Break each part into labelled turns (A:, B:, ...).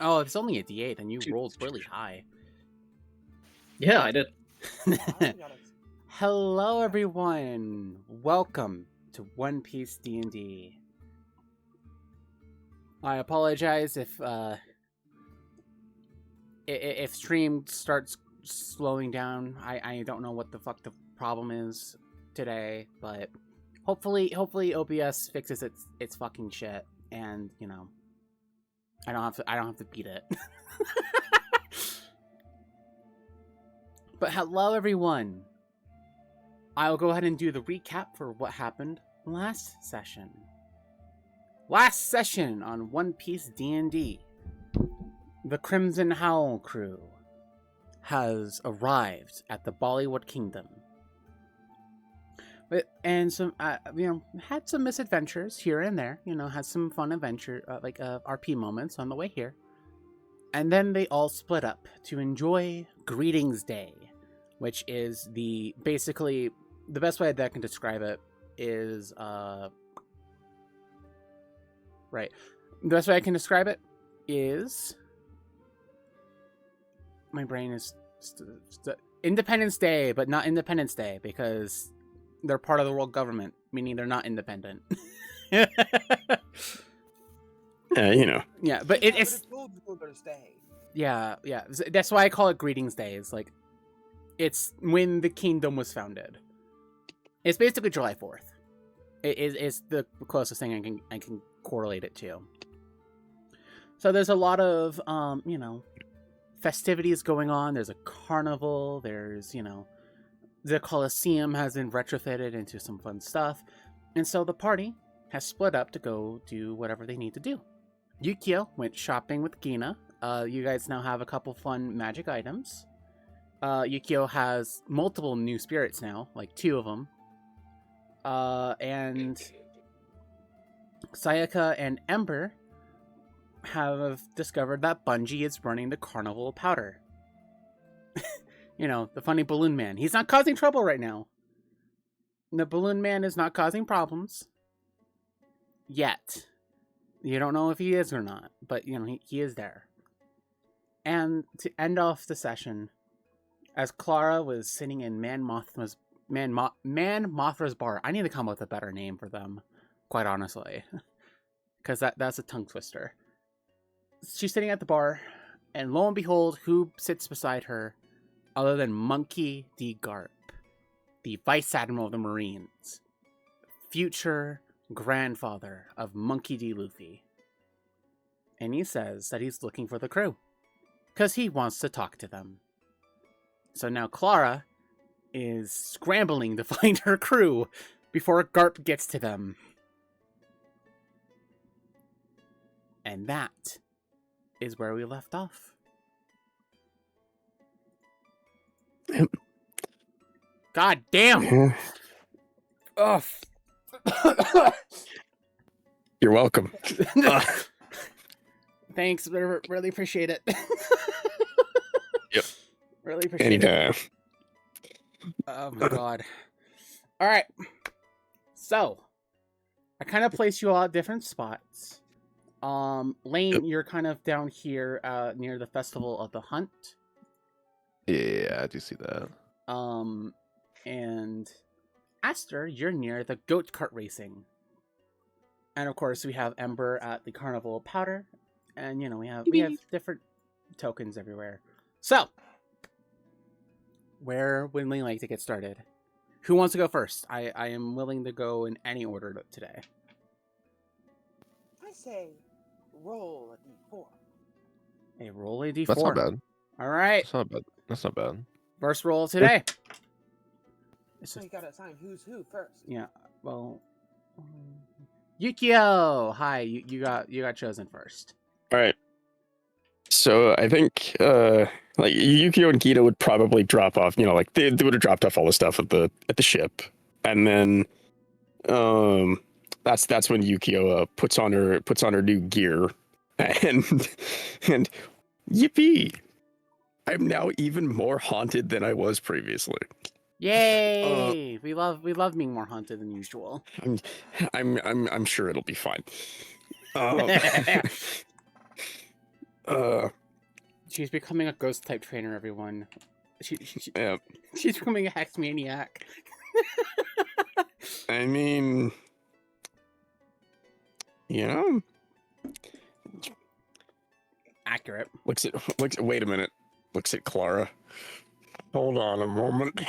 A: Oh, it's only a D8, and you rolled really high.
B: Yeah, I did.
A: Hello, everyone. Welcome to One Piece D&D. I apologize if stream starts slowing down. I don't know what the fuck the problem is today, but hopefully OBS fixes its fucking shit, and you know, I don't have to beat it. But hello, everyone. I'll go ahead and do the recap for what happened last session. Last session on One Piece D&D, the Crimson Howl crew has arrived at the Bollywood Kingdom, and some had some misadventures here and there. You know, had some fun adventure RP moments on the way here, and then they all split up to enjoy Greetings Day, which is basically the best way that I can describe it is right. The best way I can describe it is my brain is Independence Day, but not Independence Day because they're part of the world government, meaning they're not independent.
C: You know.
A: Yeah, but it's yeah. That's why I call it Greetings Day. It's when the kingdom was founded. It's basically July 4th. It's the closest thing I can correlate it to. So there's a lot of festivities going on. There's a carnival. There's the Colosseum has been retrofitted into some fun stuff, and so the party has split up to go do whatever they need to do. Yukio went shopping with Gina. You guys now have a couple fun magic items. Yukio has multiple new spirits now, like 2 of them. And Sayaka and Ember have discovered that Bungie is running the carnival powder. The funny balloon man. He's not causing trouble right now. The balloon man is not causing problems. Yet. You don't know if he is or not, but he is there. And to end off the session, as Clara was sitting in Man Mothra's bar. I need to come up with a better name for them, quite honestly, because that's a tongue twister. She's sitting at the bar, and lo and behold, who sits beside her other than Monkey D. Garp, the Vice Admiral of the Marines, future grandfather of Monkey D. Luffy. And he says that he's looking for the crew, because he wants to talk to them. So now Clara is scrambling to find her crew before Garp gets to them. And that is where we left off. God damn! Oh.
C: You're welcome.
A: Thanks, really appreciate it.
C: Yep.
A: Really appreciate
C: Anytime.
A: it. Oh my god. Alright. So, I kind of placed you all at different spots. Lane, you're kind of down here near the Festival of the Hunt.
D: Yeah, I do see that.
A: And Aster, you're near the goat cart racing. And of course, we have Ember at the Carnival of Powder. And we have different tokens everywhere. So, where would we like to get started? Who wants to go first? I am willing to go in any order today.
E: I say roll a d4.
A: A roll a d4.
D: That's not bad.
A: All right.
D: That's not bad. That's not bad.
A: First roll today.
E: So you gotta assign who's who first.
A: Yeah. Well, Yukio. Hi. You got chosen first.
C: All right. So I think Yukio and Gita would probably drop off. They would have dropped off all the stuff at the ship, and then that's when Yukio puts on her new gear, and yippee! I'm now even more haunted than I was previously.
A: Yay! We love being more haunted than usual.
C: I'm sure it'll be fine.
A: She's becoming a ghost type trainer, everyone.
C: Yeah.
A: She's becoming a hex maniac.
C: I mean, you know,
A: Accurate.
C: wait a minute. Looks at Clara. Hold on a moment.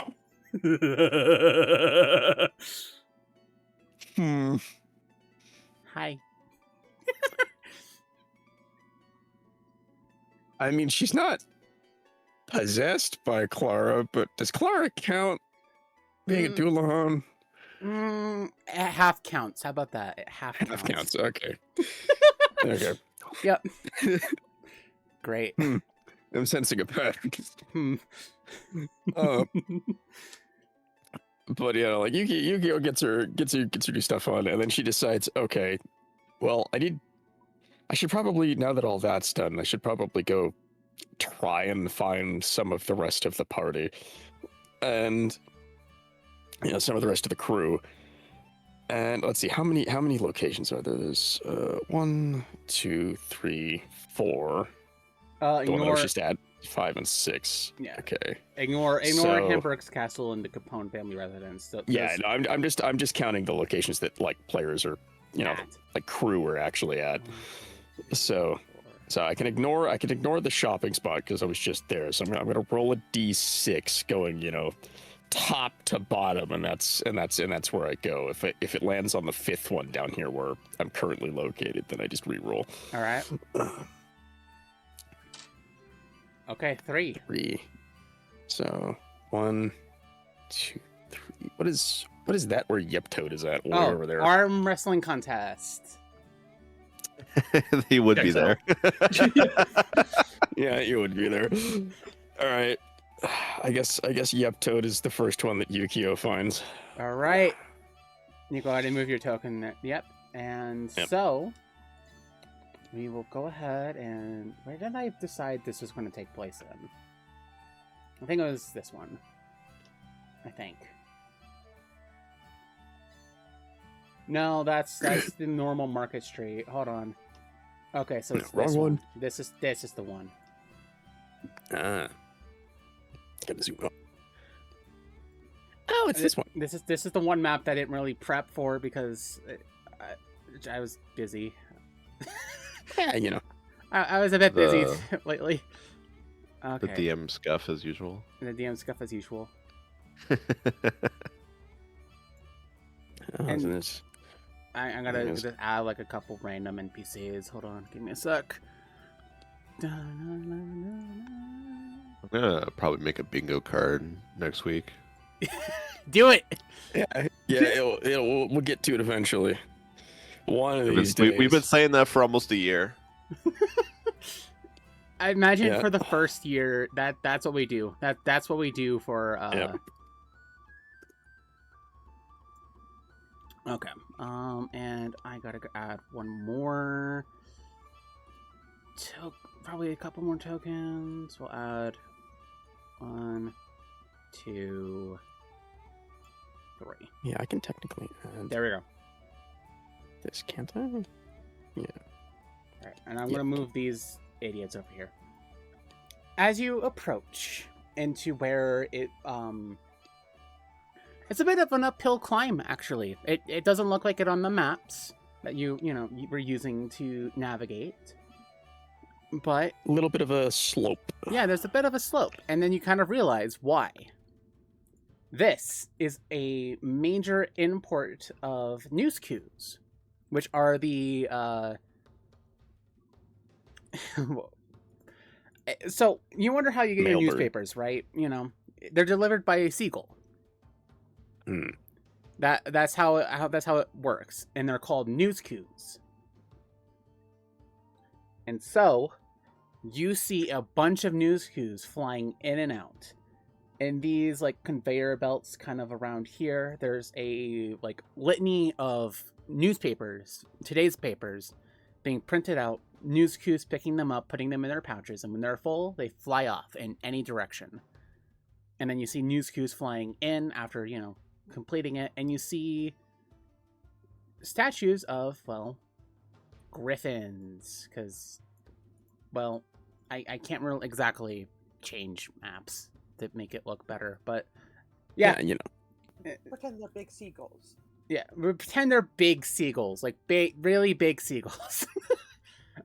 A: Hi.
C: I mean, she's not possessed by Clara, but does Clara count being a Doulahan?
A: Half counts. How about that? Half
C: Counts. Okay. Okay.
A: Yep. Great.
C: I'm sensing a pattern.
A: Hmm.
C: But yeah, like Yukio gets her new stuff on, and then she decides, okay, well, I should probably, now that all that's done, I should probably go try and find some of the rest of the party, and some of the rest of the crew. And let's see, how many locations are there? There's 1, 2, 3, 4. The one that I was just at 5 and 6.
A: Yeah.
C: Okay.
A: Ignore
C: So-
A: Hamburg's castle and the Capone family residence.
C: Yeah, no, I'm just counting the locations that like players are, like crew are actually at. So I can ignore the shopping spot because I was just there. So I'm gonna roll a d6 going, top to bottom, and that's where I go. If it lands on the 5th one down here where I'm currently located, then I just re-roll.
A: All right. Okay, 3.
C: 3. So 1, 2, 3. What is that where Yeptoad is at? Way over there.
A: Arm wrestling contest.
D: He would be
C: so.
D: there.
C: Yeah, you would be there. All right. I guess Yeptoad is the first one that Yukio finds.
A: All right. You go ahead and move your token there. Yep. And so we will go ahead and where did I decide this was going to take place in? I think it was this one. I think. No, that's the normal Market Street. Hold on. Okay, so it's
C: Wrong
A: this
C: one.
A: This is the one.
C: Gotta zoom up. Oh, it's this one.
A: This is the one map that I didn't really prep for because I was busy.
C: Yeah,
A: I was a bit busy lately. Okay.
D: The DM scuff as usual.
A: The DM scuff as usual.
C: Oh,
A: And-
C: isn't this?
A: I'm gonna just add like a couple random NPCs. Hold on, give me a sec.
D: I'm gonna probably make a bingo card next week.
A: Do it.
C: Yeah. We'll get to it eventually. One of these days.
D: We've been saying that for almost a year.
A: I imagine
C: Yeah.
A: for the first year that's what we do. That's what we do for.
C: Yep.
A: Okay. And I gotta add one more. Probably a couple more tokens. We'll add 1, 2, 3.
C: Yeah, I can technically add
A: There we go.
C: this, can't I? Yeah.
A: All right, and I'm gonna move these idiots over here. As you approach into where it's a bit of an uphill climb, actually. It doesn't look like it on the maps that you were using to navigate. But
C: A little bit of a slope.
A: yeah, there's a bit of a slope, and then you kind of realize why. This is a major import of news queues, which are the so you wonder how you get your
C: Mailbird.
A: newspapers, right? They're delivered by a seagull.
C: Hmm.
A: That's how it works, and they're called news queues. And so you see a bunch of news queues flying in and out. And these like conveyor belts kind of around here, there's a like litany of newspapers, today's papers, being printed out, news queues picking them up, putting them in their pouches, and when they're full, they fly off in any direction. And then you see news queues flying in after, completing it, and you see statues of, well, griffins, because, well, I can't really exactly change maps to make it look better, but yeah,
C: you
E: Pretend they're big seagulls.
A: yeah, we pretend they're big seagulls, like really big seagulls.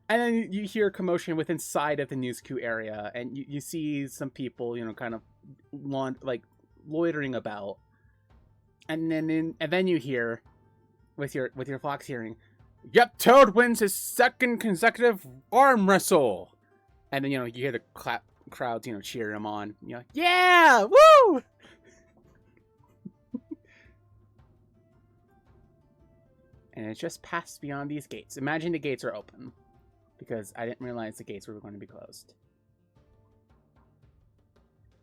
A: And then you hear commotion within inside of the news queue area, and you see some people, kind of loitering about. And then you hear, with your Fox hearing, "Yep, Toad wins his second consecutive arm wrestle." And then you hear the crowds cheering him on. You're like, "Yeah, woo!" And it's just passed beyond these gates. Imagine the gates are open, because I didn't realize the gates were going to be closed.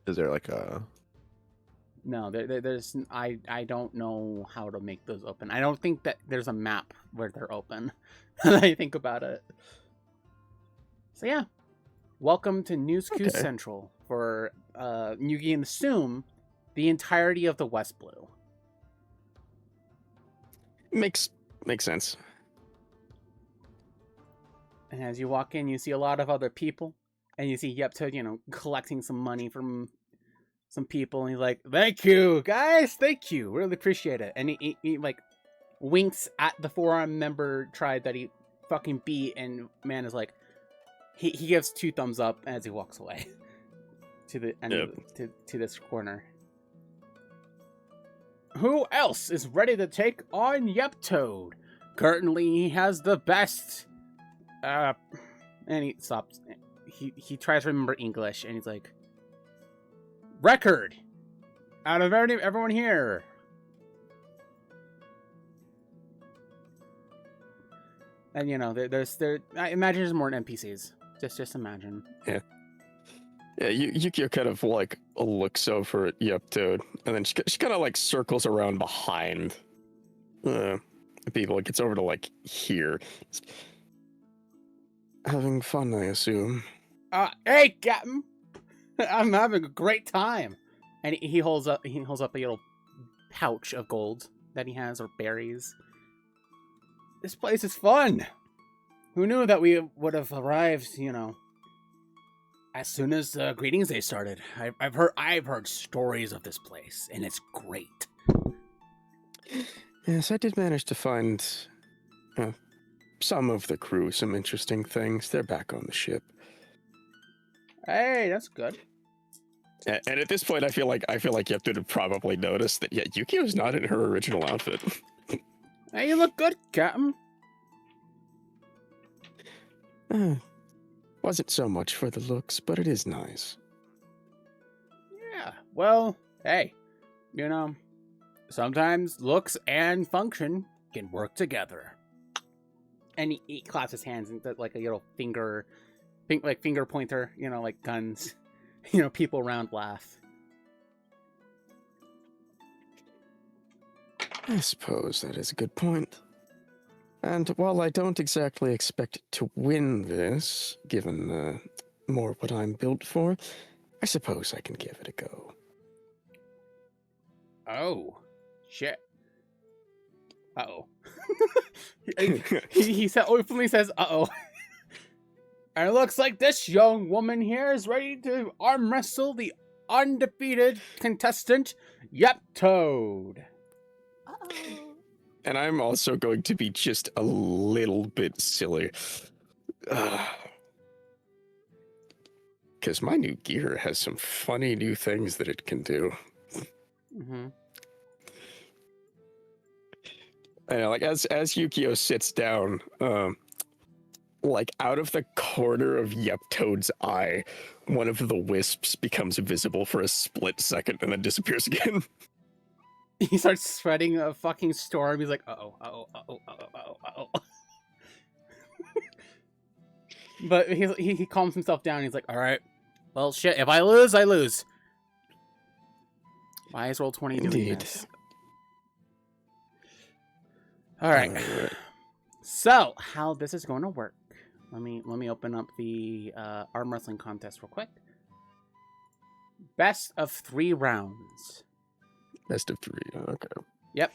D: Is there like a...
A: No, there's I don't know how to make those open. I don't think that there's a map where they're open. When I think about it. So yeah, welcome to News Q Central for you can assume the entirety of the West Blue.
C: Makes sense.
A: And as you walk in, you see a lot of other people, and you see Yeptoad, collecting some money from some people, and he's like, "Thank you, guys, thank you, really appreciate it." And he like winks at the 4-arm member tribe that he fucking beat, and man is like, he gives 2 thumbs up as he walks away to the end of to this corner. Who else is ready to take on Yeptoad? Currently, he has the best. And he stops. He tries to remember English, and he's like, record out of everyone here. And I imagine there's more NPCs. Just imagine.
C: Yeah, Yukio kind of like looks over at Yeptoad, and then she kind of like circles around behind people. It gets over to like here. Having fun, I assume.
A: Hey, Captain, I'm having a great time. And he holds up a little pouch of gold that he has, or berries. This place is fun. Who knew that we would have arrived, as soon as Greetings Day started? I've heard stories of this place, and it's great.
C: Yes, I did manage to find some of the crew some interesting things. They're back on the ship.
A: Hey, that's good.
C: And at this point, I feel like Yeptoad would probably notice that Yukio's not in her original outfit.
A: Hey, you look good, Captain.
C: Wasn't so much for the looks, but it is nice.
A: Yeah, well, hey, sometimes looks and function can work together. And he claps his hands and does like a little finger pointer, like guns. People around laugh.
C: I suppose that is a good point. And while I don't exactly expect to win this, given more what I'm built for, I suppose I can give it a go.
A: Oh, shit. Uh-oh. he openly says, "Uh-oh." And it looks like this young woman here is ready to arm wrestle the undefeated contestant, Yeptoad.
E: Uh-oh.
C: And I'm also going to be just a little bit silly. Because my new gear has some funny new things that it can do.
A: Mm-hmm.
C: I know, like as Yukio sits down, like out of the corner of Yeptoad's eye, one of the wisps becomes visible for a split second and then disappears again.
A: He starts spreading a fucking storm. He's like, uh-oh, uh-oh, uh-oh, uh-oh, uh-oh, uh-oh. But he calms himself down. He's like, all right, well, shit, if I lose, I lose. Why is Roll20 doing
C: Indeed.
A: this? All right. So, how this is going to work. Let me open up the arm wrestling contest real quick. Best of 3 rounds.
C: Best of 3, okay.
A: Yep.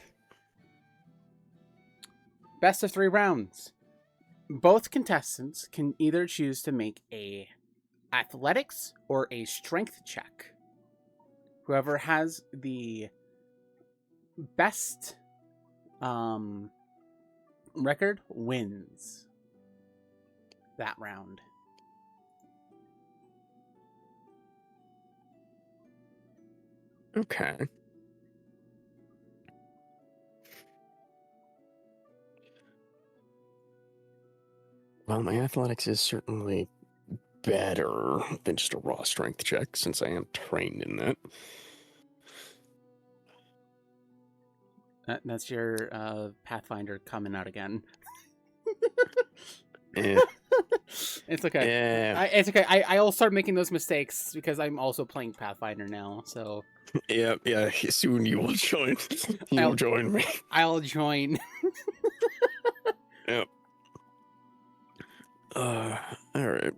A: Best of 3 rounds. Both contestants can either choose to make a athletics or a strength check. Whoever has the best record wins that round.
C: Okay. Well, my athletics is certainly better than just a raw strength check, since I am trained in that.
A: That's your Pathfinder coming out again.
C: Eh,
A: It's okay.
C: yeah,
A: It's okay. I'll start making those mistakes because I'm also playing Pathfinder now. So
C: yeah. Soon you will join. You'll
A: I'll-
C: join me.
A: I'll join.
C: Yep. All right.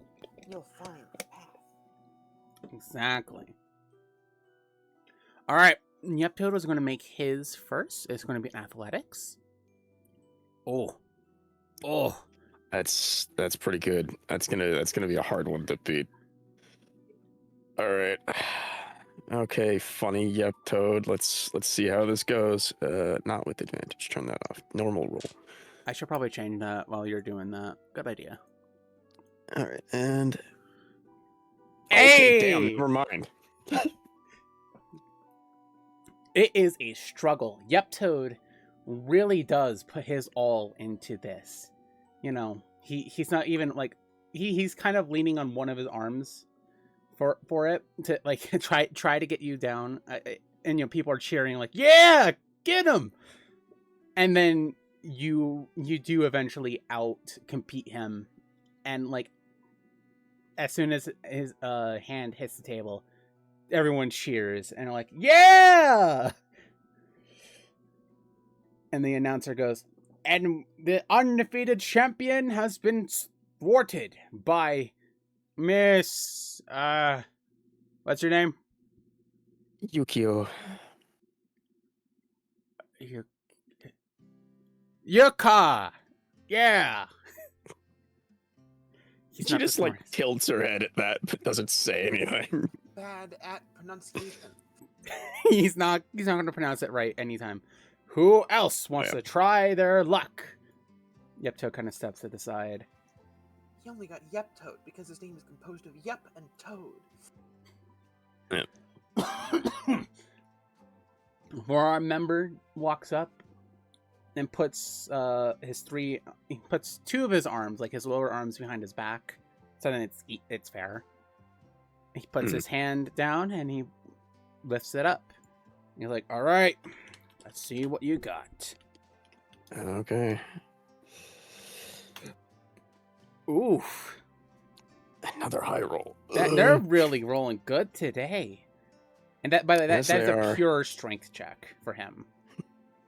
E: You'll find the path.
A: Exactly. All right. Yeptoad is going to make his first. It's going to be athletics. Oh.
C: That's pretty good. That's gonna be a hard one to beat. All right. Okay, funny. Yep, Toad. Let's see how this goes. Not with advantage. Turn that off. Normal roll.
A: I should probably change that while you're doing that. Good idea.
C: All right, and
A: Hey!
C: okay, damn. Never mind.
A: It is a struggle. Yeptoad really does put his all into this. You know, he's not even like he's kind of leaning on one of his arms for it to like try to get you down. And you know, people are cheering like, "Yeah, get him!" And then you do eventually out compete him, and like as soon as his hand hits the table, everyone cheers and are like, "Yeah!" And the announcer goes, "And the undefeated champion has been thwarted by Miss what's your name?"
C: Yukio.
A: Yuka. Yeah. He's
C: She
A: not the
C: just like
A: smartest.
C: tilts her head at that, but doesn't say anything.
E: Bad at pronunciation.
A: he's not going to pronounce it right anytime. Who else wants to try their luck? Yepto kind of steps to the side.
E: He only got Yeptoad because his name is composed of Yep and Toad.
A: Where our member walks up and puts he puts two of his arms, like his lower arms, behind his back, so then it's fair. He puts his hand down and he lifts it up. You're like, "All right, let's see what you got."
C: Okay.
A: Oof.
C: Another high roll.
A: They're really rolling good today. And that, by the way,
C: Yes,
A: that's
C: they
A: a
C: are.
A: pure strength check for him.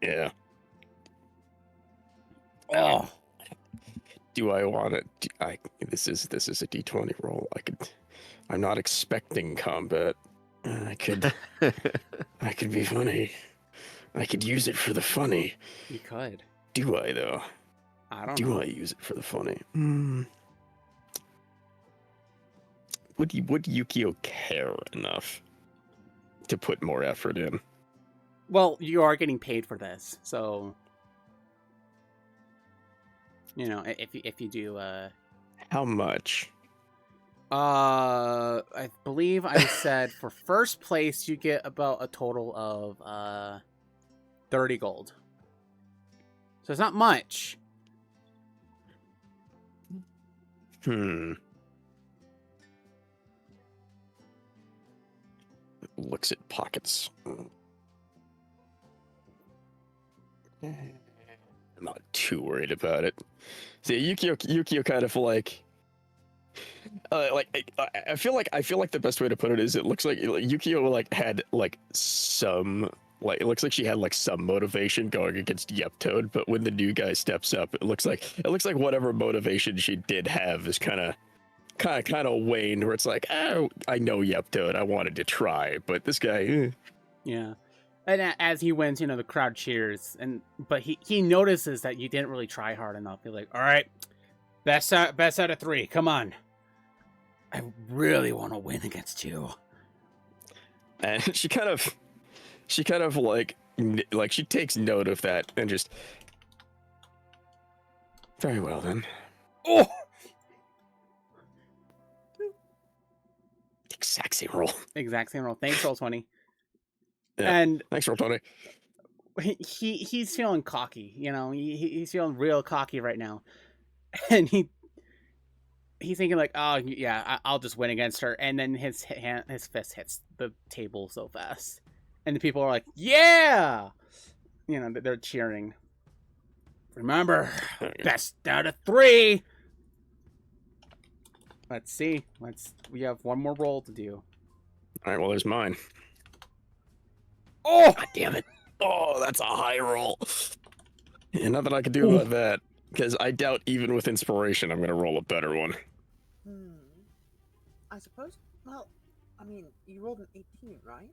C: Yeah.
A: Oh,
C: Do I want it? This is a D20 roll. I'm not expecting combat. I could be funny. I could use it for the funny.
A: you could.
C: Do I though?
A: I don't
C: Do
A: know.
C: I use it for the funny? Would Yukio care enough to put more effort in?
A: Well, you are getting paid for this, so you know if you do.
C: How much?
A: I believe I said for first place you get about a total of 30 gold. So it's not much.
C: Looks at pockets. I'm not too worried about it. See, Yukio kind of like I feel like the best way to put it is it looks like Yukio like had like some like it looks like she had like some motivation going against Yeptoad, but when the new guy steps up, it looks like whatever motivation she did have is kind of waned, where it's like, oh, I know Yeptoad, I wanted to try, but this guy,
A: Yeah. And as he wins, you know, the crowd cheers, but he notices that you didn't really try hard enough. You're like, "All right, best out of 3, come on." I really want to win against you.
C: And she kind of like she takes note of that and just, very well then.
A: Oh!
C: Exact same roll.
A: Exact same roll. Thanks, Roll20.
C: Yeah.
A: And
C: Thanks, Roll20.
A: he's feeling cocky, you know. He's feeling real cocky right now, and he's thinking like, oh yeah, I'll just win against her. And then his fist hits the table so fast, and the people are like, yeah, you know, they're cheering. Remember, best out of 3. Let's see. We have one more roll to do.
C: All right, well, there's mine.
A: Oh,
C: God damn it. Oh, that's a high roll. Yeah, nothing I can do about that, because I doubt even with inspiration I'm going to roll a better one.
E: I suppose. Well, I mean, you rolled an 18, right?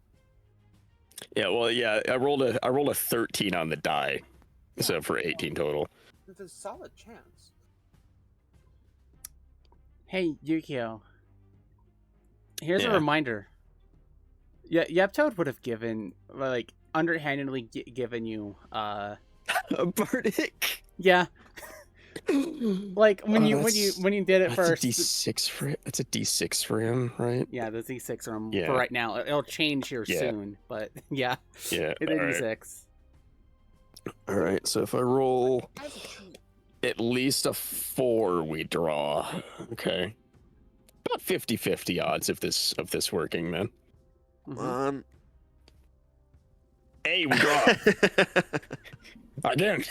C: Yeah, well, yeah, I rolled a 13 on the die, so for 18 total.
E: There's a solid chance.
A: hey Yukio. Here's a
C: Yeah.
A: reminder. Yeah, Yeptoad would have given, like, underhandedly given you,
C: A verdict.
A: yeah, like when you did it
C: That's
A: first.
C: a D6 for it. That's a D6 for him, right?
A: Yeah, the D6 for him
C: Yeah.
A: for right now. It'll change here
C: Yeah.
A: soon, but yeah,
C: Yeah.
A: it is D6.
C: All right. So if I roll
E: As a treat.
C: at least a 4, we draw. Okay. About 50-50 odds of this working, man.
A: Mhm.
C: Hey, we draw again.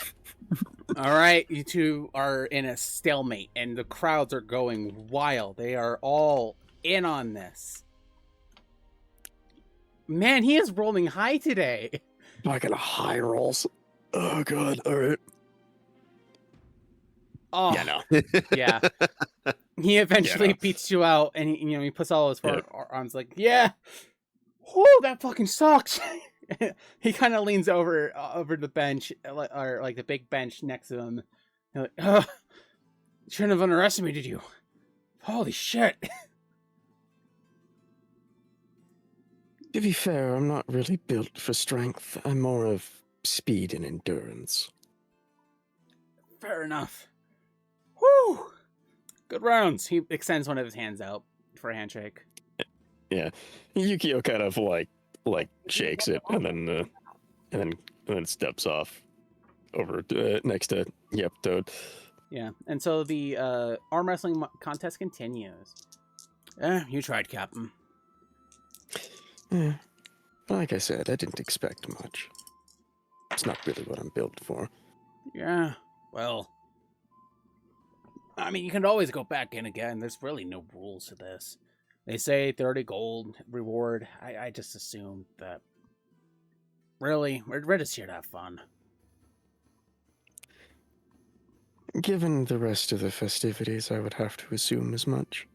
A: All right, you two are in a stalemate, and the crowds are going wild. They are all in on this. Man, he is rolling high today.
C: I got a high rolls. Oh god. All right.
A: Oh,
C: Yeah, no.
A: yeah. He eventually
C: Yeah, no.
A: beats you out, and he puts all his arms like, yeah. Whoo, that fucking sucks. He kind of leans over the bench, or like the big bench next to him. He's like, shouldn't have underestimated you. Holy shit.
C: To be fair, I'm not really built for strength. I'm more of speed and endurance.
A: Fair enough. Whew. Good rounds. He extends one of his hands out for a handshake.
C: Yeah. Yukio kind of like shakes it and then steps off over next to Toad.
A: Yeah, and so the arm wrestling contest continues. You tried, Captain.
C: Yeah. Like I said, I didn't expect much. It's not really what I'm built for.
A: Yeah, well, I mean, you can always go back in again. There's really no rules to this. They say 30 gold reward. I just assumed that. Really, we're just here to have fun.
C: Given the rest of the festivities, I would have to assume as much.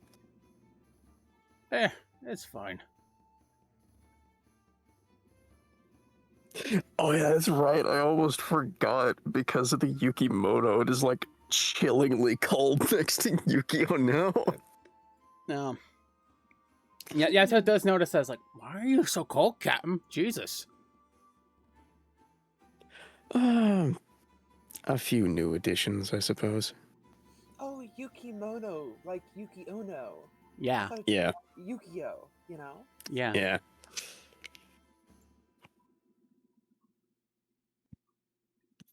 A: It's fine.
C: Oh yeah, that's right. I almost forgot because of the Yukimoto. It is like chillingly cold next to Yukio now.
A: No. Yeah, so it does notice that. It's like, why are you so cold, Captain? Jesus.
C: A few new additions, I suppose.
E: Oh, Yukimono, like Yuki Ono.
A: Yeah,
C: Yeah.
E: Yukio, you know?
A: yeah.
C: Yeah.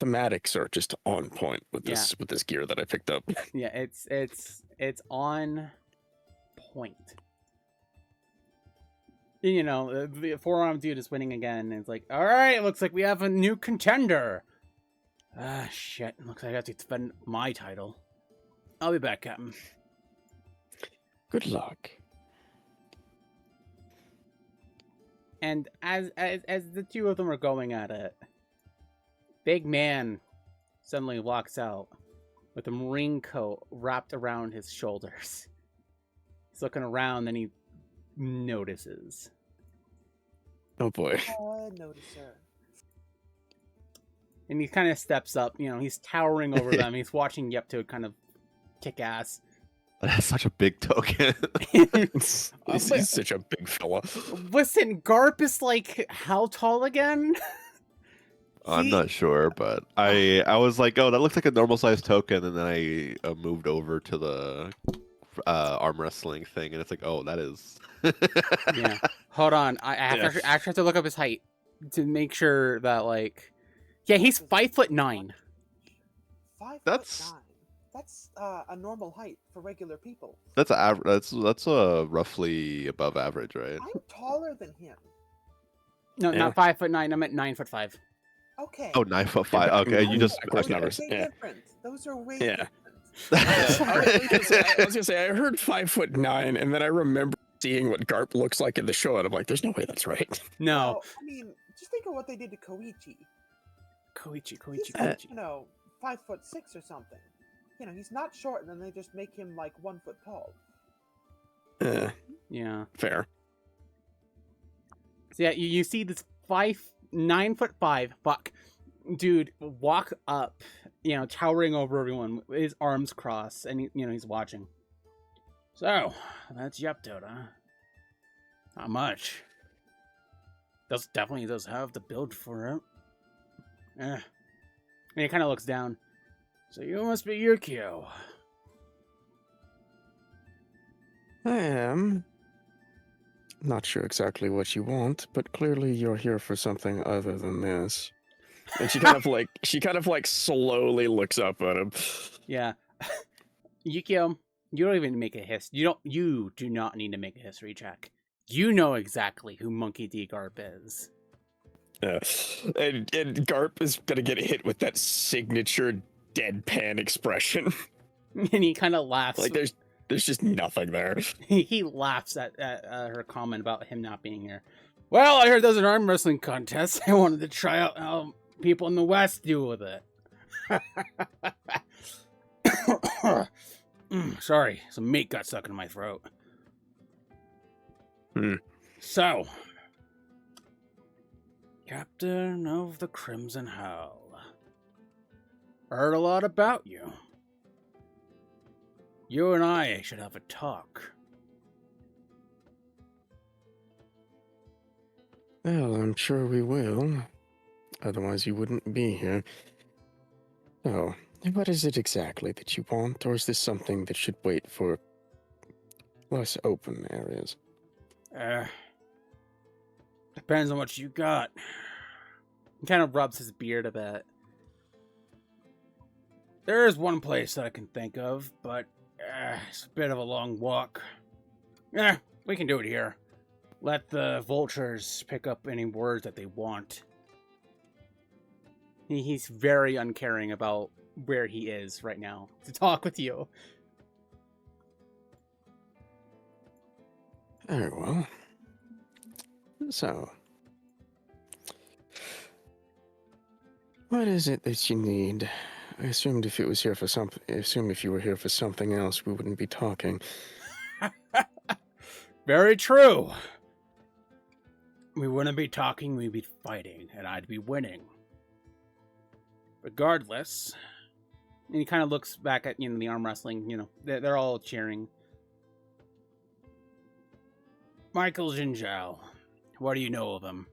C: Thematics are just on point with this gear that I picked up.
A: Yeah, it's on point. You know, the forearm dude is winning again, and it's like, all right, looks like we have a new contender. Ah, shit. Looks like I have to defend my title. I'll be back, Captain.
C: Good luck.
A: And as the two of them are going at it, big man suddenly walks out with a marine coat wrapped around his shoulders. He's looking around, then he notices.
C: Oh boy.
E: Noticer.
A: And he kind of steps up, you know, he's towering over them. He's watching Yeptoad kind of kick ass.
D: That's such a big token.
C: He's
A: but-
C: such a big fella.
A: Listen, Garp is like how tall again?
D: I'm
A: He-
D: not sure, but I was like, oh, that looks like a normal sized token, and then I moved over to the arm wrestling thing, and it's like, oh, that is.
A: Yeah. Hold on. I
C: Yeah.
A: actually have to look up his height to make sure that like. Yeah, he's 5'9".
E: 5
D: That's-
E: foot 9. That's a normal height for regular people.
D: That's that's roughly above average, right?
E: I'm taller than him.
A: No,
C: Yeah.
A: not 5'9". I meant 9'5".
E: Okay.
D: Oh, 9'5". Okay, you just.
C: Backwards
E: Those are
C: numbers,
E: way
C: yeah.
E: different. Those are way
C: Yeah.
E: different.
C: I was gonna say I heard 5'9", and then I remember seeing what Garp looks like in the show, and I'm like, "There's no way that's right."
A: No.
E: Well, I mean, just think of what they did to Koichi.
A: Koichi.
E: He's like, 5'6" or something. He's not short, and then they just make him like 1 foot tall.
A: Yeah.
C: Fair.
A: So yeah, you see this 9'5" buck dude walk up, towering over everyone, with his arms crossed, and he's watching. So that's Yeptoad, huh? Not much. Definitely does have the build for it. And he kind of looks down. So you must be Yukio.
C: I am. Not sure exactly what you want, but clearly you're here for something other than this. And she kind of like slowly looks up at him.
A: Yeah. Yukio, you don't even make a you do not need to make a history check. You know exactly who Monkey D. Garp is.
C: Yeah. And Garp is gonna get hit with that signature deadpan expression.
A: And he kind of laughs.
C: Like there's just nothing there.
A: He laughs at her comment about him not being here. Well, I heard there's an arm wrestling contest. I wanted to try out how people in the West deal with it. Sorry, some meat got stuck in my throat. So, Captain of the Crimson Howl. Heard a lot about you. You and I should have a talk.
C: Well, I'm sure we will. Otherwise you wouldn't be here. So, what is it exactly that you want, or is this something that should wait for less open areas?
A: Depends on what you got. He kind of rubs his beard a bit. There is one place that I can think of, but it's a bit of a long walk. We can do it here. Let the vultures pick up any words that they want. He's very uncaring about where he is right now to talk with you.
C: Very well. So, what is it that you need? I assumed if it was here for something, if you were here for something else, we wouldn't be talking.
A: Very true. We wouldn't be talking, we'd be fighting, and I'd be winning. Regardless, and he kind of looks back at the arm wrestling. They're all cheering. Michael Jinzhou, what do you know of him?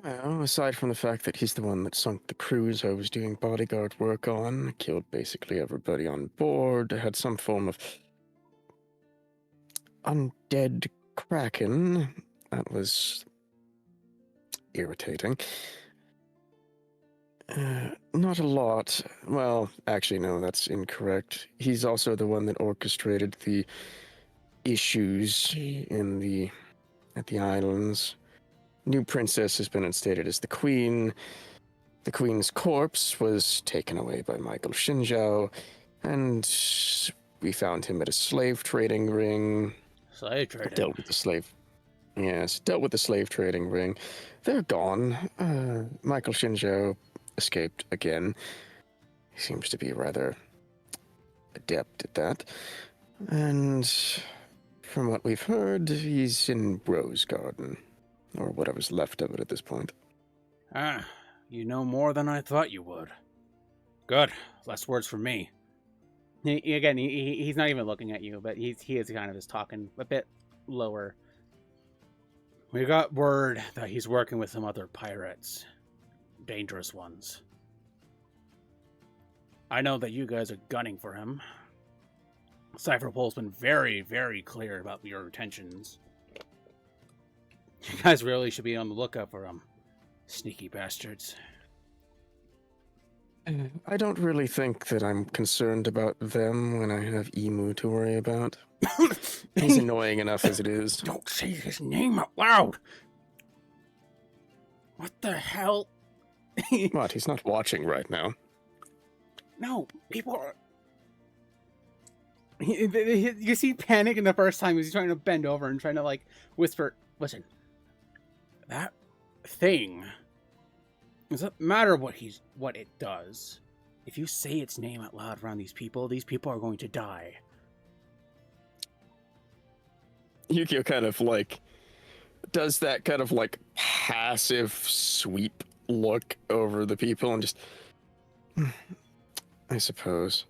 C: Well, aside from the fact that he's the one that sunk the cruise I was doing bodyguard work on, killed basically everybody on board, had some form of undead kraken. That was irritating. Not a lot. Well, actually, no, that's incorrect. He's also the one that orchestrated the issues at the islands. New princess has been instated as the queen. The queen's corpse was taken away by Michael Shinjao, and we found him at a slave trading ring.
A: Slave trading.
C: Dealt with the slave. Yes, dealt with the slave trading ring. They're gone. Michael Shinjao escaped again. He seems to be rather adept at that. And from what we've heard, he's in Rose Garden, or whatever's left of it at this point.
A: You know more than I thought you would. Good. Less words from me. He's not even looking at you, but he is kind of just talking a bit lower. We got word that he's working with some other pirates. Dangerous ones. I know that you guys are gunning for him. Cypherpole's been very, very clear about your intentions. You guys really should be on the lookout for him. Sneaky bastards.
C: I don't really think that I'm concerned about them when I have Emu to worry about. He's annoying enough as it is.
A: Don't say his name out loud! What the hell?
C: What? He's not watching right now.
A: No, people are... You see panic in the first time as he's trying to bend over and trying to, like, whisper, listen, that thing, it doesn't matter what it does. If you say its name out loud around these people are going to die.
C: Yukio kind of, like, does that kind of, like, passive sweep look over the people and just... I suppose.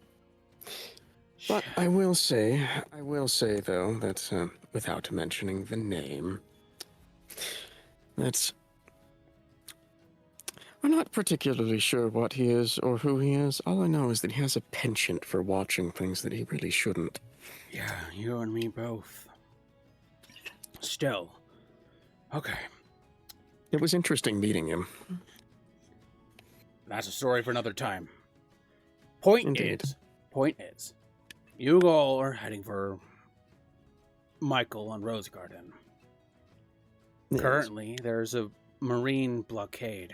C: But I will say though, that without mentioning the name, that we're not particularly sure what he is or who he is. All I know is that he has a penchant for watching things that he really shouldn't.
A: Yeah, you and me both. Still. Okay.
C: It was interesting meeting him.
A: That's a story for another time. Point
C: Indeed.
A: is, you all are heading for Michael on Rose Garden.
C: Yes.
A: Currently, there's a marine blockade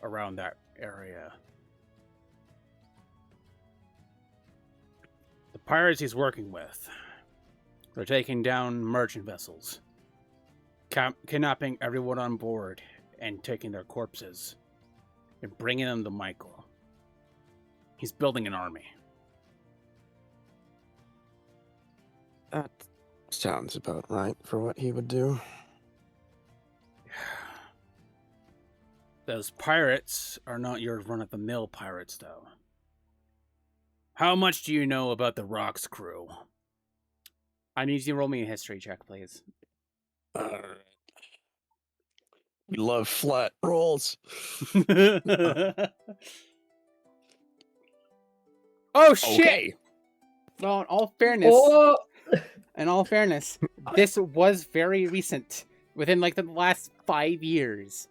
A: around that area. The pirates he's working with, they're taking down merchant vessels, kidnapping everyone on board and taking their corpses and bringing them to Michael. He's building an army.
C: That sounds about right for what he would do.
A: Those pirates are not your run-of-the-mill pirates, though. How much do you know about the Rocks crew? I need you to roll me a history check, please.
C: Alright. We love flat rolls.
A: Oh, shit!
C: Okay.
A: Well, in all fairness, this was very recent. Within, like, the last 5 years.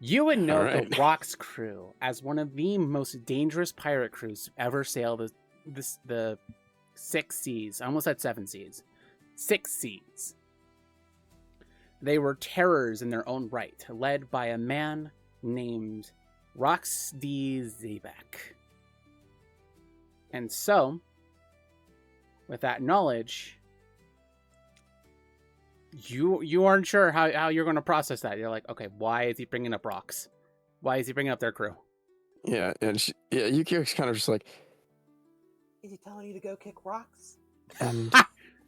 A: You would know
C: Alright.
A: the Rocks crew as one of the most dangerous pirate crews to ever sail the 6 seas. I almost said 7 seas. 6 seas. They were terrors in their own right, led by a man named Rox D. Zabek. And so, with that knowledge, you aren't sure how you're going to process that. You're like, okay, why is he bringing up Rocks? Why is he bringing up their crew?
C: Yeah, and Yukio's kind of just like,
E: Is he telling you to go kick rocks?
C: and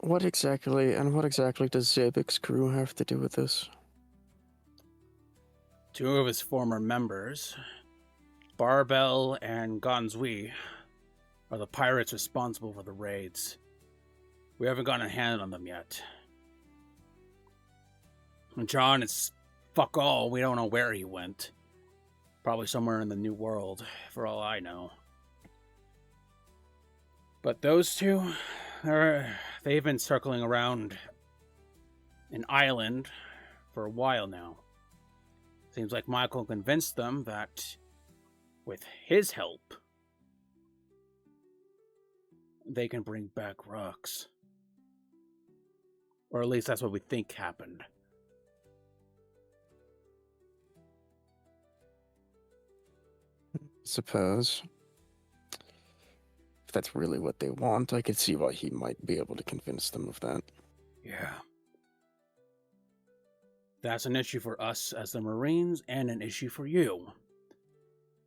C: what exactly does Zabek's crew have to do with this?
A: 2 of his former members, Barbell and Gonzui, are the pirates responsible for the raids. We haven't gotten a hand on them yet. And John is fuck all. We don't know where he went. Probably somewhere in the New World, for all I know. But those 2, they've been circling around an island for a while now. Seems like Michael convinced them that with his help, they can bring back Rocks. Or at least that's what we think happened.
C: Suppose. If that's really what they want, I could see why he might be able to convince them of that.
A: Yeah. That's an issue for us as the Marines and an issue for you.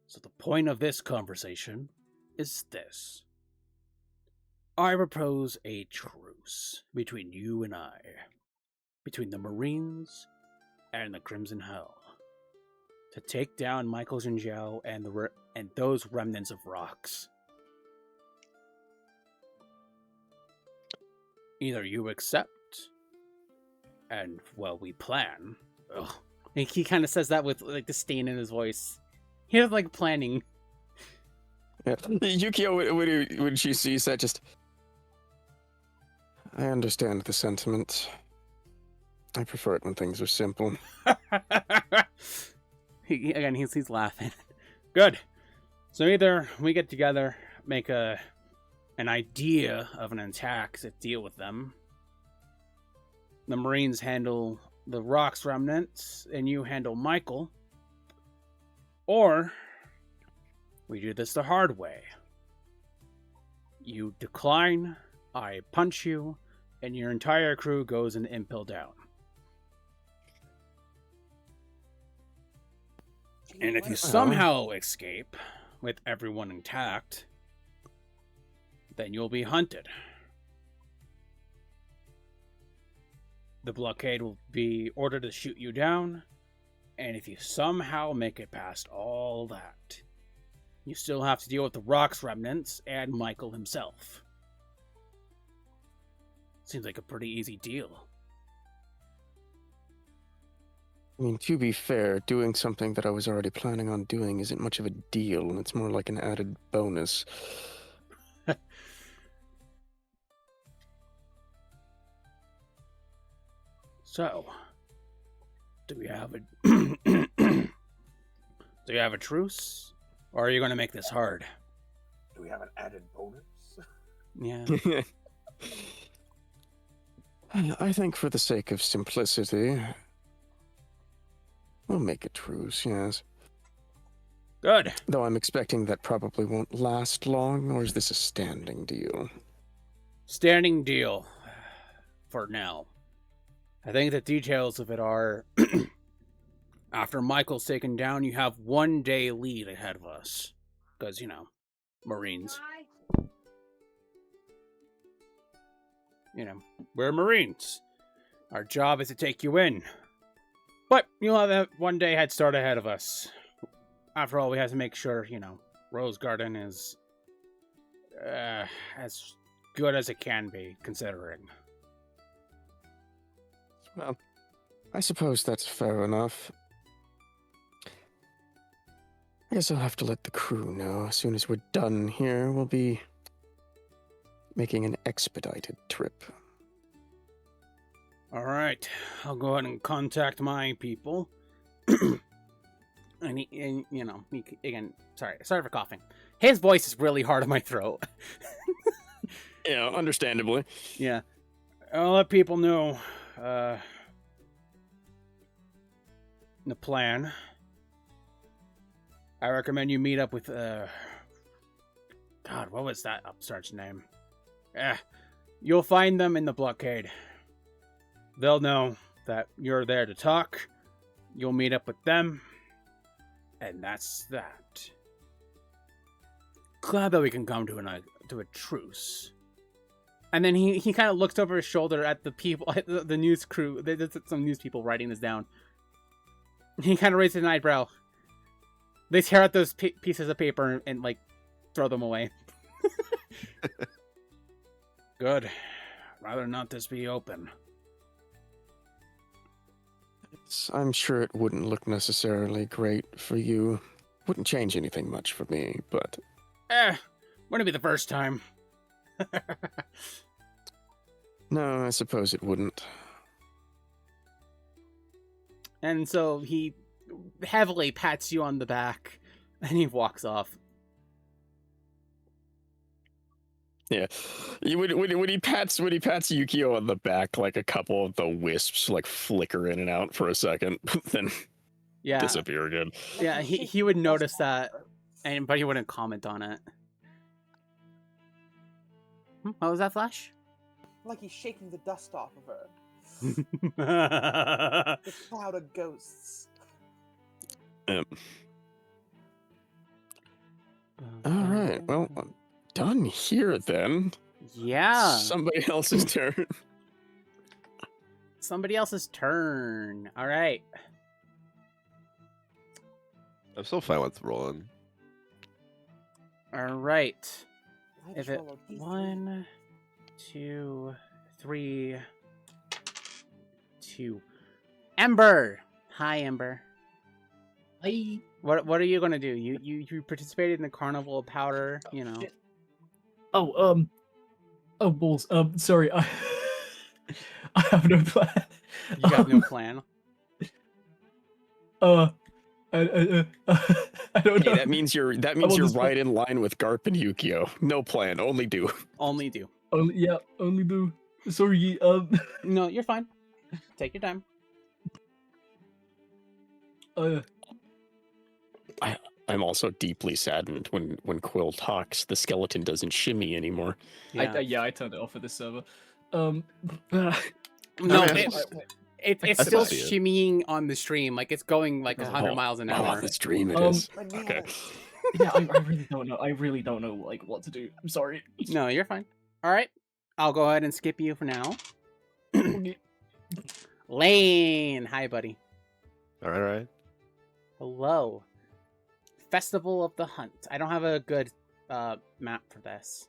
A: So the point of this conversation is this. I propose a truce between you and I. Between the Marines and the Crimson Hell. To take down Michael Jinjiao and those remnants of Rocks. either you accept, and, well, we plan. Ugh. And he kind of says that with, like, disdain in his voice. He was, like, planning.
C: Yeah. Yukio, when she sees that, just... I understand the sentiment. I prefer it when things are simple.
A: He's laughing. Good. So either we get together, make an idea of an attack to deal with them. The Marines handle the Rock's remnants, and you handle Michael. Or we do this the hard way. You decline, I punch you, and your entire crew goes and impel down. And if you somehow escape with everyone intact, then you'll be hunted. The blockade will be ordered to shoot you down, and if you somehow make it past all that, you still have to deal with the Rock's remnants and Michael himself. Seems like a pretty easy deal.
C: I mean, to be fair, doing something that I was already planning on doing isn't much of a deal, and it's more like an added bonus.
A: So, do we have a do you have a truce, or are you going to make this hard?
E: Do we have an added bonus?
A: Yeah.
C: I think for the sake of simplicity, we'll make a truce, yes.
A: Good.
C: Though I'm expecting that probably won't last long, or is this a standing deal?
A: Standing deal for now. I think the details of it are after Michael's taken down, you have 1 day lead ahead of us. Because, you know, Marines. You know, we're Marines. Our job is to take you in. But you'll have that 1 day head start ahead of us. After all, we have to make sure, you know, Rose Garden is as good as it can be, considering.
C: Well, I suppose that's fair enough. I guess I'll have to let the crew know. As soon as we're done here, we'll be making an expedited trip.
A: All right, I'll go ahead and contact my people. And again, sorry for coughing. His voice is really hard on my throat.
C: Yeah, understandably.
A: Yeah, I'll let people know the plan. I recommend you meet up with God, what was that upstart's name? You'll find them in the blockade. They'll know that you're there to talk. You'll meet up with them. And that's that. Glad that we can come to a truce. And then he kind of looks over his shoulder at the people, at the news crew. There's some news people writing this down. He kind of raises an eyebrow. They tear out those pieces of paper and like throw them away. Good. Rather not this be open.
C: I'm sure it wouldn't look necessarily great for you. Wouldn't change anything much for me, but...
A: Wouldn't be the first time.
C: No, I suppose it wouldn't.
A: And so he heavily pats you on the back, and he walks off.
C: Yeah, when he pats Yukio on the back, like a couple of the wisps like flicker in and out for a second, then disappear again.
A: Yeah, he would notice that, but he wouldn't comment on it. What was that, Flash?
E: Like he's shaking the dust off of her. The cloud of ghosts.
C: All right, well, I'm done here then.
A: Yeah.
C: Somebody else's turn.
A: Somebody else's turn. All right.
D: I'm still fine with rolling.
A: All right.
E: I
A: Is
E: just
A: it
E: roll a D3.
A: 1, 2, 3, 2. Ember. Hi, Ember.
B: I
A: What are you gonna do? You participated in the carnival of powder. You know.
B: shit. Oh balls. Sorry. I I have no plan.
A: You have no plan.
B: I don't
C: Hey,
B: know.
C: that means you're
B: on this
C: right in line with Garp and Yukio. No plan, only do.
A: Only do.
B: Only do. Sorry.
A: No, you're fine. Take your time.
C: I'm also deeply saddened when Quill talks. The skeleton doesn't shimmy anymore.
A: Yeah.
B: I turned it off for this server.
A: No,
D: I mean,
A: it's
D: I
A: still
D: see it.
A: shimmying on the stream. Like it's going like 100
C: Oh,
A: miles an
C: Oh,
A: hour.
C: the stream it
B: Um,
C: is.
E: Bananas.
C: Okay.
B: Yeah, I really don't know. I really don't know like what to do. I'm sorry.
A: No, you're fine. All right, I'll go ahead and skip you for now. Lane, hi, buddy.
D: All right.
A: Hello. Festival of the Hunt. I don't have a good map for this.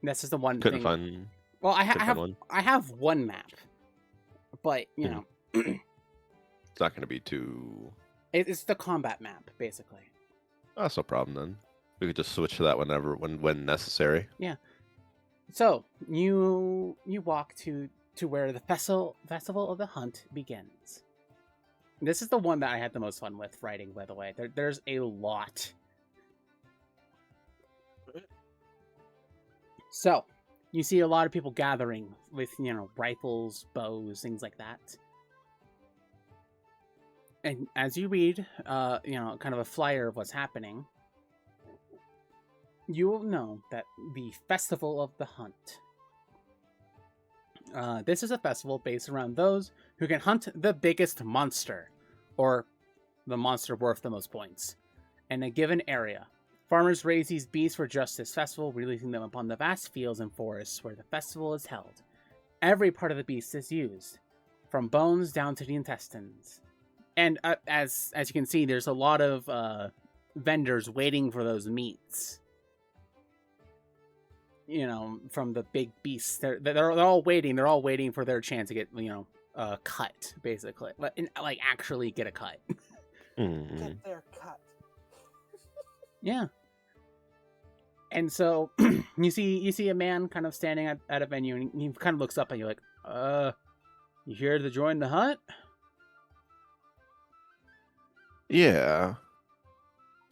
A: This is the one
D: Couldn't
A: thing.
D: find.
A: Well,
D: Couldn't find one.
A: I have one map, but you know,
D: It's not going to be too.
A: it's the combat map basically.
D: Oh, that's no problem then. We could just switch to that when necessary.
A: So you walk to where the festival of the Hunt begins. This is the one that I had the most fun with writing, by the way. There's a lot. So you see a lot of people gathering with, you know, rifles, bows, things like that. And as you read, you know, kind of a flyer of what's happening, you will know that the Festival of the Hunt. This is a festival based around those who can hunt the biggest monster, or the monster worth the most points, in a given area. Farmers raise these beasts for just this festival, releasing them upon the vast fields and forests where the festival is held. Every part of the beast is used, from bones down to the intestines. And as you can see, there's a lot of vendors waiting for those meats. You know, from the big beasts, they're all waiting. They're all waiting for their chance to get, you know, cut, basically, like actually get a cut.
D: Mm-hmm.
E: Get their cut.
A: Yeah. And so you see a man kind of standing at a venue, and he kind of looks up and you're like, you here to join the hunt?
D: Yeah.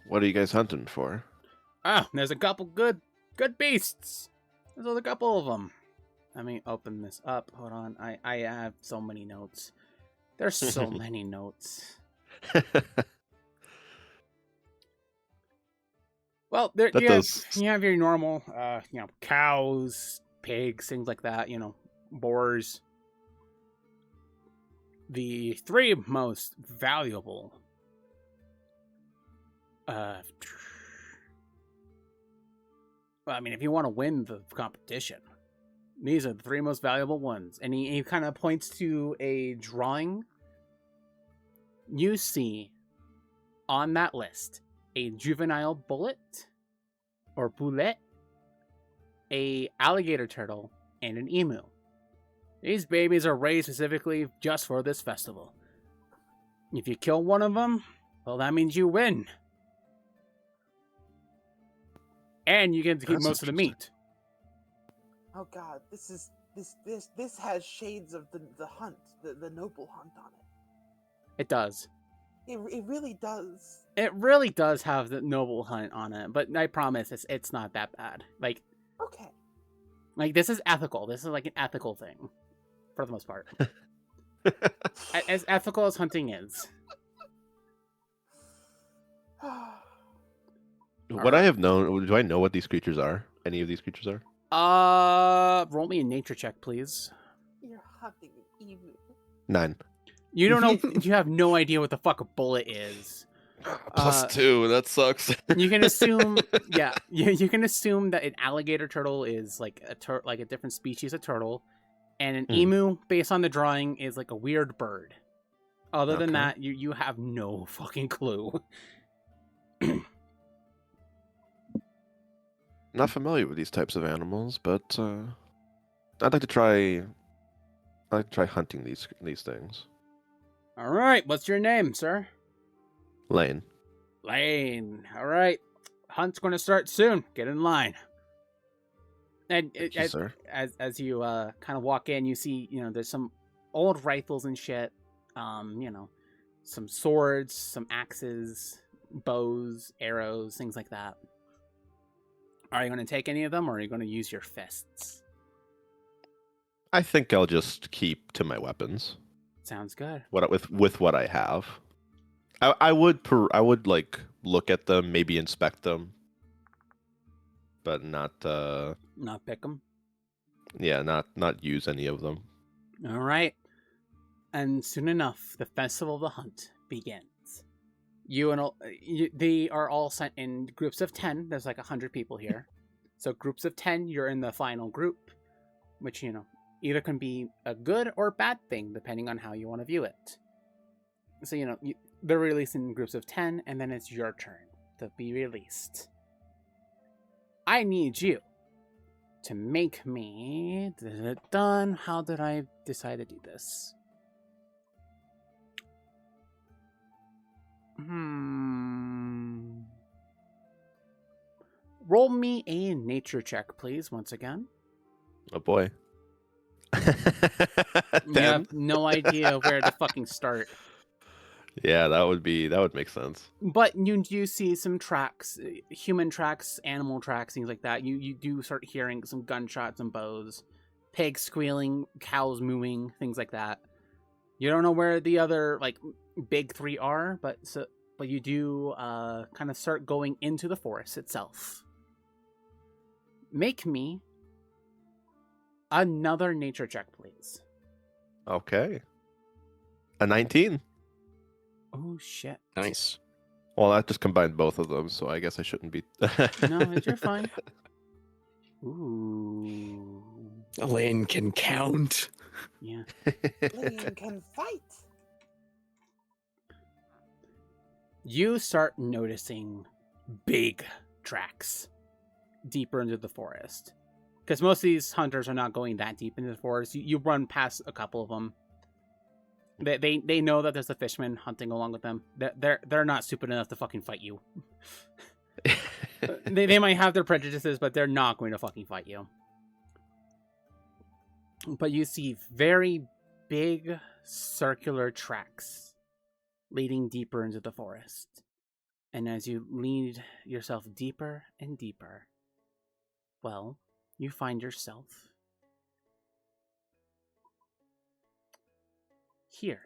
D: What are you guys hunting for?
A: There's a couple good beasts. There's a couple of them. Let me open this up. Hold on. I have so many notes. There's so many notes. Well, there you have your normal, you know, cows, pigs, things like that. You know, boars. The 3 most valuable. Well, I mean, if you want to win the competition, these are the 3 most valuable ones. And he kind of points to a drawing. You see on that list a juvenile bullet or poulet, a alligator turtle, and an emu. These babies are raised specifically just for this festival. If you kill one of them, well, that means you win. And you get to keep
D: That's
A: most of the meat.
E: Oh god, this has shades of the hunt, the noble hunt on it.
A: It does.
E: It really does.
A: It really does have the noble hunt on it, but I promise it's not that bad. Like this is ethical. This is like an ethical thing, for the most part. As ethical as hunting is.
D: What I have known, do I know what these creatures are? Any of these creatures are?
A: Roll me a nature check, please.
E: You're hunting an emu.
D: 9.
A: You don't know. You have no idea what the fuck a bullet is.
D: +2. That sucks.
A: You can assume, yeah, you can assume that an alligator turtle is like a different species of turtle, and an emu, based on the drawing, is like a weird bird. Other than that, you have no fucking clue.
D: Not familiar with these types of animals, but I'd like to try. I'd like to try hunting these things.
A: All right, what's your name, sir?
D: Lane.
A: Lane. All right, hunt's going to start soon. Get in line. And
D: Thank you, sir.
A: as you kind of walk in, you see there's some old rifles and shit. Some swords, some axes, bows, arrows, things like that. Are you going to take any of them, or are you going to use your fists?
D: I think I'll just keep to my weapons.
A: Sounds good.
D: With what I have. I would like look at them, maybe inspect them, but not
A: Not pick them.
D: yeah, not use any of them.
A: All right. And soon enough, the festival of the hunt begins. They are all sent in groups of 10. There's like 100 people here. So groups of 10, you're in the final group, which, either can be a good or bad thing, depending on how you want to view it. So, they're released in groups of 10, and then it's your turn to be released. I need you to make me... Done. How did I decide to do this? Roll me a nature check, please, once again.
D: Oh boy.
A: You have no idea where to fucking start.
D: Yeah, that would make sense.
A: But you do see some tracks, human tracks, animal tracks, things like that. You do start hearing some gunshots and bows, pigs squealing, cows mooing, things like that. You don't know where the other big three are, but you do kind of start going into the forest itself. Make me another nature check, please.
D: Okay. A 19.
A: Oh shit!
C: Nice.
D: Well, that just combined both of them, so I guess I shouldn't be.
A: No, you're fine. Ooh.
C: Elaine can count.
A: Yeah.
E: Lane can fight.
A: You start noticing big tracks deeper into the forest. Because most of these hunters are not going that deep into the forest. You run past a couple of them. They know that there's a fishman hunting along with them. They're not stupid enough to fucking fight you. They might have their prejudices, but they're not going to fucking fight you. But you see very big circular tracks leading deeper into the forest. And as you lead yourself deeper and deeper, well, you find yourself here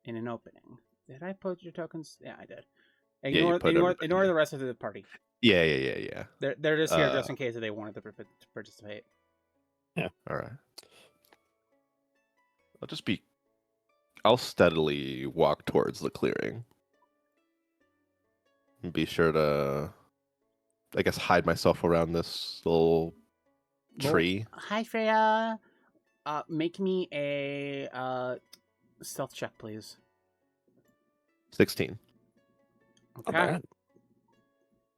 A: in an opening. Did I put your tokens? Yeah, I did. Ignore the rest of the party.
D: Yeah.
A: They're just here just in case they wanted to participate.
C: Yeah.
D: All right. I'll steadily walk towards the clearing. And be sure to, I guess, hide myself around this little tree.
A: Well, hi, Freya. Make me a stealth check, please.
D: 16.
C: Not
A: Okay.
C: bad.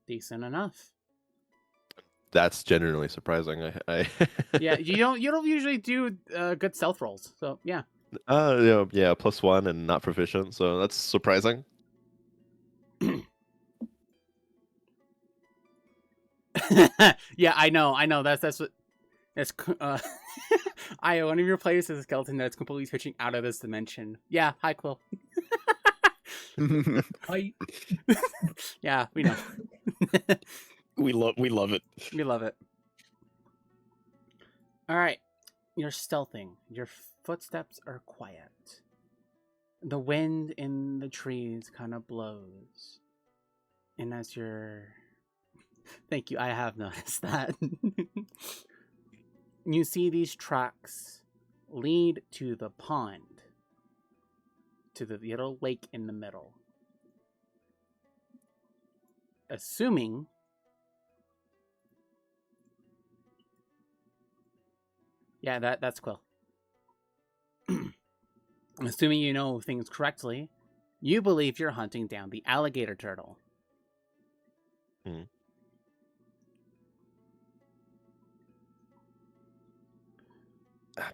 A: Decent enough.
D: That's genuinely surprising. I
A: Yeah, you don't usually do good stealth rolls, so yeah.
D: yeah, +1 and not proficient, so that's surprising.
A: Yeah, I know. That's what. That's one of your players is a skeleton that's completely switching out of this dimension. Yeah, hi Quill.
B: Hi.
A: Yeah, we know.
C: We love it.
A: We love it. All right, you're stealthing. Your footsteps are quiet. The wind in the trees kind of blows, and as you're, thank you. I have noticed that. You see these tracks lead to the pond, to the little lake in the middle. Assuming yeah, that's Quill. Assuming you know things correctly, you believe you're hunting down the alligator turtle.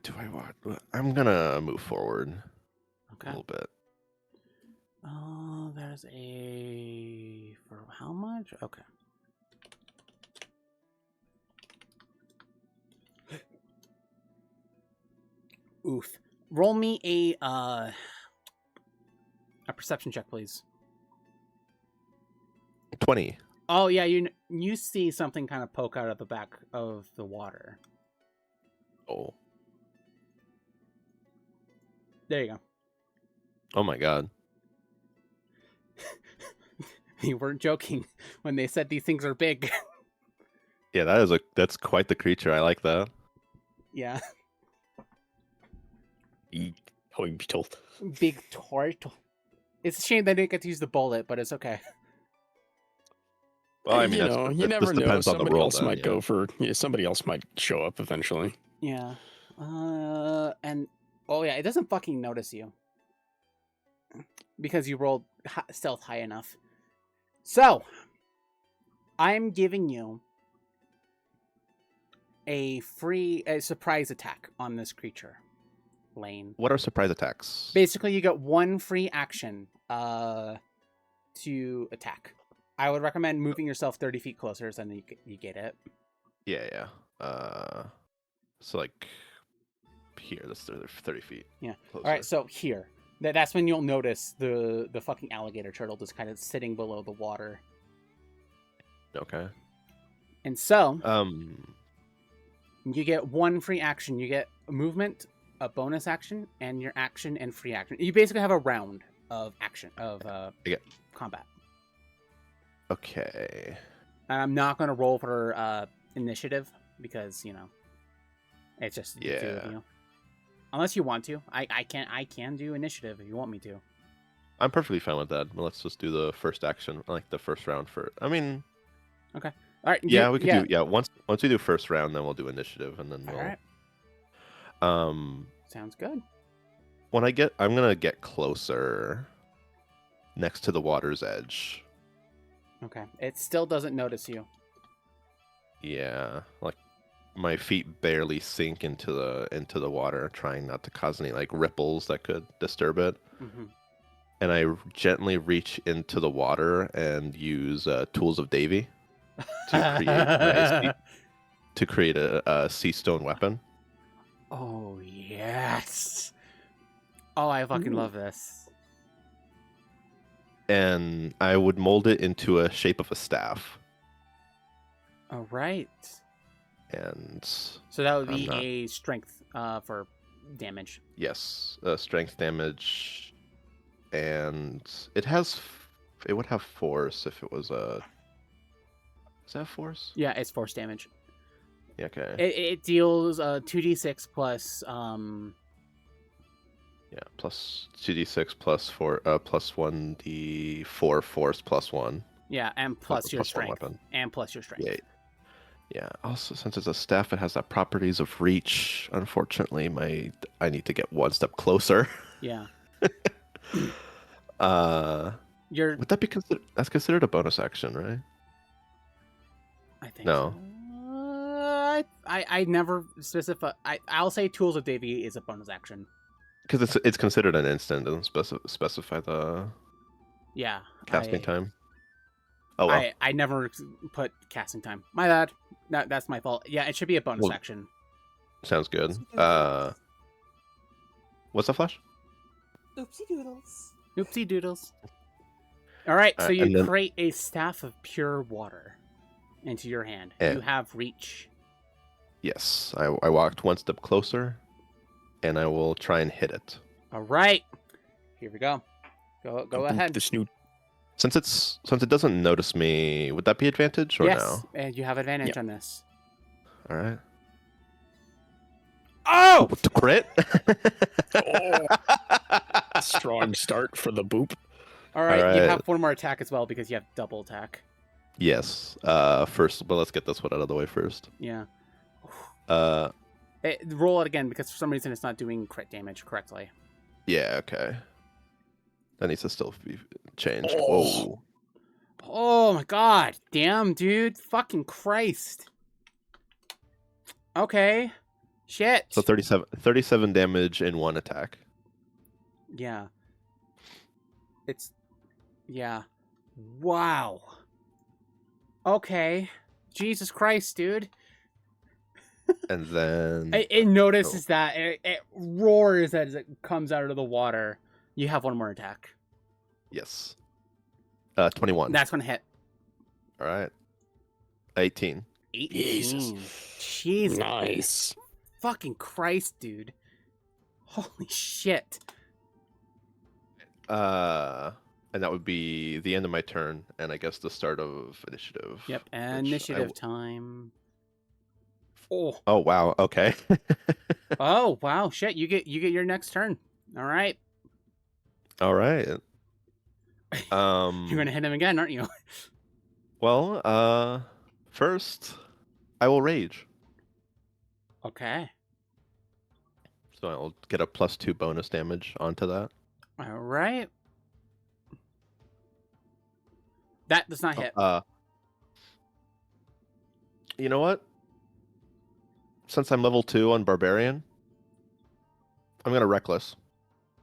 D: Do I want? I'm gonna move forward a
A: Okay.
D: little bit.
A: Oh, there's a for how much? Okay. Oof. Roll me a perception check, please.
D: 20.
A: Oh yeah, you see something kind of poke out of the back of the water.
D: Oh.
A: There you go.
D: Oh my god.
A: You weren't joking when they said these things are big.
D: Yeah, that's quite the creature. I like that.
A: Yeah,
C: Hoing beetle.
A: big turtle. It's a shame they didn't get to use the bullet, but it's okay.
D: Well, I mean,
C: you know, you
D: this
C: never know.
D: depends on the
C: Somebody
D: world.
C: else might go for. Yeah, somebody else might show up eventually.
A: Yeah. And oh yeah, it doesn't fucking notice you because you rolled stealth high enough. So, I'm giving you a surprise attack on this creature, Lane.
D: What are surprise attacks?
A: Basically, you get one free action to attack. I would recommend moving yourself 30 feet closer, so then you get it.
D: Yeah. So like here, that's 30 feet.
A: Yeah.
D: Closer.
A: All right, so here. That's when you'll notice the fucking alligator turtle just kind of sitting below the water.
D: Okay.
A: And so,
D: Um.
A: you get one free action. You get a movement, a bonus action, and your action and free action. You basically have a round of action, of combat.
D: Okay.
A: I'm not going to roll for initiative because, it's just the two of
D: Yeah.
A: you. Unless you want to. I can do initiative if you want me to.
D: I'm perfectly fine with that. Well, let's just do the first action, like the first round for. I mean.
A: Okay. All right.
D: Yeah, we could do. Yeah, once we do first round, then we'll do initiative, and then
A: All
D: we'll.
A: right. Sounds good.
D: I'm gonna get closer, next to the water's edge.
A: Okay. It still doesn't notice you.
D: Yeah, like my feet barely sink into the water, trying not to cause any like ripples that could disturb it.
A: Mm-hmm.
D: And I gently reach into the water and use Tools of Davy to create a sea stone weapon.
A: Oh yes. Oh, I fucking love this.
D: And I would mold it into a shape of a staff.
A: All right.
D: And
A: So that would be a strength for damage.
D: yes, strength damage, and it would have force if it was a. Does that have force?
A: Yeah, it's force damage.
D: Yeah, okay.
A: It deals 2d6 plus
D: Yeah, plus 2d6 plus 4 plus 1d4 force plus 1.
A: yeah, and plus your
D: plus one
A: strength.
D: weapon.
A: And plus your strength.
D: Yeah. Yeah. Also, since it's a staff, it has the properties of reach. Unfortunately, I need to get one step closer.
A: Yeah.
D: Would that be considered? That's considered a bonus action, right?
A: I think
D: No.
A: so. I never specify. I'll say Tools of Davy is a bonus action.
D: Because it's considered an instant. Doesn't specify the
A: Yeah.
D: casting time. Oh well.
A: I never put casting time. My bad. That's my fault. Yeah, it should be a bonus action.
D: Sounds good. What's that, Flash?
E: Oopsie doodles.
A: Oopsie doodles. All right, so you
D: and then-
A: create a staff of pure water into your hand.
D: Yeah.
A: You have reach.
D: Yes, I walked one step closer, and I will try and hit it.
A: All right, here we go. Go ahead.
C: The snoot.
D: Since it doesn't notice me, would that be advantage or
A: Yes,
D: no?
A: and you have advantage
C: Yeah.
A: on this.
D: All right.
A: Oh!
D: To crit.
C: Strong start for the boop.
A: All right, you
D: right.
A: have one more attack as well because you have double attack.
D: Yes. First, but let's get this one out of the way first.
A: Yeah.
D: Uh,
A: Roll it again because for some reason it's not doing crit damage correctly.
D: yeah. Okay. That needs to still be changed.
C: Oh.
D: Whoa.
A: Oh my god. Damn, dude. Fucking Christ. Okay. Shit.
D: So 37 damage in one attack.
A: Yeah. Yeah. Wow. Okay. Jesus Christ, dude.
D: And then
A: It notices that. It roars as it comes out of the water. You have one more attack.
D: yes. 21.
A: That's going to hit.
D: All right. 18.
A: 18.
C: Jesus.
A: Jesus.
C: Nice.
A: Fucking Christ, dude. Holy shit.
D: And that would be the end of my turn, and I guess the start of initiative.
A: Yep.
D: which I
A: Initiative
D: w-
A: time. Oh.
D: Oh wow. Okay.
A: Oh, wow. Shit. You get your next turn. All right.
D: All right.
A: You're going to hit him again, aren't you?
D: Well, first, I will rage.
A: Okay.
D: So I'll get a +2 bonus damage onto that.
A: All right. That does not hit.
D: You know what? Since I'm level 2 on Barbarian, I'm gonna Reckless.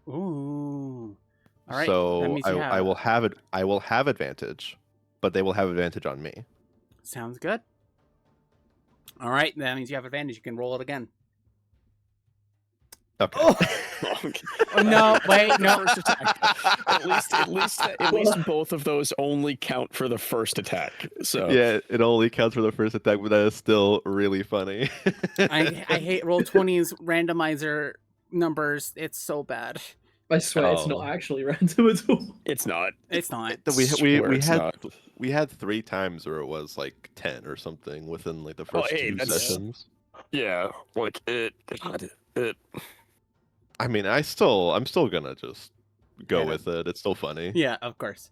A: Ooh. All right. that
D: So
A: means you
D: I will have it. I will have advantage, but they will have advantage on me.
A: Sounds good. All right. That means you have advantage. You can roll it again.
D: Okay.
A: Oh, oh no! Wait, no.
C: First attack. At least both of those only count for the first attack. So
D: Yeah, it only counts for the first attack, but that is still really funny.
A: I hate Roll20's randomizer numbers. It's so bad.
B: I swear it's
D: Oh.
B: not actually random at all.
C: it's not.
A: It's not.
D: We had 3 times where it was like 10 or something within like the first
C: hey,
D: 2
C: that's-
D: sessions.
C: Yeah, like it.
D: I mean, I'm still gonna just go
A: Yeah.
D: with it. It's still funny.
A: Yeah, of course.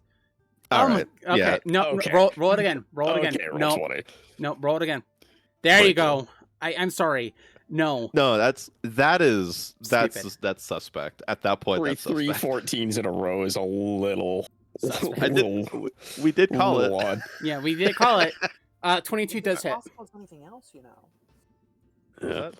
D: All
A: Oh my-
D: right.
A: Okay.
D: Yeah.
A: No.
C: Okay.
A: Roll it again. Roll it again.
C: Okay, roll
A: No.
C: 20.
A: No. Roll it again. There you
D: Wait,
A: go. I'm sorry. No.
D: No, that's
A: Stupid.
D: suspect. At that point, that's
C: Three
D: suspect.
C: 14s in a row is a little.
A: Suspect.
D: We did call it.
C: little odd.
A: Yeah, we did call it. 22 does
E: It's
A: hit.
E: possible as anything else, you know.
C: Yeah.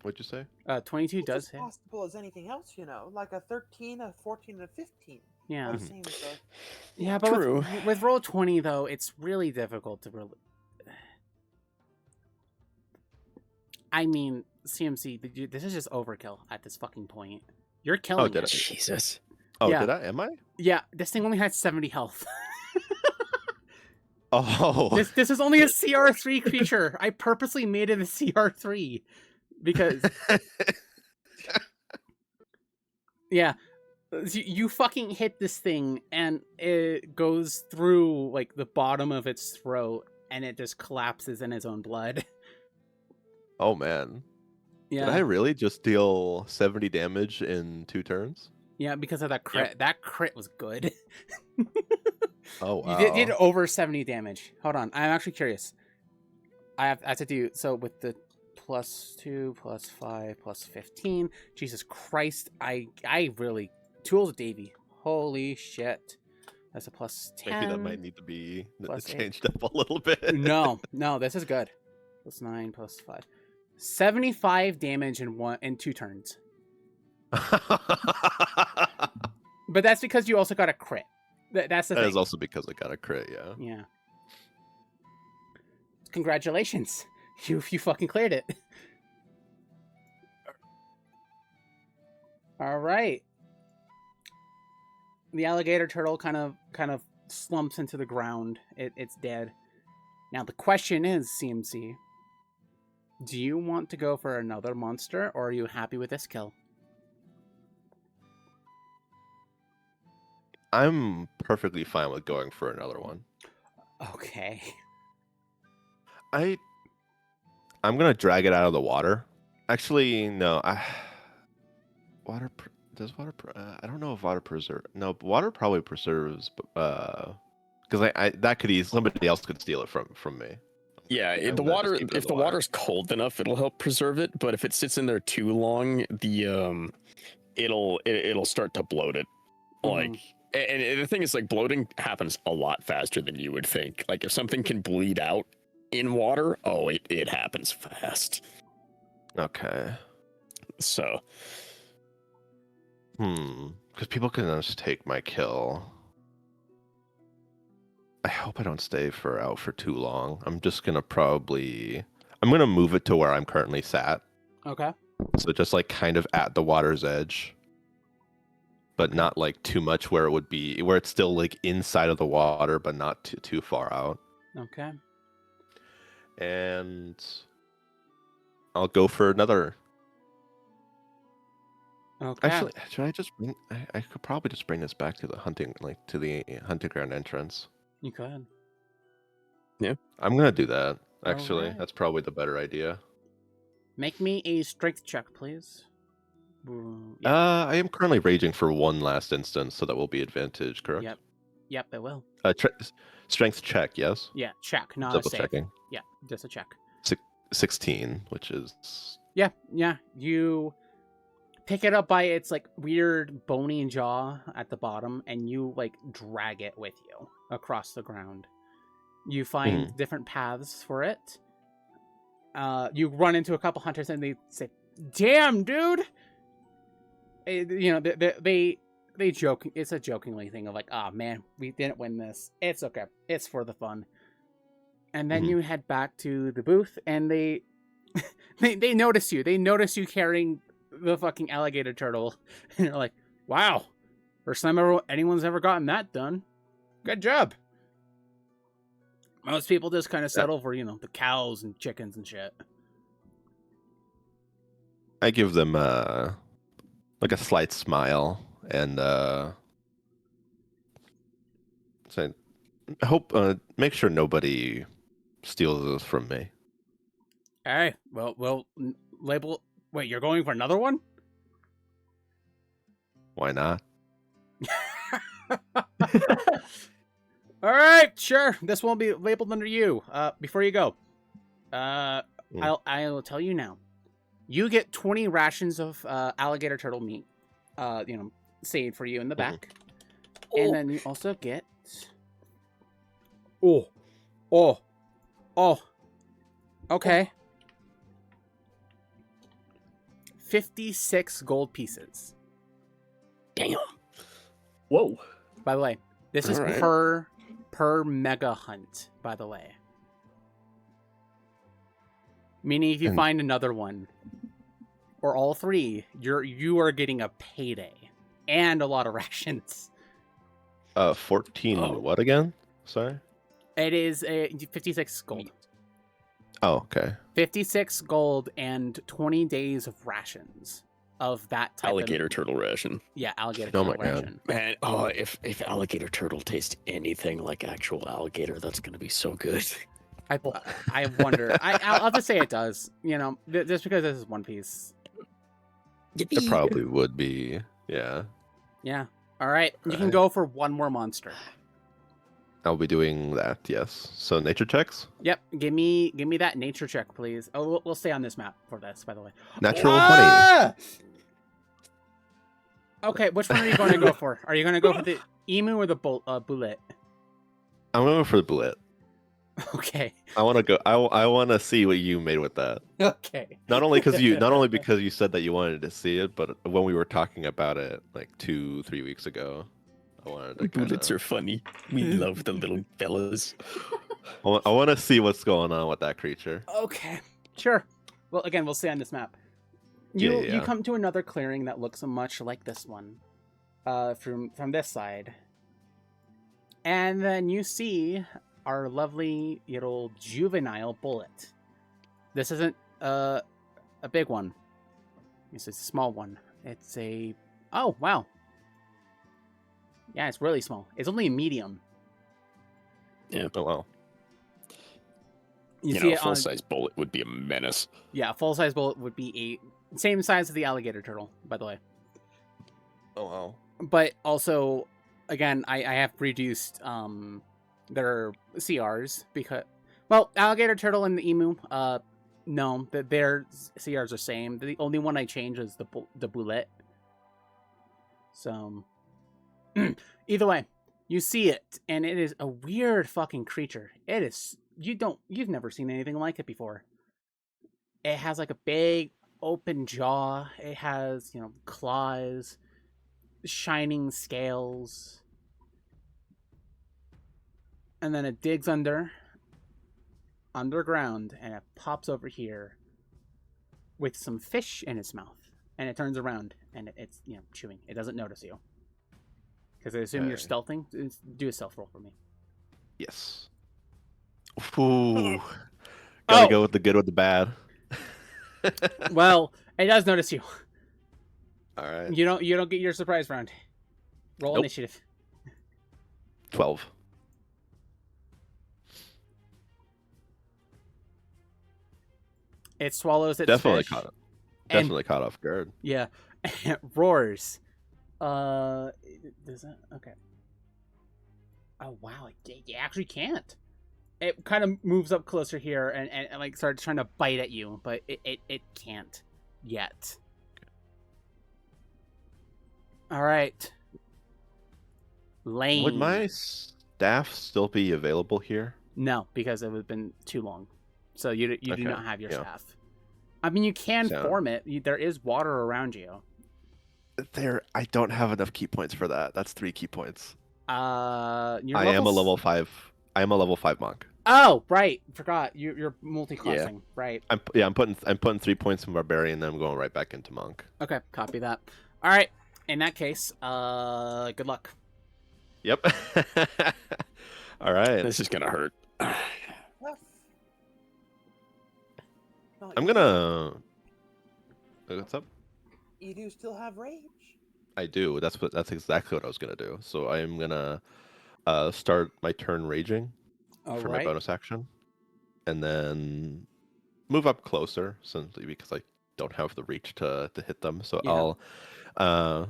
D: What'd you say?
A: 22
E: It's
A: does
E: as
A: hit.
E: possible as anything else, you know. Like a 13, a 14, and a 15.
A: Yeah.
E: All the same as a-
A: Yeah, but
C: True.
A: with roll 20 though, it's really difficult to really. I mean, CMC, this is just overkill at this fucking point. You're killing
D: did
A: it.
D: I?
C: Jesus.
D: Oh,
A: Yeah.
D: did I? Am I?
A: Yeah, this thing only had 70 health.
D: Oh.
A: This is only a CR3 creature. I purposely made it a CR3 because yeah, you fucking hit this thing and it goes through like the bottom of its throat and it just collapses in its own blood.
D: Oh man.
A: Yeah.
D: Did I really just deal 70 damage in 2 turns?
A: Yeah, because of that crit.
C: Yep.
A: That crit was good.
D: Oh wow.
A: You did over 70 damage. Hold on, I'm actually curious. I have to do so with the +2, +5, +15. Jesus Christ, I really Tools of Davy. Holy shit, that's a +10.
D: Maybe that might need to be
A: plus
D: changed up a little bit.
A: No, this is good. +9, +5, 75 damage in 2 turns. But that's because you also got a crit. That's the
D: That
A: thing.
D: is also because I got a crit, yeah.
A: Yeah. Congratulations. You fucking cleared it. All right. The alligator turtle kind of slumps into the ground. It's dead. Now the question is, CMC, do you want to go for another monster or are you happy with this kill?
D: I'm perfectly fine with going for another one.
A: Okay.
D: I'm gonna drag it out of the water. Actually, no. Does water? I don't know if water preserve. No, but water probably preserves. Because that could easily somebody else could steal it from me.
C: Yeah,
D: I'm
C: the
D: gonna
C: water.
D: just keep it in
C: If
D: the
C: the
D: water.
C: water's cold enough, it'll help preserve it. But if it sits in there too long, it'll start to bloat it. Like, and the thing is, like, bloating happens a lot faster than you would think. Like, if something can bleed out in water, oh, it happens fast.
D: Okay.
C: So,
D: Because people can just take my kill. I hope I don't stay out for too long. I'm just gonna I'm gonna move it to where I'm currently sat.
A: Okay.
D: So just like kind of at the water's edge. But not like too much where it's still like inside of the water, but not too far out.
A: Okay.
D: And I'll go for another.
A: Okay.
D: Actually, should I just bring? I could probably just bring this back to the hunting ground entrance.
A: You could.
D: I'm gonna do that. Actually,
A: Alright.
D: that's probably the better idea.
A: Make me a strength check, please.
D: I am currently raging for one last instance, so that will be advantage, correct?
A: Yep. Yep, it will.
D: Strength check, yes.
A: Yeah, check, not
D: Double
A: a save.
D: checking.
A: Yeah, just a check.
D: 16, which is
A: Yeah. You pick it up by its like weird bony jaw at the bottom, and you like drag it with you across the ground. You find different paths for it. You run into a couple hunters, and they say, "Damn, dude!" They joke. It's a jokingly thing of like, "Ah, man, we didn't win this. It's okay. It's for the fun." And then you head back to the booth, and they notice you. They notice you carrying the fucking alligator turtle, and you're like, "Wow, first time anyone's ever gotten that done. Good job." Most people just kind of settle for the cows and chickens and shit.
D: I give them like a slight smile and say, I hope make sure nobody steals this from me.
A: Hey, well, label. Wait, you're going for another one?
D: Why not?
A: All right, sure. This won't be labeled under you. Before you go, I'll tell you now. You get 20 rations of alligator turtle meat. Saved for you in the back, and then you also get. Okay. 56 gold pieces.
C: damn.
B: Whoa.
A: By the way, this is
C: Alright.
A: per mega hunt, by the way. Meaning if you find another one or all three, you are getting a payday and a lot of rations.
D: 14 what again? Sorry?
A: It is 56 gold.
D: Oh, okay.
A: 56 gold and 20 days of rations of that type
C: Alligator turtle ration.
A: Yeah, alligator
D: Oh
A: turtle
D: my God.
A: ration.
C: Man, if alligator turtle tastes anything like actual alligator, that's gonna be so good.
A: I wonder. I'll have to say it does. Just because this is One Piece.
D: It probably would be. Yeah.
A: Yeah. All right. You can
D: Right.
A: go for one more monster.
D: I'll be doing that, yes. So nature checks?
A: Yep. Give me that nature check, please. Oh, we'll stay on this map for this, by the way.
D: Natural 20.
A: Ah! Okay, which one are you going to go for? Are you going to go for the emu or the bullet?
D: I'm going to go for the bullet.
A: Okay.
D: I want to go. I want to see what you made with that.
A: Okay.
D: Not only because you said that you wanted to see it, but when we were talking about it like 2-3 weeks ago, I wanted to.
C: Bullets are funny. We love the little fellas.
D: I want to see what's going on with that creature.
A: Okay. Sure. Well, again, we'll stay on this map. You
D: Yeah.
A: come to another clearing that looks much like this one, from this side, and then you see our lovely little juvenile bullet. This isn't a big one. It's a small one. It's a wow. Yeah, it's really small. It's only a medium.
C: Yeah.
D: Oh wow.
A: You
C: You
A: see
C: know, a
A: it on
C: full-size bullet would be a menace.
A: yeah, a full size bullet would be same size as the alligator turtle, by the way.
D: Oh wow.
A: But also, again, I have reduced their CRs because, well, alligator turtle and the emu, no, their CRs are same. The only one I change is the bullet. So, either way, you see it, and it is a weird fucking creature. It is you've never seen anything like it before. It has like a big open jaw. It has, claws, shining scales. And then it digs underground, and it pops over here with some fish in its mouth. And it turns around, and it's, chewing. It doesn't notice you. Because I assume you're
D: Okay.
A: stealthing. Do a stealth roll for me.
D: Yes. Ooh. Gotta
A: Oh!
D: go with the good with the bad.
A: Well, it does notice you.
D: All right.
A: You don't get your surprise round. Roll
D: Nope.
A: initiative.
D: 12.
A: It swallows its
D: Definitely
A: fish.
D: caught it.
A: and-
D: Definitely caught off guard.
A: Yeah. It roars. Does that? Okay. Oh, wow. It actually can't. It kind of moves up closer here and like starts trying to bite at you, but it can't yet. All right. Lane.
D: Would my staff still be available here?
A: No, because it would have been too long. So you do
D: Okay,
A: not have your
D: yeah.
A: staff. I mean, you can
D: So-
A: form it. There is water around you.
D: I don't have enough key points for that. That's 3 key points.
A: You're
D: I am a level 5. I am a level 5 monk.
A: Oh, right. Forgot. You're multi-classing. Right.
D: I'm putting 3 points in barbarian, then I'm going right back into monk.
A: Okay. Copy that. All right. In that case, good luck.
D: Yep. All right.
C: This is gonna hurt.
E: Yes. No,
D: I'm
E: you-
D: gonna. What's up?
E: You do still have rage.
D: I do. That's exactly what I was gonna do. So I am gonna start my turn raging
A: All
D: for my
A: right.
D: bonus action, and then move up closer, simply because I don't have the reach to hit them. So
A: Yeah.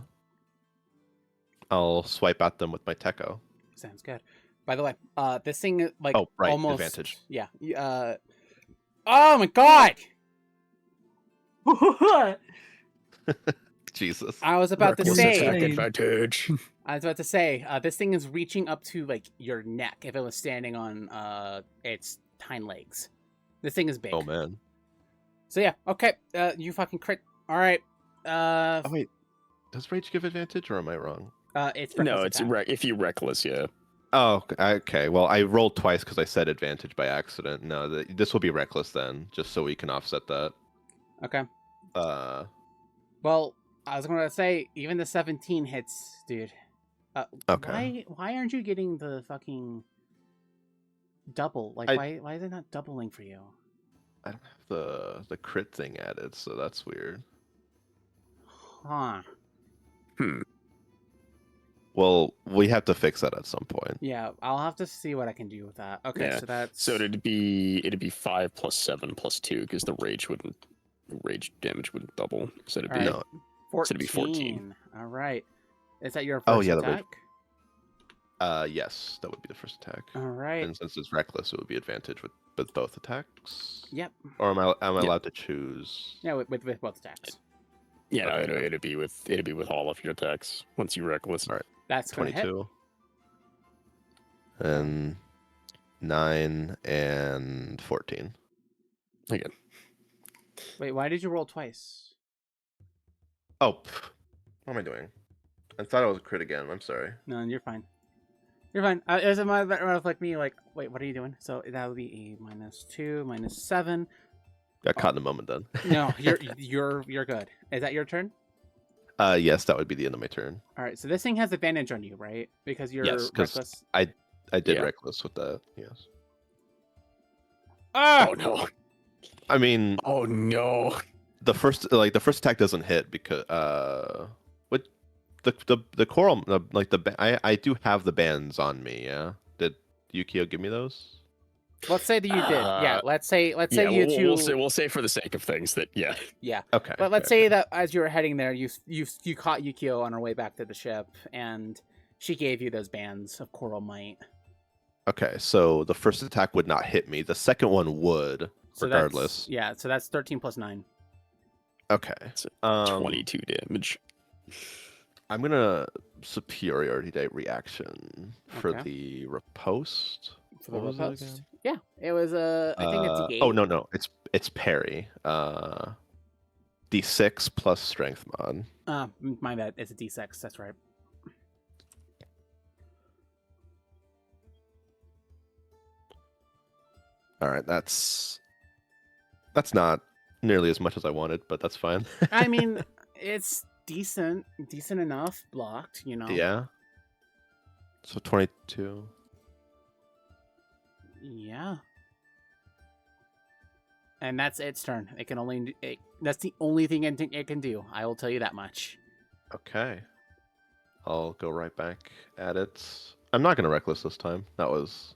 D: I'll swipe at them with my Techo.
A: Sounds good. By the way, this thing like
D: Oh, right,
A: almost
D: advantage.
A: Yeah. Oh my God!
B: What?
D: Jesus.
A: I was about to
B: Reckless
A: say.
B: attack.
C: advantage.
A: I was about to say, this thing is reaching up to like your neck if it was standing on its hind legs. This thing is big.
D: Oh man.
A: So yeah, okay. You fucking crit. All right.
D: Oh wait. Does rage give advantage, or am I wrong?
A: It's
C: No,
A: reckless
C: it's
A: attack.
C: if you reckless, yeah.
D: Oh, okay. Well, I rolled twice because I said advantage by accident. No, this will be reckless then, just so we can offset that.
A: Okay.
D: Well,
A: I was going to say even the 17 hits, dude.
D: Okay.
A: Why aren't you getting the fucking double? Like why is it not doubling for you?
D: I don't have the crit thing added, so that's weird.
A: Huh.
D: Well, we have to fix that at some point.
A: Yeah, I'll have to see what I can do with that. Okay,
C: Yeah.
A: so that's
C: So it'd be 5 plus 7 plus 2 because the rage damage wouldn't double. So it'd be
A: All right.
D: No.
A: 14.
C: so it'd be 14.
A: All right. Is that your first
D: Oh, yeah, the rage-
A: attack?
D: Yes, that would be the first attack.
A: All right.
D: And since it's reckless, it would be advantage with both attacks.
A: Yep.
D: Or am I
C: Yeah.
D: allowed to choose?
A: Yeah, with both attacks.
C: yeah. No,
D: Okay.
C: it'd be with all of your attacks once you reckless.
D: All right.
A: That's gonna hit.
D: 22. And 9 and 14.
C: Again.
A: Wait, why did you roll twice?
D: Oh, what am I doing? I thought it was a crit again. I'm sorry.
A: No, you're fine. You're fine. It was a matter of like me, like, wait, what are you doing? So that would be a -2, -7.
D: Got caught in a moment then.
A: No, you're good. Is that your turn?
D: Yes, that would be the end of my turn.
A: All right. So this thing has advantage on you, right? Because you're
D: Yes, 'cause
A: reckless.
D: I did
C: Yeah.
D: reckless with that. Yes.
A: Ah!
C: Oh no!
D: I mean,
C: Oh no!
D: the first attack doesn't hit because what the coral I do have the bands on me. Yeah. Did Yukio give me those?
A: Let's say that you did. Yeah. Let's say
C: Yeah,
A: you two.
C: we'll say for the sake of things that yeah.
A: Yeah.
D: Okay.
A: But let's
D: okay.
A: say that as you were heading there, you caught Yukio on her way back to the ship, and she gave you those bands of coral mite.
D: Okay, so the first attack would not hit me. The second one would,
A: So
D: regardless.
A: Yeah. So that's 13 plus 9.
D: Okay.
C: So,
D: 22
C: damage.
D: I'm gonna superiority die reaction for
A: Okay.
D: the riposte.
A: For the
D: What was it
A: riposte?
D: again?
A: Yeah, it was I think it's D8.
D: Oh no, it's parry. D6 plus strength mod.
A: My bad. It's a D6. That's right.
D: All right, that's not nearly as much as I wanted, but that's fine.
A: I mean, it's decent enough blocked.
D: Yeah. So 22.
A: Yeah. And that's its turn. It can only. That's the only thing it can do. I will tell you that much.
D: Okay. I'll go right back at it. I'm not gonna reckless this time. That was.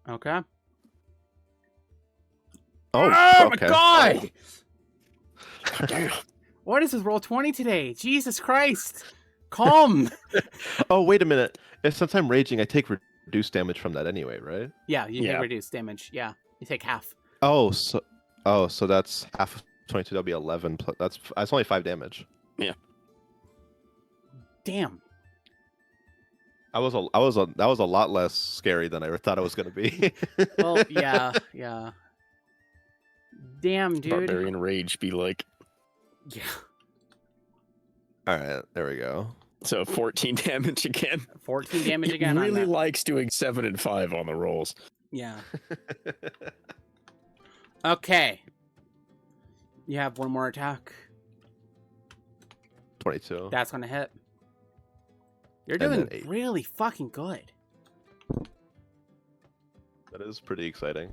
A: Okay.
D: Oh.
A: my
D: Okay.
A: god!
C: Damn.
A: What is this roll 20 today? Jesus Christ! Calm.
D: Oh wait a minute. Since I'm raging, I take reduced damage from that anyway, right?
A: Yeah, you
C: Yeah.
A: can reduce damage. Yeah, you take half.
D: Oh, so that's half of 22. That'll be 11. That's only 5 damage.
A: Damn.
D: That was a lot less scary than I ever thought it was gonna be.
A: Well, yeah. Damn, dude.
C: Barbarian rage be like.
A: Yeah.
D: All right, there we go.
C: So 14 damage again.
A: 14 damage
C: He
A: again.
C: really
A: on that.
C: likes doing 7 and 5 on the rolls.
A: Yeah. Okay. You have one more attack.
D: 22.
A: That's gonna hit. You're
D: And then
A: doing
D: 8.
A: really fucking good.
D: That is pretty exciting.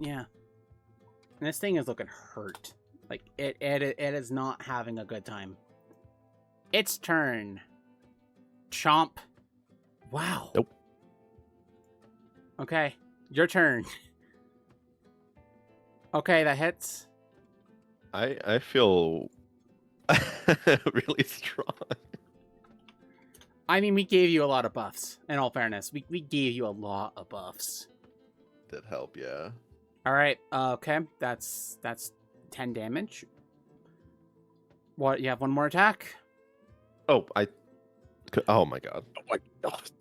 A: Yeah. And this thing is looking hurt. Like it is not having a good time. Its turn. Chomp. Wow.
D: Nope.
A: Okay, your turn. Okay, that hits.
D: I feel really strong.
A: I mean, we gave you a lot of buffs. In all fairness, we gave you a lot of buffs.
D: Did help, yeah.
A: All right. Okay, that's 10 damage. What? You have one more attack.
D: Oh, oh my god.
C: Oh my god.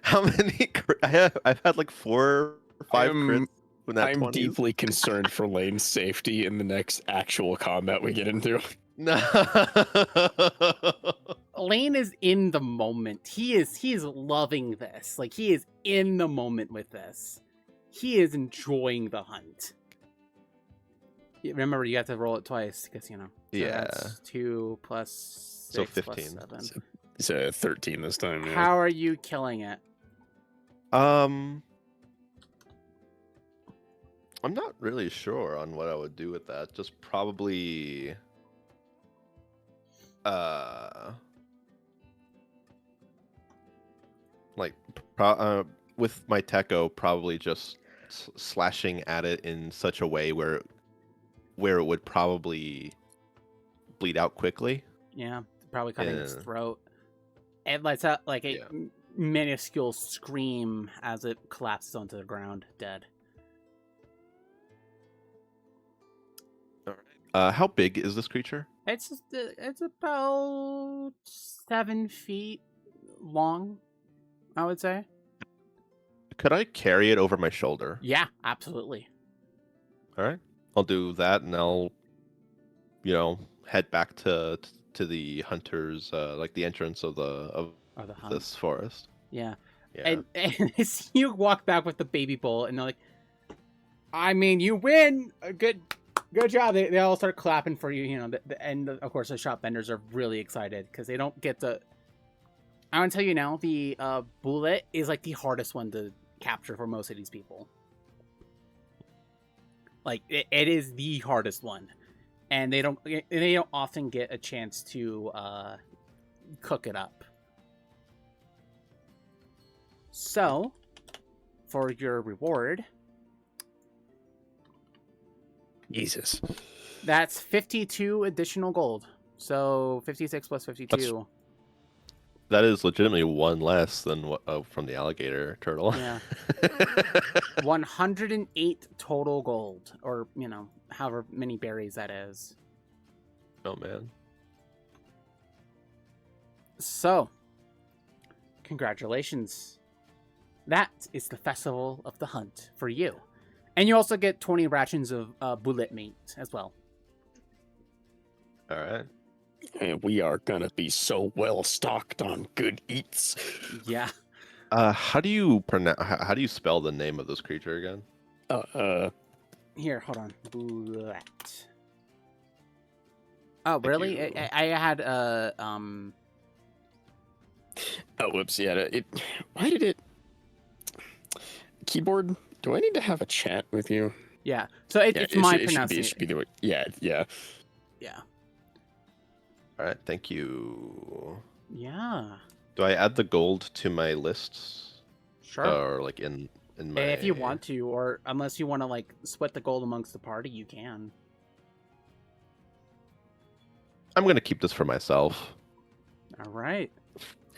D: How many? I've had like 4 or 5 crits. When that
C: I'm
D: 20s.
C: deeply concerned for Lane's safety in the next actual combat we get into.
D: No.
A: Lane is in the moment. He is loving this. Like he is in the moment with this. He is enjoying the hunt. Remember, you have to roll it twice because So
D: Yeah.
A: That's 2 plus 6
D: So
A: plus
D: 15.
A: 7.
C: It's a 13 this time. Yeah.
A: How are you killing it?
D: I'm not really sure on what I would do with that. Just probably with my Techo, probably just slashing at it in such a way where it would probably bleed out quickly.
A: Yeah, probably cutting its
D: Yeah.
A: throat. It lets out like a
D: Yeah.
A: minuscule scream as it collapses onto the ground, dead.
D: How big is this creature?
A: It's about 7 feet long, I would say.
D: Could I carry it over my shoulder?
A: Yeah, absolutely.
D: All right, I'll do that, and I'll, head back to the hunters, like the entrance of
A: Or the hunt.
D: this forest.
A: Yeah.
D: Yeah.
A: And as you walk back with the baby bull, and they're like, I mean, you win. Good job. They all start clapping for you. And of course, the shop vendors are really excited because they don't get the. I want to tell you now, the bullet is like the hardest one to capture for most of these people. Like it is the hardest one, and they don't often get a chance to cook it up. So, for your reward,
C: Jesus.
A: that's 52 additional gold. So 56 plus 52.
D: That is legitimately one less than what from the alligator turtle.
A: Yeah. 108 total gold, or however many berries that is.
D: Oh man.
A: So, congratulations. That is the Festival of the Hunt for you. And you also get 20 rations of bullet meat as well.
D: All right.
C: And we are gonna be so well stocked on good eats.
A: Yeah.
D: How do you pronounce? How do you spell the name of this creature again?
A: Here, hold on. Bullet. Oh, really?
D: you.
A: I had
C: Oh, whoops! Yeah. Why did it? Keyboard. Do I need to have a chat with you?
A: Yeah. So it's my
C: It should
A: pronunciation.
C: be the way. Yeah.
A: Yeah.
D: All right. Thank you.
A: Yeah.
D: Do I add the gold to my lists?
A: Sure.
D: Or like in my?
A: If you want to, or unless you want to like split the gold amongst the party, you can.
D: I'm gonna keep this for myself
A: All right.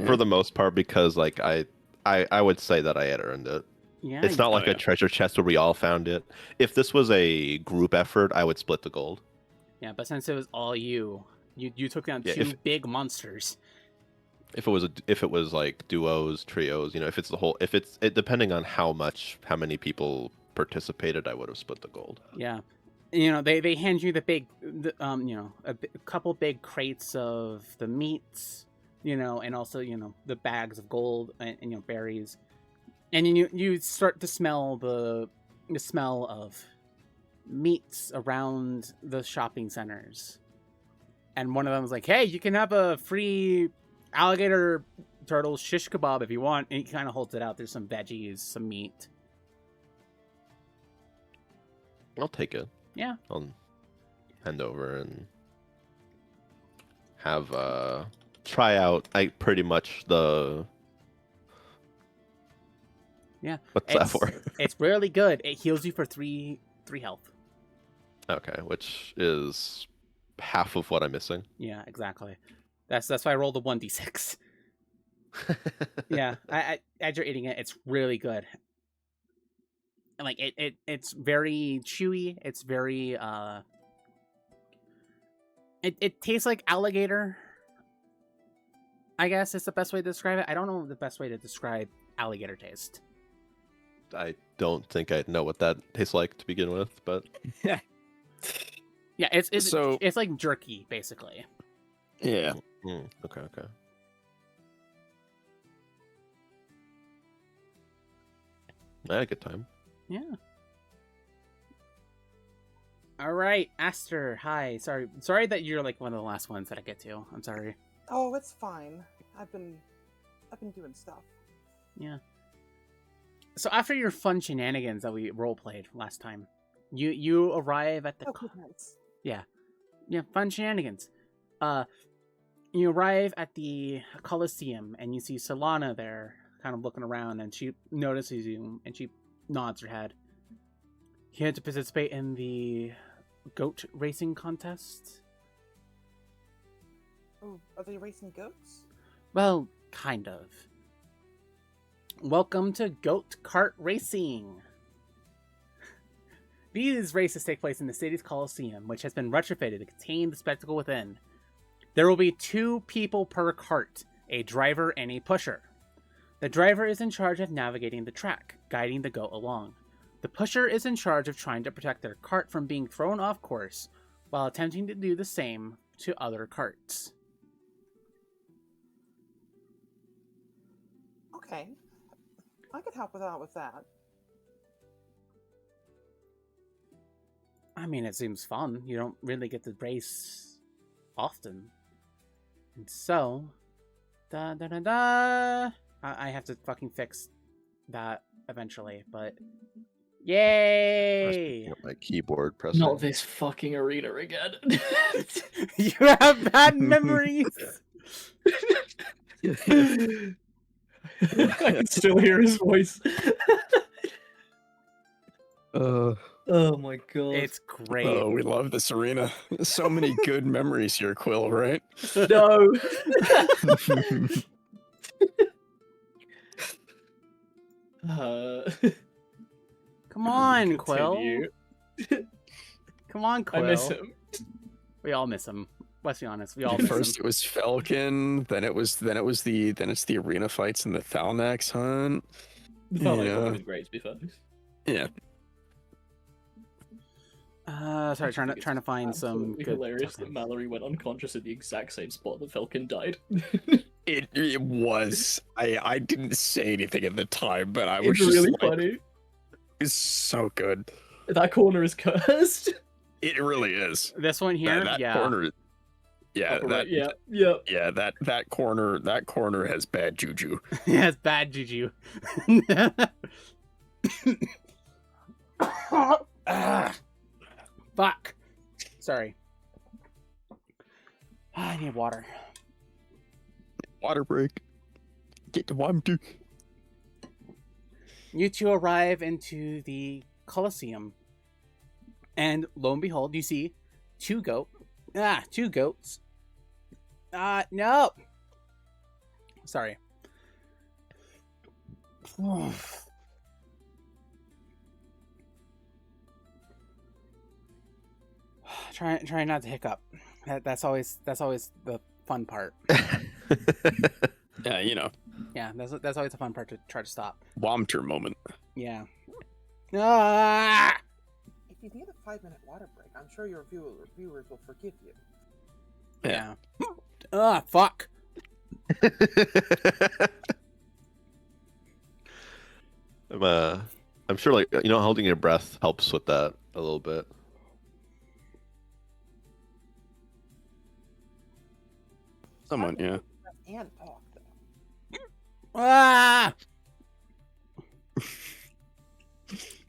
D: for the most part because like I would say that I had earned it.
A: Yeah.
D: It's not like
C: yeah.
D: a treasure chest where we all found it. If this was a group effort, I would split the gold.
A: Yeah, but since it was all you took down
D: Yeah,
A: two big monsters.
D: If it was like duos, trios, if it's the whole, depending on how many people participated, I would have split the gold.
A: Yeah. They hand you a couple big crates of the meats, and also, the bags of gold and berries. And you start to smell the smell of meats around the shopping centers. And one of them was like, "Hey, you can have a free alligator turtle shish kebab if you want." And he kind of holds it out. There's some veggies, some meat.
D: I'll take it.
A: Yeah.
D: I'll hand over and have try out. Pretty much the.
A: Yeah.
D: What's that for?
A: It's really good. It heals you for three health.
D: Okay, which is half of what I'm missing.
A: Yeah, exactly. That's why I rolled a 1d6. Yeah, as you're eating it, it's really good. And like it's very chewy. It's very it tastes like alligator. I guess is the best way to describe it. I don't know the best way to describe alligator taste.
D: I don't think I know what that tastes like to begin with, but
A: Yeah, it's
C: So-
A: it's like jerky basically.
C: Yeah.
D: okay. I had a good time.
A: Yeah. All right, Aster. Hi. Sorry that you're like one of the last ones that I get to. I'm sorry.
E: Oh, it's fine. I've been doing stuff.
A: Yeah. So after your fun shenanigans that we role played last time, you arrive at the
E: Oh, good nights.
A: yeah, fun shenanigans. You arrive at the Colosseum and you see Solana there, kind of looking around, and she notices you and she nods her head. Here to participate in the goat racing contest?
E: Oh, are they racing goats?
A: Well, kind of. Welcome to Goat Kart Racing. These races take place in the city's Colosseum, which has been retrofitted to contain the spectacle within. There will be 2 people per cart, a driver and a pusher. The driver is in charge of navigating the track, guiding the goat along. The pusher is in charge of trying to protect their cart from being thrown off course, while attempting to do the same to other carts.
E: Okay. I could help out with that.
A: I mean, it seems fun. You don't really get to race often. And so, I have to fucking fix that eventually, but yay!
D: My keyboard pressing.
B: Not this fucking arena again.
A: You have bad memories.
B: I can still hear his voice. Oh my god.
A: It's great.
C: Oh, we love this arena. So many good memories here, Quill, right?
B: No.
A: Come on, Quill.
B: Continue.
A: Come on, Quill.
B: I miss him.
A: We all miss him. Let's be honest. We all miss
C: First
A: him.
C: it was Falcon, then it's the arena fights and the Thalnax hunt.
B: The Twilight
C: Yeah.
B: was great, to be fair.
C: Yeah.
A: Sorry, trying to find some
B: Absolutely
A: good
B: hilarious that
A: tokens.
B: Mallory went unconscious at the exact same spot that Falcon died.
C: It was. I didn't say anything at the time, but I was
B: It's
C: just
B: really
C: like,
B: funny.
C: it's so good.
B: That corner is cursed.
C: It really is.
A: This one here,
C: That
A: yeah.
C: corner. Yeah,
B: Upper
C: that
B: right, yeah.
C: yeah, that corner has bad juju.
A: Yeah, it's bad juju. Ah, fuck. Sorry. I need water.
C: Water break. Get the water.
A: You two arrive into the Colosseum. And lo and behold, you see two goats. No. Sorry. Try not to hiccup. That's always the fun part.
C: Yeah, you know,
A: Yeah, that's always the fun part to try to stop.
C: Womter moment.
A: Yeah. Ah!
E: If you need a 5-minute water break, I'm sure your viewers will forgive you.
A: Yeah. Ah, fuck.
D: I'm sure, like, holding your breath helps with that a little bit.
C: Someone, yeah.
E: And talk, though.
A: Ah!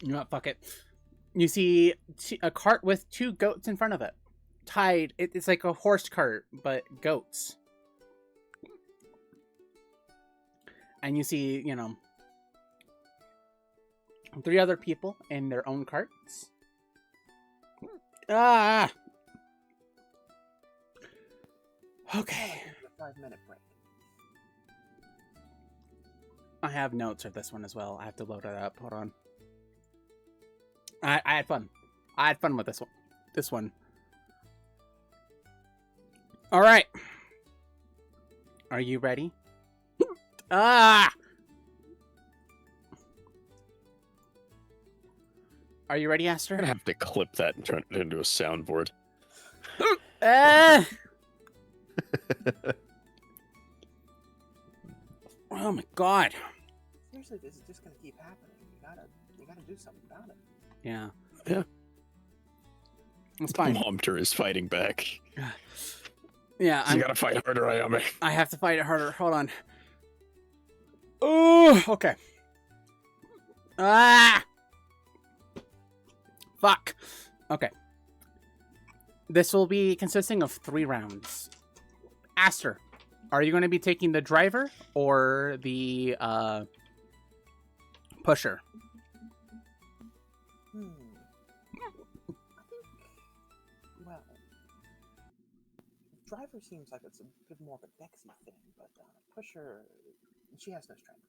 A: You know what? Fuck it. You see a cart with two goats in front of it. Tied. It's like a horse cart, but goats. And you see, 3 other people in their own carts. Ah! Okay.
E: A 5-minute break.
A: I have notes of this one as well. I have to load it up. Hold on. I had fun. I had fun with this one. This one. All right. Are you ready? Ah! Are you ready,
C: I'm
A: Aster?
C: gonna have to clip that and turn it into a soundboard.
A: Ah! Oh my god.
E: Seriously, this is just gonna keep happening. You gotta do something about it.
A: Yeah.
C: Yeah.
A: It's fine.
C: Womter is fighting back.
A: Yeah,
C: You gotta fight harder, Ayame.
A: I have to fight it harder. Hold on. Oh, okay. Ah! Fuck. Okay. This will be consisting of 3 rounds. Aster, are you going to be taking the driver or the pusher?
E: I think, well, driver seems like it's a bit more of a Dexy thing, but pusher, she has no strength.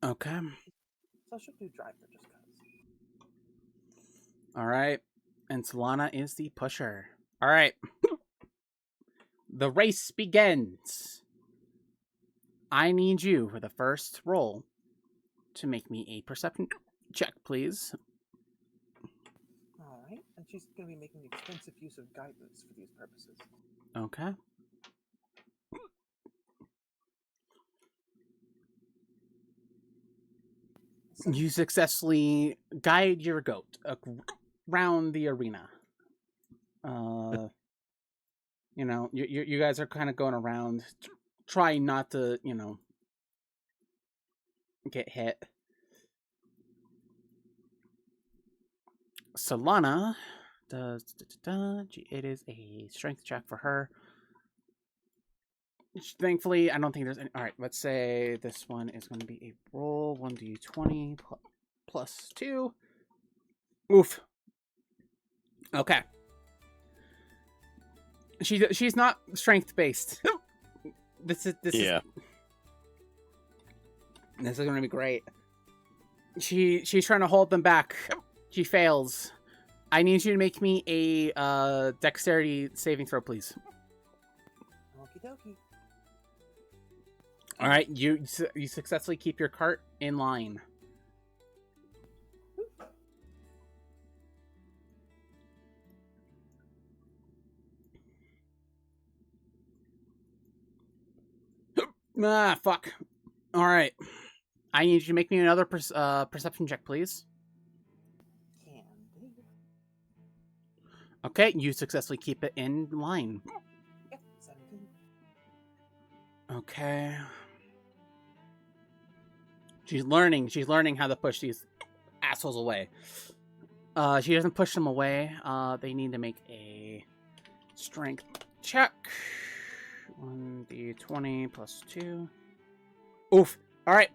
A: Okay.
E: So she'll do driver just because.
A: All right. And Solana is the pusher. All right. The race begins. I need you for the first roll to make me a perception check, please.
E: Alright, and she's going to be making extensive use of guidance for these purposes.
A: Okay.
E: So,
A: You successfully guide your goat around the arena. You guys are kind of going around, trying not to, get hit. Solana does. It is a strength check for her. Thankfully, I don't think there's any. All right, let's say this one is going to be a roll 1d20 plus 2. Oof. Okay. She's not strength based. This is
C: Yeah.
A: This is going to be great. She's trying to hold them back. She fails. I need you to make me a dexterity saving throw, please.
E: okie dokie.
A: All right, you successfully keep your cart in line. Ah, fuck. All right. I need you to make me another perception check, please.
E: Can do.
A: Okay, you successfully keep it in line.
E: Yep, 17.
A: Okay. She's learning how to push these assholes away. She doesn't push them away. They need to make a strength check. 1d20 plus 2. Oof. All right.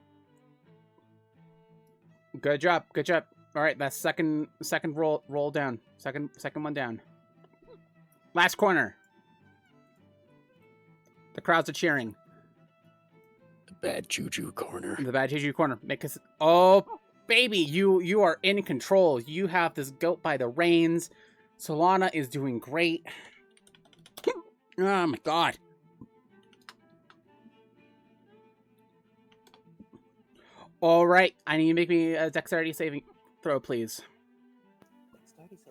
A: Good job. Good job. All right, that's second roll down. Second one down. Last corner. The crowds are cheering.
C: The bad juju corner.
A: The bad juju corner. Make us. Oh, baby, you are in control. You have this goat by the reins. Solana is doing great. Oh my god. All right, I need you to make me a dexterity saving throw, please.
E: Dexterity saving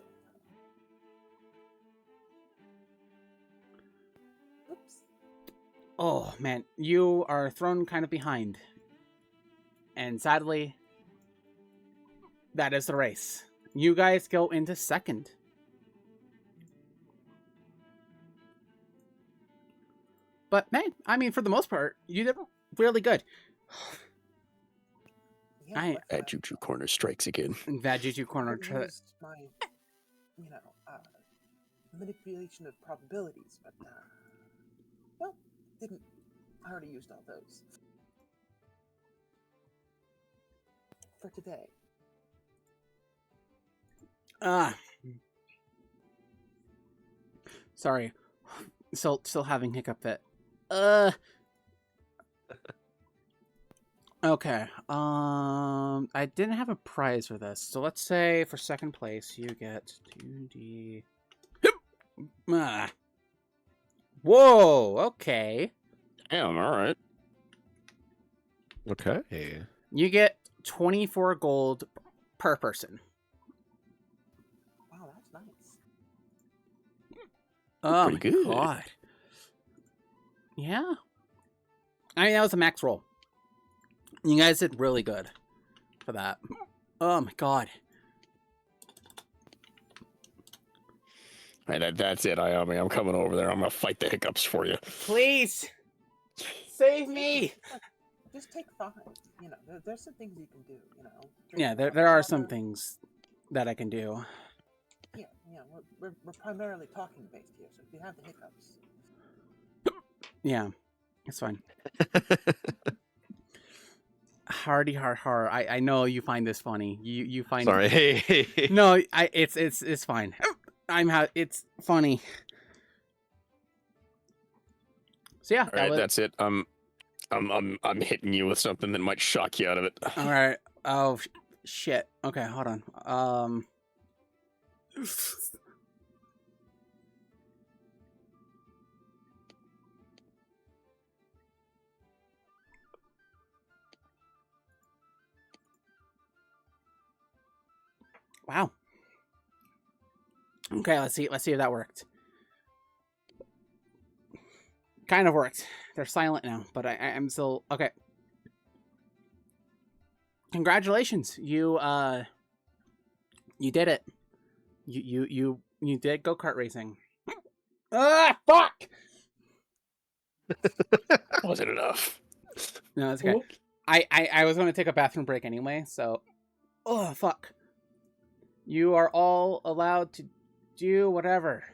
E: throw. Oops.
A: Oh man, you are thrown kind of behind. And sadly, that is the race. You guys go into second. But man, I mean, for the most part, you did really good.
E: Yeah,
C: Bad juju corner strikes again.
A: That juju corner.
E: used my, manipulation of probabilities, but well, didn't. I already used all those for today.
A: Sorry. Still having hiccup fit. Okay. I didn't have a prize for this. So let's say for second place you get 2d. Whoa, okay.
C: Damn, alright.
D: Okay.
A: You get 24 gold per person.
E: Wow, that's nice.
A: Oh
C: Pretty
A: my
C: good.
A: god. Yeah. I mean, that was a max roll. You guys did really good for that. Oh my god.
C: Alright, that's it, Ayami. I'm coming over there. I'm gonna fight the hiccups for you.
A: Please save me.
E: Just take 5. There's some things you can do. Drink
A: Yeah,
E: a lot
A: there
E: of
A: are some
E: water.
A: things that I can do.
E: Yeah, we're primarily talking based here, so if you have the hiccups,
A: Yeah, it's fine. Hardy har. I know you find this funny. You find
D: Sorry. Hey.
A: No, it's fine. It's funny. So yeah,
C: Alright, that's it. I'm hitting you with something that might shock you out of it.
A: all right. Oh shit. Okay, hold on. Wow. Okay, let's see if that worked. Kind of worked. They're silent now, but I'm still okay. Congratulations, you did it. You did go-kart racing. Ah, fuck!
C: Wasn't enough.
A: No, it's okay.
B: Whoop.
A: I was gonna take a bathroom break anyway, so oh fuck. You are all allowed to do whatever.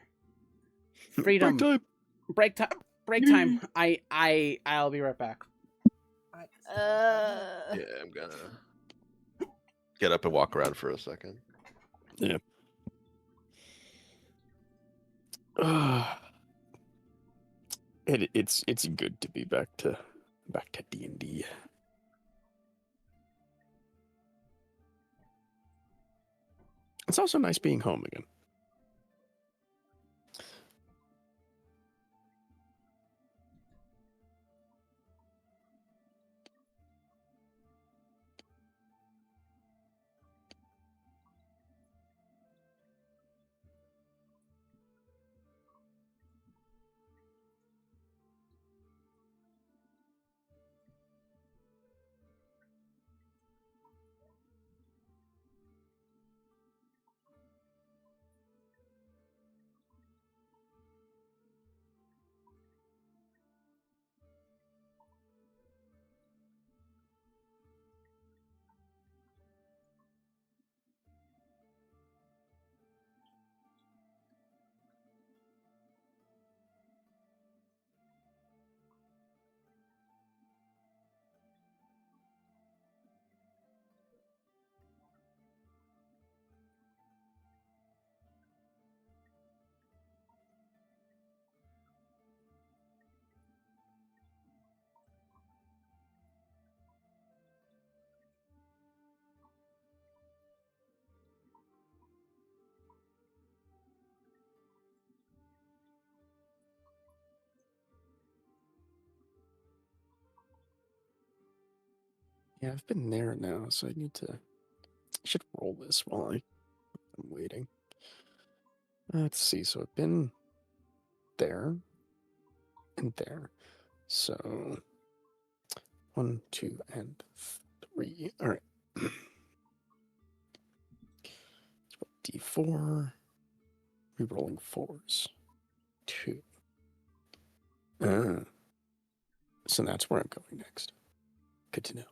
A: Freedom.
C: Break time.
A: Break time. I'll be right back.
D: Yeah, I'm gonna get up and walk around for a second.
C: Yeah. It's good to be back to DnD. It's also nice being home again. Yeah, I've been there now, so I should roll this while I'm waiting. Let's see. So I've been there and there. So 1, 2, and 3. All right. D4. Rerolling 4s. 2. So that's where I'm going next. Good to know.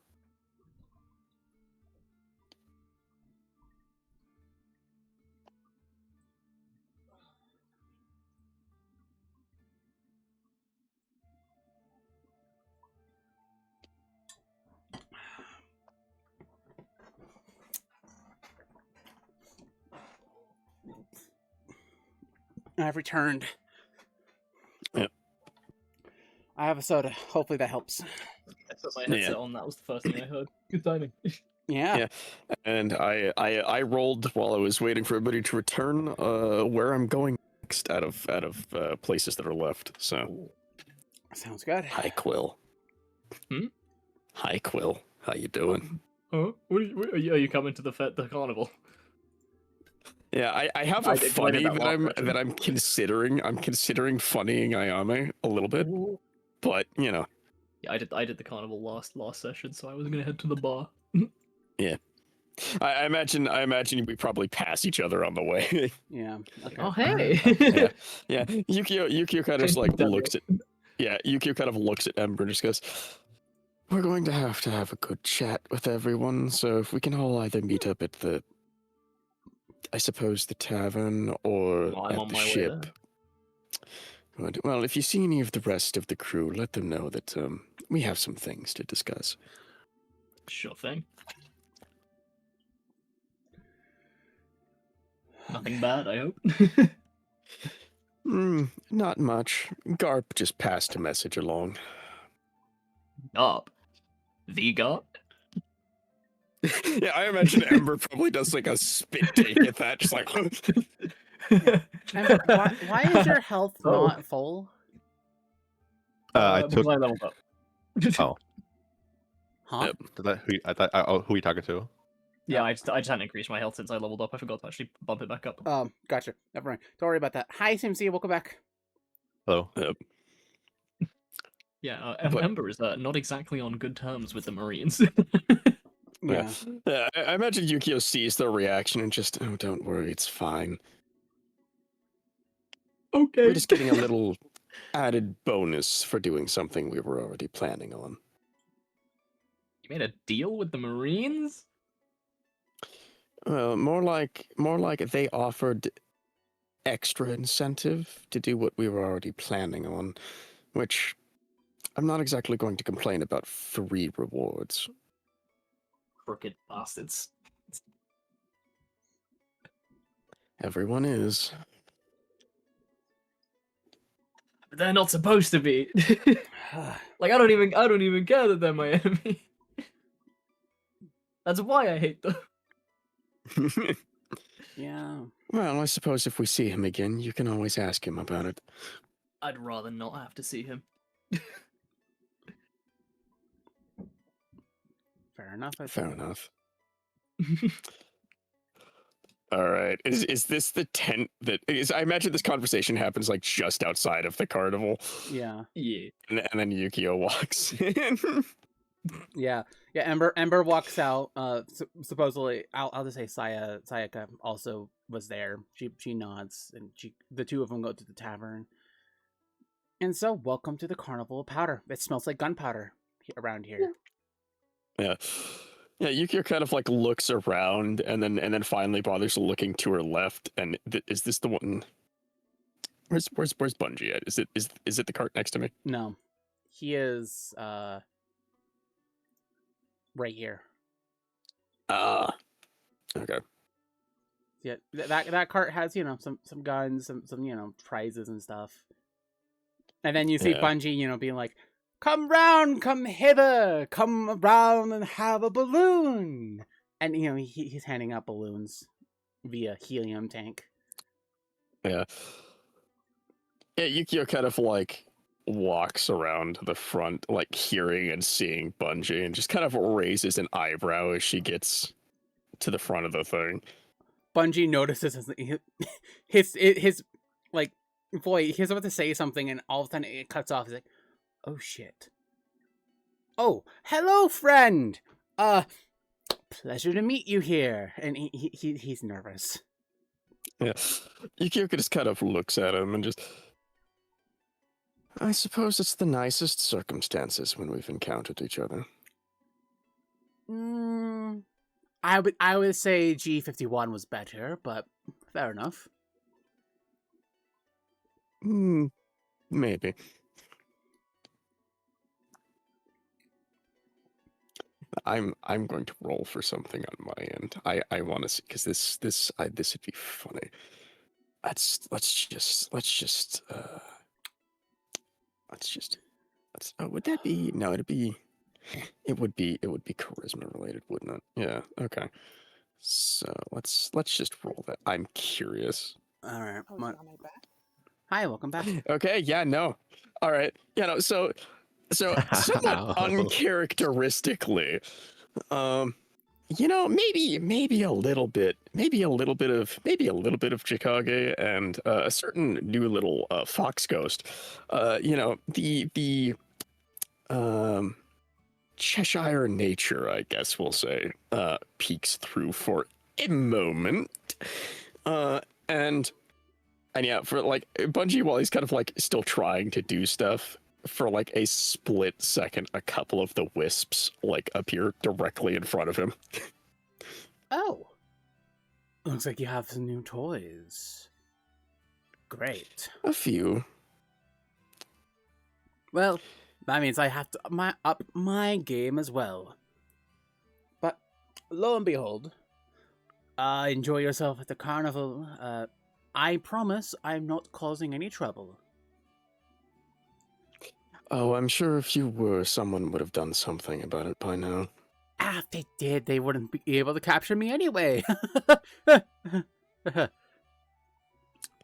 A: I've returned.
C: Yep.
A: I have a soda. Hopefully that helps.
B: I put my headset on. That was the first thing I heard. Good timing.
A: Yeah.
C: And I rolled while I was waiting for everybody to return. Where I'm going next out of places that are left. So
A: Sounds good.
C: hi Quill.
B: Hmm?
C: Hi Quill. How you doing?
B: Oh, are you coming to the carnival?
C: Yeah, I have a
B: I did
C: funny
B: that last
C: that
B: session.
C: I'm considering. I'm considering funnying Ayame a little bit,
B: Ooh.
C: but you know.
B: Yeah, I did the carnival last session, so I was gonna head to the bar.
C: I imagine we probably pass each other on the way.
A: Yeah. Okay.
B: Oh hey.
C: Yeah. Yukio kind of just like looks at Yukio kind of looks at Ember and just goes, "We're going to have a good chat with everyone, so if we can all either meet up at I suppose the tavern or
B: Well, I'm
C: at
B: on
C: the
B: my way
C: ship."
B: there.
C: Good. Well, if you see any of the rest of the crew, let them know that we have some things to discuss.
B: Sure thing. Nothing bad, I hope.
C: Not much. Garp just passed a message along.
B: Garp. The Garp?
C: Yeah, I imagine Ember probably does like a spit take at that, just like.
A: Ember, why is your health
B: Oh.
A: not full?
D: I took.
B: Because I leveled up.
D: Oh,
A: Huh?
D: who are you talking to?
B: Yeah, I just hadn't increased my health since I leveled up. I forgot to actually bump it back up.
A: Gotcha. Never mind. Don't worry about that. Hi, CMC. Welcome back.
D: Hello.
B: Yeah,
C: But-
B: Ember is not exactly on good terms with the Marines.
A: Yeah.
C: Yeah, I imagine Yukio sees the reaction and just, oh, don't worry, it's fine.
B: Okay.
C: We're just getting a little added bonus for doing something we were already planning on.
B: You made a deal with the Marines?
C: Well, more like they offered extra incentive to do what we were already planning on, which I'm not exactly going to complain about free rewards.
B: Crooked bastards.
C: Everyone is.
B: But they're not supposed to be. Like I don't even care that they're my enemy. That's why I hate them.
A: Yeah.
C: Well, I suppose if we see him again, you can always ask him about it.
B: I'd rather not have to see him.
A: Fair enough.
C: Fair enough. All right. Is this the tent that is? I imagine this conversation happens like just outside of the carnival.
A: Yeah.
B: Yeah.
C: And then Yukio walks in.
A: Yeah. Yeah. Ember walks out. Supposedly, I'll just say Sayaka also was there. She nods, and the two of them go to the tavern. And so, welcome to the Carnival of Powder. It smells like gunpowder around here.
C: Yeah. Yeah, Yukio kind of like looks around and then finally bothers looking to her left. And is this the one? Where's Bungie at? Is it the cart next to me?
A: No, he is right here.
C: Okay.
A: Yeah, that cart has some guns, some prizes and stuff. And then you see
C: Yeah.
A: Bungie, being like, "Come round, come hither, come around and have a balloon." And he's handing out balloons via helium tank.
C: Yeah. Yeah, Yukio kind of like walks around to the front, like hearing and seeing Bungie, and just kind of raises an eyebrow as she gets to the front of the thing.
A: Bungie notices his like boy, he's about to say something, and all of a sudden it cuts off. He's like, "Oh shit! Oh, hello, friend. Pleasure to meet you here." And he's nervous.
C: Yeah, Yukio just kind of looks at him and just. I suppose it's the nicest circumstances when we've encountered each other.
A: I would say G51 was better, but fair enough.
C: Maybe. I'm going to roll for something on my end. I want to see, because this would be funny. Would that be, no, it would be charisma related, wouldn't it? Yeah, okay. So let's just roll that. I'm curious.
A: All right.
E: Oh, is it on my back?
A: Hi, welcome back.
C: Okay, yeah, no. All right. Yeah, no, so somewhat uncharacteristically, maybe a little bit of Chicago and a certain new little fox ghost. The Cheshire nature, I guess we'll say, peeks through for a moment. And yeah, for like Bungie, while he's kind of like still trying to do stuff, for like a split second, a couple of the wisps like appear directly in front of him.
A: Oh. Looks like you have some new toys. Great.
C: A few.
A: Well, that means I have to up my game as well. But lo and behold, enjoy yourself at the carnival. I promise I'm not causing any trouble.
C: Oh, I'm sure if you were, someone would have done something about it by now.
A: Ah, if they did, they wouldn't be able to capture me anyway.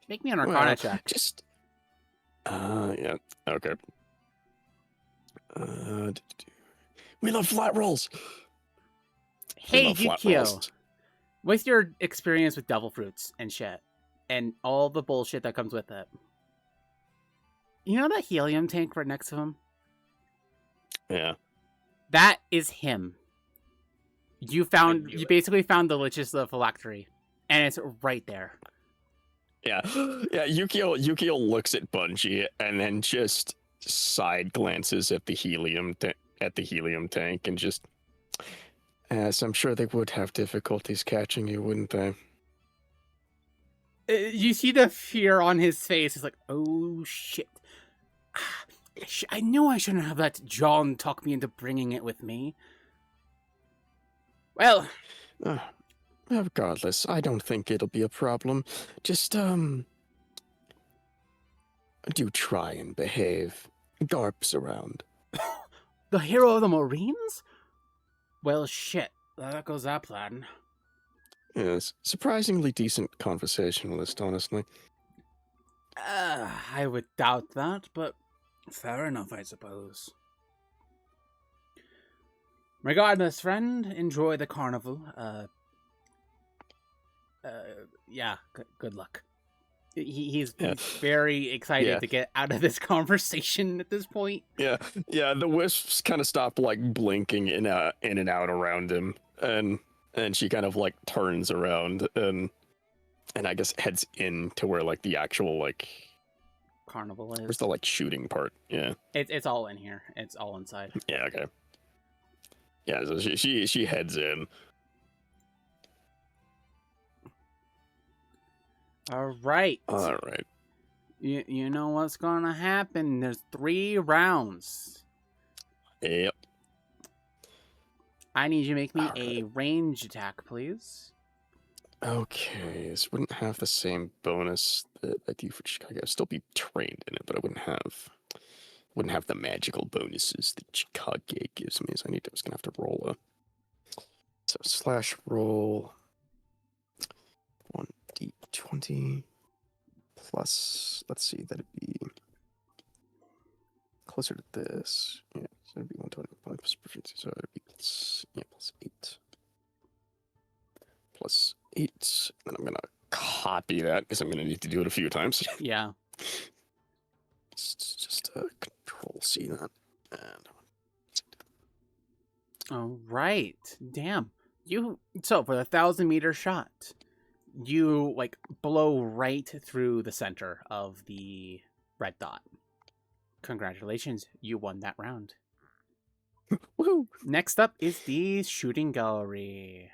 A: Make me an Arcana check.
C: Just... yeah, okay. We love flat rolls!
A: Hey, Yukio. With your experience with devil fruits and shit, and all the bullshit that comes with it, you know that helium tank right next to him?
C: Yeah.
A: That is him. You basically found the Lich's the phylactery, and it's right there.
C: Yeah. Yeah, Yukio looks at Bungie and then just side glances at the helium tank and just, as I'm sure they would have difficulties catching you, wouldn't they?
A: You see the fear on his face. It's like, oh shit. I knew I shouldn't have let John talk me into bringing it with me. Well,
C: regardless, I don't think it'll be a problem. Just, do try and behave. Garp's around.
A: The hero of the Marines? Well, shit. That goes that plan.
C: Yes, surprisingly decent conversationalist, honestly.
A: I would doubt that, but fair enough, I suppose. Regardless, friend, enjoy the carnival. Yeah, good luck. He's very excited to get out of this conversation at this point.
C: Yeah, the wisps kind of stop, like, blinking in and out around him, and she kind of, like, turns around and I guess heads in to where, like, the actual, like...
A: carnival is.
C: Where's the, like, shooting part? Yeah.
A: It's all in here. It's all inside.
C: Yeah, okay. Yeah, so she heads in.
A: All right. You know what's gonna happen. There's 3 rounds.
C: Yep.
A: I need you to make me a range attack, please.
C: Okay, this wouldn't have the same bonus that I do for Chicago. I'd still be trained in it, but I wouldn't have the magical bonuses that Chicago gives me. So I was gonna have to roll roll 1d20 plus, let's see, that'd be closer to this. Yeah, so it'd be 125 plus proficiency, so it'd be plus 8. Plus 8. And I'm gonna copy that because I'm gonna need to do it a few times.
A: Yeah.
C: Just control C that. And
A: All right. Damn. So for the 1,000-meter shot, you like blow right through the center of the red dot. Congratulations, you won that round.
C: woohoo!
A: Next up is the shooting gallery.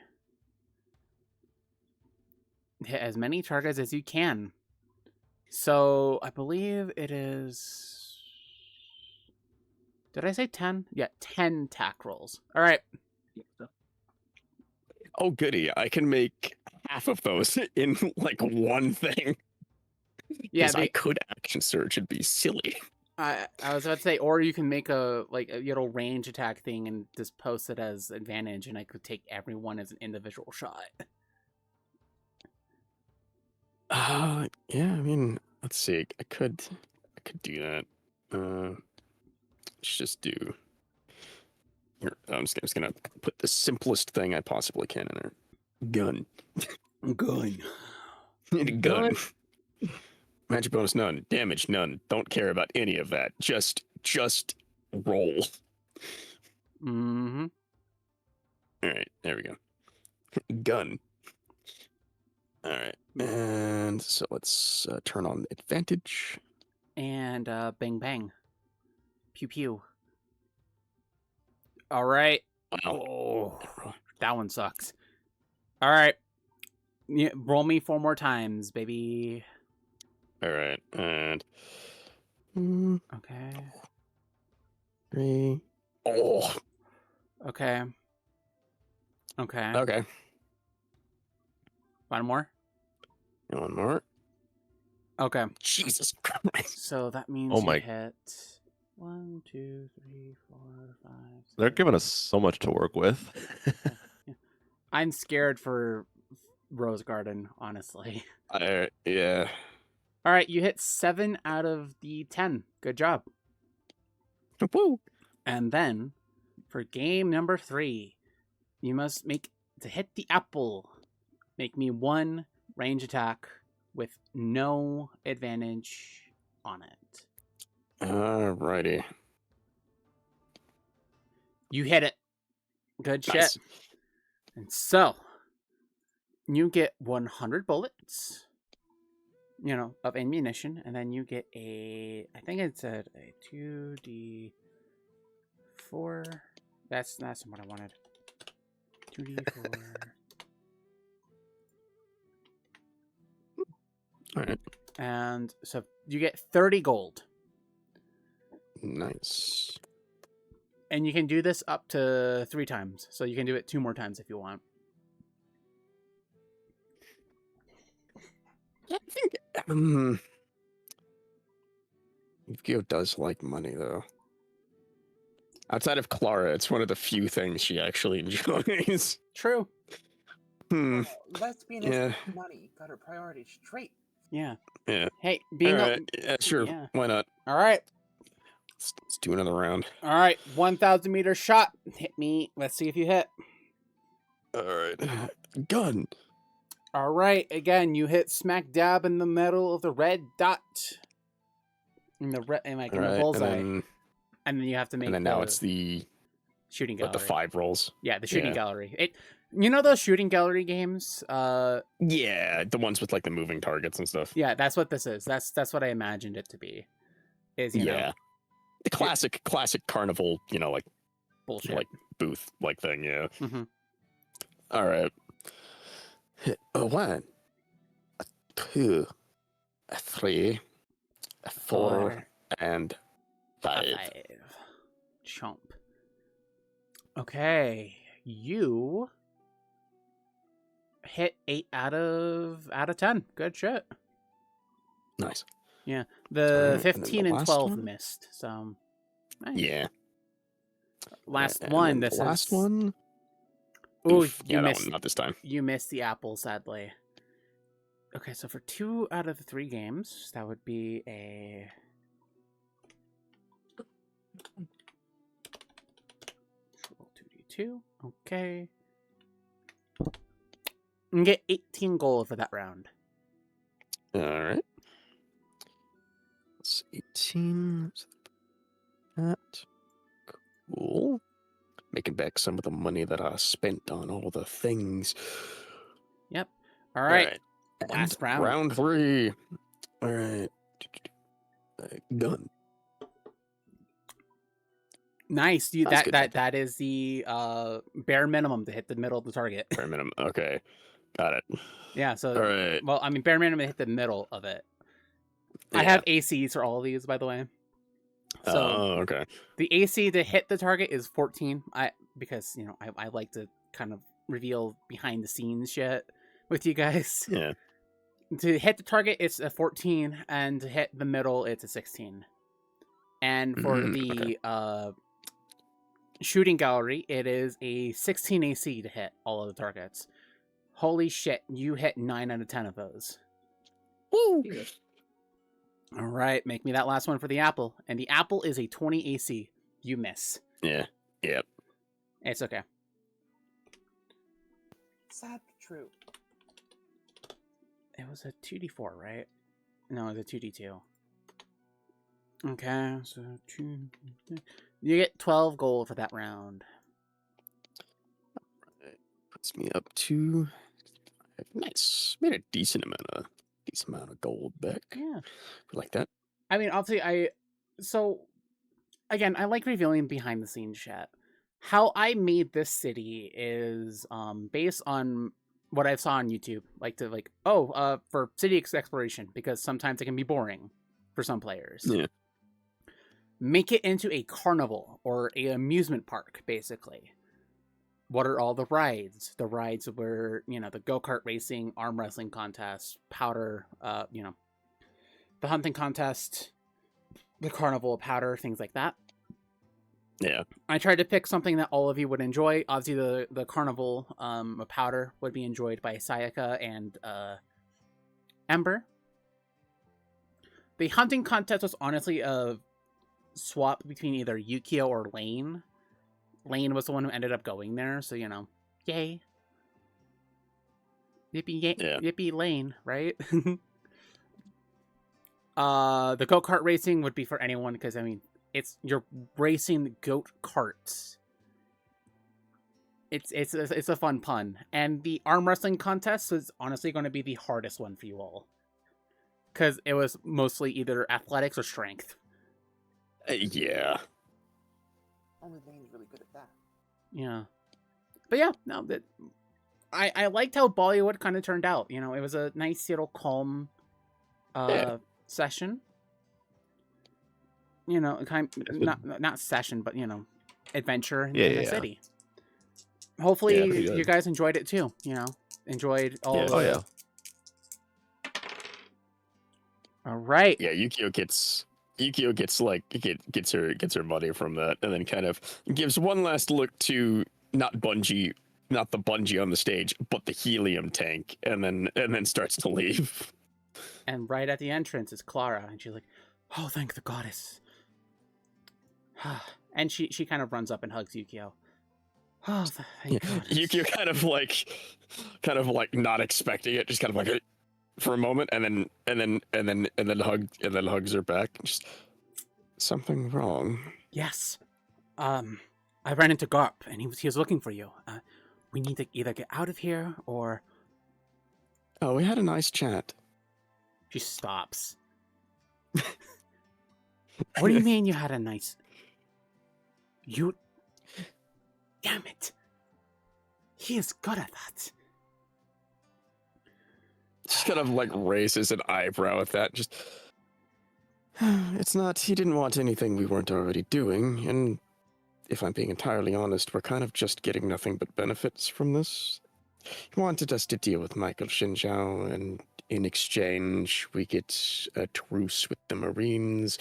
A: Hit as many targets as you can. So I believe it is. Did I say 10? Yeah, 10 tack rolls. All right.
C: Oh, goody! I can make half of those in like one thing.
A: Yeah,
C: Because I could action surge and be silly.
A: I was about to say, or you can make a little range attack thing and just post it as advantage, and I could take everyone as an individual shot.
C: Yeah. I mean, let's see. I could do that. Let's just do. Here, I'm just gonna put the simplest thing I possibly can in there. Gun.
A: Gun.
C: Need a gun. Magic bonus none. Damage none. Don't care about any of that. Just roll.
A: Mm-hmm.
C: All right, there we go. Gun. All right, and so let's turn on advantage.
A: And bang bang. Pew pew. All right.
C: Wow.
A: Oh, that one sucks. All right. Yeah, roll me 4 more times, baby.
C: All right, and
A: Okay.
C: 3. Oh.
A: Okay. Okay.
C: Okay.
A: One more.
C: And one more.
A: Okay.
C: Jesus Christ.
A: So that means
D: Oh
A: you
D: my-
A: hit 1, 2, 3, 4, 5.
D: They're
A: 6.
D: giving us so much to work with.
A: I'm scared for Rose Garden, honestly.
C: Yeah.
A: All right, you hit 7 out of the 10. Good job.
C: Woo.
A: And then, for game number 3, you must to hit the apple, make me 1 range attack with no advantage on it.
C: Alrighty.
A: You hit it. Good shit.
C: Nice.
A: And so, you get 100 bullets, of ammunition, and then you get I think it said a 2d4. That's not what I wanted. 2d4.
C: All right.
A: And so you get 30 gold.
C: Nice.
A: And you can do this up to 3 times. So you can do it 2 more times if you want.
C: I think Yukio does like money though. Outside of Clara, it's one of the few things she actually enjoys.
A: True.
C: Hmm.
E: Lesbian
C: Yeah.
E: is money. Got her priorities straight.
A: Yeah.
C: Yeah.
A: Hey,
C: All
A: being
C: right. Yeah, sure.
A: yeah.
C: Why not?
A: All right.
C: Let's do another round.
A: All right. 1,000-meter shot. Hit me. Let's see if you hit.
C: All right. Gun.
A: All right. Again, you hit smack dab in the middle of the red dot. In the
C: All
A: the
C: right.
A: bullseye.
C: And
A: And then you have to make
C: then now it's the
A: shooting gallery.
C: the 5 rolls.
A: Yeah, the shooting
C: Yeah.
A: gallery. Those shooting gallery games?
C: Yeah, the ones with like the moving targets and stuff.
A: Yeah, that's what this is. That's what I imagined it to be. Is
C: Yeah. The classic carnival, like
A: bullshit.
C: like booth like thing, yeah.
A: Mm-hmm.
C: All right. A 1, a 2, a 3, a 4, and 5.
A: 5. Chomp. Okay, you hit 8 out of 10. Good shit.
C: Nice.
A: Yeah,
C: Alright,
A: the
C: and then
A: 15
C: the
A: and
C: last
A: 12
C: one?
A: missed. So, nice.
C: Yeah.
A: Last
C: And
A: one.
C: then
A: This
C: the last
A: is.
C: one.
A: Oh,
C: Oof,
A: you
C: yeah, that
A: missed.
C: one, not this time.
A: You missed the apple, sadly. Okay, so for 2 out of the 3 games, that would be a 2. Okay. And get 18 gold for that round.
C: All right. That's 18. That. Cool. Making back some of the money that I spent on all the things.
A: Yep. All right.
C: And
A: Last round.
C: Round 3. All right. Gun.
A: Nice.
C: That's good.
A: That is the bare minimum to hit the middle of the target.
C: Bare minimum. Okay. Got it.
A: Yeah, so
C: All right.
A: well, I mean bare minimum to hit the middle of it. I have ACs for all of these, by the way. So
C: okay.
A: the AC to hit the target is 14. Because I like to kind of reveal behind the scenes shit with you guys.
C: Yeah.
A: To hit the target, it's a 14, and to hit the middle, it's a 16. And for the shooting gallery, it is a 16 AC to hit all of the targets. Holy shit, you hit 9 out of 10 of those.
C: Woo!
A: All right, make me that last one for the apple. And the apple is a 20 AC. You miss.
C: Yeah. Yep.
A: It's okay.
E: Sad but true.
A: It was a 2d4, right? No, it was a 2d2. Okay, so 2... You get 12 gold for that round.
C: Puts me up to... Nice. Made a decent amount of gold back.
A: Yeah.
C: Like that.
A: I mean, obviously, so, again, I like revealing behind the scenes shit. How I made this city is based on what I saw on YouTube. For city exploration, because sometimes it can be boring for some players.
C: Yeah.
A: Make it into a carnival or a amusement park, basically. What are all the rides? The rides were, the go-kart racing, arm wrestling contest, powder, the hunting contest, the carnival powder, things like that.
C: Yeah.
A: I tried to pick something that all of you would enjoy. Obviously, the carnival powder would be enjoyed by Sayaka and Ember. The hunting contest was honestly a swap between either Yukio or Lane. Lane was the one who ended up going there, so yay. Yippee Lane, right? The go-kart racing would be for anyone, because you're racing goat carts. It's a fun pun. And the arm wrestling contest was honestly going to be the hardest one for you all, because it was mostly either athletics or strength.
C: Yeah.
E: Only Lane's really good at that.
A: Yeah. But yeah, no, I liked how Bollywood kind of turned out. It was a nice little calm session. Not session, but adventure in the city. Hopefully you guys enjoyed it too. Enjoyed all.
D: Oh yeah.
A: All right.
C: Yeah, Yukio gets her money from that, and then kind of gives one last look to not the bungee on the stage, but the helium tank, and then starts to leave.
A: And right at the entrance is Clara, and she's like, "Oh, thank the goddess." And she kind of runs up and hugs Yukio. Oh, thank goddess.
C: Yukio kind of like not expecting it, just kind of like for a moment, and then hugs her back. Just something wrong.
A: Yes. I ran into Garp, and he was looking for you. We need to either get out of here or...
C: Oh, we had a nice chat.
A: She stops. What do you mean you had a nice... You... Damn it. He is good at that.
C: Just kind of like raises an eyebrow at that. Just... It's not... He didn't want anything we weren't already doing, and if I'm being entirely honest, we're kind of just getting nothing but benefits from this. He wanted us to deal with Michael Shinjiao, and in exchange, we get a truce with the Marines,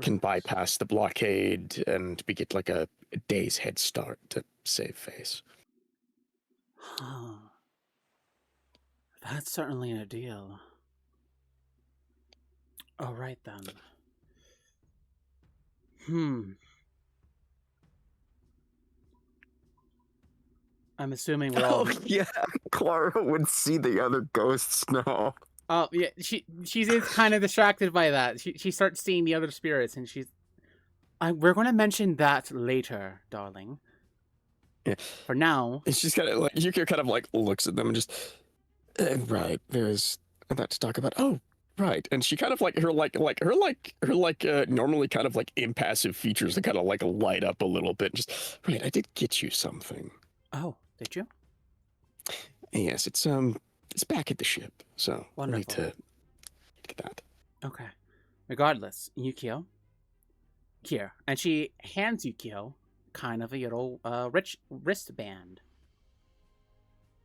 C: can bypass the blockade, and we get like a day's head start to save face.
A: Huh. That's certainly a deal. All right, then. I'm assuming we're all.
C: Oh yeah, Clara would see the other ghosts now.
A: Oh yeah, she's kind of distracted by that. She starts seeing the other spirits, and we're going to mention that later, darling.
C: Yeah.
A: For now,
C: And she's kind of like Yukio kind of like looks at them and just right. There's that to talk about. Oh, right. And she kind of like her normally kind of like impassive features that kind of like light up a little bit. Just right. I did get you something.
A: oh, did you?
C: Yes, it's back at the ship. So I need
A: Wonderful.
C: to get that.
A: Okay. Regardless, Yukio, here, and she hands Yukio kind of a little rich wristband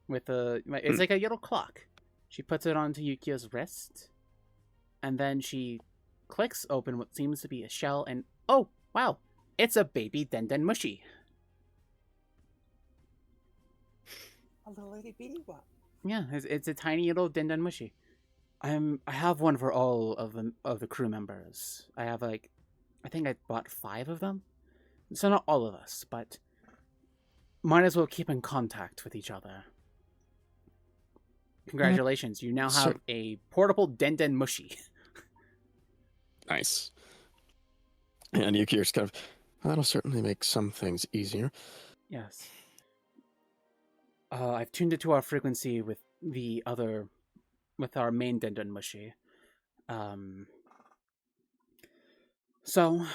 A: with it's like a little clock. She puts it onto Yukio's wrist, and then she clicks open what seems to be a shell, and oh wow, it's a baby Denden Mushi.
E: A little itty bitty one.
A: Yeah, it's a tiny little Denden Mushi. I have one for all of the crew members. I have I think I bought 5 of them. So not all of us, but might as well keep in contact with each other. Congratulations, you now have a portable Denden Mushi.
C: Nice. And Yukio's kind of that'll certainly make some things easier.
A: Yes. I've tuned it to our frequency with our main Denden Mushi. So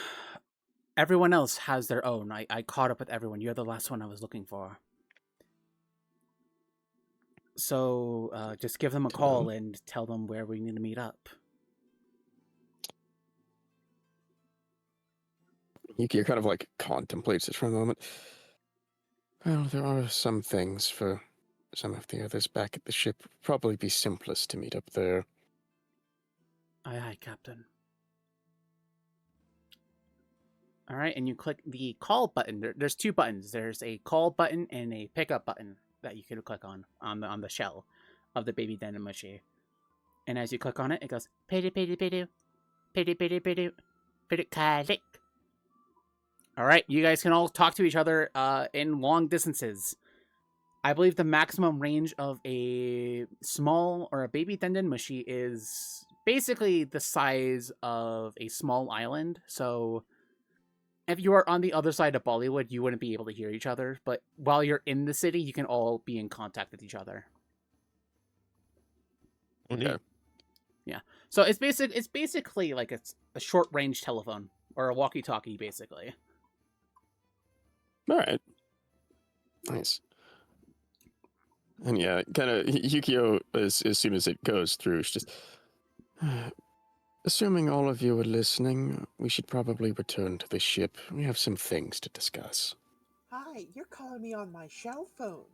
A: everyone else has their own. I caught up with everyone. You're the last one I was looking for. So just give them a call and tell them where we need to meet up.
C: Yukio kind of like contemplates it for a moment. Well, there are some things for some of the others back at the ship. Probably be simplest to meet up there.
A: Aye, aye, Captain. All right, and you click the call button. There's 2 buttons. There's a call button and a pickup button that you can click on the shell of the baby Denden Mushi. And as you click on it, it goes pity pity pity pity pity pity pity click. All right, you guys can all talk to each other in long distances. I believe the maximum range of a small or a baby Denden Mushi is basically the size of a small island. So if you are on the other side of Bollywood, you wouldn't be able to hear each other. But while you're in the city, you can all be in contact with each other.
C: Okay.
A: Yeah. So it's basically like a short range telephone or a walkie-talkie, basically.
C: All right. Nice. And yeah, kind of Yukio, as soon as it goes through, it's just assuming all of you are listening, we should probably return to the ship. We have some things to discuss.
E: Hi, you're calling me on my shell phone.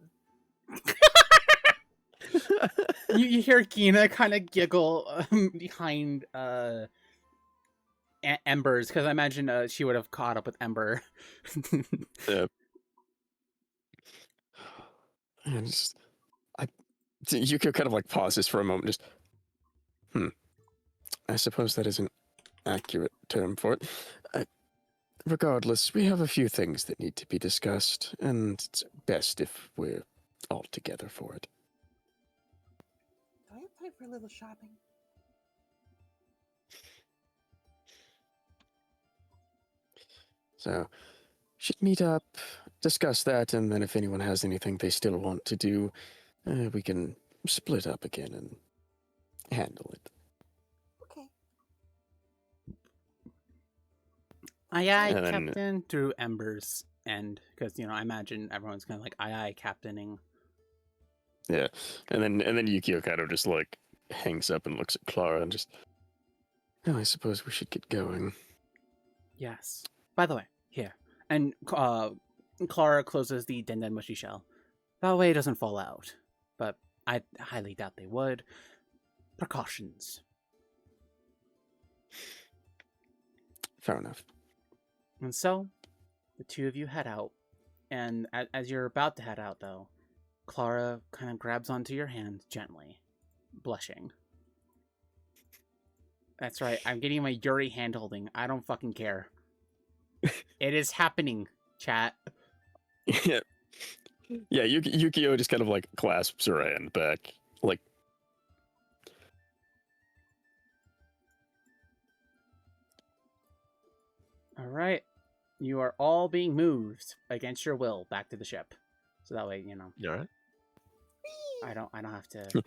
A: you hear Kina kind of giggle behind Embers, because I imagine she would have caught up with Ember.
C: Yeah. And Yukio kind of like pauses for a moment, just I suppose that is an accurate term for it. Regardless, we have a few things that need to be discussed, and it's best if we're all together for it.
E: Do I have time for a little shopping?
C: So, should meet up, discuss that, and then if anyone has anything they still want to do, we can split up again and handle it.
E: Okay.
A: Aye, aye,
C: And then-
A: Captain, through Embers end, because I imagine everyone's kind of like aye, aye, captaining.
C: Yeah, and then Yukio kind of just like hangs up and looks at Clara and just, I suppose we should get going.
A: Yes. By the way, here. And Clara closes the Denden Mushi shell. That way it doesn't fall out. But I highly doubt they would. Precautions.
C: Fair enough.
A: And so, the 2 of you head out. And as you're about to head out, though, Clara kind of grabs onto your hand gently, blushing. That's right, I'm getting my Yuri hand-holding. I don't fucking care. It is happening, chat.
C: Yeah. Yeah, Yukio just kind of like clasps her hand back, like.
A: All right, you are all being moved against your will back to the ship, so that way
D: All right.
A: I don't have to.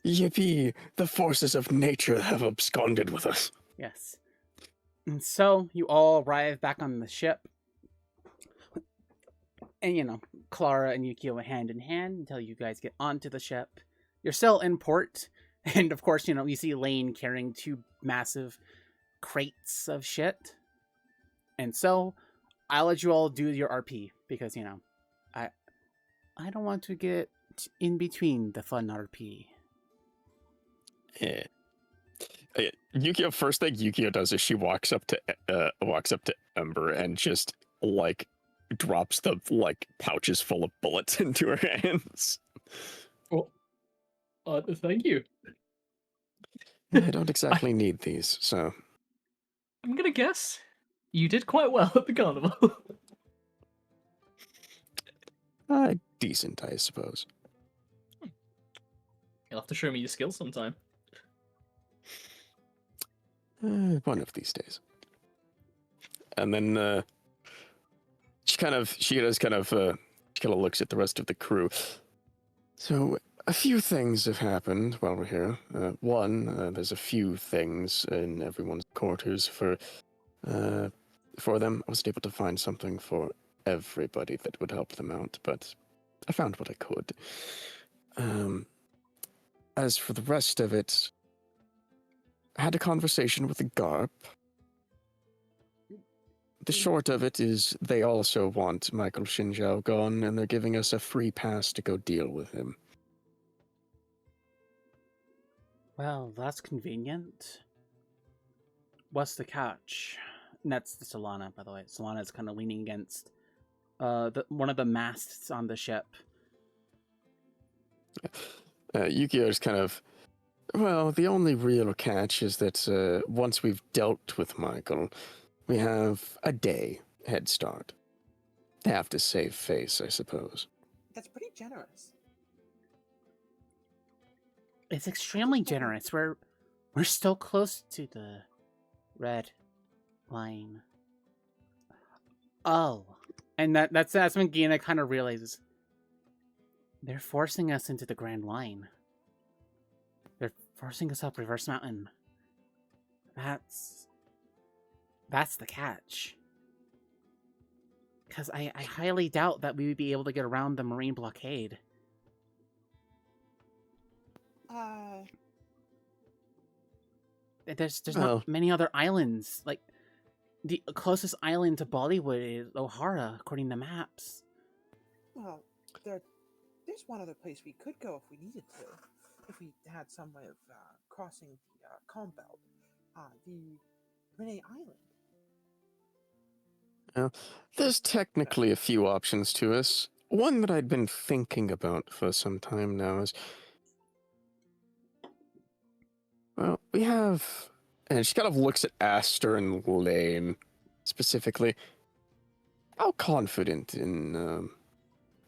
C: Yippee! The forces of nature have absconded with us.
A: Yes. And so you all arrive back on the ship. And, Clara and Yukio hand in hand until you guys get onto the ship. You're still in port. And, of course, you see Lane carrying 2 massive crates of shit. And so I'll let you all do your RP because, I don't want to get in between the fun RP.
C: Yeah. Yukio, first thing Yukio does is she walks up to Ember and just like drops the like pouches full of bullets into her hands.
B: Well, thank you.
C: I don't exactly need these, so
B: I'm gonna guess you did quite well at the carnival.
C: decent, I suppose.
B: You'll have to show me your skills sometime.
C: One of these days. And then she kind of looks at the rest of the crew. So a few things have happened while we're here. One, there's a few things in everyone's quarters for them. I wasn't able to find something for everybody that would help them out, but I found what I could. As for the rest of it, I had a conversation with the Garp. The short of it is they also want Michael Shinjao gone, and they're giving us a free pass to go deal with him.
A: Well, that's convenient. What's the catch? And that's the Solana, by the way. Solana's kind of leaning against one of the masts on the ship.
C: Yukio's kind of, well, the only real catch is that once we've dealt with Michael, we have a day head start. They have to save face, I suppose.
E: That's pretty generous.
A: It's extremely generous. We're still close to the red line. Oh, and that's when Gina kind of realizes they're forcing us into the Grand Line. They're forcing us up Reverse Mountain. That's the catch. Because I highly doubt that we would be able to get around the Marine blockade. There's not many other islands. Like, the closest island to Bollywood is O'Hara, according to maps.
E: Well, there's one other place we could go if we needed to. If we had some way of crossing the calm belt. The Renee Island.
C: There's technically a few options to us. One that I'd been thinking about for some time now is, well, we have, and she kind of looks at Aster and Lane specifically. How confident in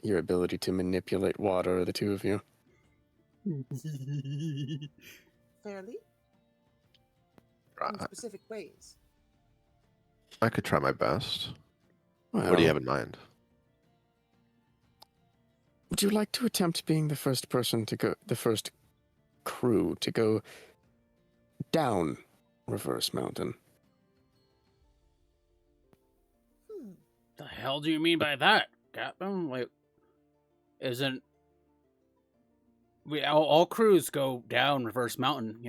C: your ability to manipulate water are the two of you?
E: Fairly? In specific ways.
D: I could try my best.
C: Well,
D: What do you have in mind?
C: would you like to attempt being the first person to go, the first crew to go down Reverse Mountain?
A: The hell do you mean by that, Captain? Like, isn't all crews go down Reverse Mountain?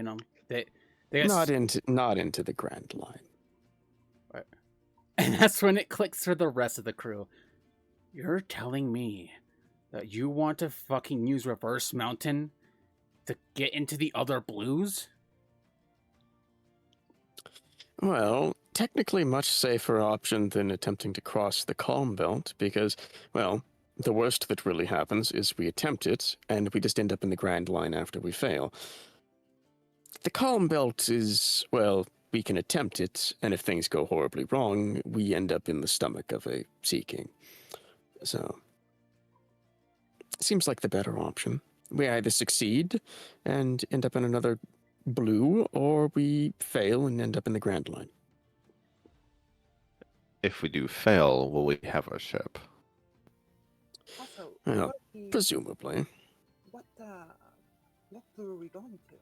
A: They
C: not into the Grand Line.
A: Right. And that's when it clicks for the rest of the crew. You're telling me that you want to fucking use Reverse Mountain to get into the other blues?
C: Well, technically much safer option than attempting to cross the Calm Belt, because, well, the worst that really happens is we attempt it, and we just end up in the Grand Line after we fail. The Calm Belt is, well, we can attempt it, and if things go horribly wrong, we end up in the stomach of a Sea King. So, seems like the better option. We either succeed and end up in another blue, or we fail and end up in the Grand Line.
D: If we do fail, will we have our ship?
E: Also,
C: Yeah.
E: what, the,
C: Presumably.
E: what blue are we going to?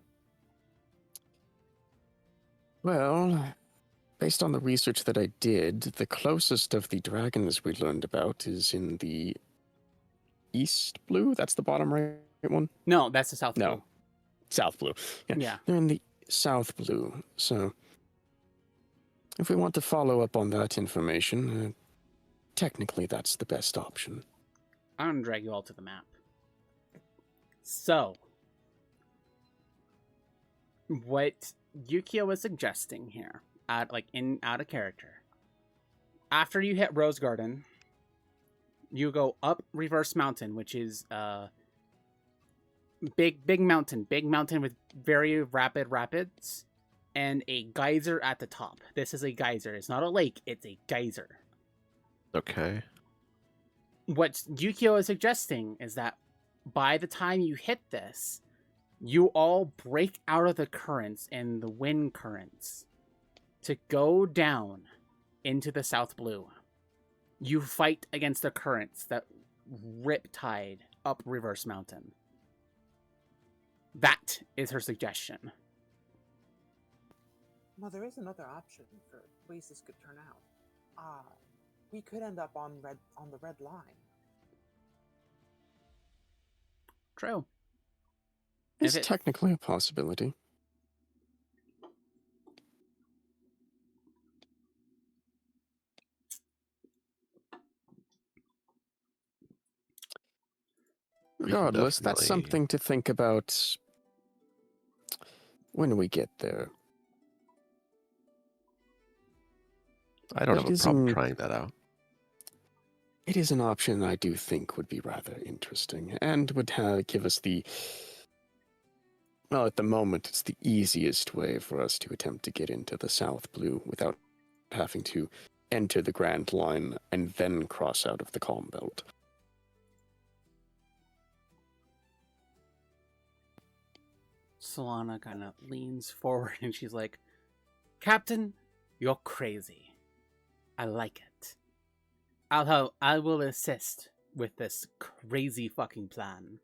C: Well, based on the research that I did, the closest of the dragons we learned about is in the East Blue. That's the bottom right one?
A: No, that's the South
C: No.
A: Blue.
C: South Blue.
A: Yeah.
C: They're in the South Blue. So, if we want to follow up on that information, technically that's the best option.
A: I'm gonna drag you all to the map. So, what Yukio was suggesting here, out of character. After you hit Rose Garden, you go up Reverse Mountain, which is big mountain with very rapid rapids and a geyser at the top. This is a geyser. It's not a lake, it's a geyser.
D: Okay.
A: What Yukio is suggesting is that by the time you hit this, you all break out of the currents and the wind currents to go down into the South Blue. You fight against the currents that rip tide up Reverse Mountain. That is her suggestion.
E: Well, there is another option for ways this could turn out. We could end up on the red line.
A: True.
C: It's
A: If it-
C: technically a possibility.
D: We can
C: Regardless, that's
D: definitely-
C: something to think about when we get there.
D: I don't
C: It
D: have a
C: is
D: problem
C: an-
D: trying that out.
C: It is an option I do think would be rather interesting and would give us the... Well, at the moment, it's the easiest way for us to attempt to get into the South Blue without having to enter the Grand Line and then cross out of the Calm Belt.
A: Solana kind of leans forward and she's like, Captain, you're crazy. I like it. I will assist with this crazy fucking plan.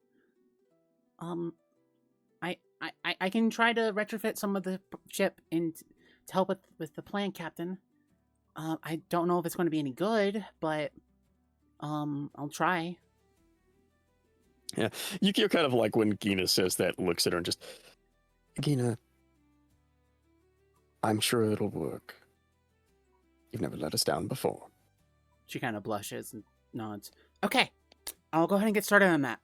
A: I can try to retrofit some of the ship to help with the plan, Captain. I don't know if it's going to be any good, but I'll try.
C: Yeah, Yukio kind of like when Gina says that, looks at her and just... Gina, I'm sure it'll work. You've never let us down before.
A: She kind of blushes and nods. Okay, I'll go ahead and get started on that.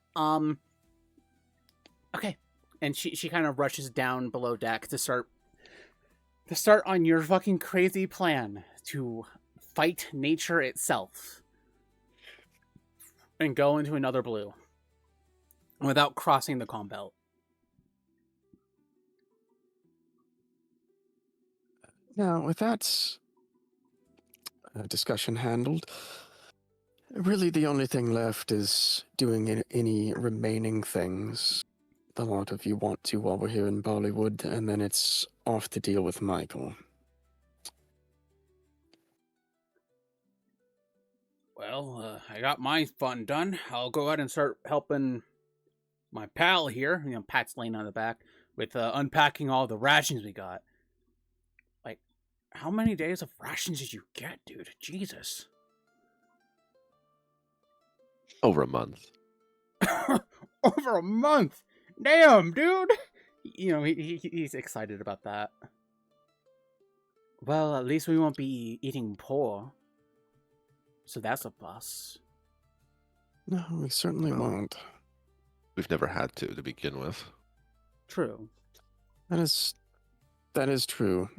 A: Okay, and she kind of rushes down below deck to start on your fucking crazy plan to fight nature itself and go into another blue without crossing the Calm Belt.
C: Now, with that discussion handled, really the only thing left is doing any remaining things the lot of you want to while we're here in Bollywood, and then it's off to deal with Michael.
A: Well, I got my fun done. I'll go ahead and start helping my pal here, Pat's laying on the back, with unpacking all the rations we got. Like, how many days of rations did you get, dude? Jesus.
D: Over a month.
A: Over a month! Damn, dude! He's excited about that. Well, at least we won't be eating poor. So that's a plus.
C: No, we certainly
D: Well,
C: won't.
D: We've never had to begin with.
A: True.
C: That is true.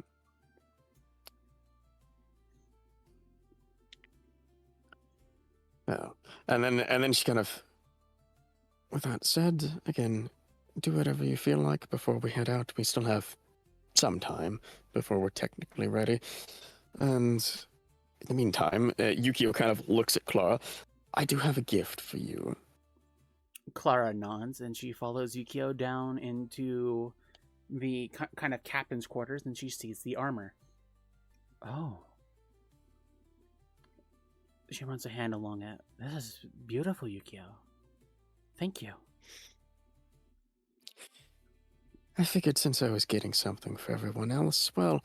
C: Oh. And then she kind of, with that said, again, do whatever you feel like before we head out. We still have some time before we're technically ready. And in the meantime, Yukio kind of looks at Clara. I do have a gift for you.
A: Clara nods, and she follows Yukio down into the kind of captain's quarters, and she sees the armor. Oh. She runs a hand along it. This is beautiful, Yukio. Thank you.
C: I figured since I was getting something for everyone else, well,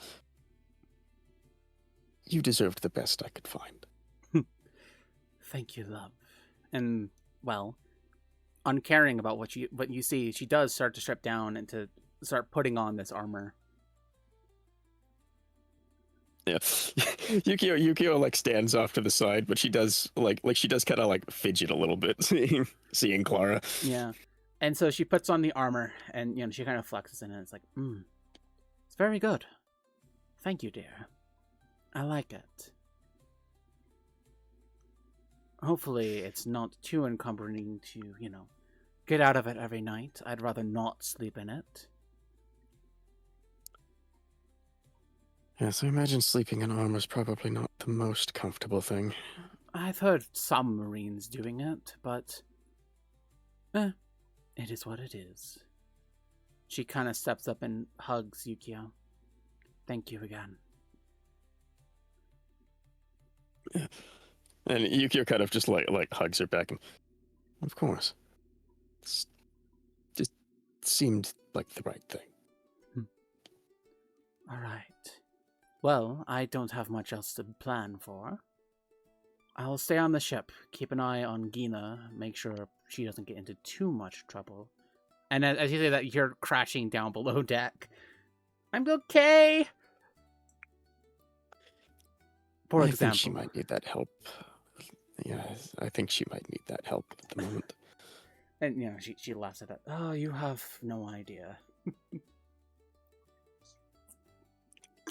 C: you deserved the best I could find.
A: Thank you, love. And, well, uncaring about what you see, she does start to strip down and to start putting on this armor.
C: Yeah. Yukio like stands off to the side, but she does she does kind of like fidget a little bit seeing Clara.
A: Yeah. And so she puts on the armor and she kind of flexes in it. It's like, it's very good. Thank you, dear. I like it. Hopefully it's not too encumbering to, get out of it every night. I'd rather not sleep in it.
C: Yes, I imagine sleeping in armor is probably not the most comfortable thing.
A: I've heard some Marines doing it, but it is what it is. She kind of steps up and hugs Yukio. Thank you again.
C: Yeah. And Yukio kind of just like hugs her back. And, of course. It's just seemed like the right thing.
A: All right. Well, I don't have much else to plan for. I'll stay on the ship, keep an eye on Gina, make sure she doesn't get into too much trouble. And as you say that, you're crashing down below deck. I'm okay! For
C: I
A: example.
C: think she might need that help. Yeah, I think she might need that help at the moment.
A: And, she laughs at it. Oh, you have no idea.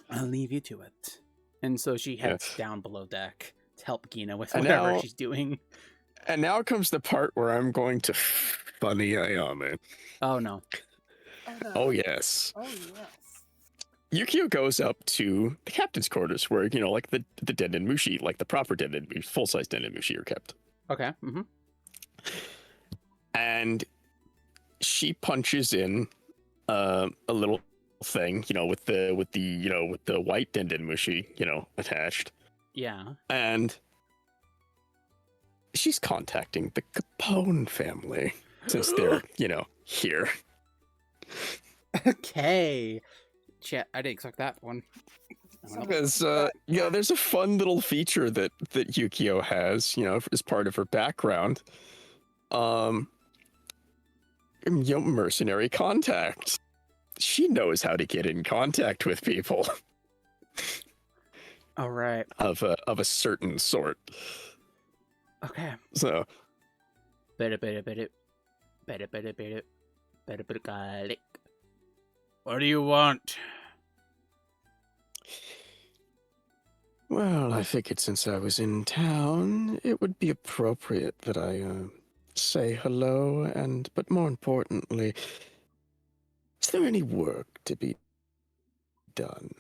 A: I'll leave you to it. And so she heads down below deck to help Gina with whatever she's doing.
C: And now comes the part where I'm going to funny Ayame.
A: Oh, no.
C: Oh, yes.
E: Oh, yes.
C: Yukio goes up to the captain's quarters where, like the Denden Mushi, like the proper Denden Mushi, full-size Denden Mushi are kept.
A: Okay. Mm-hmm.
C: And she punches in a little thing, with the white Denden Mushi, attached.
A: Yeah.
C: And she's contacting the Capone family since they're, here.
A: Okay. Shit, I didn't expect that one.
C: Because, there's a fun little feature that Yukio has, as part of her background. Mercenary contact. She knows how to get in contact with people.
A: All right.
C: Of a certain sort.
A: Okay.
C: So.
A: What do you want?
C: Well, I figured since I was in town, it would be appropriate that I say hello, but more importantly, is there any work to be done?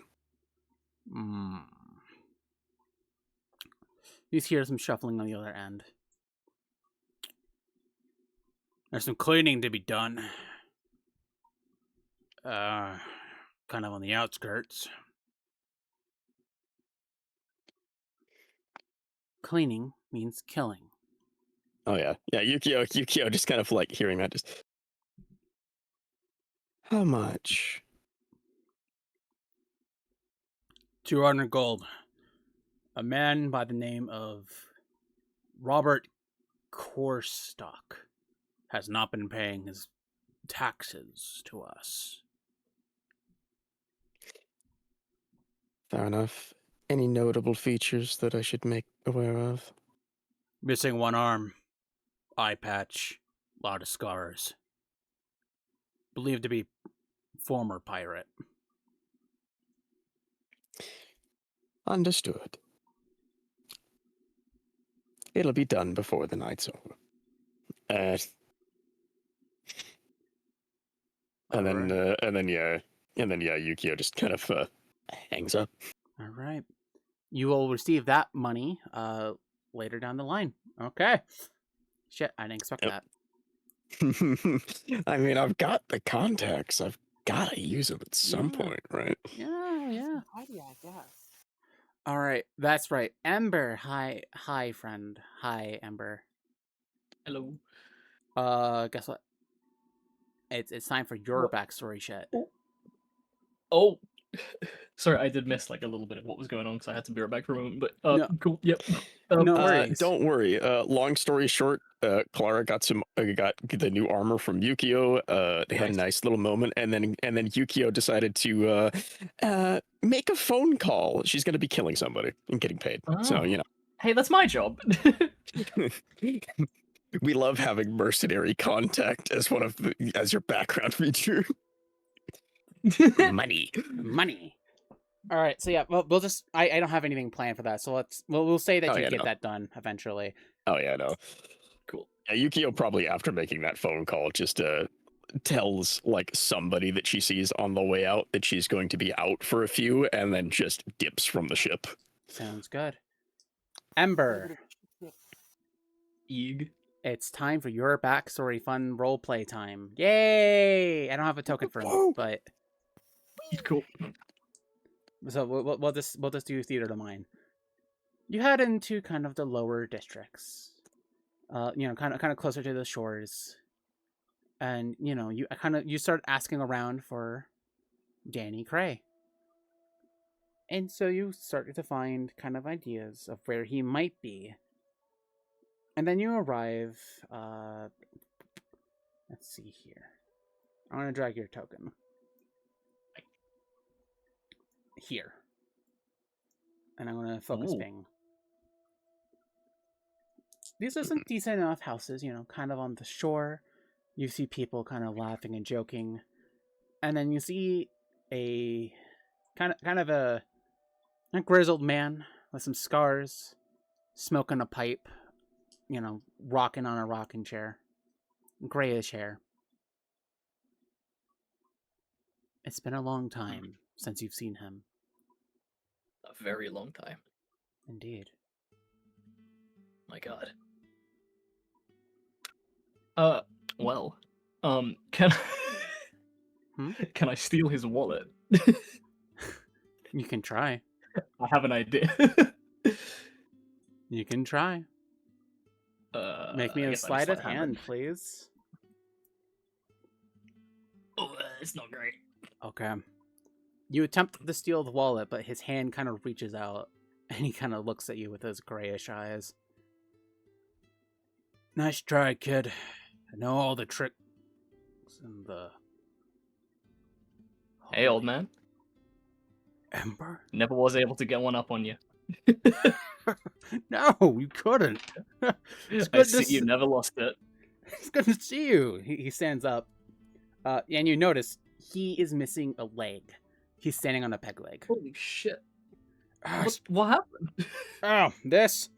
A: You hear some shuffling on the other end. There's some cleaning to be done. Kind of on the outskirts. Cleaning means killing.
C: Oh yeah. Yeah, Yukio just kind of like hearing that just. How much?
A: 200 gold. A man by the name of Robert Corstock has not been paying his taxes to us.
C: Fair enough. Any notable features that I should make aware of?
A: Missing one arm, eye patch, lot of scars. Believed to be former pirate.
C: Understood. It'll be done before the night's over. And then Yukio just kind of hangs up.
A: All right. You will receive that money later down the line. Okay. Shit, I didn't expect that.
C: I mean, I've got the contacts. I've got to use them at some
A: Yeah.
C: point, right?
A: Yeah.
E: Idea, I guess.
A: All right, that's right. Ember, hi, friend. Hi, Ember.
B: Hello.
A: Guess what? It's time for your
B: What?
A: backstory shit.
B: Oh, sorry, I did miss like a little bit of what was going on because I had to be right back for a moment. But
A: No.
B: cool. Yep.
A: No worries.
C: Don't worry. Long story short, Clara got the new armor from Yukio. They had a
B: Nice.
C: nice little moment, and then Yukio decided to make a phone call. She's going to be killing somebody and getting paid. So
B: Oh. Hey, that's my job.
C: we love having mercenary contact as as your background feature. Money.
A: All right, so yeah, we'll just I don't have anything planned for that, so we'll say that
C: Oh,
A: you
C: yeah,
A: get
C: no.
A: that done eventually.
C: Oh yeah, no.
B: Cool.
C: Yeah, Yukio probably after making that phone call just tells like somebody that she sees on the way out that she's going to be out for a few, and then just dips from the ship.
A: Sounds good. Ember,
B: Eeg.
A: it's time for your backstory fun role play time. Yay! I don't have a token for it, but
B: Cool.
A: so we'll just do theater to mine. You head into kind of the lower districts, kind of closer to the shores, and you start asking around for Danny Cray, and so you start to find kind of ideas of where he might be, and then you arrive. Let's see here. I'm gonna drag your token here, and I'm gonna focus
B: Ooh.
A: ping. These are some decent enough houses, kind of on the shore. You see people kind of laughing and joking, and then you see a kind of a grizzled man with some scars, smoking a pipe, rocking on a rocking chair, grayish hair. It's been a long time since you've seen him.
B: A very long time.
A: Indeed.
B: My God. Well, can can I steal his wallet?
A: You can try.
B: I have an idea.
A: You can try. Make me
B: I
A: a
B: guess I'm
A: sleight of
B: sleight-handed.
A: hand, please.
B: Oh, it's not great.
A: Okay. You attempt to steal the wallet, but his hand kind of reaches out, and he kind of looks at you with those grayish eyes. Nice try, kid. I know all the tricks and the...
B: Hey, old man.
A: Ember?
B: Never was able to get one up on you.
A: No, you couldn't. It's
B: I
A: good
B: see
A: to
B: you never lost it.
A: It's good to see you. He stands up. And you notice he is missing a leg. He's standing on a peg leg.
B: Holy shit.
A: Ah,
B: What happened?
A: Oh, this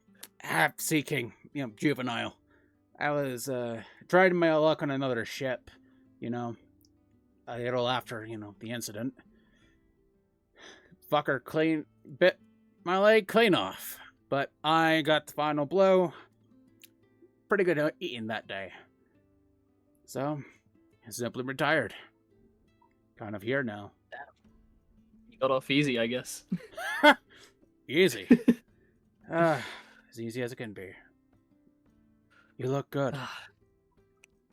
A: seeking, juvenile. I was trying my luck on another ship, a little after, the incident. Fucker bit my leg clean off, but I got the final blow. Pretty good eating that day. So, I simply retired. Kind of here now.
B: You got off easy, I guess.
A: Easy. As easy as it can be. You look good.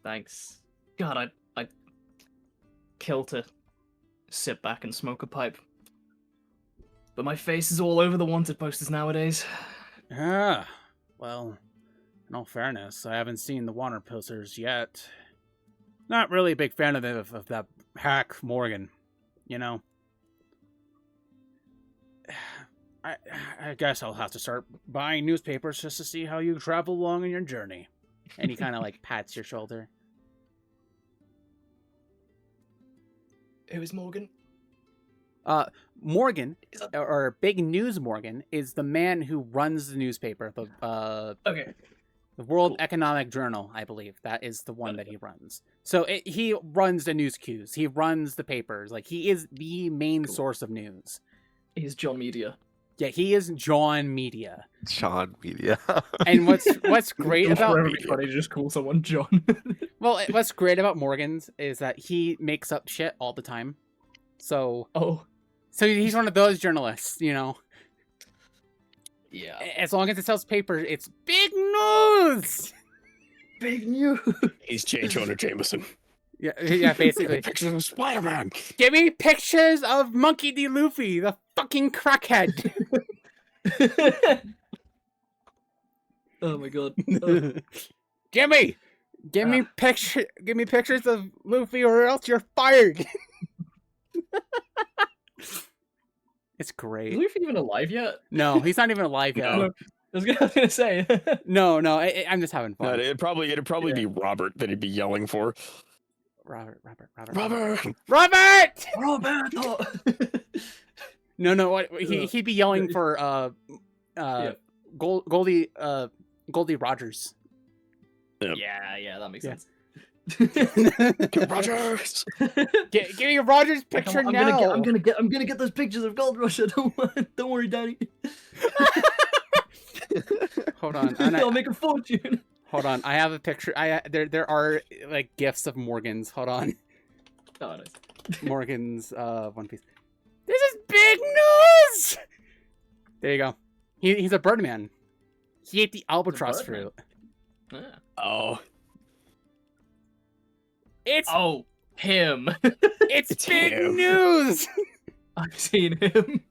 B: Thanks. God, I'd kill to sit back and smoke a pipe. But my face is all over the wanted posters nowadays.
A: Ah, well, in all fairness, I haven't seen the water posters yet. Not really a big fan of that hack Morgan, I guess I'll have to start buying newspapers just to see how you travel along in your journey. And he kind of pats your shoulder.
B: Who is Morgan?
A: Morgan,
B: Is that...
A: or Big News Morgan, is the man who runs the newspaper,
B: Okay.
A: the World
B: Cool.
A: Economic Journal, I believe. That is the one that he runs. So he runs the news queues. He runs the papers. He is the main source of news.
B: He's John Media.
A: Yeah, he is John Media.
D: John Media.
A: And what's great
B: It'll
A: about
B: forever be funny to just call someone John.
A: what's great about Morgan's is that he makes up shit all the time. So
B: Oh,
A: he's one of those journalists, you know.
B: yeah.
A: As long as it sells paper, it's big news.
B: Big news.
C: He's J. Jonah Jameson.
A: Yeah, basically.
C: Pictures of Spider-Man.
A: Give me pictures of Monkey D. Luffy, the fucking crackhead.
B: Oh my god.
A: Give me pictures of Luffy, or else you're fired. It's
B: Is
A: great.
B: Luffy even alive yet?
A: No, he's not even alive yet.
C: No.
B: I was gonna say.
A: No, I'm just having
C: No,
A: fun.
C: it'd probably be Robert that he'd be yelling for.
A: Robert.
C: Robert!
A: Robert!
B: Roberto!
A: No, what he'd be yelling for Goldie Rogers.
B: Yeah, that makes
A: Yeah.
B: sense.
C: Rogers!
A: Give me a Rogers picture
B: I'm
A: now.
B: gonna get those pictures of Gold Rusher. Don't worry, Daddy.
A: Hold on.
B: I'll make a fortune.
A: Hold on. I have a picture. There are like gifs of Morgan's. Hold on.
B: Oh, nice.
A: Morgan's One Piece. This is big news. There you go. He's a Birdman. He ate the albatross
B: Birdman.
A: fruit.
B: Yeah.
C: Oh.
A: It's
B: Him.
A: it's big
C: him.
A: news.
B: I've seen him.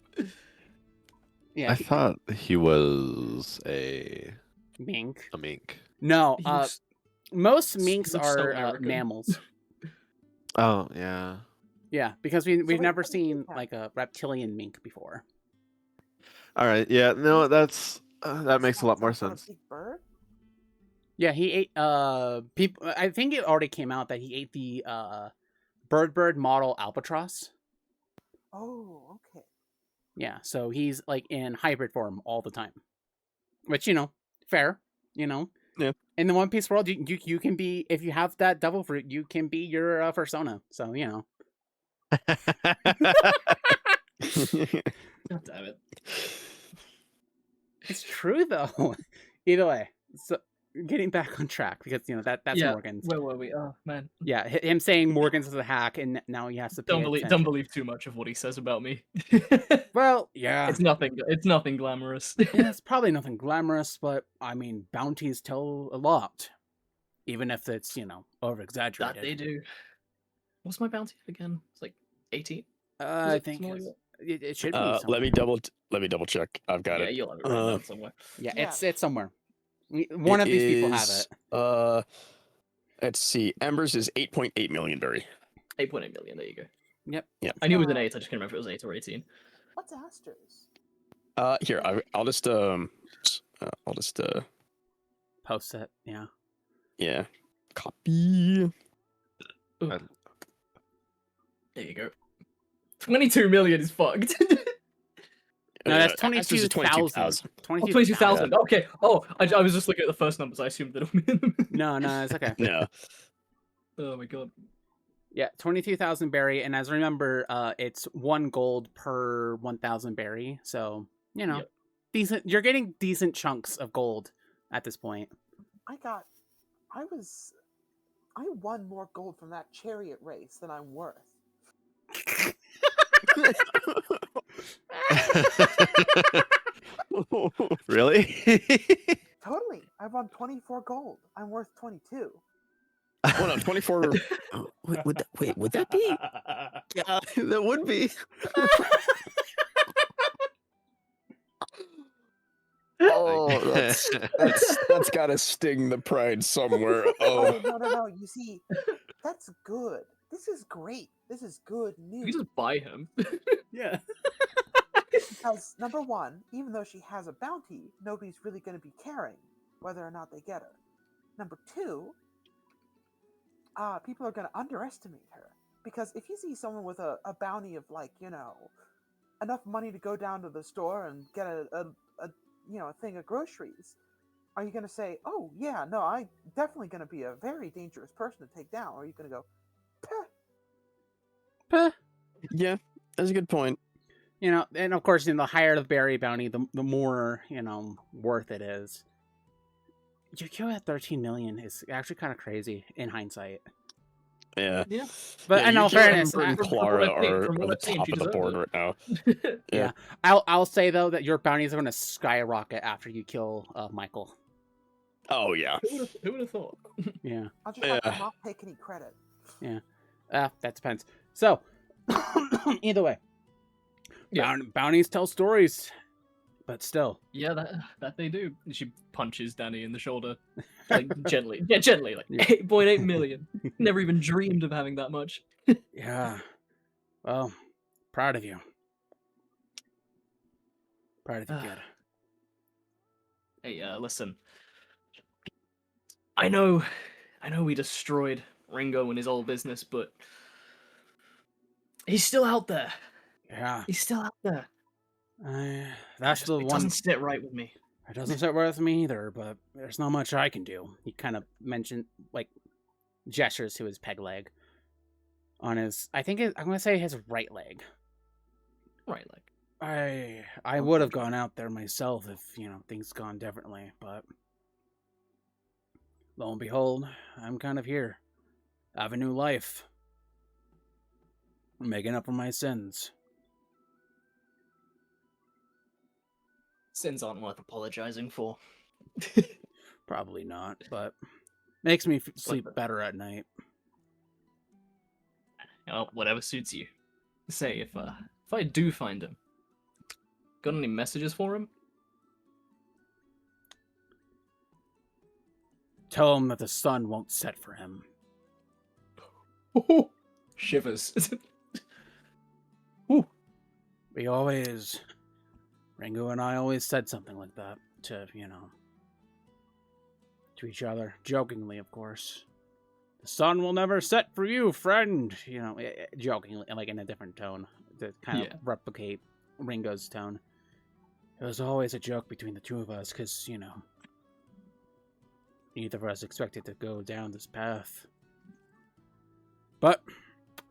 A: Yeah.
D: I thought he was a
A: Mink.
D: mink.
A: No.
B: He looks-
A: Most
B: he
A: minks
B: looks so
A: are
B: American.
A: mammals.
D: Oh yeah.
A: Yeah, because we've
E: wait,
A: never
E: what do you
A: seen
E: have?
A: like a reptilian mink before.
D: All right. Yeah. No, that makes a lot more
E: Some sort of
D: sense.
E: big bird?
A: Yeah, he ate people. I think it already came out that he ate the bird model albatross.
E: Oh, okay.
A: Yeah, so he's like in hybrid form all the time, which fair.
C: Yeah.
A: In the One Piece world, you can be, if you have that devil fruit, you can be your persona. So
B: God damn it.
A: it's true though. Either way, so getting back on track because that's
B: Yeah,
A: Morgan's.
B: Where were we? Oh man.
A: Yeah, him saying Morgan's is a hack, and now he has to pay
B: Don't
A: attention.
B: believe too much of what he says about me.
A: Well, yeah.
B: It's nothing glamorous.
A: Yeah, it's probably nothing glamorous, but I mean, bounties tell a lot, even if it's over
B: That
A: exaggerated.
B: they do. What's my bounty again? It's like 18.
A: I think
B: something like
A: it should be.
C: let
A: Somewhere.
C: me double check. I've got
B: yeah,
C: it.
B: you'll have it written down somewhere.
A: Yeah,
E: Yeah.
A: it's somewhere. One of these people have it.
C: Let's see. Embers is 8.8 million berry.
B: 8.8 million. There you go.
A: Yep.
C: Yeah.
B: I knew it was an 8. I just couldn't remember if it was 8 or 18.
E: What's Asters?
C: Here, I'll just
A: Post it. Yeah.
C: yeah, copy.
B: There you go. 22 million is fucked.
A: No, that's
C: Asters is
A: 22,000.
B: 22,000. Okay. Oh, I was just looking at the first numbers. I assumed that.
A: No, it's okay.
C: No.
B: Oh my god.
A: Yeah, 22,000 berry, and as I remember, it's 1 gold per 1,000 berry. So
B: Yep.
A: decent. You're getting decent chunks of gold at this point.
E: I won more gold from that chariot race than I'm worth.
D: Really?
E: Totally. I won 24 gold. I'm worth 22.
C: Well, no, 24. Would that be?
D: Yeah, that would be.
C: Oh, that's gotta sting the pride somewhere.
E: Oh,
C: Oh,
E: no. You see, that's good. This is great. This is good
B: You
E: news.
B: can just buy him.
A: Yeah.
E: Because, number one, even though she has a bounty, nobody's really going to be caring whether or not they get her. Number two, people are going to underestimate her. Because if you see someone with a bounty of, enough money to go down to the store and get a thing of groceries, are you going to say, oh, yeah, no, I'm definitely going to be a very dangerous person to take down? Or are you going to go,
A: Puh.
C: yeah, that's a good point.
A: You know, and of course, the higher the berry bounty, the more, worth it is. You kill at 13 million is actually kind of crazy in hindsight.
C: Yeah.
B: Yeah.
A: But
C: Yeah,
A: in all
C: Yukio
A: fairness,
C: and
B: from
C: Clara
B: what I've seen-
C: are
B: from
C: at
B: what
C: the
B: I've seen,
C: top
B: she
C: of the
B: deserves
C: board
B: it.
C: right now.
A: yeah, I'll say though that your bounties are going to skyrocket after you kill Michael.
C: Oh yeah.
B: Who would have thought?
A: Yeah,
E: I'll just have
C: Yeah.
E: to not take any credit.
A: that depends. So, either way,
B: Yeah.
A: bounties tell stories, but still,
B: Yeah, that they do. She punches Danny in the shoulder, like gently. Yeah, gently, like
A: Yeah.
B: 8.8 million. Never even dreamed of having that much.
A: yeah. Well, proud of you. Proud of you, kid.
B: Hey, listen. I know we destroyed Ringo and his old business, but he's still out there.
A: Yeah,
B: He's still out there.
A: that's the
B: It
A: one.
B: doesn't sit right with me.
A: It doesn't sit well with me either, but there's not much I can do. He kind of mentioned, gestures to his peg leg on his, I'm going to say his right leg.
B: Right, like.
A: I would have gone out there myself if, things gone differently, but lo and behold, I'm kind of here. I have a new life. I'm making up for my sins.
B: Sins aren't worth apologizing for.
A: Probably not, but makes me sleep
B: But-
A: better at night.
B: Well, whatever suits you. Say, if I do find him, got any messages for him?
A: Tell him that the sun won't set for him.
B: Shivers.
A: Ringo and I always said something like that to each other, jokingly, of course. The sun will never set for you, friend. Jokingly, like in a different tone to kind of replicate Ringo's tone. It was always a joke between the two of us, because neither of us expected to go down this path. But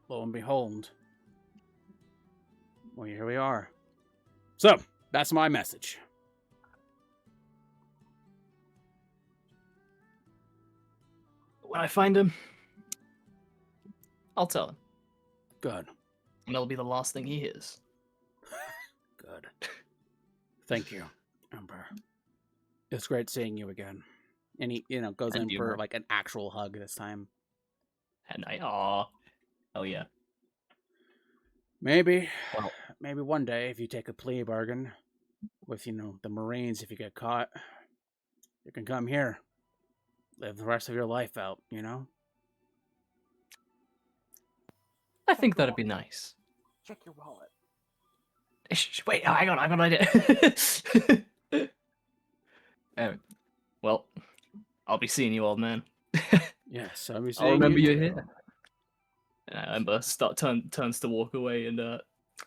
A: lo and behold, well, here we are. So that's my message.
B: When I find him, I'll tell him.
A: Good.
B: And it'll be the last thing he hears.
A: Good. Thank you, Emperor. It's great seeing you again. And he, goes
B: And
A: in
B: you,
A: for
B: Mark.
A: an actual hug this time.
B: And aw. Hell yeah.
A: Maybe
B: Well,
A: one day if you take a plea bargain with, the Marines, if you get caught, you can come here. Live the rest of your life out,
B: I think that'd be nice.
E: Check your wallet.
B: Wait, hang on, I got an idea. Anyway, well, I'll be seeing you, old man.
A: Yes, I'll be
B: I'll
A: seeing
B: remember you
A: too.
B: here. And Ember turns to walk away, and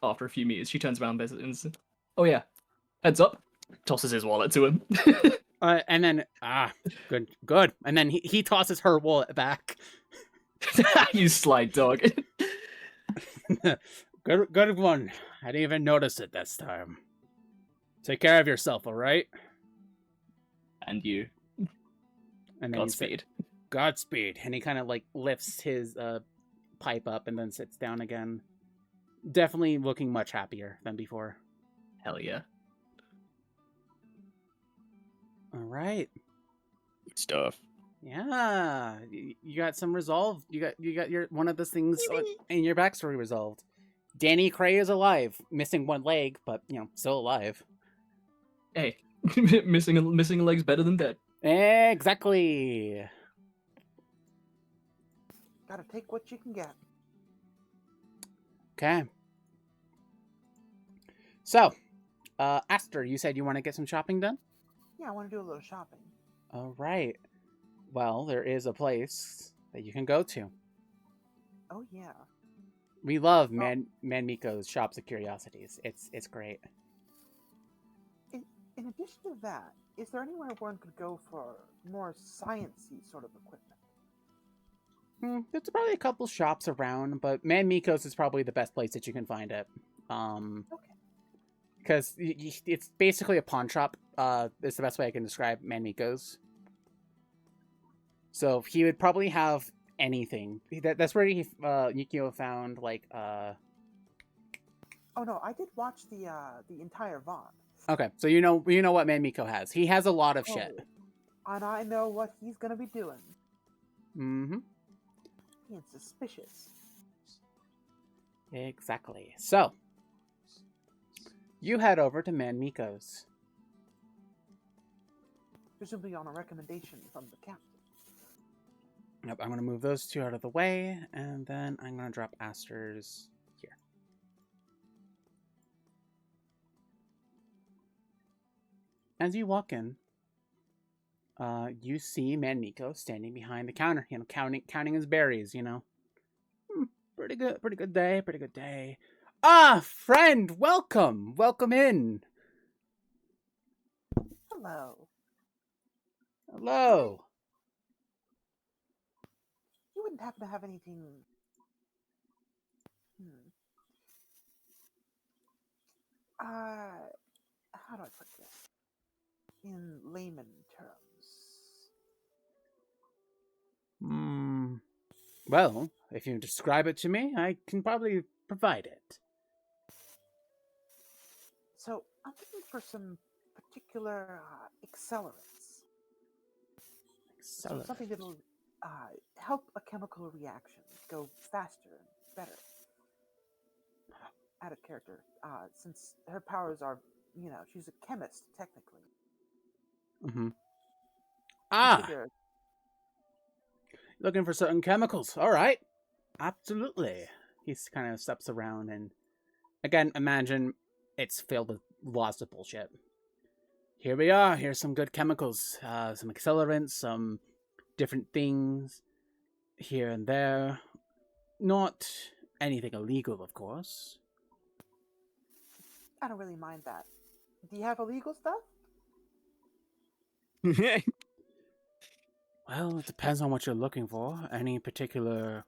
B: after a few meters, she turns around and says, "Oh yeah, heads up." Tosses his wallet to him.
A: And then, good. And then he tosses her wallet back.
B: You sly dog.
A: Good one. I didn't even notice it this time. Take care of yourself, all right?
B: And you.
A: And then
B: Godspeed.
A: Godspeed. And he kind of lifts his pipe up and then sits down again. Definitely looking much happier than before.
B: Hell yeah.
A: All right.
C: Good stuff.
A: Yeah, you got some resolve. You got your one of the things in your backstory resolved. Danny Cray is alive, missing one leg, but still alive.
B: Hey, missing a leg's better than dead.
A: Exactly.
E: Gotta take what you can get.
A: Okay. So, Aster, you said you want to get some shopping done?
E: Yeah, I want to do a little shopping.
A: All right. Well, there is a place that you can go to.
E: Oh yeah.
A: We love Man Miko's Shops of Curiosities. It's great.
E: In addition to that, is there anywhere one could go for more sciencey sort of equipment?
A: There's probably a couple shops around, but Man Miko's is probably the best place that you can find it.
E: Okay.
A: because it's basically a pawn shop. Is the best way I can describe Manmiko's. So he would probably have anything. That's where Yukio found like
E: Oh no, I did watch the entire VOD.
A: Okay, so you know what Manmiko has. He has a lot of shit.
E: Oh, and I know what he's gonna be doing.
A: Mm-hmm.
E: Being suspicious.
A: Exactly. So you head over to Manmiko's.
E: Presumably on a recommendation from the captain.
A: Yep, I'm gonna move those two out of the way, and then I'm gonna drop Aster's here. As you walk in, you see Manmiko standing behind the counter, counting his berries. Pretty good day. Ah, friend, welcome in.
E: Hello.
A: Hello.
E: You wouldn't happen to have anything. How do I put this? In layman terms.
A: Well, if you describe it to me, I can probably provide it.
E: So I'm looking for some particular accelerants. So something that'll help a chemical reaction go faster and better. Out of character, since her powers are, she's a chemist technically.
A: Mm-hmm.
E: Figure,
A: Looking for certain chemicals. All right. Absolutely. He kind of steps around and, again, imagine it's filled with lots of bullshit. Here we are. Here's some good chemicals. Some accelerants, some different things here and there. Not anything illegal, of course.
E: I don't really mind that. Do you have illegal stuff?
A: Well, it depends on what you're looking for. Any particular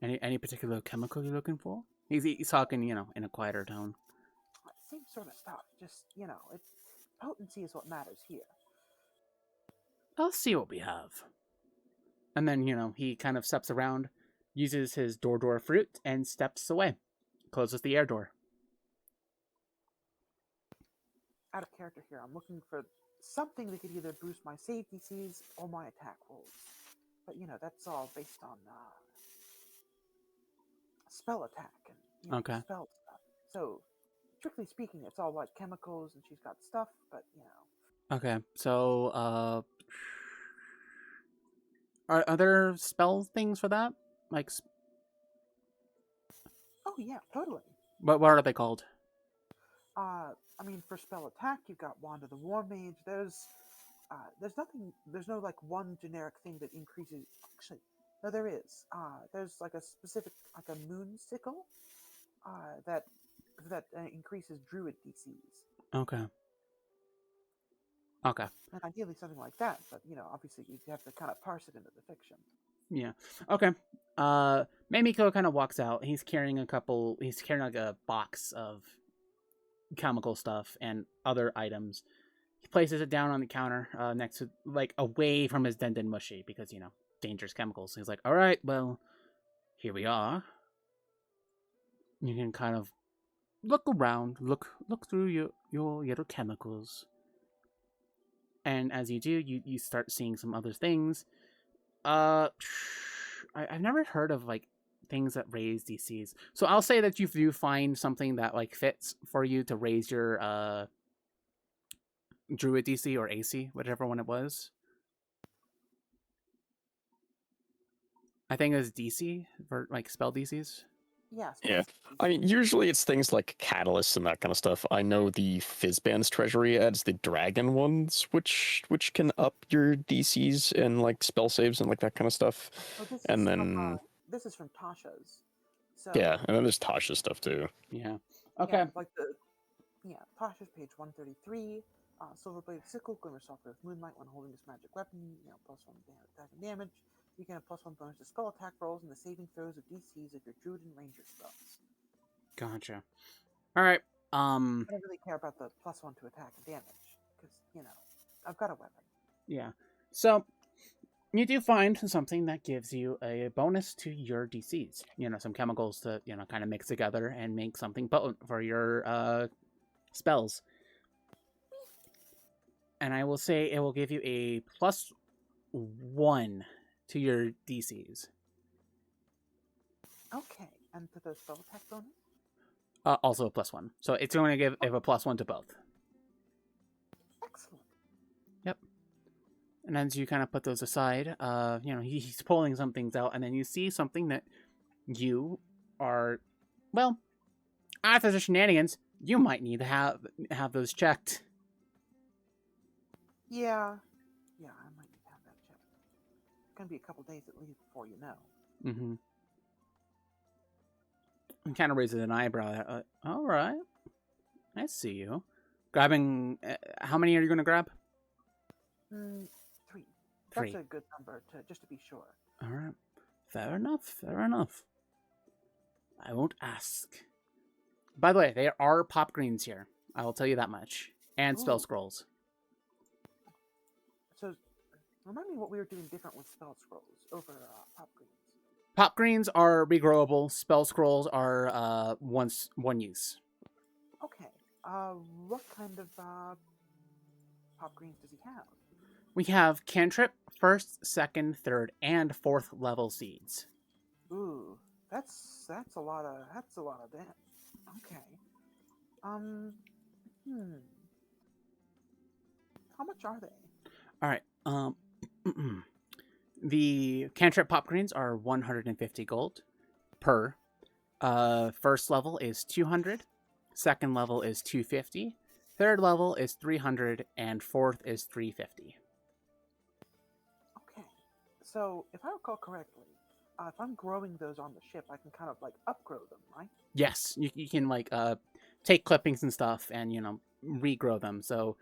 A: any particular chemical you're looking for? He's talking, in a quieter tone.
E: Same sort of stuff. Just, potency is what matters here.
A: I'll see what we have. And then, he kind of steps around, uses his door fruit, and steps away. Closes the air door.
E: Out of character here, I'm looking for something that could either boost my save DCs or my attack rolls. But, that's all based on spell attack and
A: Okay.
E: spell stuff. So, strictly speaking, it's all like chemicals and she's got stuff, but,
A: Okay, so, are there spell things for that? Like,
E: oh yeah, totally.
A: what are they called?
E: For spell attack, you've got Wand of the War Mage. There's no like one generic thing that increases. Actually, no, there is. There's like a specific, like a moon sickle, that increases druid DCs.
A: Okay.
E: And ideally something like that, but obviously you have to kind of parse it into the fiction.
A: Yeah. Okay. Mamiko kind of walks out. He's carrying like a box of chemical stuff and other items. He places it down on the counter, next to, like, away from his Denden Mushi, because, dangerous chemicals. He's like, all right, well, here we are. You can kind of look around, look through your little chemicals. And as you do, you start seeing some other things. I've never heard of, like, things that raise DCs. So I'll say that you do find something that, like, fits for you to raise your Druid DC or AC, whichever one it was. I think it was DC for, like, spell DCs.
E: Yes.
C: Yeah. I mean, usually it's things like catalysts and that kind of stuff. I know the Fizzband's treasury adds the dragon ones, which can up your DCs and like spell saves and like that kind of stuff.
E: Well,
C: And then
E: this is from Tasha's. So
C: yeah, and then there's Tasha's stuff too.
A: Yeah. Okay.
E: Yeah, Tasha's page 133. Silver bladed sickle, glimmer software of moonlight when holding this magic weapon. +1 attack and damage. You can have +1 bonus to spell attack rolls and the saving throws of DCs of your druid and ranger spells.
A: Gotcha. All right.
E: I don't really care about the +1 to attack and damage because I've got a weapon.
A: Yeah. So you do find something that gives you a bonus to your DCs. Some chemicals to kind of mix together and make something potent for your spells. And I will say it will give you a +1 to your DCs.
E: Okay, and to the spell attack bonus.
A: Also a +1. So it's going to give a +1 to both.
E: Excellent.
A: Yep. And as you kind of put those aside, he's pulling some things out, and then you see something that you are, well, after the shenanigans, you might need to have those checked.
E: Yeah, I might need to have that checked. It's gonna be a couple days at least before you know.
A: Mm-hmm. And kind of raises an eyebrow. All right, I see you. Grabbing. How many are you going to grab?
E: 3.
A: 3.
E: That's a good number just to be sure.
A: All right. Fair enough. Fair enough. I won't ask. By the way, there are pop greens here. I will tell you that much. And spell
E: Ooh.
A: scrolls.
E: So, remind me what we were doing different with spell scrolls over pop greens.
A: Pop greens are regrowable. Spell scrolls are one use.
E: Okay. What kind of pop greens does he have?
A: We have cantrip, 1st, 2nd, 3rd, and 4th level seeds.
E: Ooh, that's a lot of that. Okay. How much are they?
A: All right. The cantrip pop greens are 150 gold per. 1st level is 200. 2nd level is 250. 3rd level is 300, and 4th is 350.
E: Okay. So, if I recall correctly, if I'm growing those on the ship, I can kind of like upgrow them, right?
A: Yes, you can take clippings and stuff and regrow them. So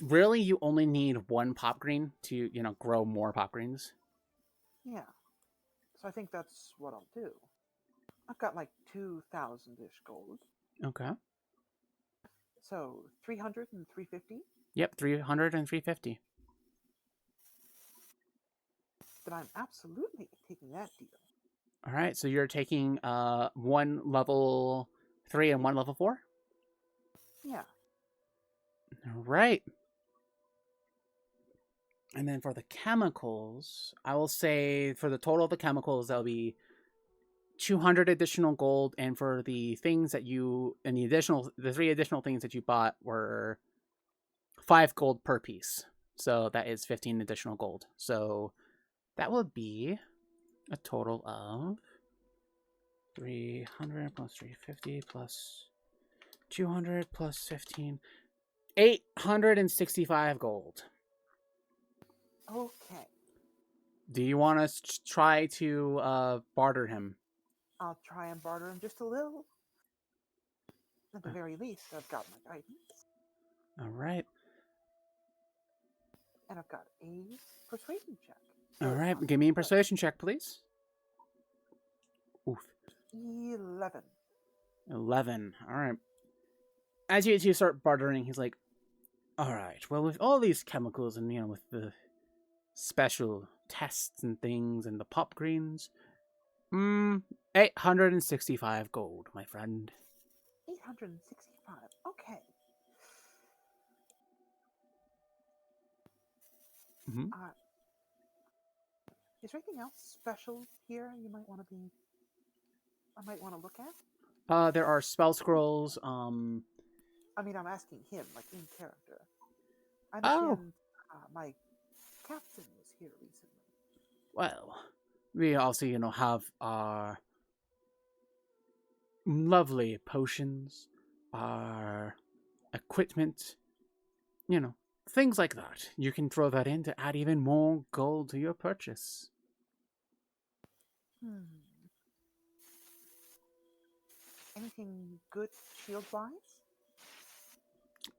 A: really, you only need 1 pop green to grow more pop greens.
E: Yeah. So I think that's what I'll do. I've got like 2,000-ish gold.
A: Okay.
E: So 300 and 350?
A: Yep, 300 and 350.
E: Then I'm absolutely taking that deal.
A: All right, so you're taking 1 level 3 and 1 level 4?
E: Yeah.
A: All right. And then for the chemicals, I will say for the total of the chemicals, that'll be 200 additional gold, and for the things that the 3 additional things that you bought were 5 gold per piece. So that is 15 additional gold. So that would be a total of 300 plus 350 plus 200 plus 15, 865 gold.
E: Okay.
A: Do you want us to try to barter him?
E: I'll try and barter him just a little. At the very least, I've got my guidance.
A: All right.
E: And I've got a persuasion check.
A: All right. Give me a persuasion check, please. Oof.
E: 11.
A: 11. All right. As you start bartering, he's like, all right, well, with all these chemicals and, with the special tests and things and the pop greens, 865 gold, my friend.
E: 865. Okay.
A: Mm-hmm.
E: Is there anything else special here I might want to look at?
A: There are spell scrolls.
E: I mean, I'm asking him, like in character. I understand my captain was here recently.
A: Well, we also, have our lovely potions, our equipment, things like that. You can throw that in to add even more gold to your purchase.
E: Anything good shield-wise?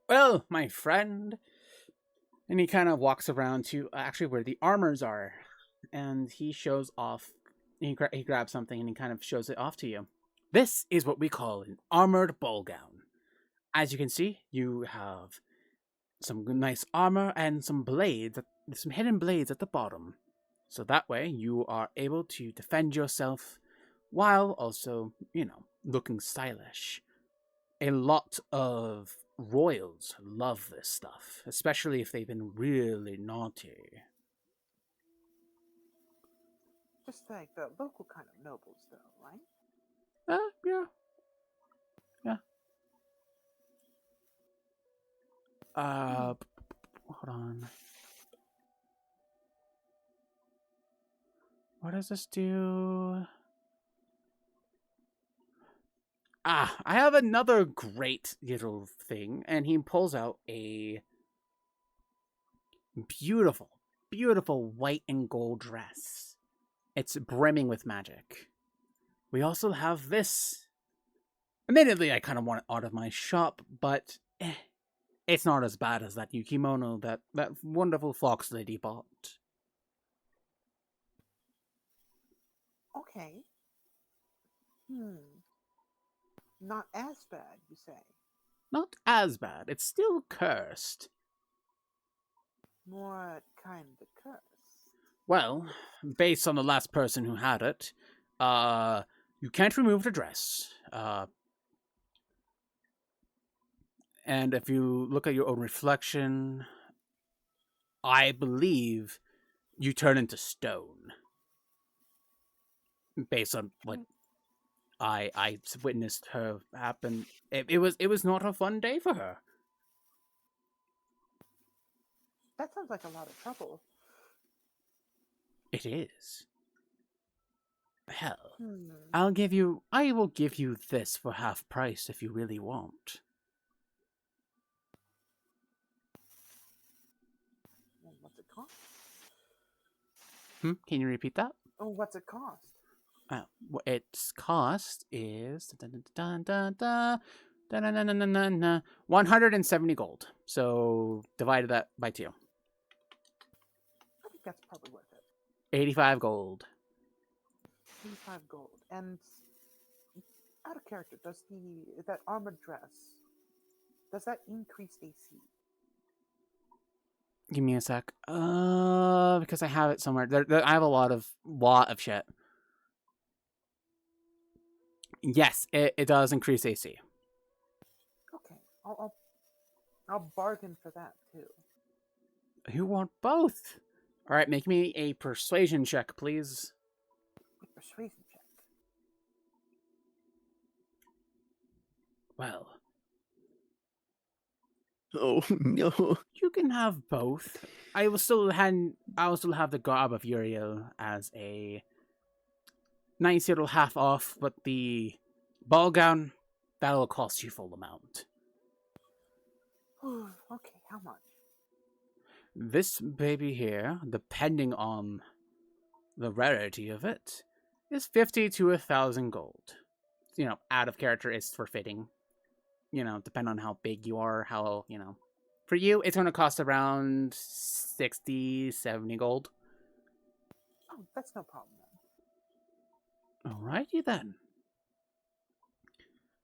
A: Well, my friend. And he kind of walks around to actually where the armors are. And he shows off. He grabs something and he kind of shows it off to you. This is what we call an armored ball gown. As you can see, you have some nice armor and some blades, some hidden blades at the bottom. So that way you are able to defend yourself while also, looking stylish. A lot of royals love this stuff, especially if they've been really naughty.
E: Just like the local kind of nobles, though, right?
A: Yeah. Hold on. What does this do? I have another great little thing, and he pulls out a beautiful, beautiful white and gold dress. It's brimming with magic. We also have this. Admittedly, I kind of want it out of my shop, but it's not as bad as that kimono that wonderful fox lady bought.
E: Okay. Not as bad, you say?
A: Not as bad. It's still cursed.
E: What kind of curse?
A: Well, based on the last person who had it, you can't remove the dress. And if you look at your own reflection, I believe you turn into stone. Based on what I witnessed her happen. It was not a fun day for her.
E: That sounds like a lot of trouble.
A: It is. Hell,
E: Hmm.
A: I will give you this for half price if you really want.
E: What's it cost?
A: Can you repeat that?
E: Oh, what's it cost?
A: Its cost is 170 gold. So divided that by 2.
E: I think that's probably worth it.
A: 85 gold.
E: 25 gold. And out of character, does that armored dress, does that increase AC?
A: Give me a sec. Because I have it somewhere. I have a lot of shit. Yes, it does increase AC.
E: Okay, I'll bargain for that too.
A: You want both? All right, make me a persuasion check, please.
E: A persuasion check.
A: Well,
C: Oh no.
A: you can have both. I will still have the Garb of Uriel as a nice little half off, but the ball gown, that'll cost you full amount.
E: Okay, how much?
A: This baby here, depending on the rarity of it, is 50 to 1,000 gold. Out of character is for fitting. Depending on how big you are, For you, it's going to cost around 60, 70 gold.
E: Oh, that's no problem then.
A: Alrighty then.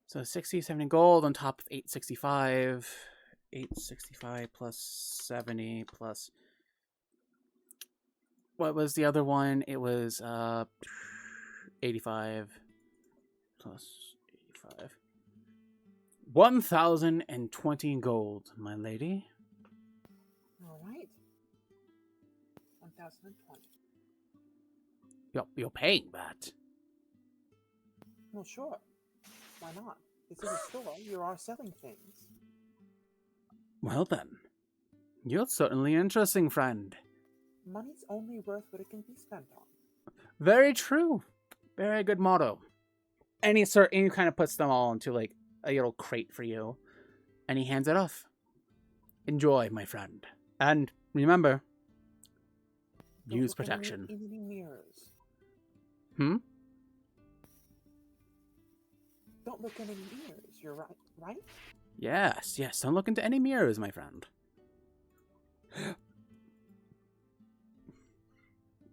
A: So 60, 70 gold on top of 865. 865 plus 70 plus... What was the other one? It was 85 plus 85. 1,020 gold, my lady.
E: All right. 1,020.
A: You're paying that.
E: Well, sure. Why not? This is a store. You are selling things.
A: Well then, you're certainly interesting, friend.
E: Money's only worth what it can be spent on.
A: Very true. Very good motto. And he kind of puts them all into like a little crate for you, and he hands it off. Enjoy, my friend, and remember,
E: Don't
A: use
E: look in
A: protection.
E: any mirrors. Don't look in any mirrors. You're right. Right?
A: Yes. Don't look into any mirrors, my friend.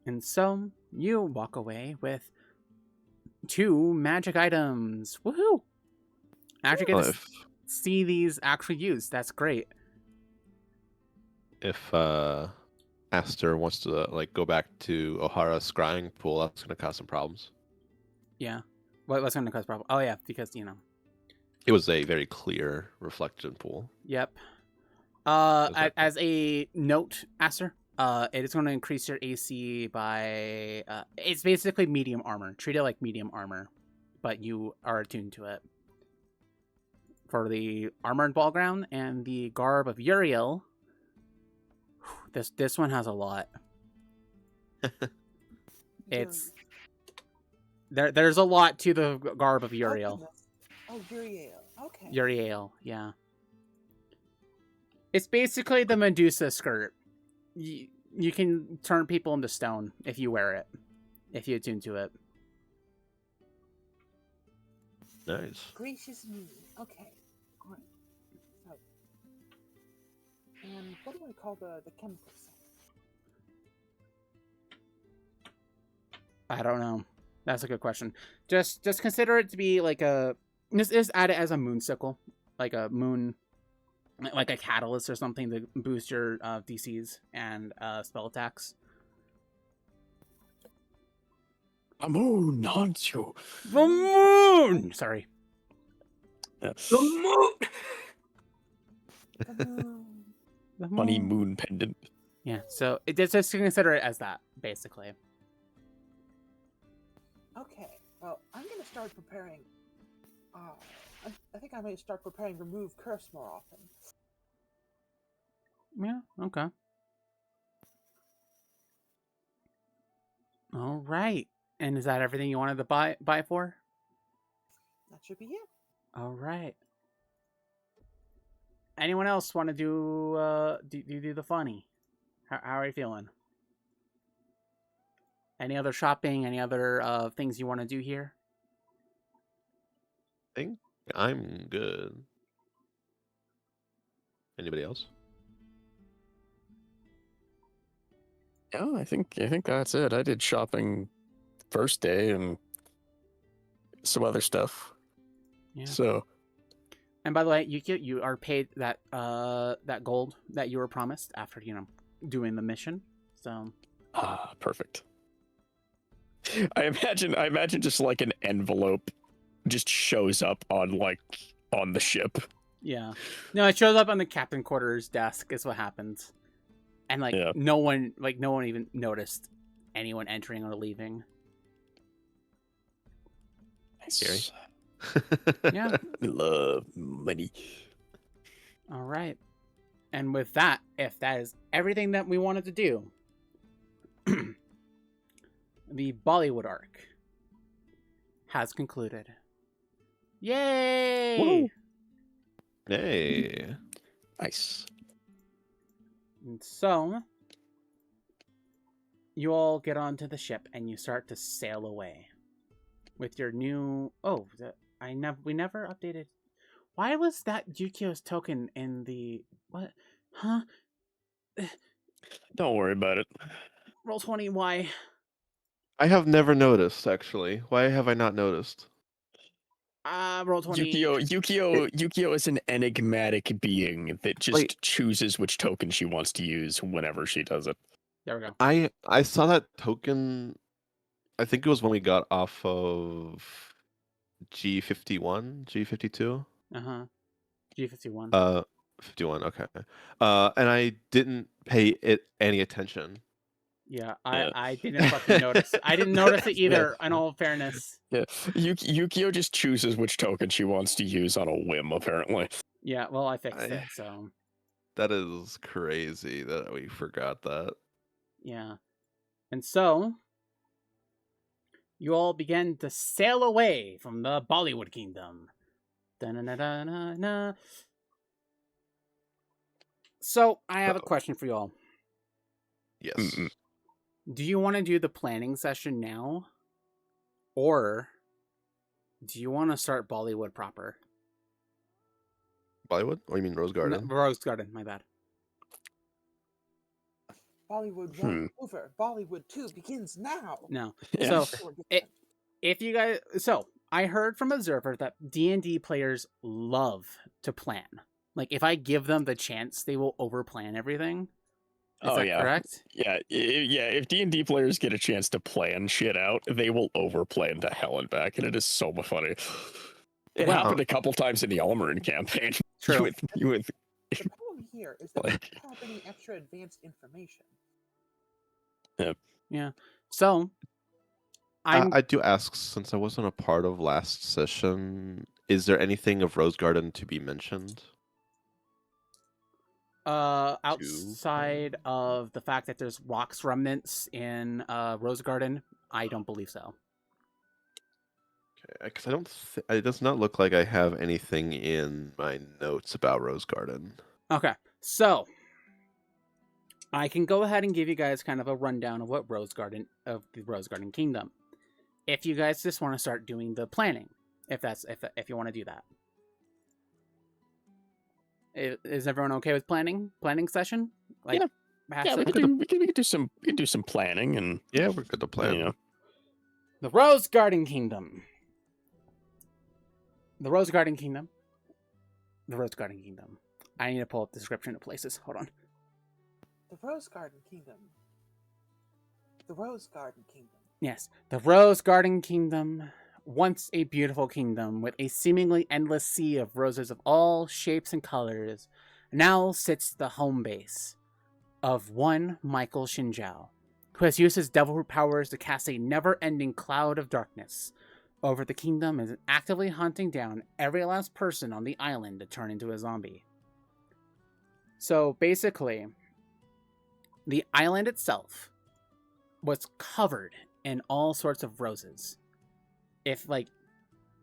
A: And so you walk away with 2 magic items. Woohoo! Actually get
D: Well,
A: to see these actually used. That's great.
D: if Aster wants to like go back to Ohara's scrying pool, that's gonna cause some problems.
A: Yeah. What's going to cause problem? Oh, yeah, because,
D: It was a very clear reflection pool.
A: Yep.
D: That's right.
A: As a note, Aster, it is going to increase your AC by. It's basically medium armor. Treat it like medium armor, but you are attuned to it. For the armored ball ground and the garb of Uriel, this one has a lot. It's there's a lot to the garb of Uriel.
E: Oh, Uriel. Okay.
A: Uriel, yeah. It's basically the Medusa skirt. You can turn people into stone if you wear it, if you attune to it.
D: Nice.
E: Gracious me. Okay. Great. So, and what do I call the chemical set?
A: I don't know. That's a good question. Just consider it to be like a. Just add it as a moonsicle, like a moon, like a catalyst or something to boost your DCs and spell attacks.
C: A moon haunts you.
A: The moon. Sorry.
B: The moon!
E: The moon.
A: The
C: Funny moon pendant.
A: Yeah. So just consider it as that, basically.
E: Okay. Well, I'm gonna start preparing. I think I may start preparing remove curse more often.
A: Yeah. Okay. All right. And is that everything you wanted to buy for?
E: That should be it.
A: All right. Anyone else want to do the funny? How are you feeling? Any other shopping? Any other things you want to do here?
D: I think I'm good. Anybody else?
C: Yeah, I think that's it. I did shopping first day and some other stuff.
A: Yeah.
C: So,
A: And by the way, you are paid that gold that you were promised after doing the mission. So
C: perfect. I imagine just like an envelope just shows up on the ship.
A: yeah, no, it shows up on the captain quarters desk. Is what happens, and
C: Yeah.
A: no one even noticed anyone entering or leaving.
D: Scary.
A: Yeah.
C: Love money.
A: All right. And with that, if that is everything that we wanted to do, the Bollywood arc has concluded. Yay!
C: Woo!
D: Hey.
C: Nice.
A: And so, you all get onto the ship and you start to sail away with your new. Oh, we never updated. Why was that Yukio's token in the what? Huh?
C: Don't worry about it.
A: Roll20. Why?
D: I have never noticed, actually. Why have I not noticed?
A: Roll20.
C: Yukio is an enigmatic being that just
D: Wait.
C: chooses which token she wants to use whenever she does it.
A: There we go.
D: I saw that token. I think it was when we got off of G51, G52.
A: G51.
D: 51. Okay. And I didn't pay it any attention.
A: Yeah,
C: Yeah.
A: I didn't fucking notice. I didn't notice it either. In all fairness.
C: Yeah, Yukio just chooses which token she wants to use on a whim, apparently.
A: Yeah, well, I fixed it, so
D: That is crazy that we forgot that.
A: yeah. And so, you all begin to sail away from the Bollywood Kingdom. Da-na-na-na-na-na. So, I have a question for you all.
D: Yes.
C: Mm-mm.
A: Do you want to do the planning session now? Or do you want to start Bollywood proper?
D: Bollywood? Or you mean Rose Garden?
A: No, Rose Garden, my bad.
E: Bollywood 1 over. Bollywood 2 begins now.
A: No.
C: Yeah.
A: So, if you guys, so I heard from Observer that D&D players love to plan. Like, if I give them the chance, they will overplan everything. Is that correct?
C: Yeah, yeah. If D&D players get a chance to plan shit out, they will overplan to hell and back, and it is so funny. It
A: Well-
C: happened a couple times in the Almarin campaign.
A: True.
C: with
E: The problem here is that we don't have any extra advanced information.
A: So, I'm
D: I do ask, since I wasn't a part of last session, is there anything of Rose Garden to be mentioned?
A: outside of the fact that there's rocks remnants in Rose Garden, I don't believe so.
D: Okay, because I don't. It does not look like I have anything in my notes about Rose Garden.
A: Okay, so I can go ahead and give you guys kind of a rundown of what the Rose Garden Kingdom. If you guys just want to start doing the planning, if you want to do that. Is everyone okay with planning session? Like,
C: yeah, we can do some planning, and
D: Yeah, we're good to plan.
C: you know,
A: the Rose Garden Kingdom. The Rose Garden Kingdom. The Rose Garden Kingdom. I need to pull up the description of places. Hold on.
E: The Rose Garden Kingdom. The Rose Garden Kingdom.
A: Yes, the Rose Garden Kingdom. Once a beautiful kingdom with a seemingly endless sea of roses of all shapes and colors, now sits the home base of one Michael Shinjiao, who has used his devil powers to cast a never-ending cloud of darkness over the kingdom and is actively hunting down every last person on the island to turn into a zombie. So basically, the island itself was covered in all sorts of roses. If, like,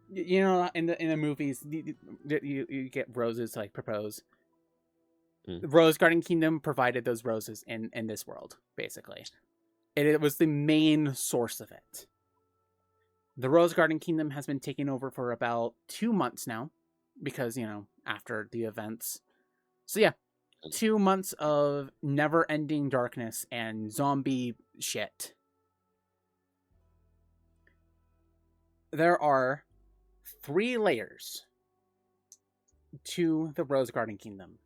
A: you know, in the movies, you get roses to, like, propose. The Rose Garden Kingdom provided those roses in this world, basically. It was the main source of it. The Rose Garden Kingdom has been taken over for about 2 months now, because, you know, after the events. So yeah, 2 months of never-ending darkness and zombie shit. There are 3 layers to the Rose Garden Kingdom.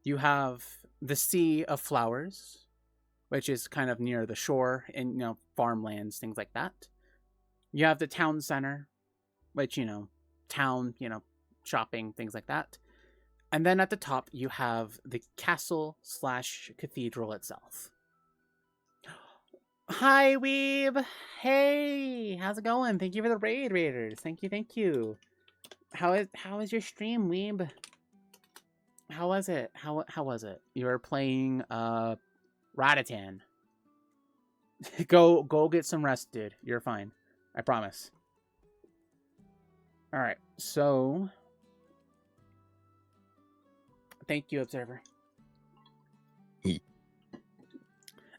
A: You have the Sea of Flowers, which is kind of near the shore and, you know, farmlands, things like that. You have the town center, which, you know, town, you know, shopping, things like that. And then at the top, you have the castle/cathedral itself. Hi, Weeb! Hey! How's it going? Thank you for the raid, Raiders. Thank you. How is your stream, Weeb? How was it? How was it? You were playing Ratatan. Go get some rest, dude. You're fine. I promise. Alright, so thank you, Observer.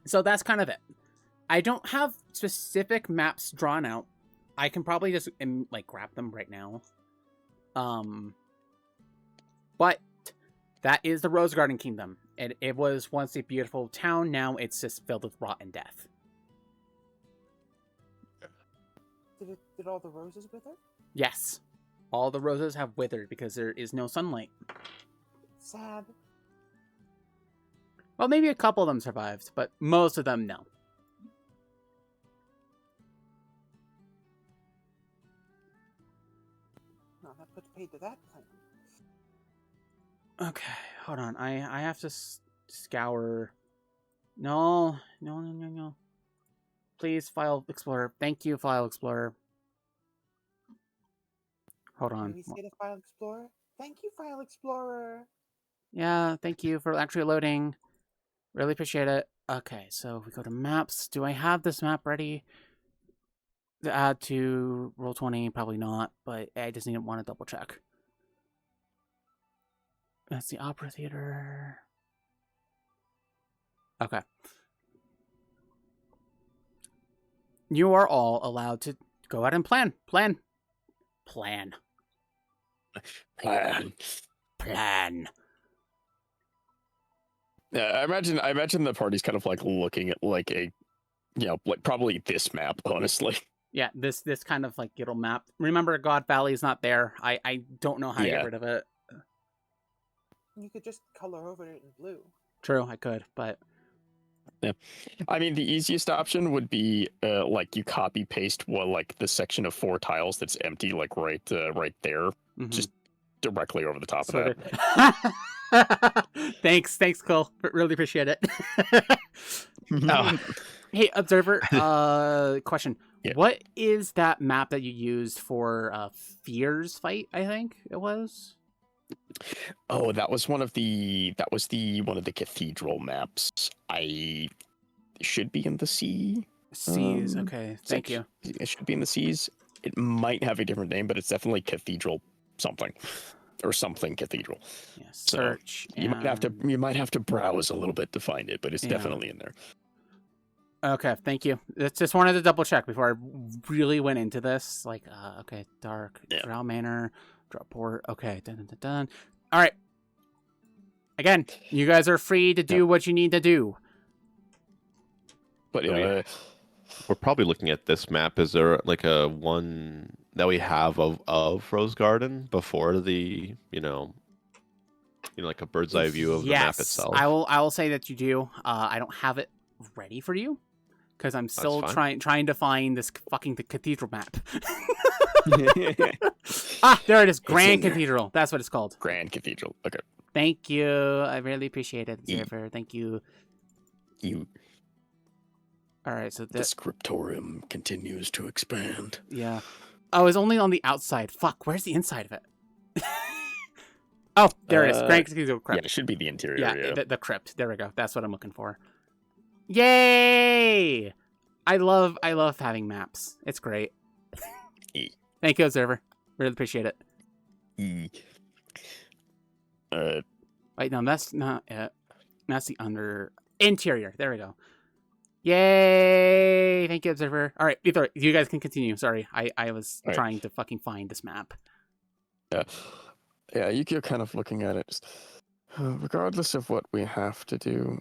A: So that's kind of it. I don't have specific maps drawn out. I can probably just like grab them right now. But that is the Rose Garden Kingdom. It was once a beautiful town. Now it's just filled with rot and death.
E: Did all the roses wither?
A: Yes, all the roses have withered because there is no sunlight.
E: Sad.
A: Well, maybe a couple of them survived, but most of them no.
E: No, I'm not put paid to that plan.
A: Okay, hold on. I have to scour. No. Please, File Explorer. Thank you, File Explorer. Hold on.
E: Can we say to File Explorer? Thank you, File Explorer.
A: Yeah, thank you for actually loading. Really appreciate it. Okay, so we go to maps. Do I have this map ready to add to Roll20? Probably not, but I just want to double check. That's the Opera Theater. Okay. You are all allowed to go out and plan. Plan.
C: Yeah, I imagine the party's kind of like looking at like a, you know, like probably this map, honestly.
A: Yeah, this kind of like it'll map. Remember, God Valley is not there. I don't know how to
C: Yeah.
A: get rid of it.
E: You could just color over it in blue.
A: True, I could, but
C: I mean, the easiest option would be like you copy paste like the section of 4 tiles that's empty, like right there,
A: mhm.
C: just directly over the top
A: Sort
C: of that.
A: of. Thanks, Cole. Really appreciate it.
B: Oh.
A: Hey, Observer. Question.
C: Yeah.
A: What is that map that you used for Fear's fight? I think it was.
C: Oh, that was one of the cathedral maps. I should be in the sea.
A: Seas. Okay, thank you.
C: It should be in the seas. It might have a different name, but it's definitely cathedral something or something cathedral.
A: Yeah,
C: So
A: search.
C: you might have to browse a little bit to find it, but it's
A: Yeah.
C: definitely in there.
A: Okay, thank you. Just wanted to double check before I really went into this. Like, okay, dark,
C: Yeah.
A: Drow Manor, Drow Port. Okay, dun. All right. Again, you guys are free to do what you need to do.
C: But
D: We're probably looking at this map. Is there like a one that we have of Rose Garden before the like a bird's eye view of the map itself?
A: I will say that you do. I don't have it ready for you because I'm still
D: fine.
A: trying to find this the cathedral map. There it is. Grand Cathedral. That's what it's called.
C: Grand Cathedral. Okay.
A: Thank you. I really appreciate it, Observer. Thank you. All right, so
C: The scriptorium continues to expand.
A: Yeah. Oh, it's only on the outside. Fuck, where's the inside of it? Oh, there it is. Grand Cathedral Crypt.
C: Yeah, it should be the interior.
A: Yeah, the crypt. There we go. That's what I'm looking for. Yay! I love having maps. It's great. Thank you, Observer. Really appreciate it. Wait, no, that's not it. That's the interior. There we go. Yay! Thank you, Observer. All right, either you guys can continue. Sorry, I was trying to fucking find this map.
C: Yeah, you're kind of looking at it. Regardless of what we have to do,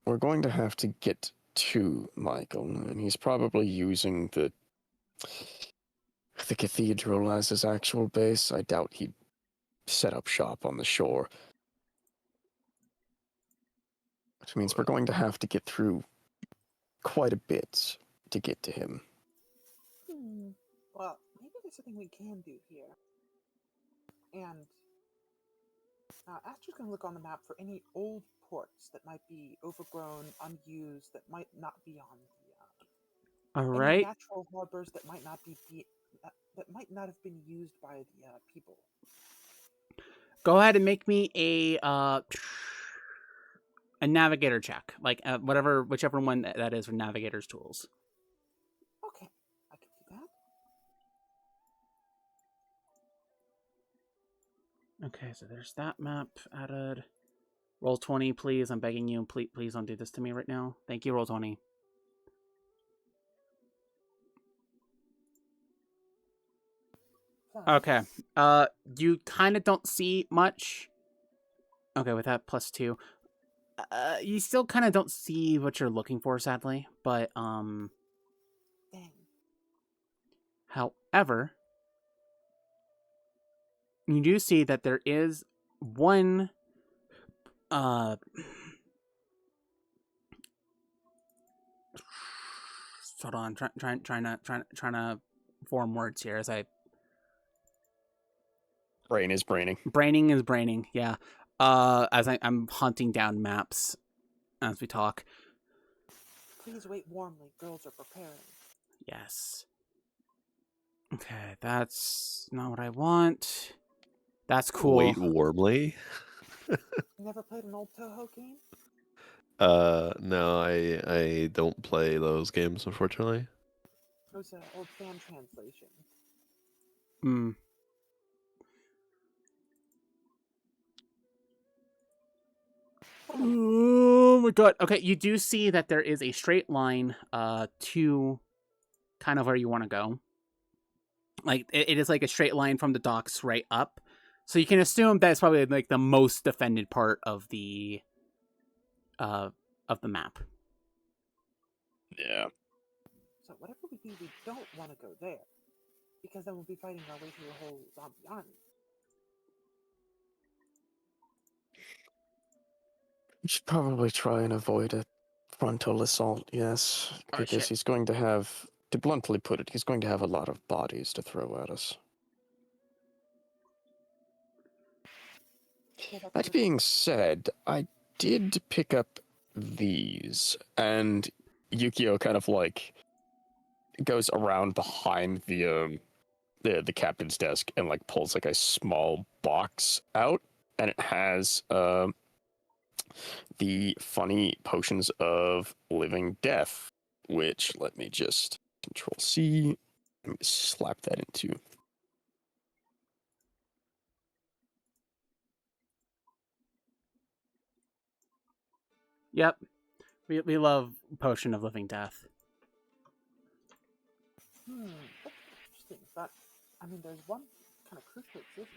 C: we're going to have to get to Michael, and he's probably using the cathedral as his actual base. I doubt he'd set up shop on the shore. Which means we're going to have to get through quite a bit to get to him.
E: Well, maybe there's something we can do here. And Astra's going to look on the map for any old ports that might be overgrown, unused, that might not be on the
A: All
E: any
A: right.
E: natural harbors that might not that might not have been used by the people.
A: Go ahead and make me a navigator check, like whichever one that is for navigator's tools.
E: Okay, I can do that.
A: Okay, so there's that map added. Roll 20, please. I'm begging you. Please don't do this to me right now. Thank you, roll 20. Okay. You kind of don't see much. Okay, with that +2. You still kind of don't see what you're looking for, sadly. But,
E: Dang.
A: however, you do see that there is one, hold on, trying to form words here as I.
C: Brain is braining.
A: Braining is braining, yeah. As I'm hunting down maps as we talk.
E: Please wait warmly. Girls are preparing.
A: Yes. Okay, that's not what I want. That's cool.
D: Wait warmly.
E: You never played an old Toho game?
D: No, I don't play those games, unfortunately.
E: It was an old fan translation.
A: Hmm. Oh my god. Okay, you do see that there is a straight line to kind of where you want to go. Like it is like a straight line from the docks right up. So you can assume that it's probably like the most defended part of the map.
C: Yeah.
E: So whatever we do, we don't want to go there. Because then we'll be fighting our way through a whole zombie army.
C: We should probably try and avoid a frontal assault, yes.
A: Oh,
C: Because
A: shit.
C: he's going to have, to bluntly put it, he's going to have a lot of bodies to throw at us.
E: Yeah, that's
C: That
E: good.
C: being said, I did pick up these, and Yukio kind of like goes around behind the captain's desk and like pulls like a small box out, and it has the funny potions of living death, which let me just Control C, let me slap that into.
A: Yep. We love Potion of Living Death.
E: That's interesting. But, I mean, there's one kind of crucial decision.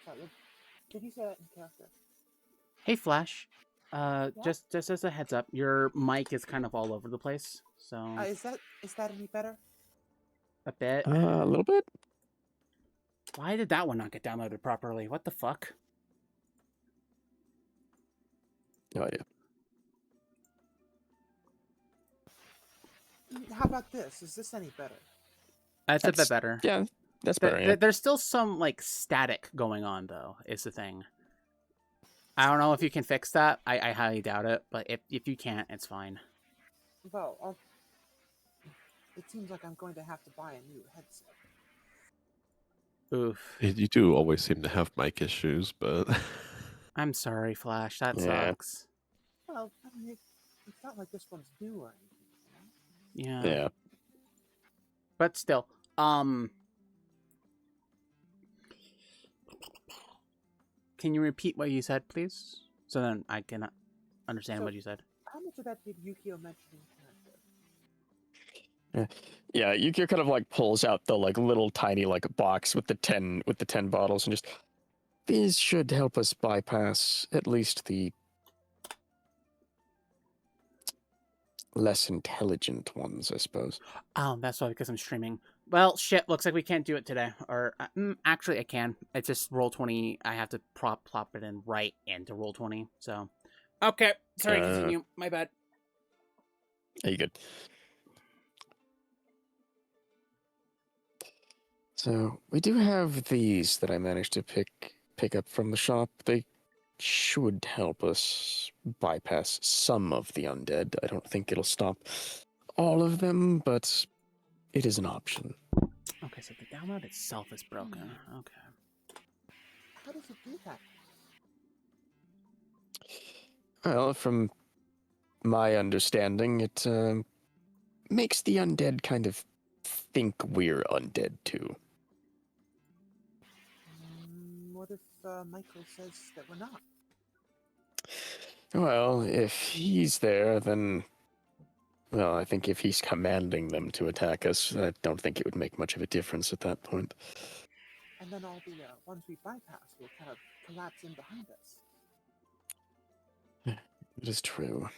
E: Sorry, did you say that in character?
A: Hey, Flash.
E: Yeah?
A: Just as a heads up, your mic is kind of all over the place, so
E: Is that any better?
A: a bit.
C: A little bit?
A: Why did that one not get downloaded properly? What the fuck?
C: No idea.
E: How about this? Is this any better?
A: That's a bit better.
C: Yeah, that's better, yeah.
A: There's still some like static going on though, is the thing. I don't know if you can fix that. I highly doubt it, but if you can't, it's fine.
E: Well, it seems like I'm going to have to buy a new headset.
A: Oof.
D: You do always seem to have mic issues, but
A: I'm sorry, Flash. That
C: Yeah.
A: sucks.
E: Well, I mean, it's not like this one's new or anything, you know?
A: Yeah.
C: Yeah.
A: But still, can you repeat what you said, please? So then I can understand
E: So-
A: what you said.
E: How much of that did Yukio mention in character?
C: Yeah, Yukio kind of like pulls out the like little tiny like box with the 10 bottles and just, these should help us bypass at least the less intelligent ones, I suppose.
A: Oh, that's why, because I'm streaming. Well, shit, looks like we can't do it today. Or, actually, I can. It's just Roll20. I have to plop it in right into Roll20, so. Okay, sorry, continue. My bad.
C: Are you good? So, we do have these that I managed to pick up from the shop. They should help us bypass some of the undead. I don't think it'll stop all of them, but it is an option.
A: Okay, so the download itself is broken. Okay.
E: How does it do that?
C: Well, from my understanding, it makes the undead kind of think we're undead too.
E: What if Michael says that we're not?
C: Well, if he's there, then... Well, I think if he's commanding them to attack us, I don't think it would make much of a difference at that point.
E: And then all the ones we bypass will kind of collapse in behind us.
C: It is true.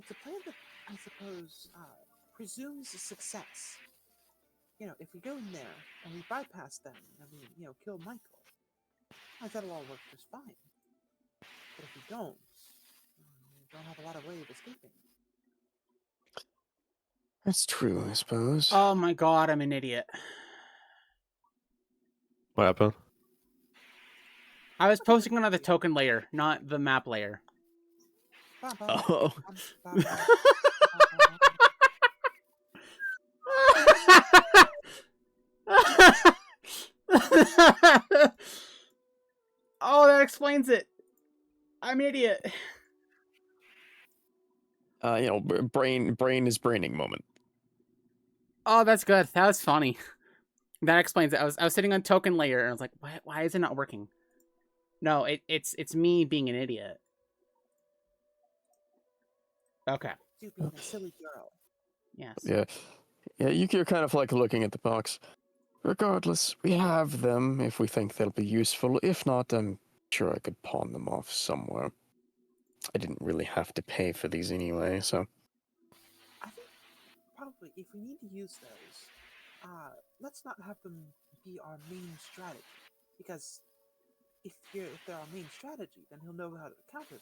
E: It's a plan that, I suppose, presumes a success. You know, if we go in there and we bypass them and we, kill Michael, that'll all work just fine. But if we don't, we don't have a lot of way of escaping.
C: That's true, I suppose.
A: Oh my god, I'm an idiot.
D: what happened?
A: I was posting on the token layer, not the map layer.
C: Oh.
A: Oh, that explains it. I'm an idiot.
C: Brain is braining moment.
A: Oh, that's good. That was funny. That explains it. I was sitting on token layer and I was like, why is it not working? No, it's me being an idiot. Okay.
E: You being a silly girl.
A: Yes.
C: Yeah, you're kind of like looking at the box. Regardless, we have them if we think they'll be useful. If not, I'm sure I could pawn them off somewhere. I didn't really have to pay for these anyway, so...
E: Actually, if we need to use those, let's not have them be our main strategy. Because if they're our main strategy, then he'll know how to counter them.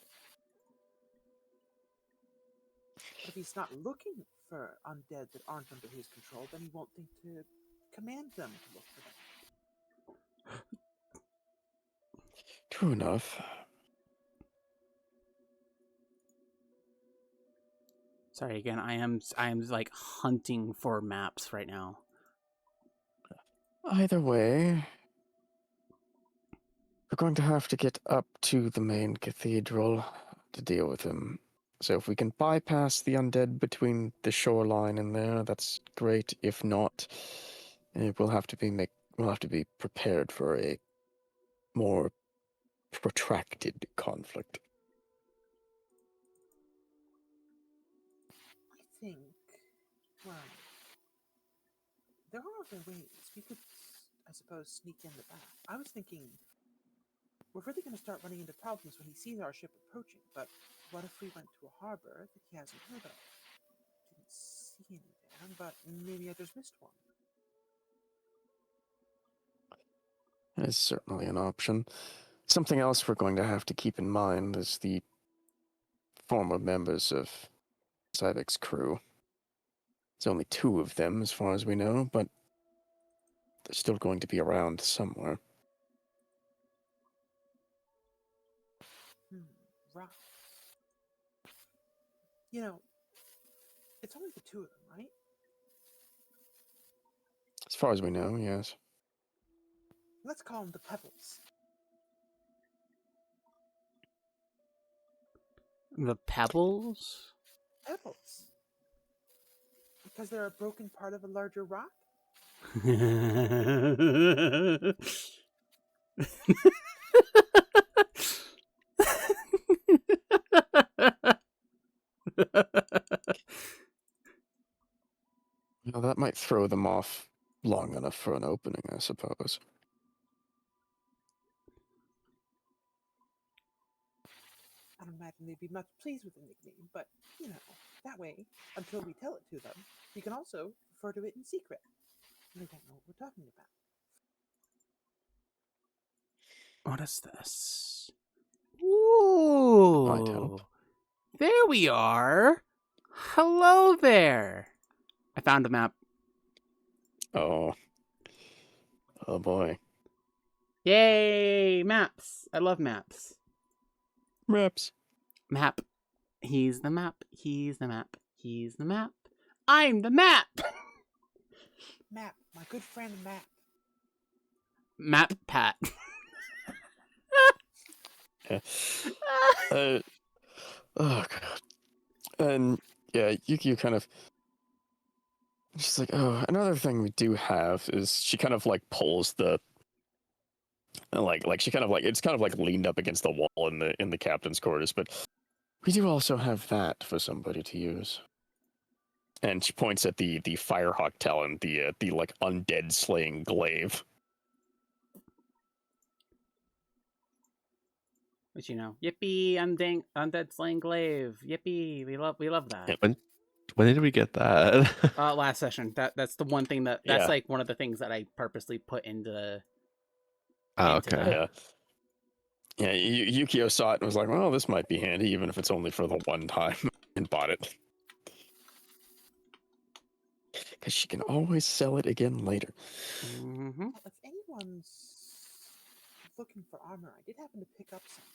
E: But if he's not looking for undead that aren't under his control, then he won't think to command them to look for them.
C: True enough.
A: Sorry again. I am like hunting for maps right now.
C: Either way, we're going to have to get up to the main cathedral to deal with him. So if we can bypass the undead between the shoreline and there, that's great. If not, we'll have to be prepared for a more protracted conflict.
E: I think, well, there are other ways. We could, I suppose, sneak in the back. I was thinking, we're really going to start running into problems when he sees our ship approaching, but what if we went to a harbor that he hasn't heard of? Didn't see any there, but maybe I just missed one.
C: That is certainly an option. Something else we're going to have to keep in mind is the former members of Cyvek's crew. There's only 2 of them, as far as we know, but they're still going to be around somewhere.
E: Right. You know, it's only the 2 of them, right?
C: As far as we know, yes.
E: Let's call them the Pebbles.
A: The pebbles?
E: Pebbles. Because they're a broken part of a larger rock?
C: Well, that might throw them off long enough for an opening, I suppose.
E: I don't imagine they'd be much pleased with the nickname, but, you know, that way, until we tell it to them, we can also refer to it in secret. And they don't know what we're talking about.
A: What is this? Ooh.
C: Might help.
A: There we are. Hello there. I found a map.
C: Oh. Oh boy.
A: Yay, maps. I love maps.
C: Reps.
A: Map. He's the map. He's the map. He's the map. I'm the map.
E: Map, my good friend Map.
A: Map Pat.
C: Yeah. Oh god. And yeah, Yukio kind of, she's like, oh, another thing we do have is she kind of like pulls the she kind of like, it's kind of like leaned up against the wall in the captain's quarters, but we do also have that for somebody to use. And she points at the Firehawk Talon, the like undead slaying glaive.
A: But you know, yippee! Undead slaying glaive. Yippee! We love that.
D: Yeah, when did we get that?
A: Last session. That's the one thing that's
C: Yeah.
A: like one of the things that I purposely put into the.
D: Oh,
A: into
D: okay.
A: the-
C: Yeah, Yukio saw it and was like, well, this might be handy, even if it's only for the one time, and bought it. Because she can always sell it again later.
A: Mhm.
E: Well, if anyone's looking for armor, I did happen to pick up something.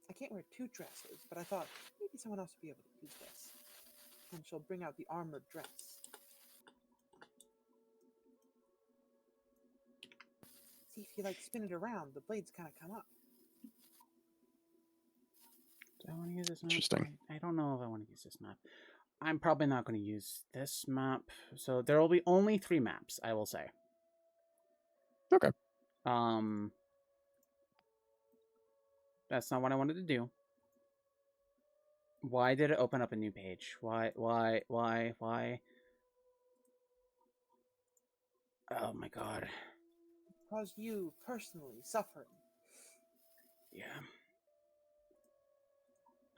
E: I can't wear 2 dresses, but I thought maybe someone else would be able to use this. And she'll bring out the armored dress. See, if you like spin it around, the blades kind of come up.
A: Do I want to use this map?
C: Interesting.
A: I don't know if I want to use this map. I'm probably not going to use this map. So there will be only 3 maps, I will say.
C: Okay.
A: That's not what I wanted to do. Why did it open up a new page? Why? Oh my god.
E: Cause you personally suffering.
A: Yeah.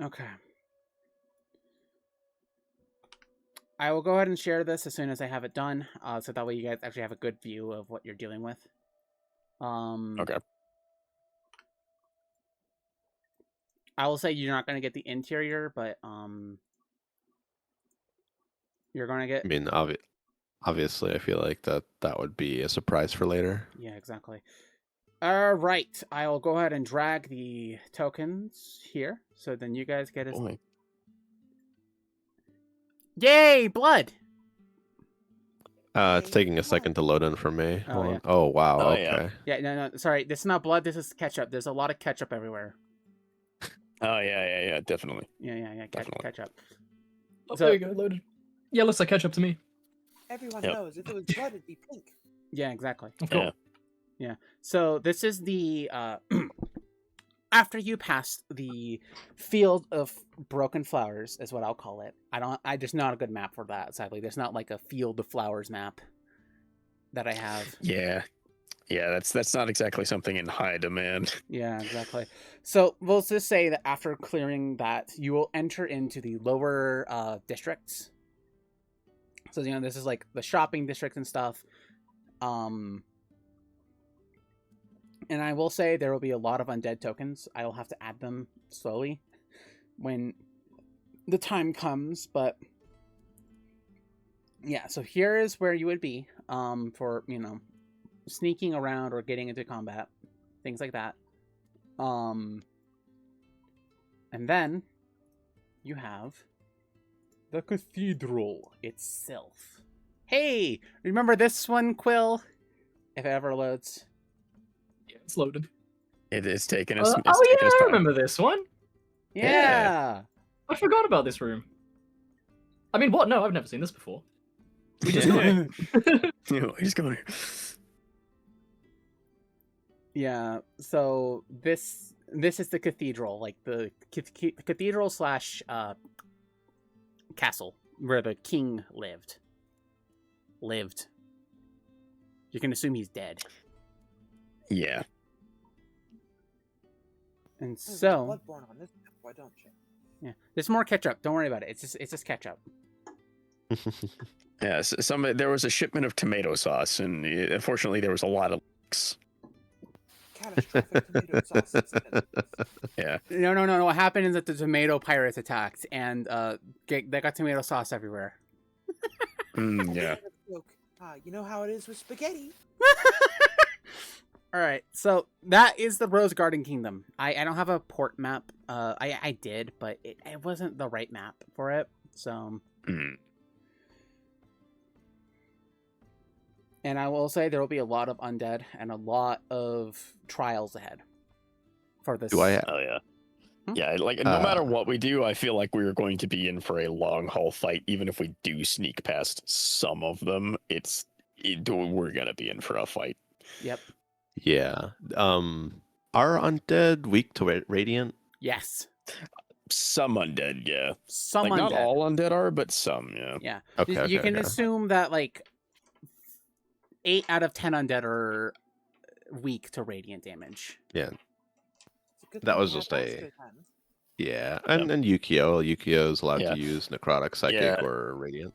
A: Okay. I will go ahead and share this as soon as I have it done, so that way you guys actually have a good view of what you're dealing with.
C: Okay.
A: I will say you're not going to get the interior, but you're going to get.
D: I mean, obviously, I feel like that would be a surprise for later.
A: Yeah, exactly. All right, I will go ahead and drag the tokens here, so then you guys get as.
C: Boy.
A: Yay, blood!
D: It's taking a second to load in for me.
A: Oh,
D: Hold on.
A: yeah.
D: Oh wow.
C: Oh,
D: Okay.
C: yeah.
A: Yeah, no, sorry, this is not blood. This is ketchup. There's a lot of ketchup everywhere.
C: Oh yeah, definitely.
A: Yeah,
C: Definitely.
A: ketchup.
B: Oh,
A: So-
B: there you go, loaded. Yeah, looks like ketchup to me.
E: Everyone
C: Yep.
E: knows if it was blood, it'd be pink.
A: Yeah, exactly.
B: Cool.
C: Yeah.
A: So this is the after you pass the field of broken flowers is what I'll call it. There's not a good map for that, sadly. There's not like a field of flowers map that I have.
C: Yeah. That's not exactly something in high demand.
A: Yeah, exactly. So we'll just say that after clearing that, you will enter into the lower districts. So this is like the shopping district and stuff. And I will say there will be a lot of undead tokens. I will have to add them slowly when the time comes, but yeah, so here is where you would be for, sneaking around or getting into combat, things like that. And then you have the cathedral itself. Hey, remember this one, Quill? If it ever loads.
B: Yeah, it's loaded.
C: It is taking us.
B: Oh yeah, I remember this one.
A: Yeah.
B: I forgot about this room. I mean, what? No, I've never seen this before. We just got it.
C: He's going here.
A: Yeah, so this is the cathedral, like the cathedral slash castle where the king lived. You can assume he's dead.
C: Yeah.
A: And
E: There's no
A: so,
E: Bloodborne on this map, why don't you?
A: yeah, there's more ketchup. Don't worry about it. It's just ketchup.
C: Yeah. There was a shipment of tomato sauce, and unfortunately, there was a lot of leaks.
E: Catastrophic tomato sauce incident.
C: Yeah.
A: No. What happened is that the tomato pirates attacked, and they got tomato sauce everywhere.
C: Yeah.
E: Joke. You know how it is with spaghetti.
A: All right, so that is the Rose Garden Kingdom. I don't have a port map. I did, but it wasn't the right map for it. So, and I will say there will be a lot of undead and a lot of trials ahead for this.
D: Do I?
C: Oh yeah.
A: Hmm?
C: Yeah, like no matter what we do, I feel like we're going to be in for a long haul fight. Even if we do sneak past some of them, we're gonna be in for a fight.
A: Yep.
D: Yeah. Are undead weak to radiant?
A: Yes.
C: Some undead, yeah.
A: Some
C: Like
A: undead.
C: not all undead are, but some, yeah.
A: Yeah.
D: Okay.
A: You can
D: okay.
A: assume that like 8 out of 10 undead are weak to radiant damage.
D: Yeah.
E: It's a good
D: That
E: thing
D: was
E: we have
D: just a-
E: Oscar then.
D: Yeah. And Yukio is allowed
C: Yeah.
D: to use necrotic, psychic,
C: Yeah.
D: or radiant.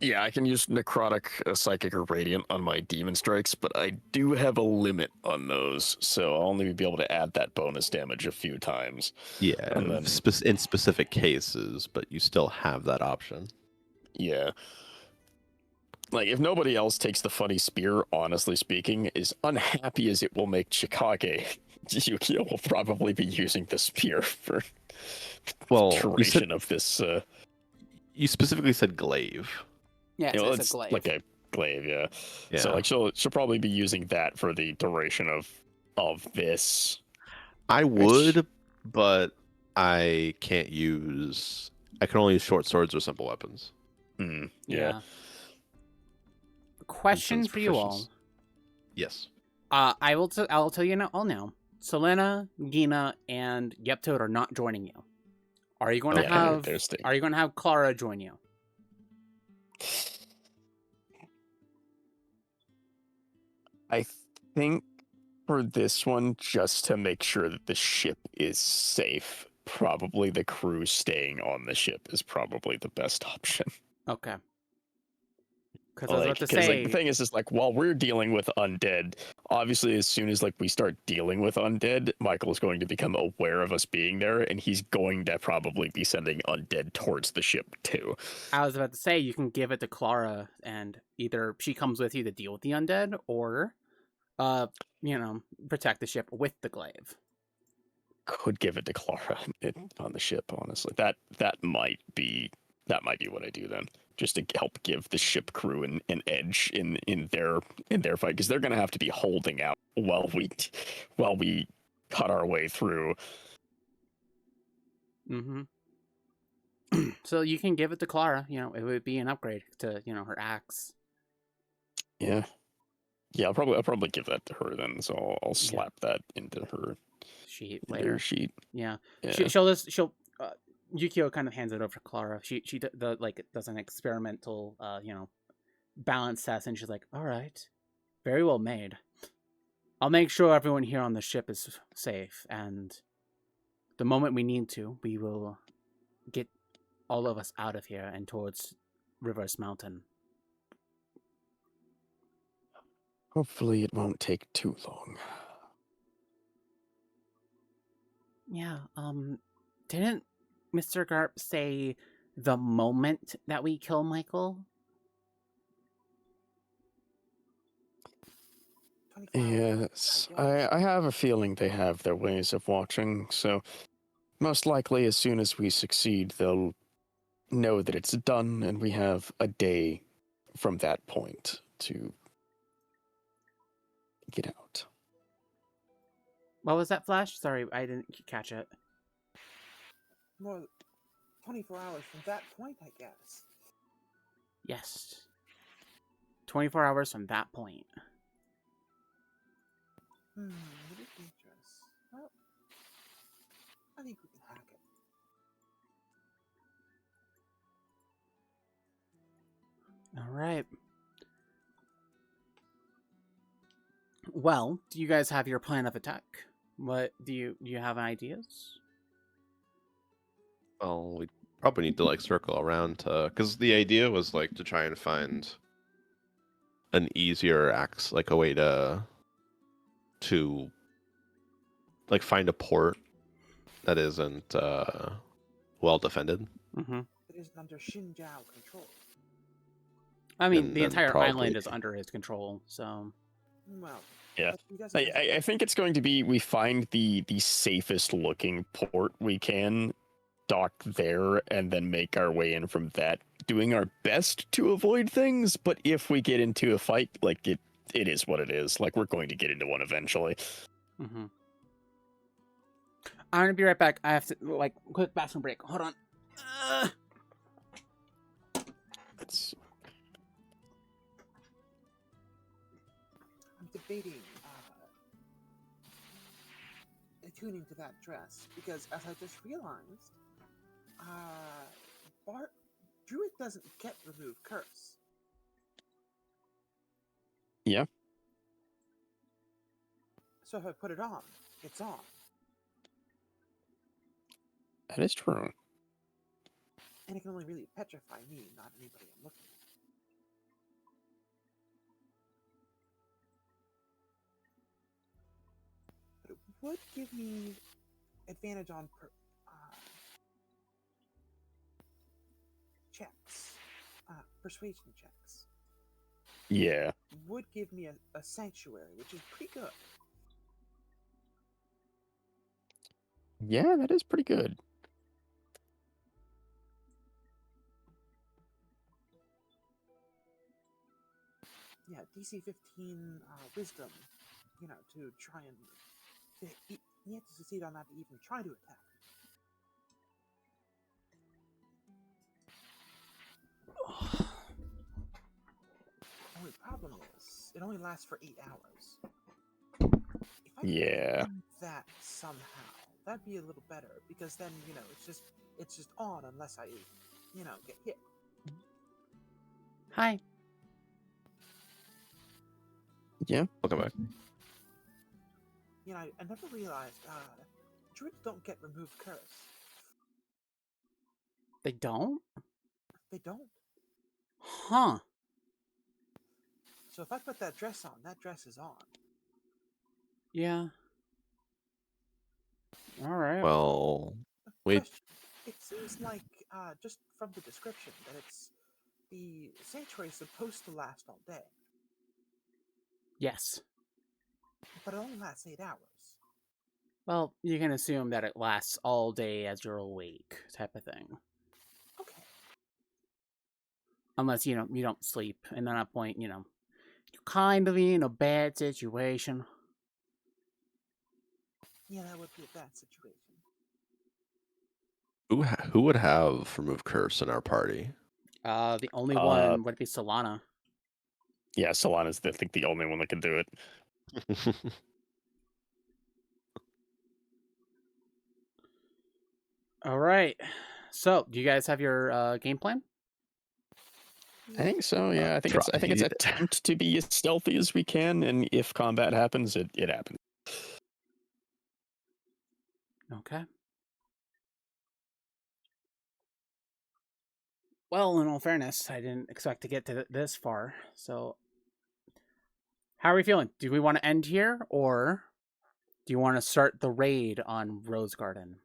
C: Yeah, I can use necrotic, psychic, or radiant on my demon strikes, but I do have a limit on those, so I'll only be able to add that bonus damage a few times.
D: Yeah.
C: And then-
D: in specific cases, but you still have that option.
C: Yeah. Like, if nobody else takes the funny spear, honestly speaking, as unhappy as it will make Chikage, Yukio will probably be using the spear for
D: Well,
C: the duration of this.
D: You specifically said glaive.
A: Yeah,
C: You know,
A: it's a glaive.
C: like a glaive, yeah.
D: Yeah.
C: So like she'll probably be using that for the duration of this.
D: I would, but I can't use. I can only use short swords or simple weapons.
C: Yeah.
A: Question
D: Instance
A: for you all.
D: proficiency. Yes.
A: I'll tell you all now. Selena, Gina, and Yeptoad are not joining you. Are you going to
C: Okay,
A: have?
C: there's the-
A: Are you going to have Clara join you?
C: I think for this one, just to make sure that the ship is safe, probably the crew staying on the ship is probably the best option.
A: Okay. Because I was about to
C: Because like
A: say,
C: the thing is like while we're dealing with undead, obviously as soon as like we start dealing with undead, Michael's going to become aware of us being there, and he's going to probably be sending undead towards the ship too.
A: you can give it to Clara, and either she comes with you to deal with the undead, or, protect the ship with the glaive.
C: Could give it to Clara on the ship. Honestly, that might be what I do then, just to help give the ship crew an edge in their fight, because they're gonna have to be holding out while we cut our way through.
A: Mm-hmm. So you can give it to Clara. It would be an upgrade to her axe.
C: Yeah, I'll probably give that to her then. So I'll slap that into her
A: Sheet
C: into
A: later.
C: her sheet.
A: Yeah.
C: Yeah.
A: She'll Yukio kind of hands it over to Clara. She does an experimental balance test, and she's like, "All right, very well made. I'll make sure everyone here on the ship is safe, and the moment we need to, we will get all of us out of here and towards Reverse Mountain."
C: Hopefully it won't take too long.
A: Yeah. Didn't Mr. Garp say the moment that we kill Michael?
E: 24 hours.
C: Yes,
E: I guess.
C: I have a feeling they have their ways of watching, so most likely as soon as we succeed, they'll know that it's done, and we have a day from that point to get out.
A: What was that, Flash? Sorry, I didn't catch it.
E: More 24 hours from that point, I guess.
A: Yes. 24 hours from that point.
E: Would it be dangerous? Well, I think we can hack it.
A: All right. Well, do you guys have your plan of attack? What do you have ideas?
D: Well, we probably need to like circle around because the idea was like to try and find an easier axe, like a way to like find a port that isn't well defended.
A: Mm-hmm.
E: It isn't under Xinjiao control.
A: I mean,
D: And
A: the
D: then
A: entire
D: probably-
A: island is under his control, so
E: Well,
C: Yeah.
E: but he doesn't
C: I think it's going to be we find the safest looking port we can, dock there, and then make our way in from that, doing our best to avoid things. But if we get into a fight, like it is what it is. Like we're going to get into one eventually.
A: mm-hmm. I'm gonna be right back. I have to quick bathroom break. Hold on.
C: It's
E: I'm debating attuning to that dress because, as I just realized, Druid doesn't get remove curse.
C: Yeah.
E: So if I put it on, it's on.
C: that is true.
E: And it can only really petrify me, not anybody I'm looking at. But it would give me advantage on checks, persuasion checks.
C: Yeah.
E: Would give me a sanctuary, which is pretty good.
C: Yeah, that is pretty good.
E: Yeah, DC 15 wisdom, to try and you have to succeed on that to even try to attack. The only problem is it only lasts for 8 hours. If I could
C: Yeah.
E: do that somehow, that'd be a little better because then it's just on unless I get hit.
A: Hi.
C: Yeah.
D: Welcome back.
E: I never realized druids don't get removed curse.
A: They don't?
E: They don't.
A: Huh.
E: So if I put that dress on, that dress is on.
A: Yeah. All right.
D: Well, wait.
E: Question. It seems like, just from the description, that the sanctuary is supposed to last all day,
A: Yes.
E: but it only lasts 8 hours.
A: Well, you can assume that it lasts all day as you're awake, type of thing.
E: Okay.
A: Unless, you don't sleep. And at that point, you're kind of in a bad situation.
E: Yeah, that would be a bad situation.
D: Who would have remove curse in our party?
A: The only one would be Solana.
C: Yeah, Solana's I think the only one that can do it.
A: All right. So, do you guys have your game plan?
C: I think so. Yeah, I think it's
D: try.
C: attempt to be as stealthy as we can, and if combat happens, it happens.
A: Okay. Well, in all fairness, I didn't expect to get to this far. So, how are we feeling? Do we want to end here, or do you want to start the raid on Rose Garden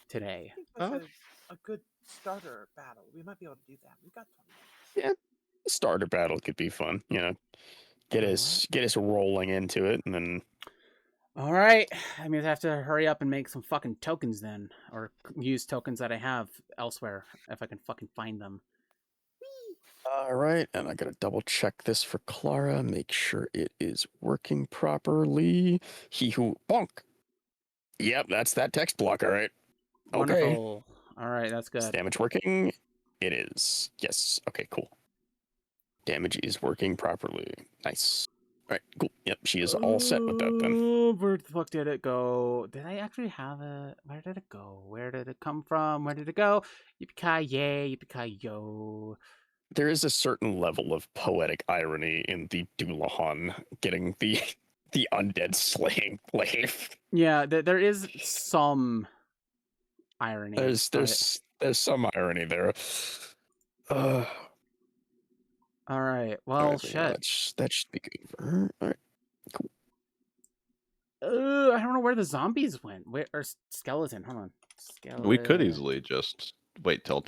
A: today?
E: I think that's a good starter battle. We might be able to do that. We've got 20 minutes.
C: Yeah, starter battle could be fun. Get us rolling into it, and then
A: All right. I mean, I have to hurry up and make some fucking tokens then, or use tokens that I have elsewhere if I can fucking find them.
C: all right. And I gotta double check this for Clara, make sure it is working properly. He who bonk. Yep, that's that text block. All right. Okay.
A: Wonderful. All right, that's
C: Is
A: good.
C: damage working? It is. Yes. Okay, cool. Damage is working properly. Nice. All right, cool. Yep, she is all set with that then.
A: Where the fuck did it go? Did I actually have it? Where did it go? Where did it come from? Where did it go? Yippee-ki-yay, yippee-ki-yo.
C: There is a certain level of poetic irony in the Doulahan getting the undead slaying glaive.
A: Yeah, there is some irony.
C: There's some irony there.
A: All right. Well, shit.
C: That should be good for her. All right, cool.
A: I don't know where the zombies went. Where or skeleton? Hold on. Skeleton.
D: We could easily just wait till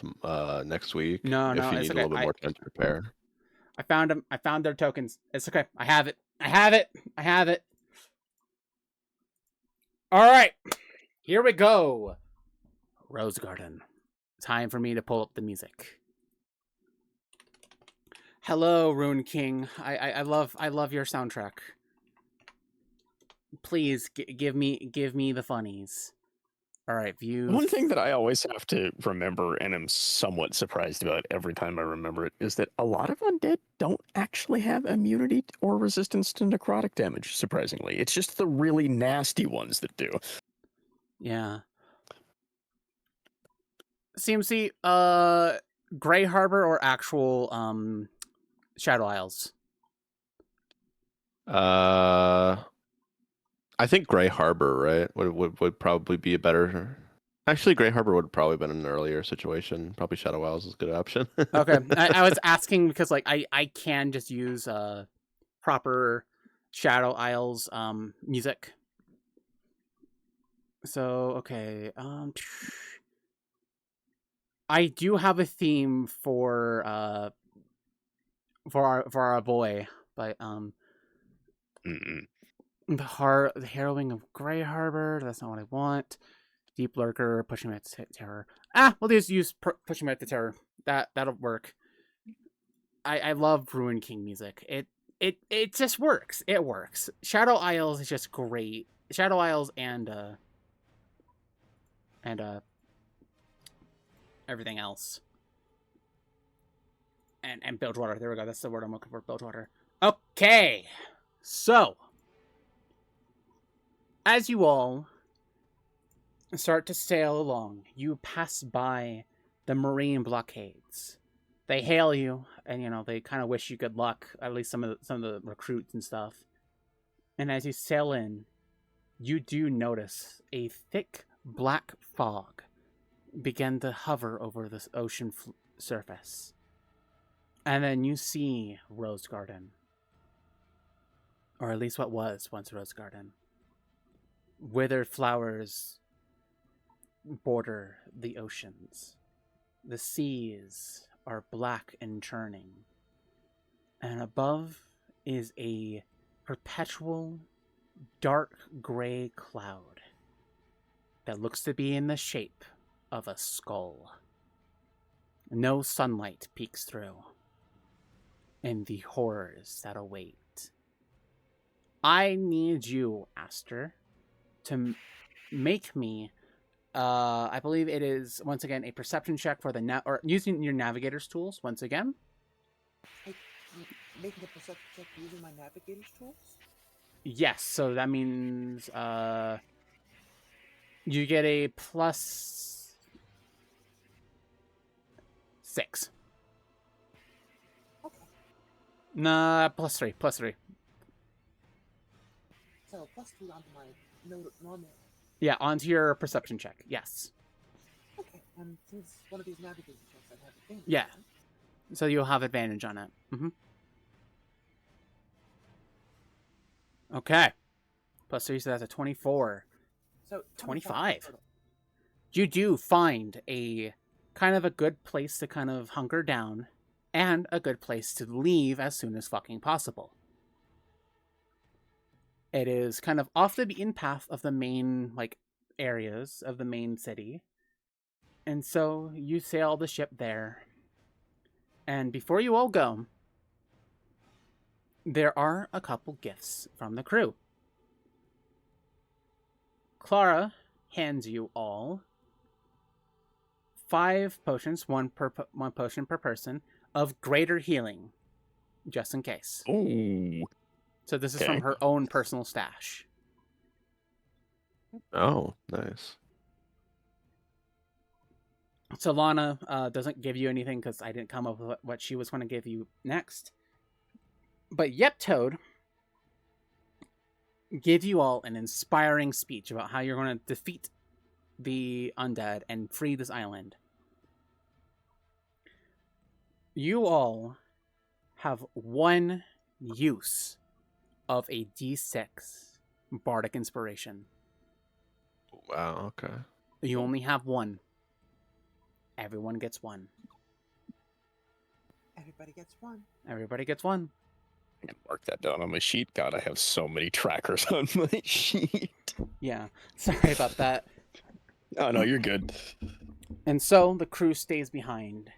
D: next week.
A: No,
D: if
A: no,
D: you
A: it's
D: need
A: okay.
D: a little bit more time to prepare.
A: I found them. I found their tokens. It's okay. I have it. I have it. I have it. All right. Here we go. Rose Garden. Time for me to pull up the music. Hello, Rune King. I love your soundtrack. Please give me the funnies. All right, view.
C: One thing that I always have to remember, and am somewhat surprised about every time I remember it, is that a lot of undead don't actually have immunity or resistance to necrotic damage, surprisingly. It's just the really nasty ones that do.
A: Yeah. CMC, Grey Harbor or actual Shadow Isles?
D: I think Gray Harbor, right? Would probably be a better. Actually, Gray Harbor would have probably been an earlier situation. Probably Shadow Isles is a good option.
A: Okay, I was asking because like I can just use proper Shadow Isles music. So okay, I do have a theme for our boy, but the harrowing of Grey Harbor. That's not what I want. Deep Lurker, pushing back to terror. We'll just use pushing back to terror. That'll work. I love Ruin King music. It just works. It works. Shadow Isles is just great. Shadow Isles and everything else. And Bilgewater. There we go. That's the word I'm looking for. Bilgewater. Okay. So, as you all start to sail along, you pass by the marine blockades. They hail you, and they kind of wish you good luck. At least some of the recruits and stuff. And as you sail in, you do notice a thick black fog begin to hover over this ocean surface. And then you see Rose Garden. Or at least what was once Rose Garden. Withered flowers border the oceans. The seas are black and churning. And above is a perpetual dark gray cloud that looks to be in the shape of a skull. No sunlight peeks through. And the horrors that await. I need you, Aster, to make me, I believe it is, once again, a perception check for the, or using your navigator's tools, once again.
E: Making a perception check using my navigator's tools?
A: Yes, so that means, you get a +6.
E: Okay.
A: Nah, +3, +3.
E: So +3 onto my normal.
A: Yeah, onto your perception check, yes.
E: Okay, and since one of these navigation checks I have advantage.
A: Yeah. So you'll have advantage on it. Okay. +3, so that's a 24.
E: So
A: 25.
E: total.
A: You do find a kind of a good place to kind of hunker down and a good place to leave as soon as fucking possible. It is kind of off the beaten path of the main, like, areas of the main city. And so you sail the ship there. And before you all go, there are a couple gifts from the crew. Clara hands you all 5 potions, one potion per person, of greater healing, just in case.
C: Ooh.
A: So this is
C: Okay.
A: from her own personal stash.
D: Oh, nice.
A: So Lana doesn't give you anything because I didn't come up with what she was going to give you next. But Yep Toad give you all an inspiring speech about how you're going to defeat the undead and free this island. You all have one use of a D6 Bardic Inspiration.
D: Wow, okay.
A: You only have one. Everyone gets one.
E: Everybody gets one.
A: Everybody gets one.
C: I can mark that down on my sheet. God, I have so many trackers on my sheet.
A: Yeah, sorry about that.
C: Oh, no, you're good.
A: And so the crew stays behind.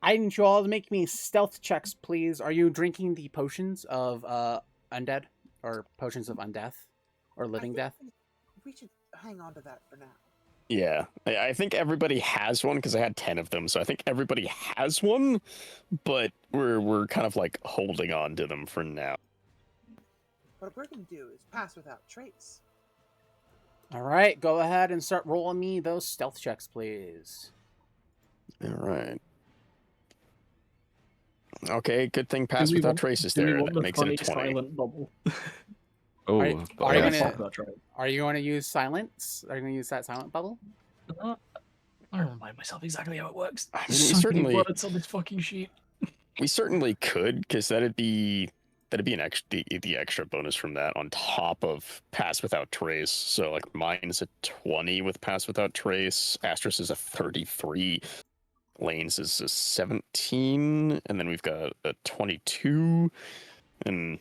A: I need you all to make me stealth checks, please. Are you drinking the potions of undead? Or potions of undeath? Or living
E: I think
A: death?
E: We should hang on to that for now.
C: Yeah, I think everybody has one because I had 10 of them, so I think everybody has one, but we're kind of like holding on to them for now.
E: What we're going to do is pass without trace.
A: Alright, go ahead and start rolling me those stealth checks, please.
C: All right. Okay, good thing pass
B: we
C: without
B: want-
C: traces
B: Do we
C: there.
B: want
C: That
B: the
C: makes it a
B: funny
C: 20.
B: silent bubble?
D: Oh,
A: Are you
B: Yeah,
A: gonna-
B: fuck that, right.
A: Are you going to use silence? Are you going to use that silent bubble?
B: I don't remind myself exactly how it works.
C: I mean,
B: There's
C: we
B: so many
C: certainly-
B: words on this fucking sheet.
C: We certainly could, because that'd be an extra the extra bonus from that on top of pass without trace. So like mine's a 20 with pass without trace. Astra's is a 33. Lane's is a 17, and then we've got a 22, and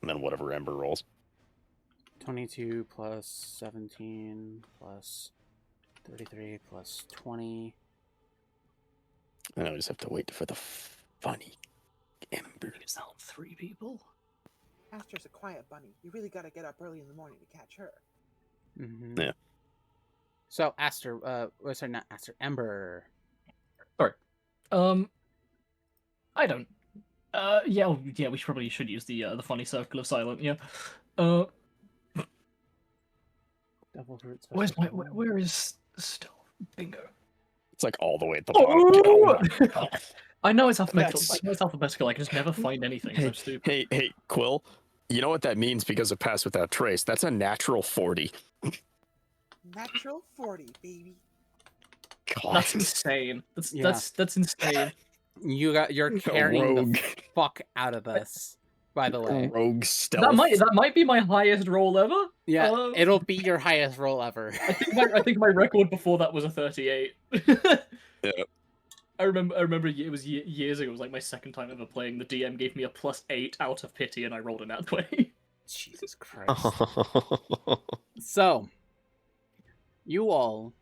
C: then whatever Ember rolls.
A: 22 plus 17 plus 33 plus 20.
C: And I just have to wait for the funny Ember.
B: Is that 3 people?
E: Aster's a quiet bunny. You really got to get up early in the morning to catch her.
A: Mm-hmm.
C: Yeah.
A: So, Aster, sorry, not Aster, Ember.
B: Sorry. I don't. Yeah, we probably should use the funny circle of silent. Yeah.
A: Double root
B: Where's my
A: special.
B: where is stealth? Bingo.
C: It's like all the way at the bottom. Oh my God.
B: I know it's alphabetical.
C: That's-
B: I know it's alphabetical. I can just never find anything. So stupid.
C: Hey, Quill. You know what that means because of pass without trace? That's a natural 40.
E: Natural 40, baby.
C: God.
B: That's insane.
A: Yeah.
B: That's insane.
A: You're carrying
C: rogue.
A: the fuck out of this. By the way,
C: Rogue stealth.
B: That might be my highest roll ever.
A: yeah, it'll be your highest roll ever.
B: I think my record before that was a 38.
C: Yeah.
B: I remember it was years ago. It was like my second time ever playing. The DM gave me a +8 out of pity, and I rolled a nat 20.
A: Jesus Christ. So, you all,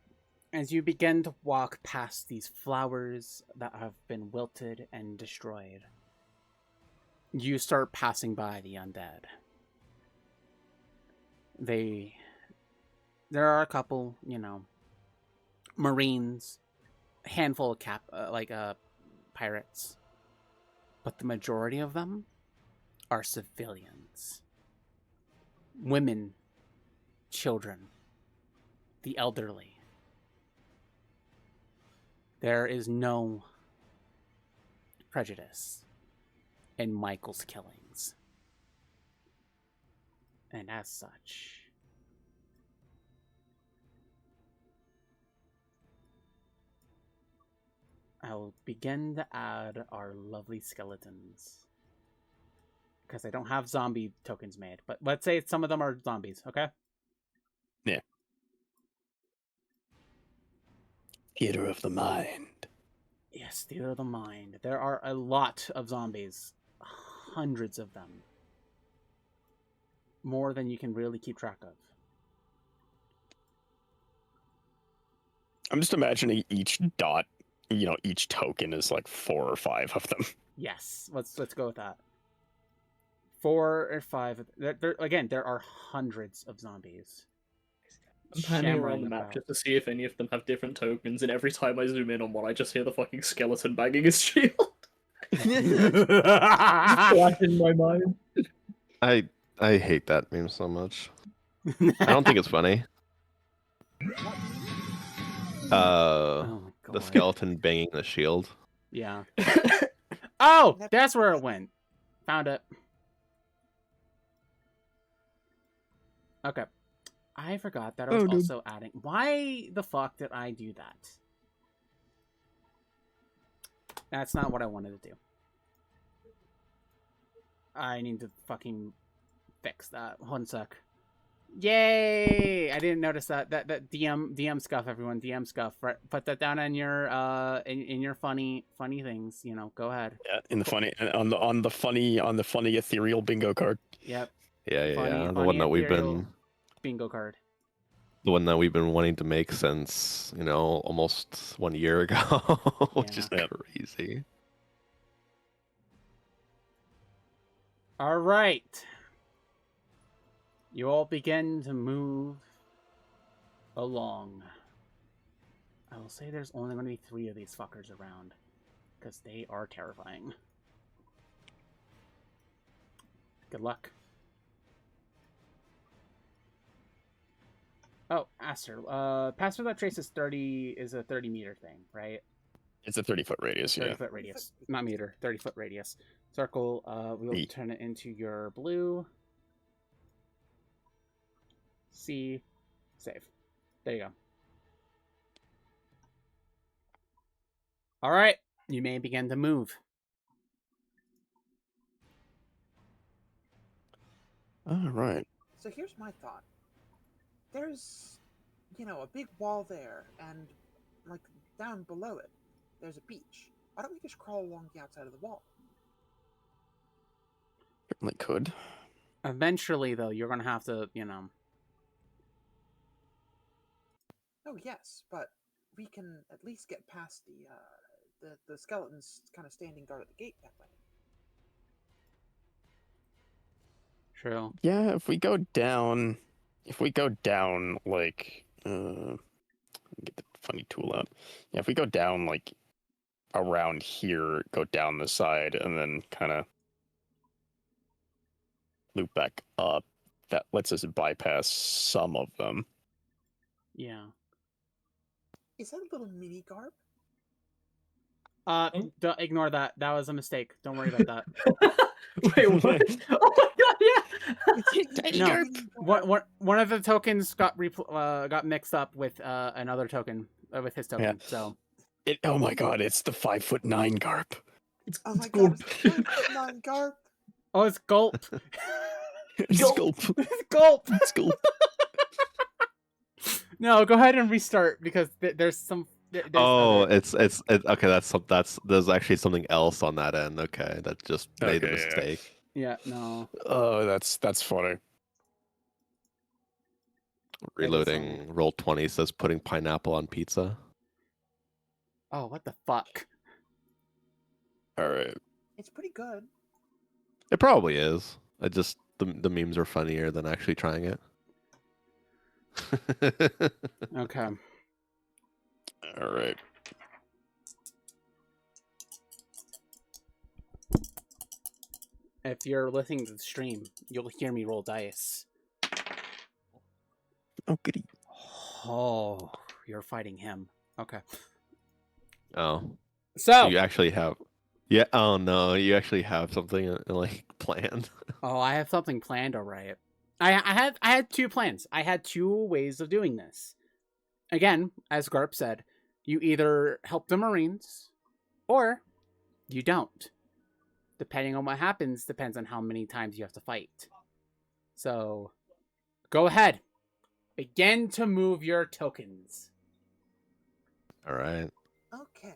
A: as you begin to walk past these flowers that have been wilted and destroyed, you start passing by the undead. There are a couple, Marines, a handful of pirates, but the majority of them are civilians. Women, children, the elderly. There is no prejudice in Michael's killings. And as such, I will begin to add our lovely skeletons. Because I don't have zombie tokens made. But let's say some of them are zombies, okay?
C: Yeah. Theater of the mind.
A: Yes, theater of the mind. There are a lot of zombies. Hundreds of them. More than you can really keep track of.
C: I'm just imagining each dot, each token is like 4 or 5 of them.
A: Yes, let's go with that. 4 or 5. There are hundreds of zombies.
B: I'm panning around
A: Shammering
B: the map
A: about.
B: just to see if any of them have different tokens, and every time I zoom in on one, I just hear the fucking skeleton banging his shield. Flash in my mind.
D: I hate that meme so much. I don't think it's funny.
A: Oh my God.
D: The skeleton banging the shield.
A: Yeah. Oh, that's where it went. Found it. Okay. I forgot that I was also adding... Why the fuck did I do that? That's not what I wanted to do. I need to fucking fix that. 1 sec. Yay! I didn't notice that. That DM scuff, everyone. DM scuff. Right? Put that down on your in your funny things. Go ahead.
C: Yeah, in the funny on the funny ethereal bingo card.
A: Yep.
D: Yeah.
A: Funny
D: The one that we've
A: ethereal
D: been
A: bingo card.
D: the one that we've been wanting to make since, almost 1 year ago, which is crazy.
A: All right. You all begin to move along. I will say there's only going to be 3 of these fuckers around, because they are terrifying. Good luck. Oh, Aster. Pass without trace is a 30-meter thing, right?
C: It's a 30-foot radius,
A: 30-foot radius. Not meter, 30-foot radius. Circle, we'll turn it into your blue. C. Save. There you go. Alright, you may begin to move.
C: Alright.
E: So here's my thought. There's, a big wall there, and, down below it, there's a beach. Why don't we just crawl along the outside of the wall?
C: Certainly could.
A: Eventually, though, you're going to have to,
E: Oh, yes, but we can at least get past the skeletons kind of standing guard at the gate that way.
A: True.
C: Yeah, if we go down, get the funny tool out. Yeah, if we go down, around here, go down the side, and then kind of loop back up, that lets us bypass some of them.
A: Yeah.
E: Is that a little mini Garp?
A: Don't ignore that. That was a mistake. Don't worry about that.
B: Wait, what? Oh my god, yeah!
A: No, one of the tokens got mixed up with another token, with his token.
C: Yeah.
A: So.
C: Oh my god, it's the 5'9" Garp.
E: Oh my
B: It's
E: god,
B: Garp.
E: it's the putting on Garp.
A: Oh, it's gulp.
C: Sculpt.
A: It's gulp.
C: Sculpt.
A: No, go ahead and restart because there's some. There's
D: Oh,
A: other-
D: it's okay. That's there's actually something else on that end. Okay, that just made a
C: Okay, yeah.
D: mistake.
A: Yeah, no.
C: Oh, that's funny.
D: Reloading. Roll 20 says putting pineapple on pizza.
A: Oh, what the fuck?
C: All right.
E: It's pretty good.
D: It probably is. I just the memes are funnier than actually trying it.
A: Okay.
C: All right.
A: If you're listening to the stream, you'll hear me roll dice.
C: Oh, goody.
A: Oh, you're fighting him. Okay.
D: Oh,
A: So,
D: you actually have. Yeah. Oh no, you actually have something like planned.
A: oh, I have something planned. All right. I had two plans. I had two ways of doing this. Again, as Garp said, you either help the Marines or you don't. Depending on what happens, depends on how many times you have to fight. So, go ahead. Begin to move your tokens.
D: All right.
E: Okay.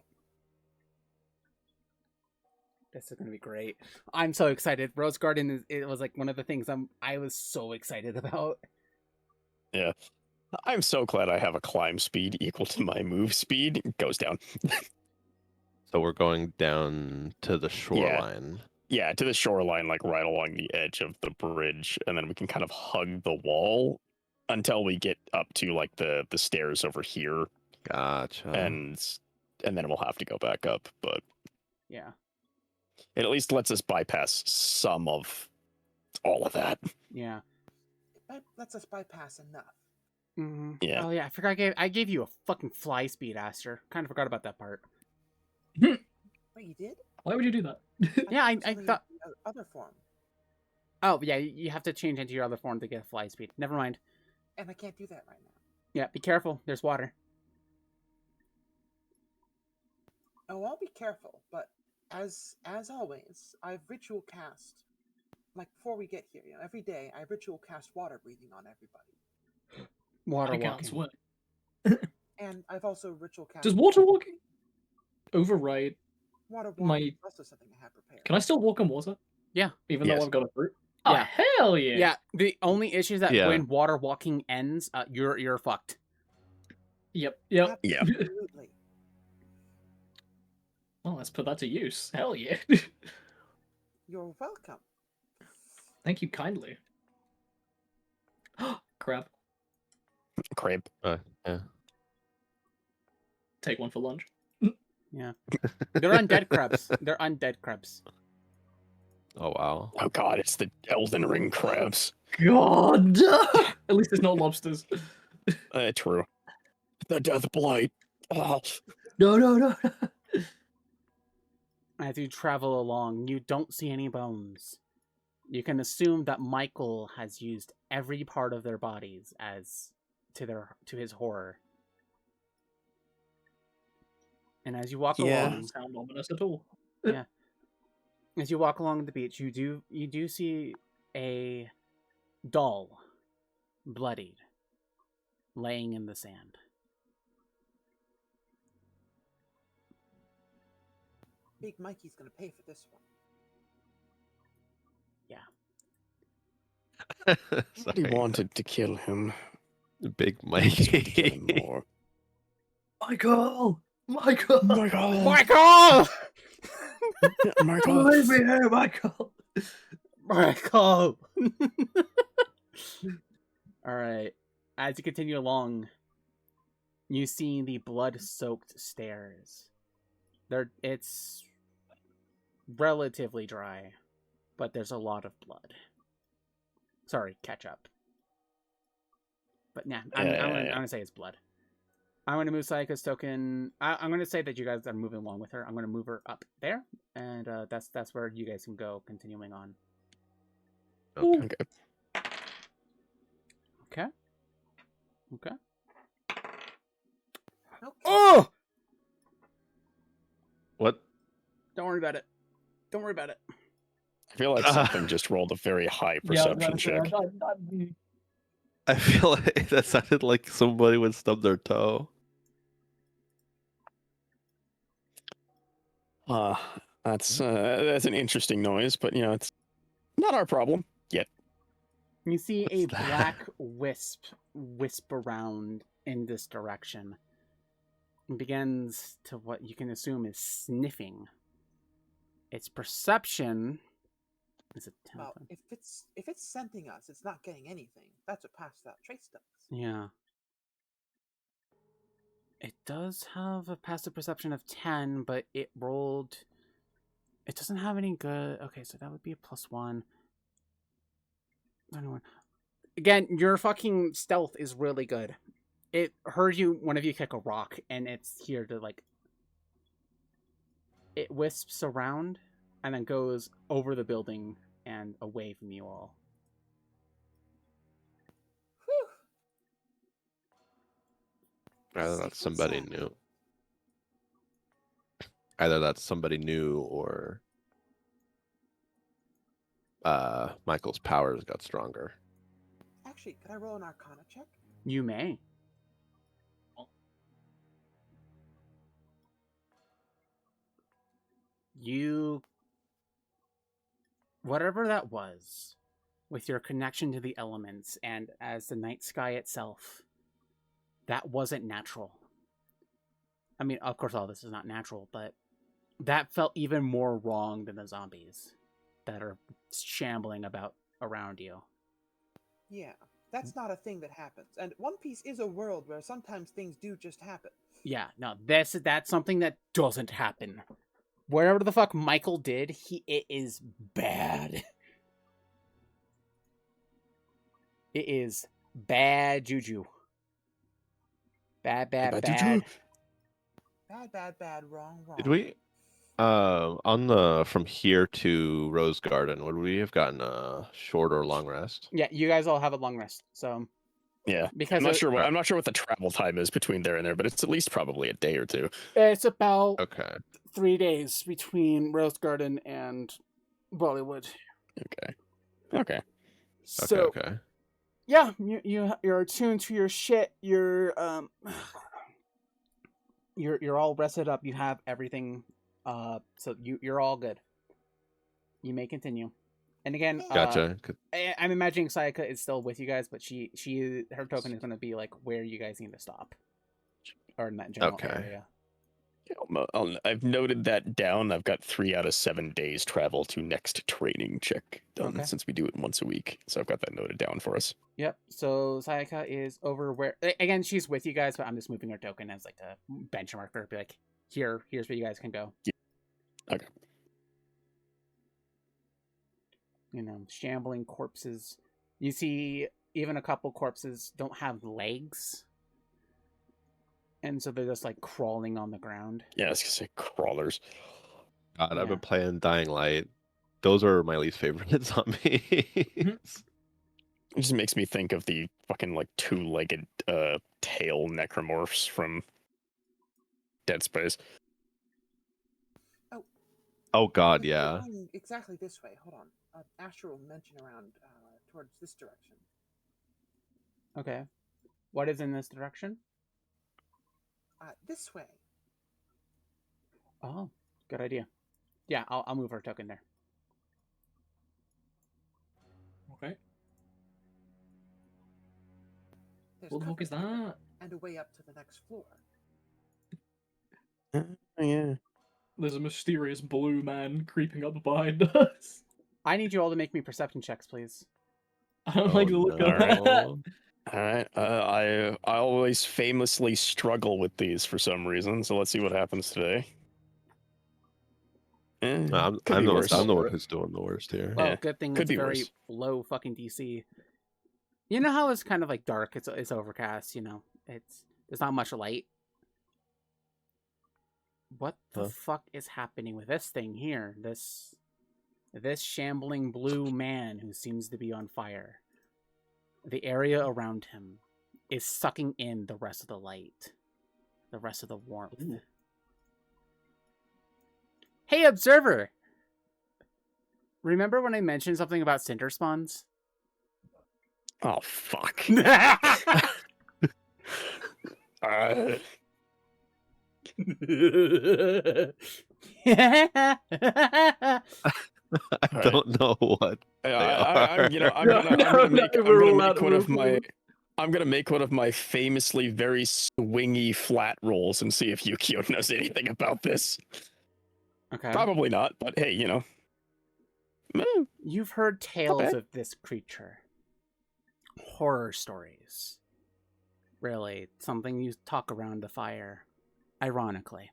A: This is gonna be great. I'm so excited. Rose Garden it was like one of the things I was so excited about.
C: Yeah. I'm so glad I have a climb speed equal to my move speed. It goes down.
D: So we're going down to the shoreline.
C: Yeah, to the shoreline, like right along the edge of the bridge, and then we can kind of hug the wall until we get up to like the stairs over here,
D: Gotcha.
C: and then we'll have to go back up. But
A: Yeah.
C: it at least lets us bypass some of all of that.
A: Yeah.
E: That lets us bypass enough.
A: Mm-hmm.
C: Yeah.
A: Oh yeah, I forgot I gave you a fucking fly speed, Aster. Kind of forgot about that part.
E: Wait, you did?
B: Why would you do that?
A: Yeah, I
E: Something in
A: thought.
E: the other form.
A: Oh yeah, you have to change into your other form to get fly speed. Never mind.
E: And I can't do that right now.
A: Yeah, be careful. There's water.
E: Oh, I'll be careful, but as always, I've ritual cast. Like before we get here, every day I ritual cast water breathing on everybody.
A: Water
B: I can't
A: walking.
B: swim.
E: And I've also ritual cast.
B: Does water walking override?
E: Water
B: my-
E: walking is also something I have prepared.
B: Can I still walk on water?
A: Yeah.
B: Even
C: Yes.
B: though I've got a fruit?
A: Yeah.
B: Oh, hell yeah.
A: Yeah. The only issue is that
D: Yeah.
A: when water walking ends, you're fucked.
B: Yep.
C: Yeah.
E: Absolutely.
B: Well, let's put that to use. Hell yeah.
E: You're welcome.
B: Thank you kindly. Crap.
C: Crab.
D: Yeah.
B: Take one for lunch.
A: They're undead crabs. They're undead crabs.
D: Oh wow.
C: Oh god, it's the Elden Ring crabs.
B: God! At least it's not lobsters.
C: True. The death blight. Oh.
B: No.
A: As you travel along, you don't see any bones. You can assume that Michael has used every part of their bodies as to his horror. And as you walk
C: Yeah.
A: along,
B: Doesn't sound ominous at all.
A: as you walk along the beach, you do see a doll, bloodied, laying in the sand.
E: Big Mikey's gonna pay for this one.
C: Somebody
D: Sorry.
C: wanted to kill him.
D: Big
C: I just want to kill
D: Mikey.
C: him more.
B: Michael!
C: Michael!
A: Michael!
C: Michael!
B: Leave me here, Michael!
A: Michael! Alright. As you continue along, you see the blood-soaked stairs. It's relatively dry, but there's a lot of blood. Sorry, ketchup. But nah, I'm gonna say it's blood. I'm gonna move Sayaka's token. I'm gonna say that you guys are moving along with her. I'm gonna move her up there, and that's where you guys can go, continuing on.
D: Okay.
C: Okay.
A: Okay.
E: Okay.
A: Oh!
D: What?
A: Don't worry about it. Don't worry about it.
C: I feel like something just rolled a very high perception check.
D: I feel like that sounded like somebody would stub their toe.
C: That's an interesting noise, but it's not our problem yet.
A: You see
D: What's
A: a
D: that?
A: black wisp around in this direction. It begins to what you can assume is sniffing. Its perception is a 10.
E: Well, if it's scenting us, it's not getting anything. That's what pass without trace does.
A: Yeah. It does have a passive perception of 10, but it rolled... It doesn't have any good... Okay, so that would be a +1. Again, your fucking stealth is really good. It heard one of you kick a rock, and it's here to, like... It wisps around, and then goes over the building and away from you all.
E: Whew.
D: Either
E: Safe
D: that's
E: and
D: somebody
E: sound.
D: new. Either that's somebody new or Michael's powers got stronger.
E: Actually, could I roll an Arcana check?
A: You may. Whatever that was, with your connection to the elements and as the night sky itself, that wasn't natural. I mean, of course, all this is not natural, but that felt even more wrong than the zombies that are shambling about around you.
E: Yeah, that's not a thing that happens. And One Piece is a world where sometimes things do just happen.
A: Yeah, no, that's something that doesn't happen. Whatever the fuck Michael did, it is bad. It is bad juju. Bad.
C: Juju.
E: Bad, wrong.
D: Did we on the from here to Rose Garden, would we have gotten a short or long rest?
A: Yeah, you guys all have a long rest, so
C: Yeah,
A: because
C: I'm not sure what the travel time is between there and there, but it's at least probably a day or two.
A: it's about
D: Okay.
A: 3 days between Rose Garden and Bollywood.
C: Okay.
A: So
D: Okay.
A: yeah, you're attuned to your shit. You're all rested up. You have everything. So you're all good. You may continue. And again,
D: Gotcha.
A: I'm imagining Sayaka is still with you guys, but her token is going to be like where you guys need to stop, or in that general area.
C: I've noted that down. I've got 3 out of 7 days travel to next training check done since we do it once a week. So I've got that noted down for us.
A: Yep. So Sayaka is over where again she's with you guys, but I'm just moving her token as like a benchmark for her. Be like, here's where you guys can go.
C: Yeah. Okay.
A: Shambling corpses. You see, even a couple corpses don't have legs. And so they're just like crawling on the ground.
C: Yeah, I was gonna say crawlers.
D: God,
A: Yeah.
D: I've been playing Dying Light. Those are my least favorite zombies.
C: It just makes me think of the fucking like 2-legged tail necromorphs from Dead Space.
D: Oh God,
E: We're
D: yeah.
E: going exactly this way. Hold on. Asher will mention around towards this direction.
A: Okay. What is in this direction?
E: This way.
A: Oh, good idea. Yeah, I'll move her token there.
B: Okay.
E: There's
B: What the fuck is
E: cover here,
B: that?
E: and a way up to the next floor.
C: Yeah.
B: There's a mysterious blue man creeping up behind us.
A: I need you all to make me perception checks, please.
B: I don't like the look of that.
D: no.
C: All right. I always famously struggle with these for some reason, so let's see what happens today.
D: I'm
C: Could be
D: the
C: worse.
D: I'm the one who's doing the worst here.
A: Well,
C: Yeah,
A: good thing
C: could
A: it's
C: be
A: very
C: worse.
A: low fucking DC. You know how it's kind of like dark? It's overcast. There's not much light. What the fuck is happening with this thing here? This shambling blue man who seems to be on fire. The area around him is sucking in the rest of the light, the rest of the warmth.
C: Ooh.
A: Hey, observer! Remember when I mentioned something about cinder spawns?
C: Oh fuck.
D: I
C: Alright.
D: don't know what they
C: I'm, you know,
D: are.
C: I'm
B: No,
C: gonna,
B: no,
C: I'm gonna
B: no,
C: make,
B: we're
C: I'm gonna
B: all
C: make
B: out,
C: one
B: we're
C: of
B: all
C: my,
B: out.
C: I'm gonna make one of my famously very swingy flat rolls and see if Yukio knows anything about this.
A: Okay.
C: Probably not, but hey, you know. Eh,
A: You've heard tales
C: bad.
A: of this creature. Horror stories. Really, something you talk around the fire. Ironically.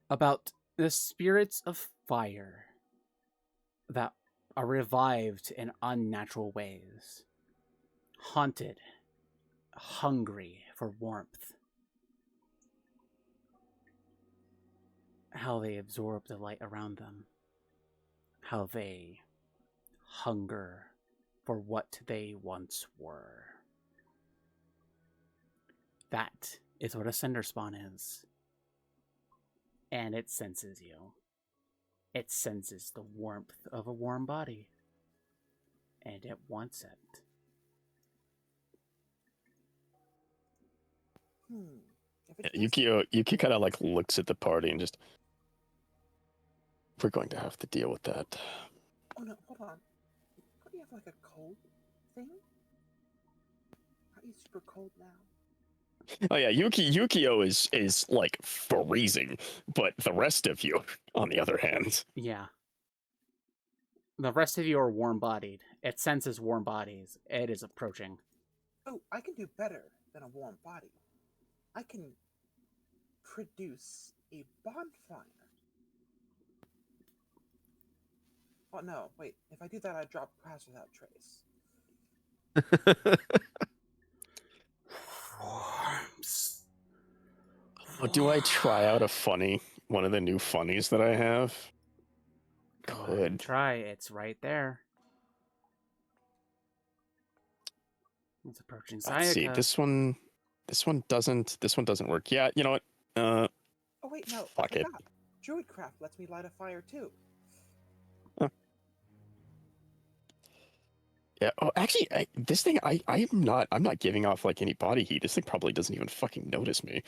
A: About the spirits of fire that are revived in unnatural ways. Haunted. Hungry for warmth. How they absorb the light around them. How they hunger for what they once were. That is what a cinder spawn is. And it senses you. It senses the warmth of a warm body. And it wants it.
E: If it's this-
C: Yukio kind of like looks at the party and just, we're going to have to deal with that.
E: Oh no, hold on. Don't you have like a cold thing? Are you super cold now?
C: Oh yeah, Yukio is like freezing, but the rest of you, on the other hand,
A: Yeah. The rest of you are warm-bodied. It senses warm bodies. It is approaching.
E: Oh, I can do better than a warm body. I can produce a bonfire. Oh no, wait. If I do that, I drop Pass Without Trace.
A: Warms.
C: oh, do I try out one of the new funnies that I have?
A: Go ahead and
C: Good.
A: try. It's right there. It's approaching
C: Let's see.
A: Sayaka.
C: This one doesn't work. Yeah, you know what?
E: Oh wait, no.
C: Fuck
E: I
C: it.
E: forgot. Druidcraft lets me light a fire too.
C: Yeah. Oh, actually, this thing, I'm not giving off like any body heat. This thing probably doesn't even fucking notice me.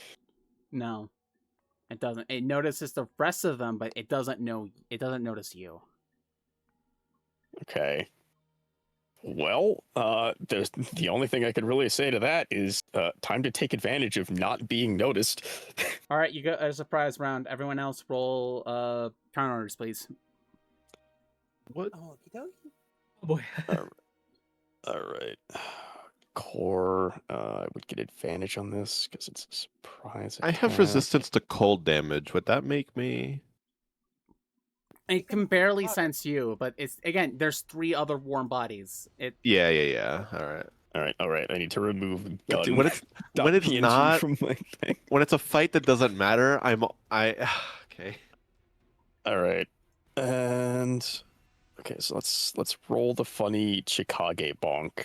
A: No. It doesn't. It notices the rest of them, but it doesn't know. It doesn't notice you.
C: Okay. Well, there's the only thing I could really say to that is time to take advantage of not being noticed.
A: All right, you got a surprise round. Everyone else, roll counter orders, please.
D: What?
E: Oh, okie dokie.
B: Oh boy.
C: All right. Core, I would get advantage on this because it's a surprise
D: I have
C: attack.
D: resistance to cold damage. Would that make me?
A: It can barely sense you, but it's again. There's 3 other warm bodies. It.
D: Yeah. All right.
C: I need to remove
D: When
C: gun.
D: when it's
C: PNG
D: not
C: from my thing.
D: when it's a fight that doesn't matter, okay.
C: All right. And okay, so let's roll the funny Chicago bonk.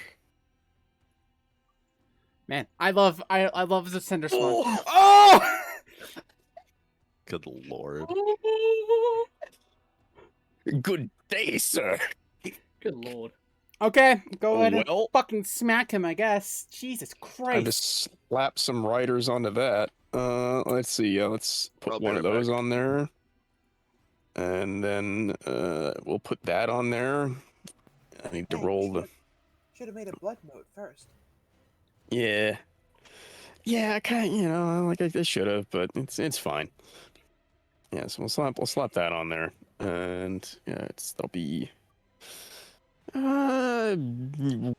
A: Man, I love the cinder spawn.
C: Oh!
A: Oh!
D: Good lord.
C: Good day, sir.
B: Good lord.
A: Okay, go ahead and
C: Well,
A: fucking smack him, I guess. Jesus
C: time to
A: Christ.
C: slap some riders onto that. Let's see. Let's put
D: I'll be
C: one of
D: right
C: those
D: back.
C: on there, and then we'll put that on there. I need to
E: Hey,
C: roll the.
E: Should have made a blood moat first.
C: Yeah, I kind of, like I should have, but it's fine. Yeah, so we'll slap that on there, and yeah, that'll be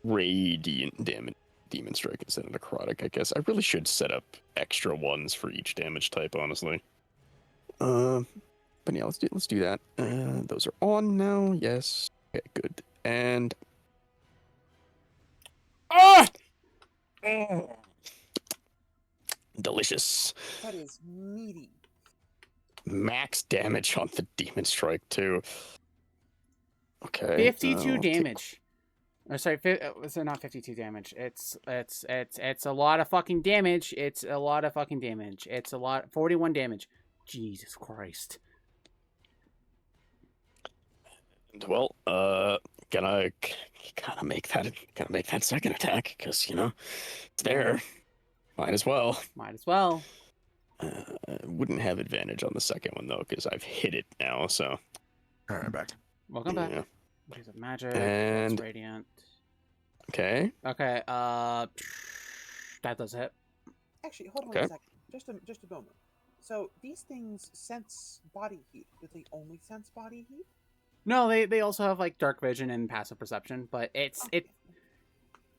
C: radiant demon strike instead of necrotic. I guess I really should set up extra ones for each damage type, honestly. But yeah, let's do that. Those are on now. Yes. Okay, good. And delicious.
E: That is meaty.
C: Max damage on the demon strike too. Okay.
A: 52
C: I'll take-
A: damage. Or sorry, was it not 52 damage? It's a lot of fucking damage. It's a lot of fucking damage. It's a lot 41 damage. Jesus Christ.
C: Well, gonna make that second attack because it's there. Might as well.
A: Might as well.
C: Wouldn't have advantage on the second one though because I've hit it now. So
D: All right, back.
A: Welcome back.
C: yeah.
A: Use of magic.
C: And-
A: That's radiant.
C: Okay.
A: Okay. That does hit.
E: Actually, hold on
C: Okay.
E: a second. Just a moment. So these things sense body heat. Do they only sense body heat?
A: No, they also have like dark vision and passive perception, but it's
E: Okay.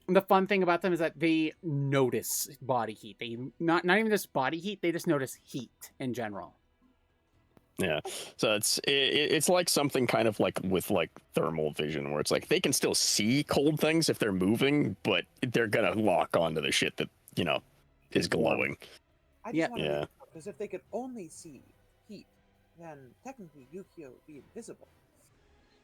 A: the fun thing about them is that they notice body heat. They not even just body heat, they just notice heat in general.
C: Yeah. So it's like something kind of like with like thermal vision where it's like they can still see cold things if they're moving, but they're gonna lock onto the shit that is glowing.
E: I just
A: Yeah.
E: want to
C: Yeah.
E: because if they could only see heat, then technically Yukio would be invisible.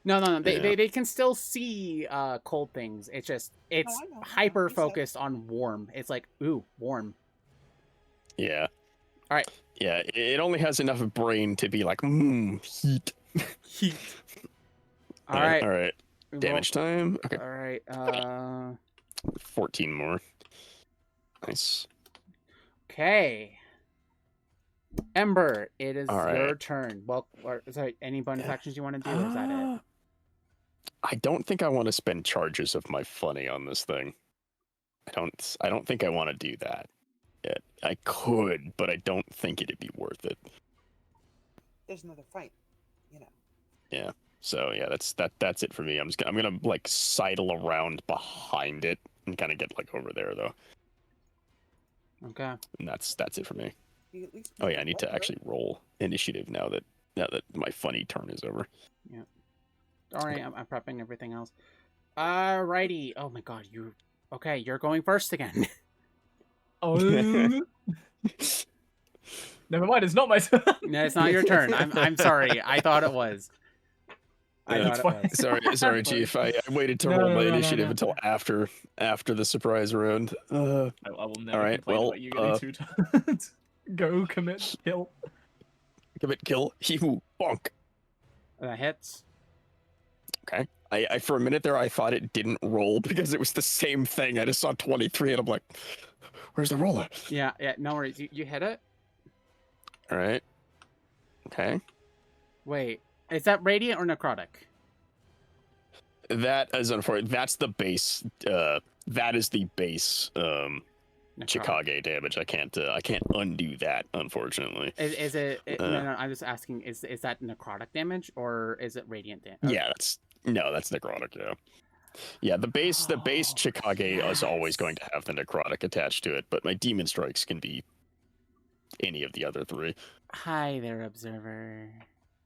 A: No.
C: Yeah.
A: They can still see cold things. It's just it's
E: I know.
A: hyper
E: You said-
A: focused on warm. It's like, ooh, warm.
C: Yeah.
A: All right.
C: Yeah. It only has enough brain to be like, heat.
A: Heat. All right.
C: All right. Damage time. Okay.
A: All right.
C: 14 more. Nice.
A: Okay. Ember, it is
C: All
A: your
C: right.
A: turn. Well, sorry, any bonus actions you want to do? Or is that it?
C: I don't think I want to spend charges of my funny on this thing. I don't think I want to do that yet. I could, but I don't think it'd be worth it.
E: There's another fight. You know.
C: So yeah, that's it for me. I'm gonna like sidle around behind it and kind of get like over there though.
A: Okay.
C: And that's it for me.
E: You at least
C: Oh yeah, I need
E: what,
C: to
E: right?
C: actually roll initiative now that my funny turn is over.
A: All right, I'm prepping everything else. Alrighty. Oh my god, you're going first again.
B: Oh. Never mind, it's not my turn.
A: No, it's not your turn. I'm sorry. I thought it was. I
C: Yeah,
A: thought
B: it's
A: it
B: fine.
A: was.
C: Sorry, Chief. I waited to
B: No,
C: roll
B: no,
C: my
B: no, no,
C: initiative
B: no.
C: until after the surprise round.
B: I will never
C: Alright,
B: complain
C: well,
B: about you getting 2 turns. Go, commit, kill.
C: Commit kill. He who bonk.
A: That hits.
C: Okay. I for a minute there I thought it didn't roll because it was the same thing. I just saw 23 and I'm like, where's the roller?
A: Yeah. No worries. You hit it.
C: All right. Okay.
A: Wait, is that radiant or necrotic?
C: That is unfortunate. That's the base. That is the base.
A: Necrotic.
C: Chicago damage. I can't undo that. Unfortunately.
A: Is it? No. I'm just asking. Is that necrotic damage or is it radiant damage?
C: Yeah. That's necrotic. Yeah. Yeah. The base Chicago is always
A: yes.
C: going to have the necrotic attached to it, but my demon strikes can be any of the other 3.
A: Hi there, observer.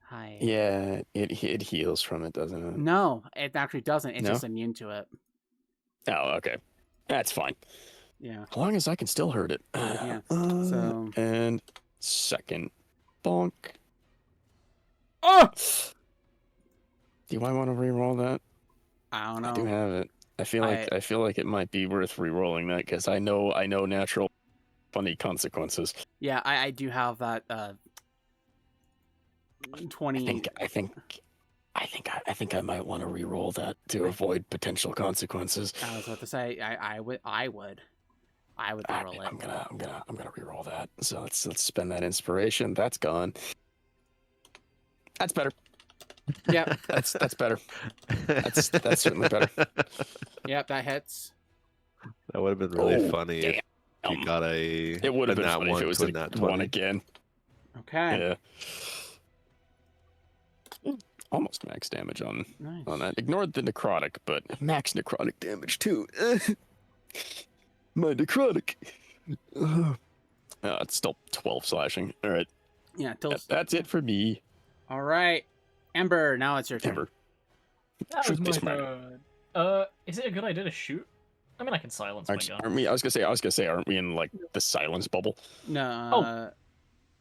A: Hi.
C: Yeah. It heals from it, doesn't it?
A: No, it actually doesn't. It's
C: No?
A: just immune to it.
C: Oh, okay. That's fine.
A: Yeah.
C: As long as I can still hurt it.
A: Yeah, so-
C: And second bonk.
A: Oh!
C: Do I want to re-roll that?
A: I don't
C: I do
A: know.
C: have it. I feel like it might be worth re-rolling that because I know natural funny consequences.
A: Yeah, I do have that 20.
C: I think I might want to re-roll that to avoid potential consequences.
A: I was about to say I would roll it.
C: I'm gonna re-roll that. So let's spend that inspiration. That's gone. That's better.
A: Yep.
C: That's better. That's certainly better.
A: Yep, that hits.
D: That would have been really
C: Oh,
D: funny if you got a.
C: It would have been
D: nat
C: funny if
D: one
C: it was
D: to a
C: like
D: nat
C: 1
D: 20.
C: again.
A: Okay.
C: Yeah. Almost max damage on
A: Nice.
C: that. Ignored the necrotic, but max necrotic damage too. My necrotic. It's still 12 slashing. All right.
A: Yeah, till
C: That's it for me.
A: All right. Ember, now it's your turn.
C: Ember.
B: That was
C: Shoot
B: my
C: this man.
B: turn. Is it a good idea to shoot? I mean, I can silence my gun.
C: Aren't we? I was gonna say, aren't we in like the silence bubble?
A: No.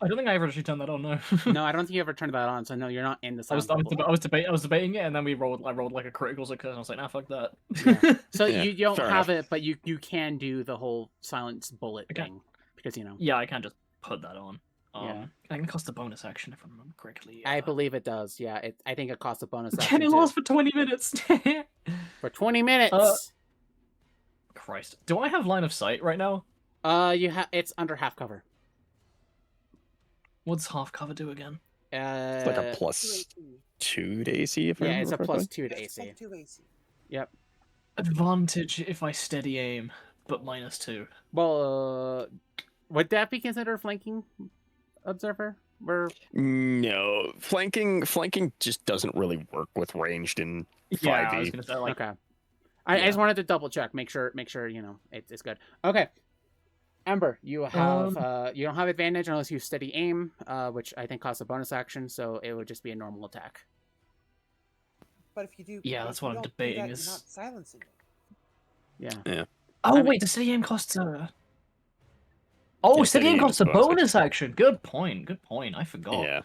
B: I don't think I ever actually turned that on. No.
A: No, I don't think you ever turned that on. So no, you're not in the
B: I was
A: silent bubble.
B: I was debating it, and then I rolled like a critical success, and I was like, nah, fuck that.
A: Yeah. So
C: Yeah,
A: you don't
C: fair
A: have
C: enough.
A: it, but you can do the whole silence bullet
B: Okay.
A: thing because
B: Yeah, I can't just put that on.
A: Yeah.
B: I think it costs a bonus action if I remember correctly.
A: I believe it does. Yeah, I think it costs a bonus
B: Can
A: action
B: it
A: too.
B: last for 20 minutes?
A: For 20 minutes.
B: Christ. Do I have line of sight right now?
A: It's under half cover.
B: What's half cover do again?
C: It's like a plus 2 to AC. If I
A: Yeah,
C: remember
A: it's a
C: correctly.
A: plus 2 to
E: It's
A: AC.
E: like 2 AC.
A: Yep.
B: Advantage if I steady aim, but -2.
A: Well, would that be considered flanking observer?
C: No, flanking just doesn't really work with ranged in 5e.
B: Yeah, I was gonna say like.
A: Okay. I just wanted to double check, make sure it's good. Okay. Ember, you have you don't have advantage unless you steady aim, which I think costs a bonus action, so it would just be a normal attack.
E: But if you do,
B: Yeah,
E: but
B: that's
E: if you
B: what I'm
E: don't do
B: debating
E: that,
B: is-
E: you're not silencing it.
A: Yeah.
B: Oh
A: I mean-
B: wait, the steady aim costs a. Oh,
C: Yeah,
B: steady
C: steady
B: aim
C: aim
B: costs
C: is
B: a
C: bonus
B: bonus action. Good point. Good point. I forgot.
C: Yeah.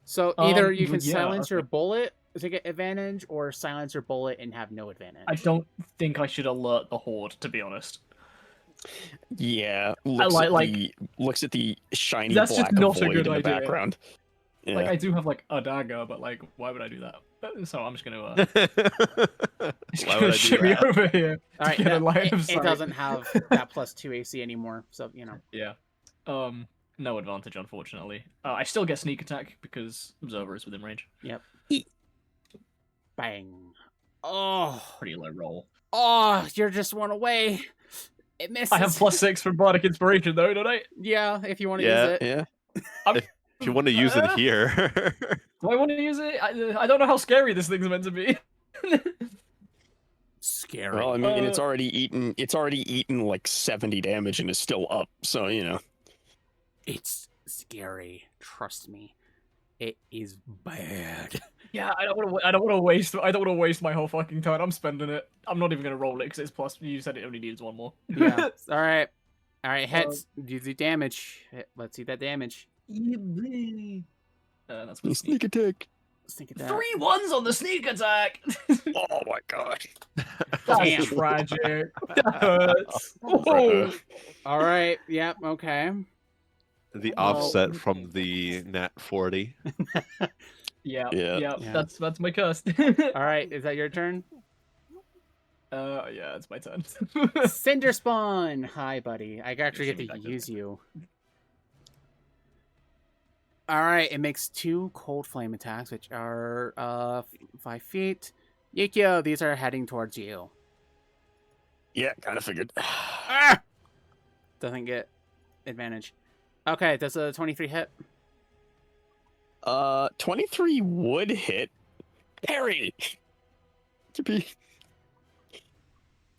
A: So either you
B: well,
A: can
B: yeah,
A: silence your
B: okay.
A: bullet to get advantage, or silence your bullet and have no advantage.
B: I don't think I should alert the horde, to be honest.
C: Yeah, looks at the shiny
B: That's just
C: black
B: not a
C: void
B: good
C: in the
B: idea.
C: background. Yeah.
B: Like I do have like a dagger, but like why would I do that? So I'm just gonna
D: Why would I do
B: shimmy
D: that?
B: over here.
A: All right,
B: to get a line of
A: it
B: sight.
A: doesn't have that plus 2 AC anymore, so you know.
B: Yeah. No advantage, unfortunately. I still get sneak attack because observer is within range.
A: Yep. Bang. Oh,
B: Pretty low roll.
A: you're just one away. It misses.
B: I have +6 for bardic inspiration though, don't I?
A: Yeah, if you want to
D: Yeah.
A: use it.
C: Yeah.
D: If you want to use it here.
B: Do I want to use it? I don't know how scary this thing's meant to be.
A: Scary.
C: Well, I mean, it's already eaten like 70 damage and is still up. So you know.
A: It's scary. Trust me. It is bad.
B: Yeah, I don't want to waste my whole fucking turn. I'm spending it. I'm not even gonna roll it because it's plus. You said it only needs one more.
A: Yeah. All right. Heads. Do the damage. Let's see that damage.
B: That's my
C: Sneak attack.
A: Sneak attack.
B: 3 1s on the sneak attack.
C: Oh my god.
B: That's
A: Damn.
B: tragic. That hurts. Oh.
A: All right. Yep. Okay.
D: The
A: Well-
D: offset from the nat 40.
B: Yeah.
C: Yeah.
B: That's my curse.
A: All right. Is that your turn?
B: Yeah, it's my turn.
A: Cinder Spawn. Hi, buddy. I actually get
B: Shimmy
A: to
B: back
A: use you. All right. It makes 2 cold flame attacks, which are 5 feet. Yukio, these are heading towards you.
C: Yeah, kind of figured.
A: Ah! Doesn't get advantage. Okay, does a 23 hit?
C: 23 would hit. Parry.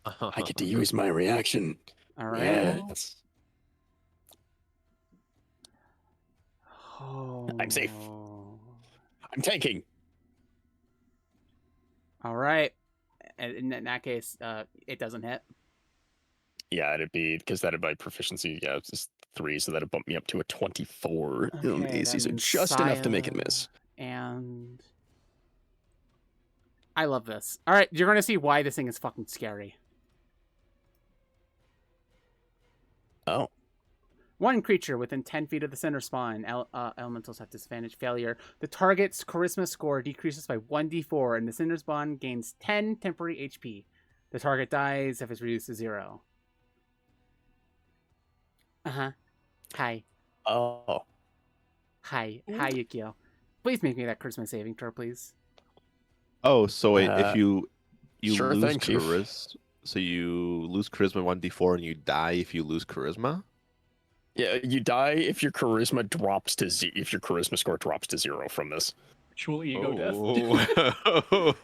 C: I get to use my reaction.
A: All right.
C: Yes.
A: Oh.
C: I'm safe. I'm tanking.
A: All right. And in that case, it doesn't hit.
C: Yeah, it'd be because that'd be proficiency. Yeah, it's just 3, so that'd bump me up to a 24
A: Okay,
C: AC, so
A: then
C: just enough to make it miss.
A: And I love this. All right, you're gonna see why this thing is fucking scary.
C: Oh.
A: 1 creature within 10 feet of the center spawn. Elementals have disadvantage failure. The target's charisma score decreases by 1d4, and the center spawn gains 10 temporary HP. The target dies if it's reduced to 0. Uh-huh. Hi.
C: Oh.
A: Hi, Yukio. Please make me that charisma saving throw, please.
D: Oh, so wait, if you
C: sure
D: lose
C: thing, Chief.
D: charisma, so you lose charisma 1d4 and you die if you lose charisma?
C: Yeah, you die if your charisma drops to if your charisma score drops to 0 from this.
B: Actual ego death.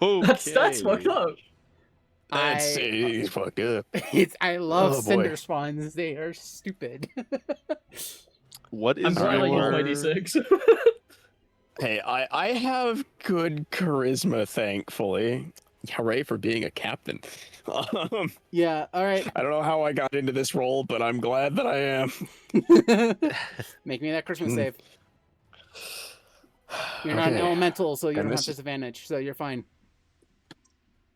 D: Oh,
B: That's fucked up.
C: That's
A: I
C: fuck up.
A: I love
C: Oh, boy.
A: cinder spawns. They are stupid.
D: What is
B: I'm trying to use my
D: your...
B: d6.
C: Hey, I have good charisma, thankfully. Hooray for being a captain.
A: Yeah, all right.
C: I don't know how I got into this role, but I'm glad that I am.
A: Make me that Christmas save. You're not an
C: Okay.
A: elemental, so you
C: And
A: don't have
C: this is-
A: disadvantage, so you're fine.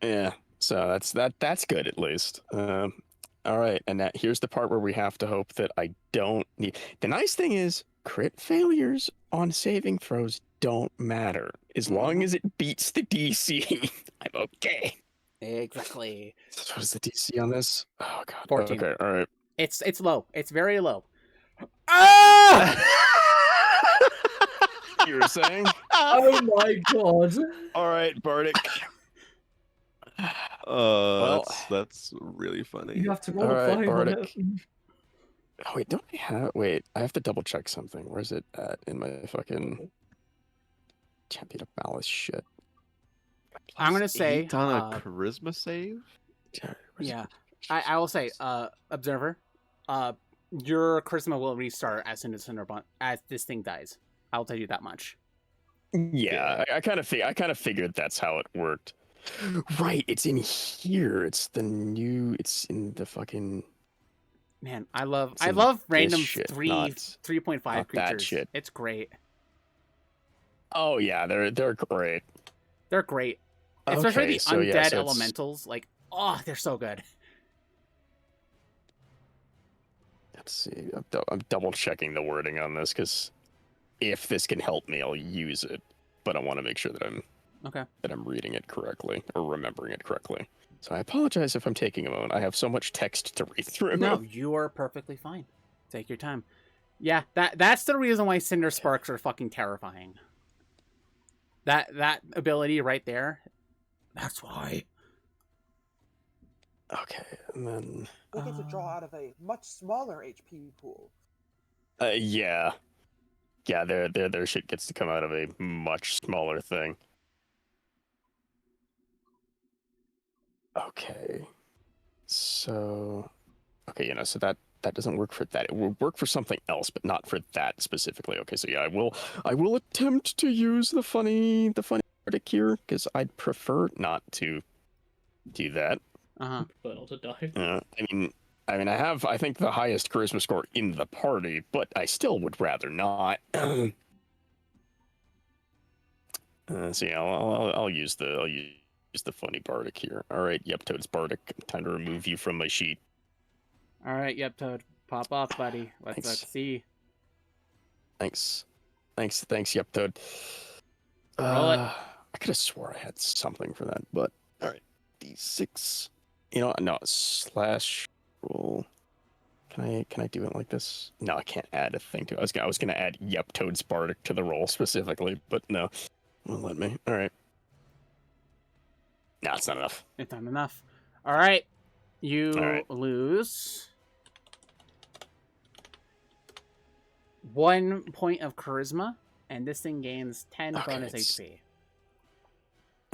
C: Yeah, so that's good at least. All right, and here's the part where we have to hope that I don't need. The nice thing is, crit failures on saving throws don't matter. As long as it beats the DC, I'm okay.
A: Exactly.
C: So what is the DC on this? Oh god.
A: 14.
C: Okay, all right.
A: It's low. It's very low. Ah!
C: You were saying?
B: Oh my god.
C: All right, Bardic.
D: Oh,
C: Well-
D: that's really funny.
B: You have to roll
C: All
B: a
C: right,
B: 5 on
C: Bardic.
B: it.
C: Oh, wait, don't I have? Wait, I have to double check something. Where's it at in my fucking champion of malice shit?
A: I'm gonna say,
D: 8 on a charisma save.
A: yeah. I will say, observer, your charisma will restart as soon as this thing dies. I'll tell you that much.
C: Yeah, I kind of figured that's how it worked. Right, it's in here. It's in the fucking.
A: Man, I love
C: It's in
A: random
C: this shit,
A: 3.5
C: not that
A: creatures.
C: shit.
A: It's great.
C: Oh yeah, they're great.
A: They're great. Especially
C: Okay,
A: the
C: so
A: undead
C: yeah, so it's-
A: elementals. Like, oh, they're so good.
C: Let's see. I'm double checking the wording on this because if this can help me, I'll use it. But I want to make sure that I'm reading it correctly or remembering it correctly. So I apologize if I'm taking a moment. I have so much text to read through.
A: No, you are perfectly fine. Take your time. Yeah, that's the reason why Cinder Sparks are fucking terrifying. That ability right there. That's why.
C: Okay, and then
E: They get to draw out of a much smaller HP pool.
C: yeah, their shit gets to come out of a much smaller thing. Okay, so so that doesn't work for that. It will work for something else, but not for that specifically. Okay, so yeah, I will attempt to use the funny Bardic here because I'd prefer not to do that.
B: But not to die.
C: I mean, I think the highest charisma score in the party, but I still would rather not. So yeah, I'll use the funny Bardic here. All right, yep, Toad's Bardic. Time to remove you from my sheet.
A: All right, yep, Toad. Pop off, buddy. Let's
C: Thanks.
A: see.
C: Thanks, yep, Toad.
A: Roll it.
C: I could have swore I had something for that, but all right, D6. No, slash roll. Can I do it like this? No, I can't add a thing to it. I was gonna add yep, Toad's Bardic to the roll specifically, but no, won't let me. All right. No, it's not enough.
A: It's not enough. All right. You
C: All right.
A: lose 1 point of charisma, and this thing gains 10
C: Okay,
A: bonus
C: it's-
A: HP.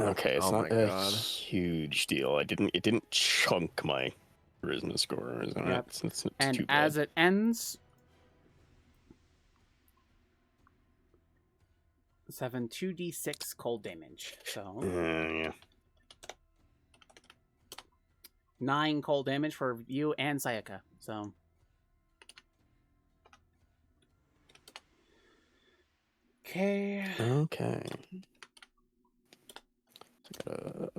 C: Okay, it's
D: Oh
C: not
D: my
C: a
D: God.
C: huge deal. It didn't chunk my charisma score. Is that right?
A: Yep.
C: It's
A: And
C: too
A: as
C: bad.
A: it ends, 2d6 cold damage. So
C: Yeah.
A: 9 cold damage for you and Sayaka. So okay.
C: Okay. So gotta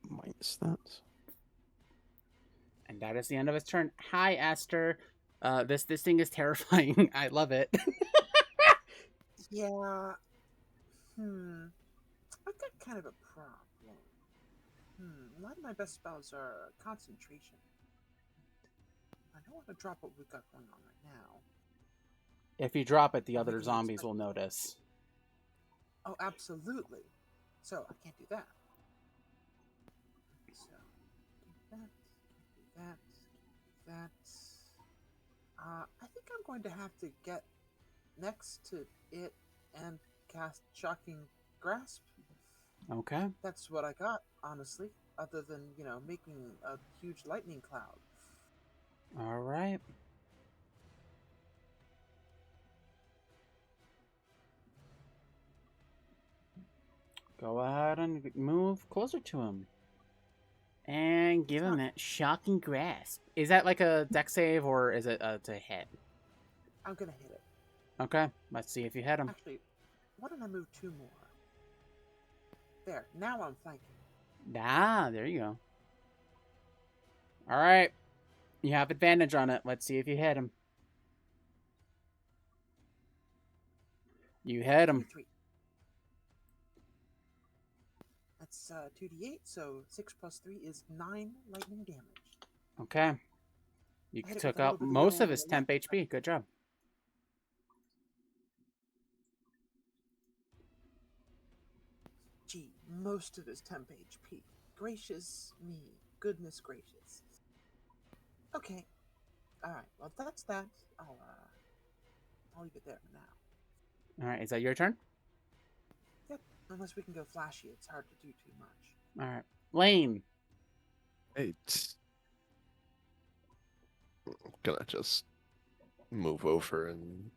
C: minus that.
A: And that is the end of his turn. Hi, Aster. This thing is terrifying. I love it.
E: Yeah. I've got kind of a problem. A lot of my best spells are concentration. I don't want to drop what we've got going on right now.
A: If you drop it, the
E: Well, we
A: other
E: can
A: zombies
E: expect-
A: will notice.
E: Oh, absolutely. So I can't do that. So can't do that. Can't do that. I think I'm going to have to get next to it and cast Shocking Grasp.
A: Okay.
E: That's what I got, honestly. Other than, making a huge lightning cloud.
A: All right. Go ahead and move closer to him. And give him that shocking grasp. Is that like a deck save or is it to hit?
E: I'm gonna hit it.
A: Okay, let's see if you hit him.
E: Actually, why don't I move 2 more? There, now I'm flanking.
A: Ah, there you go. All right. You have advantage on it. Let's see if you hit him. You hit him.
E: 3. That's 2d8, so 6 plus 3 is 9 lightning damage.
A: Okay. You
E: I hit it
A: took
E: with a little
A: out
E: bit of
A: most
E: the
A: of his
E: old
A: temp HP. Good job.
E: Gee, most of his temp HP. Gracious me. Goodness gracious. Okay. Alright, well that's that. I'll leave it there for now.
A: All right. Is that your turn?
E: Yep. Unless we can go flashy, it's hard to do too much.
A: All right. Lane.
D: Hey, I'm gonna just move over and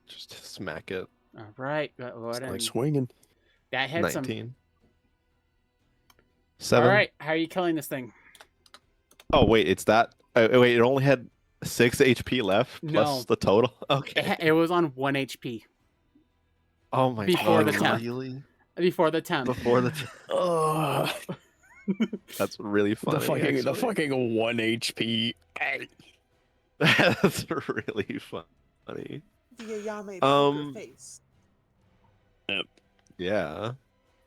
D: just smack it.
A: All right. Go
C: It's
A: ahead
C: like
A: and
C: swinging.
A: that hits him.
D: 19.
A: All
D: 7.
A: right. How are you killing this thing?
D: Oh wait, it's that. Wait, it only had 6 HP left plus
A: No.
D: the total. Okay.
A: It was on 1 HP
D: Oh my
A: Before
D: god.
A: the temp.
D: Really?
A: before the temp.
D: Before the.
C: Ugh.
D: That's really funny.
C: The
D: actually.
C: fucking 1 HP.
D: That's really funny.
E: The Ayame poker
D: Um,
E: face.
D: Yeah.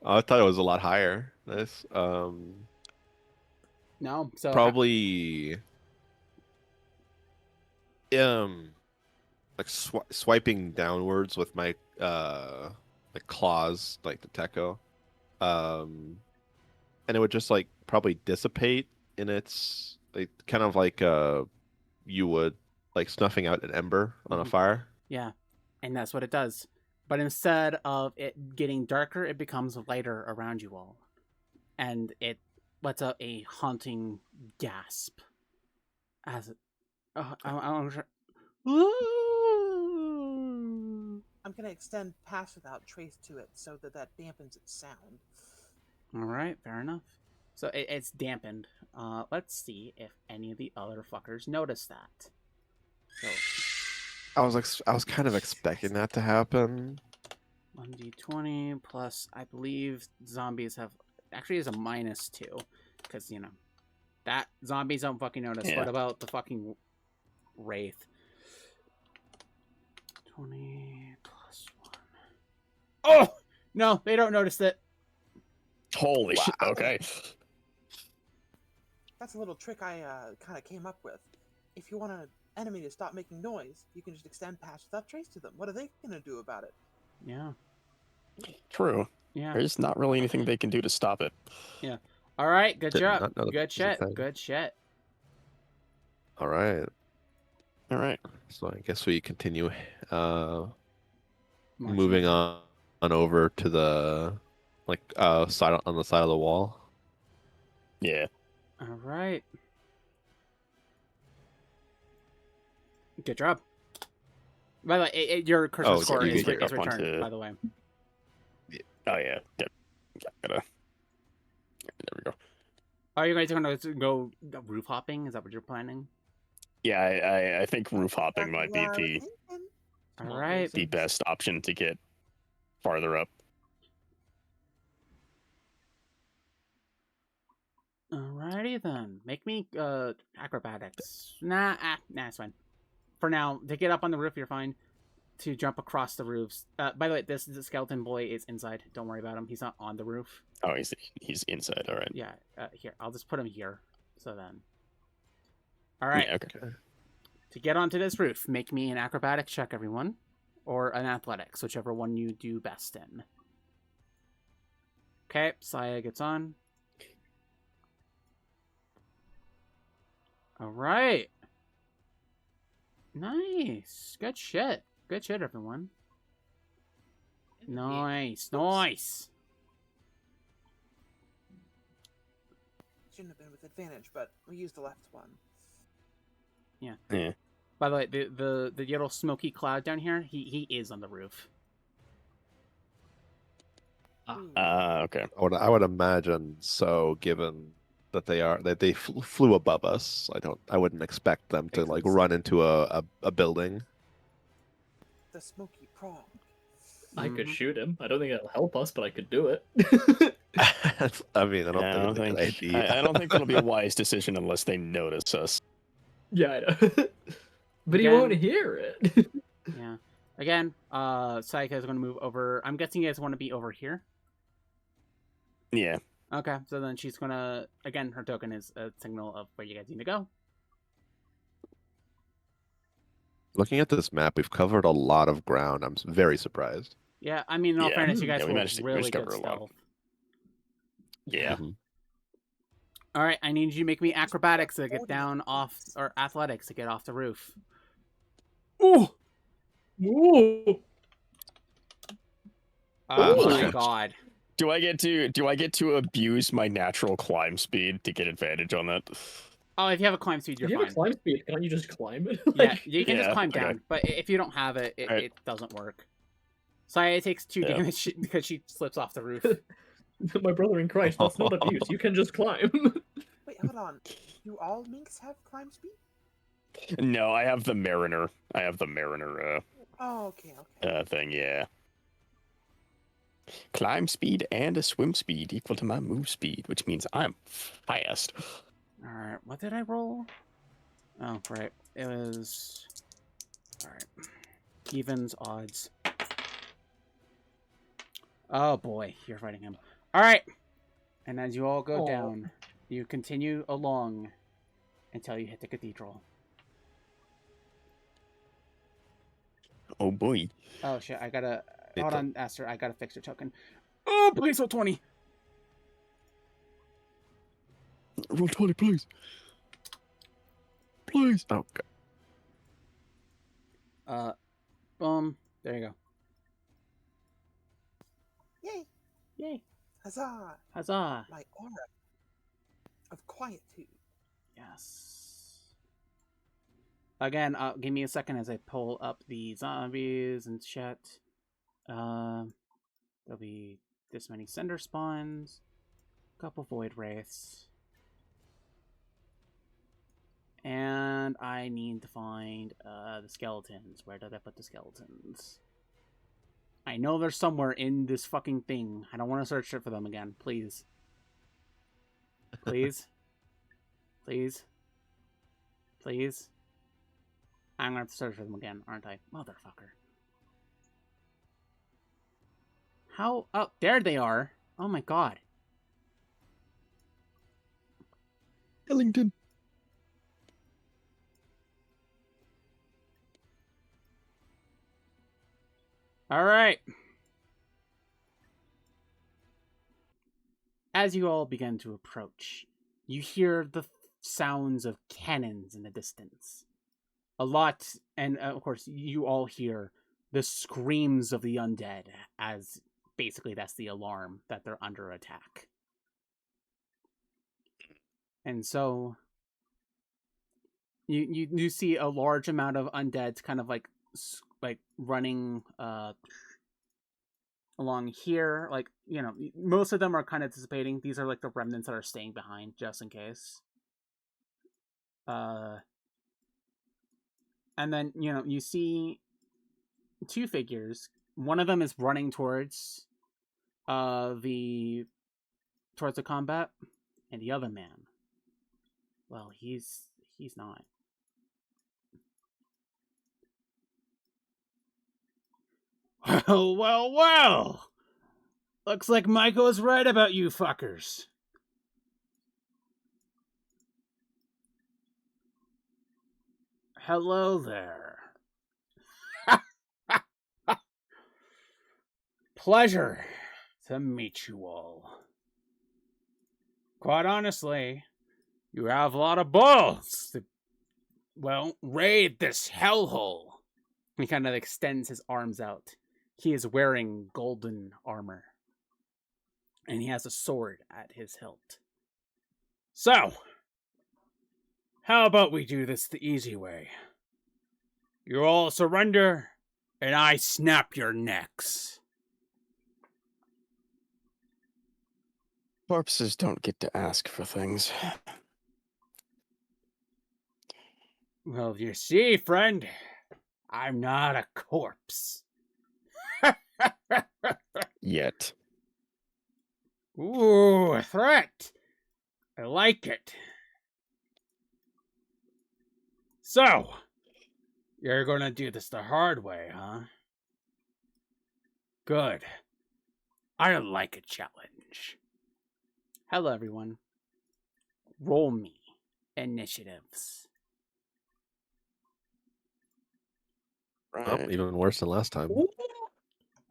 D: Oh, I thought it was a lot higher. Nice.
A: No. So
D: Probably. Like swiping downwards with my like claws, like the Tekko, and it would just like probably dissipate in its like kind of like you would like snuffing out an ember on a
A: Mhm.
D: fire.
A: Yeah, and that's what it does. But instead of it getting darker, it becomes lighter around you all, and it lets out a haunting gasp as it.
E: I'm gonna extend Pass Without Trace to it so that dampens its sound.
A: All right, fair enough. So it's dampened. Let's see if any of the other fuckers notice that. So
D: I was kind of expecting that to happen.
A: 1d20 plus, I believe zombies have actually is a -2 because that zombies don't fucking notice.
C: Yeah.
A: What about the fucking wraith? 20 plus 1. Oh no, they don't notice it.
C: Holy shit. Okay.
E: That's a little trick I kind of came up with. If you want an enemy to stop making noise, you can just extend Pass Without Trace to them. What are they gonna do about it?
A: Yeah,
C: True.
A: yeah.
C: There's not really anything they can do to stop it.
A: All right, good
D: Did
A: job.
D: not know that
A: Good
D: was a
A: shit.
D: thing.
A: Good shit.
D: All right.
C: All right.
D: So I guess we continue
A: Marching
D: moving on over to the side on the side of the wall.
C: Yeah.
A: All right. Good job. By the way, your cursor
D: Oh,
A: score
D: you
A: is,
D: get
A: is
C: up
A: returned,
C: onto-
A: by the way.
C: Oh yeah. Yep. Gotta. There we go.
A: Are you guys going to go roof hopping? Is that what you're planning?
C: Yeah, I think roof hopping
E: Exactly
C: might be
E: what I was
C: the
E: thinking.
A: All
B: Well,
A: right.
B: makes
C: the
B: sense.
C: best option to get farther up.
A: Alrighty then. Make me acrobatics. Nah, it's fine. For now, to get up on the roof, you're fine. To jump across the roofs. By the way, this skeleton boy is inside. Don't worry about him. He's not on the roof.
C: Oh, he's inside. All right.
A: Yeah. Here, I'll just put him here. So then. All right.
C: Yeah, okay.
A: To get onto this roof, make me an acrobatics check, everyone, or an athletics, whichever one you do best in. Okay, Saya gets on. All right. Nice. Good shit. Good shit, everyone. Nice. Nice.
E: Shouldn't have been with advantage, but we used the left one.
C: Yeah.
A: By the way, the little smoky cloud down here, he is on the roof.
B: Ah.
E: Ooh.
C: Okay.
D: I would imagine so, given that they flew above us. I wouldn't expect them to like run into a building.
E: The smoky prong.
B: I could
A: Mhm.
B: shoot him. I don't think it'll help us, but I could do it.
D: I mean, I don't
C: Yeah,
D: think it's a good idea.
C: I don't think it'll be a wise decision unless they notice us.
B: Yeah, I know. But he
A: Again-
B: won't hear it.
A: Yeah. Again, Saika is going to move over. I'm guessing you guys want to be over here.
C: Yeah.
A: Okay, so then she's going to... Again, her token is a signal of where you guys need to go.
D: Looking at this map, we've covered a lot of ground. I'm very surprised.
A: Yeah, I mean, in all
C: Yeah.
A: fairness, you guys
C: Yeah, we
A: were
C: managed to
A: really good
C: cover a lot.
A: stealth.
C: Yeah.
D: Mhm.
A: All right, I need you to make me acrobatics to get down off... Or athletics to get off the roof. Ooh!
B: Ooh.
A: Oh
C: Ooh.
A: my god.
C: Do I get to abuse my natural climb speed to get advantage on that?
A: Oh, if you have a climb speed,
B: If
A: you're
B: you have a
A: fine.
B: climb speed, can't you just climb it?
A: Yeah, you can just
C: Yeah,
A: climb
C: okay.
A: down, but if you don't have it,
C: Alright.
A: it doesn't work. Saya takes 2
C: Yeah.
A: damage because she slips off the roof.
B: My brother in Christ, that's not abuse. You can just climb.
E: Wait, hold on. Do all minks have climb speed?
C: No, I have the Mariner.
E: Oh, okay.
C: Thing, yeah. Climb speed and a swim speed equal to my move speed, which means I'm fast.
A: Alright, what did I roll? Oh, right. It was... Alright. Evens, odds. Oh boy, you're fighting him. Alright! And as you all go
B: Aw.
A: down, you continue along until you hit the cathedral.
C: Oh boy.
A: Oh shit, I gotta...
D: It's
A: Hold
D: a-
A: on, Aster, I gotta fix your token. Oh, please roll 20!
C: Roll 20, please. Please.
D: Oh, God.
A: Boom. There you go.
E: Yay!
A: Yay.
E: Huzzah!
A: Huzzah.
E: My aura of quietude.
A: Yes. Again, give me a second as I pull up the zombies and shit. There'll be this many cinder spawns, a couple void wraiths, and I need to find the skeletons. Where did I put the skeletons? I know they're somewhere in this fucking thing. I don't want to search for them again. Please. Please. Please. Please. I'm gonna have to search for them again, aren't I? Motherfucker. How? Oh, there they are. Oh my god.
C: Ellington.
A: Alright. As you all begin to approach, you hear the sounds of cannons in the distance. A lot, and of course, you all hear the screams of the undead, as basically that's the alarm that they're under attack. And so, you see a large amount of undeads kind of like running along here, like, you know, most of them are kind of dissipating. These are like the remnants that are staying behind just in case. And then, you know, you see 2 figures. One of them is running towards the combat, and the other man, well, he's not. Well. Looks like Michael was right about you fuckers. Hello there. Pleasure to meet you all. Quite honestly, you have a lot of balls to, well, raid this hellhole. He kind of extends his arms out. He is wearing golden armor. And he has a sword at his hilt. So, how about we do this the easy way? You all surrender, and I snap your necks.
C: Corpses don't get to ask for things.
A: Well, you see, friend, I'm not a corpse.
C: Yet.
A: Ooh, a threat. I like it. So, you're gonna do this the hard way, huh? Good. I like a challenge. Hello, everyone. Roll me initiatives.
D: Oh, even worse than last time.
A: All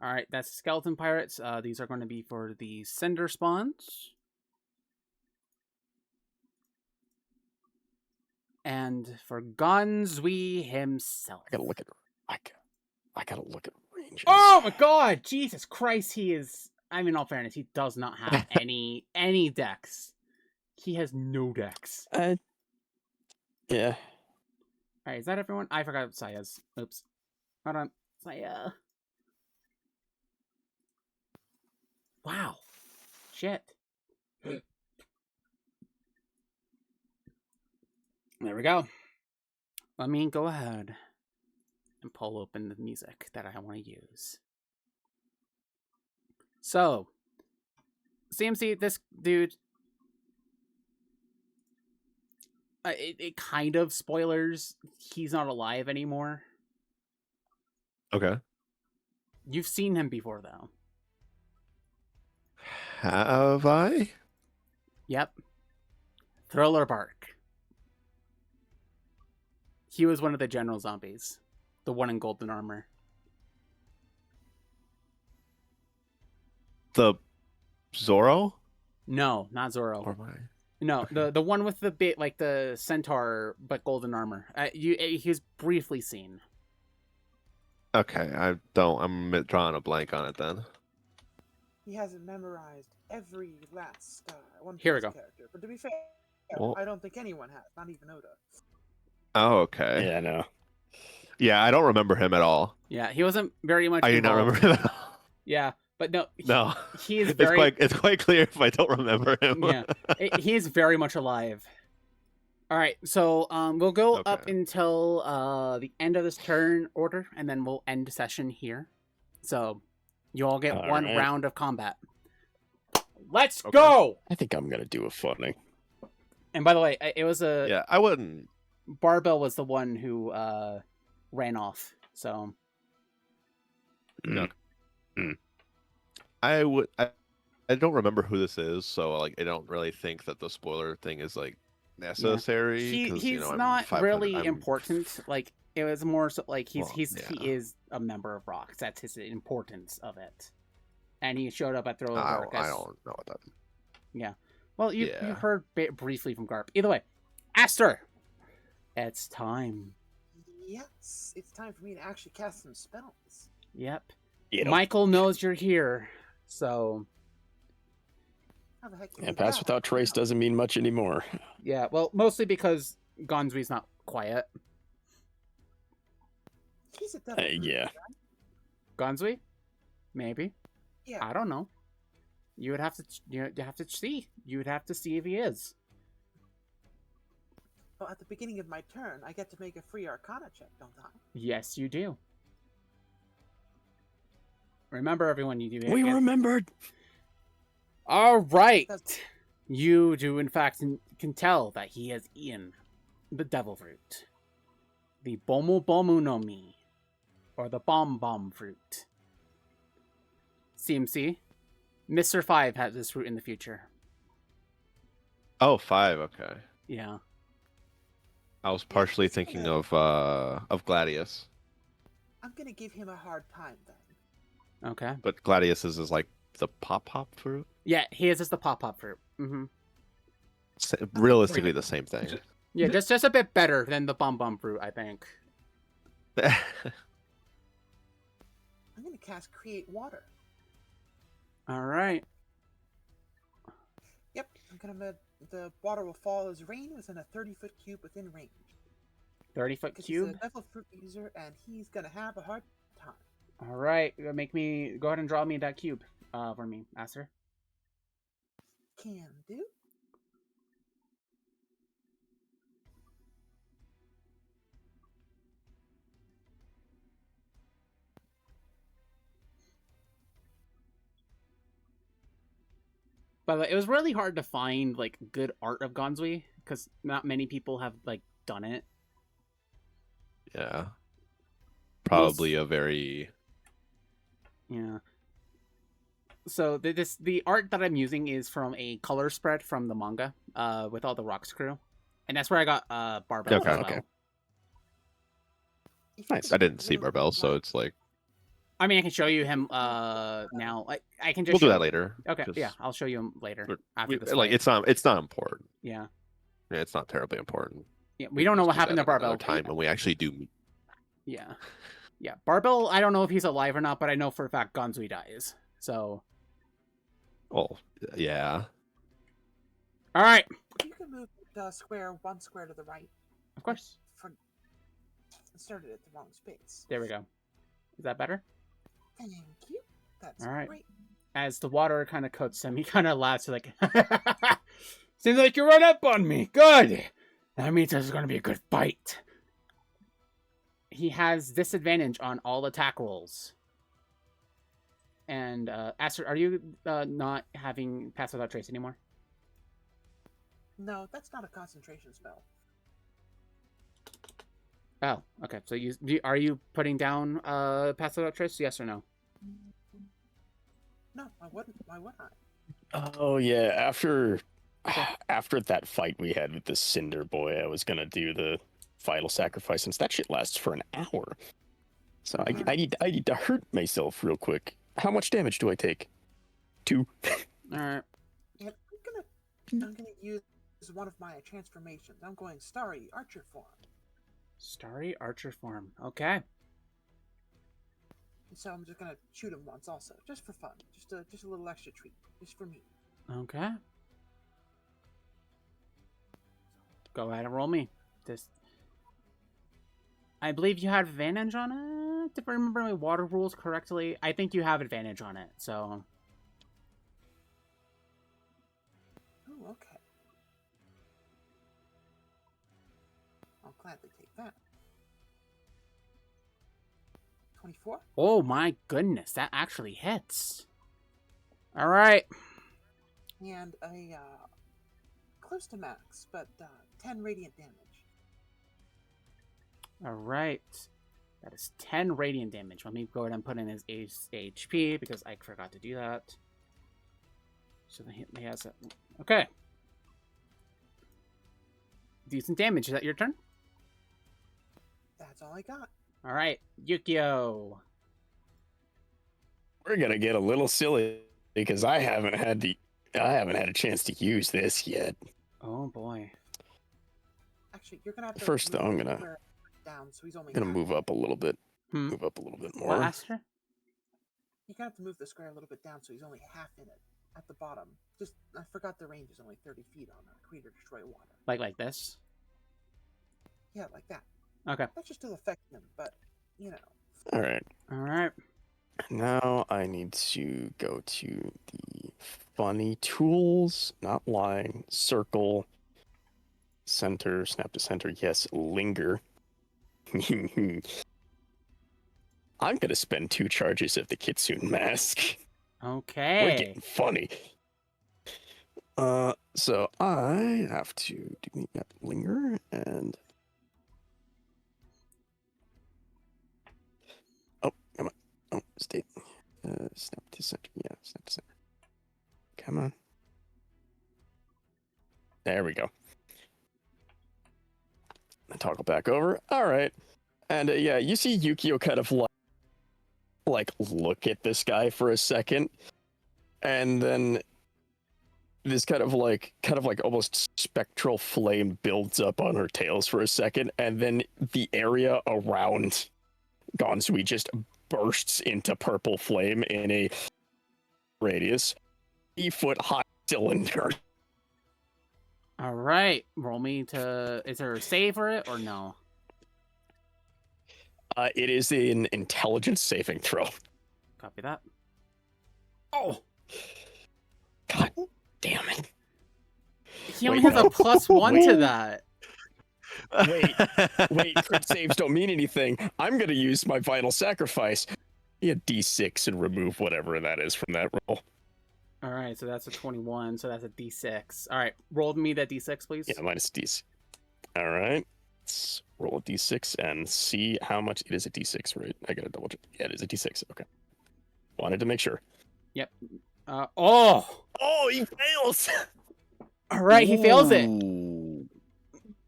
A: right, that's skeleton pirates. These are going to be for the cinder spawns. And for Gonzui himself.
C: I gotta look at. I gotta look at ranges.
A: Oh my god! Jesus Christ, he is. I mean, in all fairness, he does not have any decks. He has no decks.
C: Yeah.
A: Alright, is that everyone? I forgot Saya's. Oops. Hold on. Saya. Wow. Shit. There we go. Let me go ahead and pull open the music that I want to use. So, CMC, this dude, it kind of spoilers. He's not alive anymore.
D: Okay.
A: You've seen him before, though.
D: Have I?
A: Yep. Thriller Bark. He was one of the general zombies. The one in golden armor.
D: The Zorro?
A: No, not Zoro.
D: Or my...
A: No,
D: Okay.
A: the one with the bit like the centaur but golden armor. He's briefly seen.
D: Okay, I'm drawing a blank on it then.
E: He hasn't memorized every last One
A: Here we
E: Piece
A: go.
E: character. But to be fair,
D: Well-
E: I don't think anyone has, not even Oda.
D: Oh, okay.
C: Yeah, no.
D: Yeah, I don't remember him at all.
A: Yeah, he wasn't very much.
D: I do not
A: involved.
D: remember him at all.
A: Yeah, but no,
D: No.
A: he is very.
D: It's quite clear if I don't remember him.
A: Yeah, he is very much alive. All right, so we'll go up
D: Okay.
A: until the end of this turn order, and then we'll end session here. So you all get
C: All
A: one
C: right.
A: round of combat. Let's
D: Okay.
A: go!
C: I think I'm gonna do a funny.
A: And by the way, it was a
D: Yeah, I wouldn't.
A: Barbell was the one who ran off. So
D: No.
C: Mm.
D: I don't remember who this is, so like I don't really think that the spoiler thing is like necessary. 'cause,
A: he's
D: I'm
A: not
D: 500
A: really
D: I'm-
A: important. Like it was more so like he
D: yeah.
A: is a member of Rocks. That's his importance of it. And he showed up at Thriller
D: I
A: Bark.
D: don't know what that.
A: Well, you
D: Yeah.
A: heard briefly from Garp. Either way, Aster, it's time.
E: Yes, it's time for me to actually cast some spells.
A: Yep.
C: You know,
A: Michael knows you're here, so
E: How the heck?
C: yeah, pass without trace doesn't mean much anymore.
A: yeah. Well, mostly because Gonzui's not quiet.
E: He's a devil. fruit,
C: Yeah.
E: right?
A: Gonzui, maybe.
E: Yeah.
A: I don't know. You would have to. You have to see. You would have to see if he is.
E: Well, at the beginning of my turn, I get to make a free Arcana check, don't I?
A: Yes, you do. Remember, everyone, you do.
C: We remembered.
A: All right.
E: That's-
A: You do, in fact, can tell that he has eaten the devil fruit, the Bomu Bomu no Mi, or the Bomb Bomb fruit. CMC, Mr. 5 has this fruit in the future.
D: Oh, 5. Okay.
A: Yeah.
D: I was partially thinking of Gladius,
E: I'm gonna give him a hard time then.
A: Okay.
D: but Gladius is like the pop fruit.
A: Yeah, he is just the Pop Pop fruit. Mm-hmm.
D: Realistically, the same thing.
A: Yeah, just a bit better than the Bomb Bomb fruit, I think.
E: I'm gonna cast Create Water.
A: All right.
E: Yep, I'm gonna. The water will fall as rain within a 30-foot cube within range.
A: 30-foot
E: Because he's a
A: cube.
E: devil fruit user, and he's gonna have a hard time.
A: All right. Go ahead and draw me that cube for me, Aster.
E: Can do.
A: By the way, it was really hard to find like good art of Gonzui because not many people have like done it.
D: Yeah. Probably a very
A: Yeah, So the art that I'm using is from a color spread from the manga, with all the Rocks crew, and that's where I got Barbell
D: Okay.
A: as well.
C: Okay.
E: If you
C: Nice.
E: could
D: I didn't see
E: really
D: Barbell, so
E: like-
D: it's like
A: I mean, I can show you him now. I can just
D: we'll do
A: show
D: that
A: you-
D: later.
A: Okay,
D: Just-
A: yeah, I'll show you him later
D: we're-
A: after this.
D: like
A: fight.
D: it's not important.
A: Yeah,
D: Yeah, it's not terribly important.
A: yeah. We don't know
D: Just
A: what
D: do
A: happened
D: that
A: to
D: at another
A: Barbell.
D: time when we actually do meet.
A: Yeah, yeah. Barbell. I don't know if he's alive or not, but I know for a fact Gonzui dies. So,
D: Oh, yeah.
A: all right,
E: If you could move the square 1 square to the right.
A: of course.
E: For started at the wrong space.
A: There we go. Is that better?
E: Thank you. That's
A: All right.
E: great.
A: As the water kind of coats him, he kind of laughs like, "Seems like you run up on me. Good. That means this is going to be a good fight." He has disadvantage on all attack rolls. And Aster, are you not having Pass Without Trace anymore?
E: No, that's not a concentration spell.
A: Oh, okay. So are you putting down Pass Without Trace? Yes or no?
E: No, I wouldn't. Why would I?
C: Oh yeah, after that fight we had with the Cinder Boy, I was gonna do the Vital Sacrifice since that shit lasts for an hour. So I need to hurt myself real quick. How much damage do I take? 2.
A: All right.
E: And I'm gonna use one of my transformations. I'm going Starry Archer form.
A: Starry Archer form. Okay.
E: So I'm just gonna shoot him once, also, just for fun, just a little extra treat, just for me.
A: Okay. Go ahead and roll me. I believe you have advantage on it. If I remember my water rules correctly, I think you have advantage on it. So
E: Oh, okay. I'll gladly take that. 24.
A: oh my goodness, that actually hits. All right.
E: And a close to max, but 10 radiant damage.
A: All right. That is 10 radiant damage. Let me go ahead and put in his HP because I forgot to do that. So he has a... Okay. Decent damage. Is that your turn?
E: That's all I got.
A: All right. Yukio.
C: We're gonna get a little silly because I haven't had a chance to use this yet.
A: Oh boy.
E: Actually, you're gonna have to.
C: First, though,
E: move
C: I'm
E: the
C: gonna-
E: square down, so he's only.
C: I'm gonna
E: half.
C: move up a little bit.
A: Hmm.
C: Move up a little bit
A: What,
C: more.
A: Aster?
E: You're gonna have to move the square a little bit down, so he's only half in it at the bottom. Just, I forgot the range is only 30 feet on Create or Destroy Water.
A: Like this?
E: Yeah, like that.
A: Okay.
E: That should still affect him, but you know.
C: All right.
A: All right.
C: Now I need to go to the funny tools, not line, circle, center, snap to center. Yes, linger. I'm gonna spend 2 charges of the Kitsune mask. We're
A: Okay.
C: getting funny. So I have to do that linger and. Oh, come on. Oh, stay. Snap to center. Yeah, snap to center. Come on. There we go. And toggle back over. All right. And yeah, you see Yukio kind of like look at this guy for a second, and then this kind of like almost spectral flame builds up on her tails for a second, and then the area around Gonzui just bursts into purple flame in a radius 3-foot high cylinder.
A: All right. Roll me to... Is there a save for it or no?
C: It is an intelligence saving throw.
A: Copy that. Oh!
C: God damn it.
A: He only
C: Wait,
A: has a
C: no.
A: +1 to that.
C: Wait, crit saves don't mean anything. I'm gonna use my vital sacrifice. Yeah, D6 and remove whatever that is from that roll.
A: All right, so that's a 21, so that's a D6. All right, roll me that D6, please.
C: Yeah, minus D6. All right. Let's roll a D6 and see how much it is a D6, right? I gotta double check. Yeah, it is a D6. Okay. Wanted to make sure.
A: Yep. Oh!
C: Oh, he fails.
A: All right, he fails it.
C: Ooh.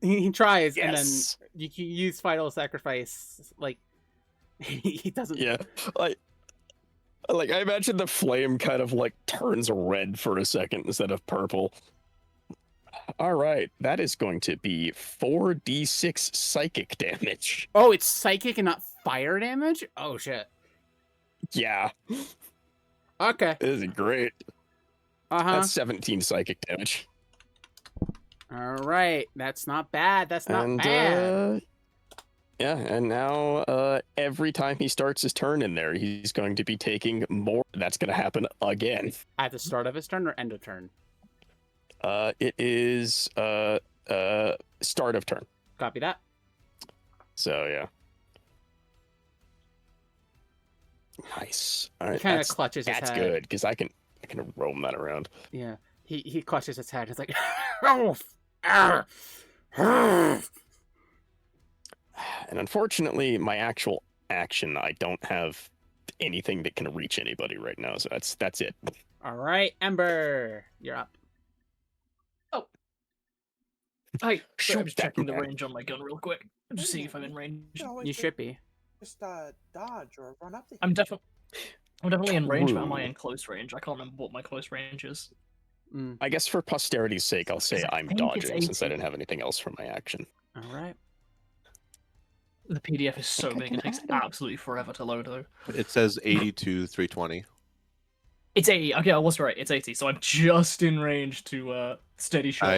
A: He tries,
C: Yes.
A: and then you can use final sacrifice. Like he doesn't.
C: Yeah, like I imagine the flame kind of like turns red for a second instead of purple. All right, that is going to be 4d6 psychic damage.
A: Oh, it's psychic and not fire damage. Oh shit.
C: Yeah,
A: Okay.
C: this is great.
A: That's
C: 17 psychic damage.
A: All right. That's not bad. That's not
C: And
A: bad.
C: yeah, and now every time he starts his turn in there, he's going to be taking more. That's going to happen again.
A: At the start of his turn or end of turn?
C: It is start of turn.
A: Copy that.
C: So yeah. Nice. All right.
A: He kind of clutches his
C: That's
A: head.
C: good because I can roam that around.
A: Yeah. He clutches his head. He's like, oh, ah.
C: And unfortunately, my actual action, I don't have anything that can reach anybody right now. So that's it.
A: All right, Ember, you're up.
B: I'm
C: Shoot
B: just
C: that
B: checking the
C: man.
B: range on my gun real quick. I'm just seeing if I'm in range.
A: You should be.
E: Just dodge or run up to him.
B: I'm definitely in range, but am I
C: True.
B: in close range? I can't remember what my close range is.
A: Mm.
C: I guess for posterity's sake, I'll say
B: I
C: I'm
B: think it's
C: dodging since I
B: 18.
C: didn't have anything else for my action.
A: All right.
B: The PDF is so
C: think I
B: big,
C: can
B: it takes
C: add it.
B: absolutely forever to load, though.
D: It says 82, 320.
B: It's 80. Okay, I was right. It's 80, so I'm just in range to steady shot.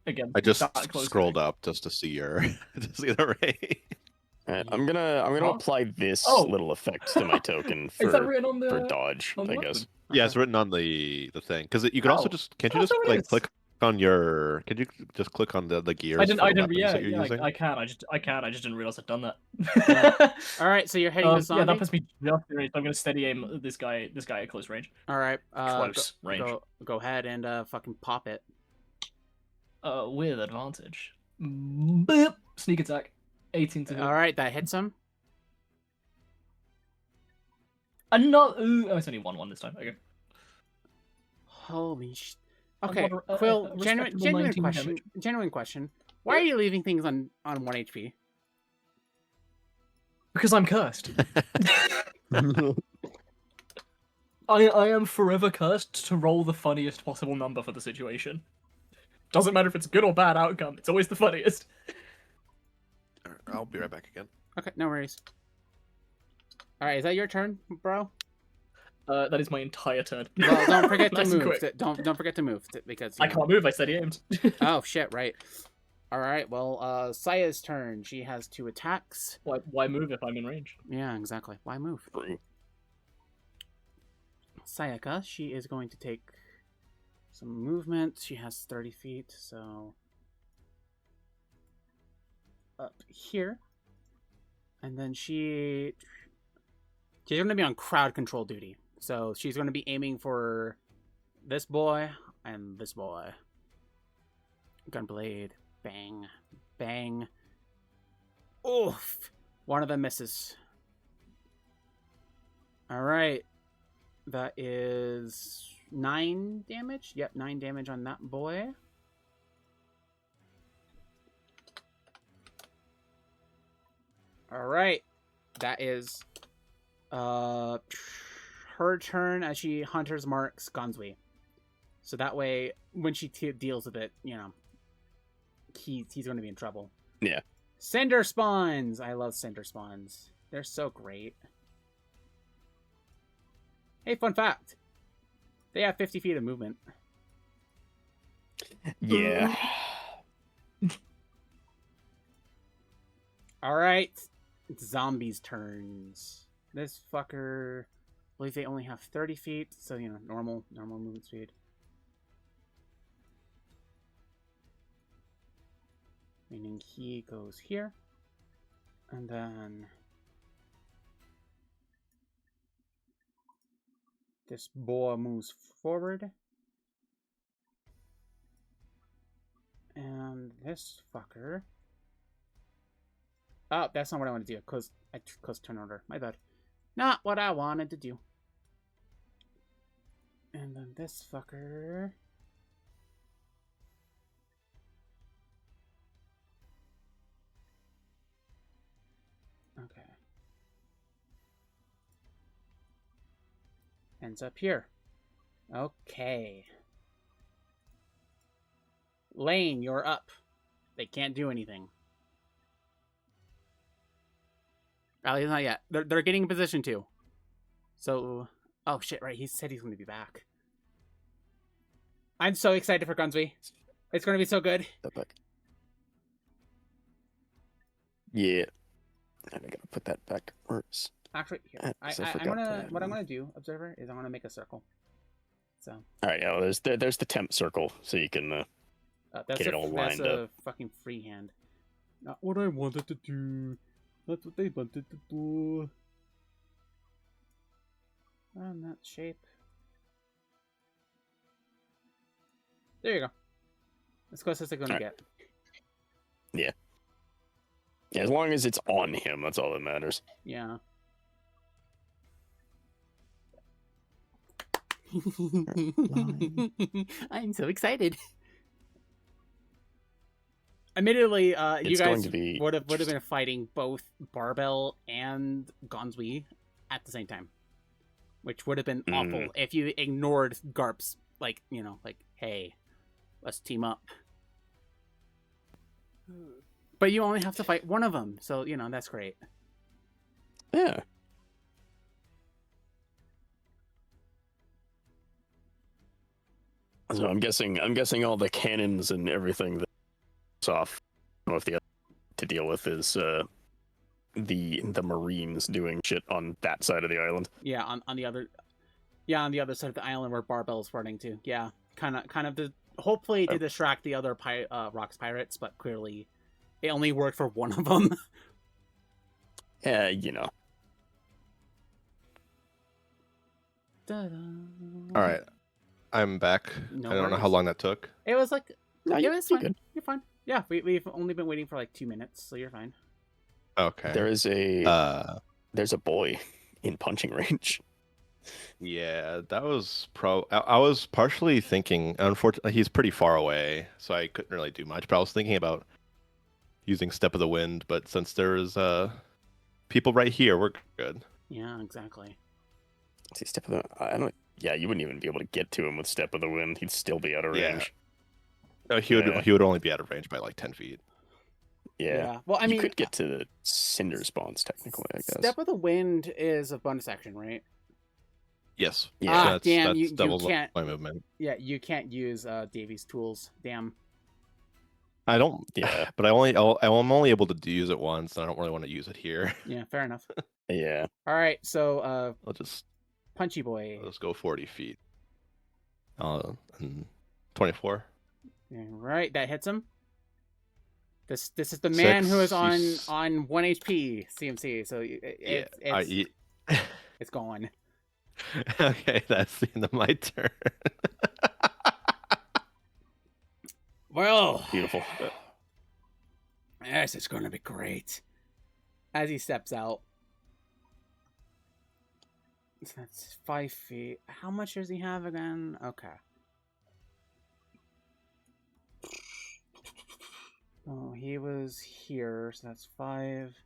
B: Again,
D: I just
B: that close
D: scrolled
B: range.
D: up just to see your to see the range.
C: All right, I'm gonna
B: Huh?
C: apply this
B: Oh.
C: little effect to my token
B: Is that
C: for
B: written on the
C: dodge,
B: on the
C: I guess.
D: Yeah, it's written on the thing because you can also
B: Oh.
D: just can't you
B: Oh,
D: just
B: so it
D: like
B: is.
D: click on your can you just click on the gears
B: I didn't.
D: for
B: I
D: the
B: didn't.
D: weapons
B: Yeah,
D: that you're
B: yeah.
D: using?
B: I can. I just didn't realize I'd done that.
A: All right, so you're heading to zombie.
B: Yeah, that puts me just in range. I'm gonna steady aim this guy at close range.
A: All right.
B: Close range.
A: Go ahead and fucking pop it.
B: With advantage. Boop. Sneak attack. 18 to hit.
A: All right, that hits him.
B: Another. Oh, it's only 1-1 this time. Okay.
A: Holy sh.
B: A
A: Okay,
B: moder-
A: Quill.
B: a
A: Genuine
B: respectable 19
A: question.
B: damage.
A: Genuine question. Why are you leaving things on 1 HP?
B: Because I'm cursed. I am forever cursed to roll the funniest possible number for the situation. Doesn't matter if it's a good or bad outcome. It's always the funniest.
D: I'll be right back again.
A: Okay, no worries. All right, is that your turn, bro?
B: That is my entire turn.
A: Well, don't forget to
B: Nice and
A: move.
B: quick.
A: Don't forget to move because you
B: I
A: know.
B: can't move. I steady aimed.
A: Oh shit! Right. All right. Well, Saya's turn. She has 2 attacks.
B: Why move if I'm in range?
A: Yeah, exactly. Why move? Sayaka, she is going to take some movement. She has 30 feet, so up here, and then she's going to be on crowd control duty. So she's going to be aiming for this boy and this boy. Gunblade, bang, bang. Oof! One of them misses. All right. That is 9 damage. Yep, 9 damage on that boy. All right. That is her turn as she hunters marks Gonzui. So that way, when she deals with it, you know, he's going to be in trouble.
C: Yeah.
A: Cinder spawns. I love cinder spawns. They're so great. Hey, fun fact. They have 50 feet of movement.
C: Yeah.
A: All right. It's zombies' turns. This fucker, I believe they only have 30 feet, so, you know, normal movement speed. Meaning he goes here. And then this boar moves forward. And this fucker. Oh, that's not what I want to do. I close turn order. My bad. Not what I wanted to do. And then this fucker. Okay. Ends up here. Okay. Lane, you're up. They can't do anything. Rally's not yet. They're getting in position too. So, oh shit, right. He said he's going to be back. I'm so excited for Gunsby. It's going to be so good.
C: Step back. Yeah. And I gotta put that back. Where's...
A: Actually, here.
C: I
A: I'm
C: forgot
A: gonna.
C: that.
A: What I'm gonna do, Observer, is I'm gonna make a circle. So.
C: All right, yeah. Well, there's the temp circle, so you can
A: That's
C: get it all
A: that's
C: lined
A: a
C: up.
A: fucking freehand. Not what I wanted to do. That's what they wanted to do. On that shape. There you go. As close as they're gonna get.
C: Yeah. Yeah, as long as it's on him, that's all that matters.
A: Yeah. I'm so excited. Admittedly, you
C: It's going
A: guys
C: to be
A: would have been fighting both Barbell and Gonsui at the same time, which would have been awful if you ignored Garp's like, hey, let's team up. But you only have to fight one of them, so that's great.
C: Yeah. So I'm guessing all the cannons and everything that's off. I don't know if the other to deal with is the Marines doing shit on that side of the island.
A: Yeah, on the other side of the island where Barbell's running to. Yeah, kind of to hopefully to distract the other Rocks pirates, but clearly it only worked for one of them.
C: Yeah,
D: All right, I'm back.
A: No
D: I don't know how
A: worries.
D: long that took.
A: It was like,
C: No,
A: yeah,
C: you're
A: it's fine.
C: good.
A: You're fine. Yeah, we've only been waiting for like 2 minutes, so you're fine.
D: Okay.
C: There is there's a boy in punching range.
D: Yeah, that was I was partially thinking. Unfortunately, he's pretty far away, so I couldn't really do much. But I was thinking about using Step of the Wind. But since there's people right here, we're good.
A: Yeah, exactly.
C: See, Step of the I don't. Yeah, you wouldn't even be able to get to him with Step of the Wind. He'd still be out of
D: Yeah.
C: range.
D: No, he would only be out of range by like 10 feet.
C: Yeah.
A: Well, I mean,
C: you could get to the cinder spawns technically, I guess.
A: Step of the Wind is a bonus action, right?
D: Yes.
C: Yeah.
A: Damn, you
D: doubles
A: can't.
D: my movement.
A: Yeah, you can't use Davy's tools. Damn.
D: I don't.
C: Yeah.
D: But I'm only able to use it once, and I don't really want to use it here.
A: Yeah, fair enough.
C: Yeah.
A: All right, so
D: I'll just
A: Punchy Boy.
D: let's go 40 feet. And 24.
A: All right, that hits him. This is the man who is on 1 HP CMC, so it's gone.
D: Okay, that's the end of my turn.
A: Well,
C: Beautiful.
A: yes, it's gonna be great. As he steps out, so that's 5 feet. How much does he have again? Okay. Oh, he was here, so that's 5.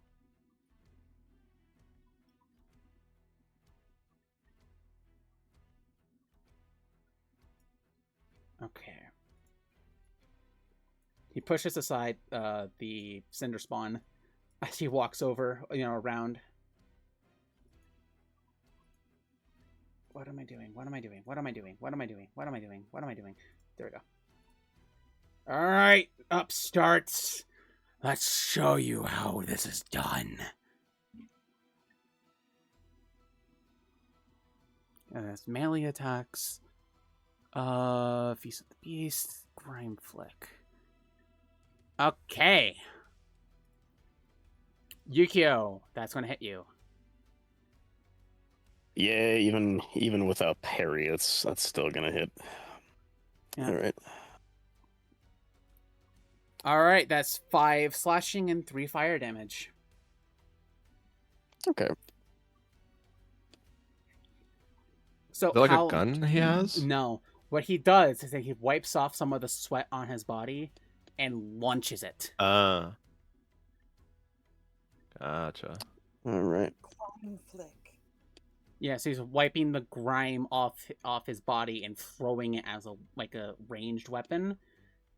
A: Okay. He pushes aside the cinder spawn as he walks over, around. What am I doing? What am I doing? What am I doing? What am I doing? What am I doing? What am I doing? There we go. All right, up starts. Let's show you how this is done. That's melee attacks. Feast of the Beast, Grime Flick. Okay. Yukio, that's gonna hit you.
C: Yeah, even with a parry, that's still gonna hit.
A: Yeah.
C: All right.
A: All right, that's 5 slashing and 3 fire damage.
C: Okay.
A: So
D: Is that like
A: how?
D: a gun he has?
A: No. What he does is that he wipes off some of the sweat on his body and launches it.
D: Gotcha.
C: All right.
E: Clone flick.
A: Yeah, so he's wiping the grime off his body and throwing it as a ranged weapon.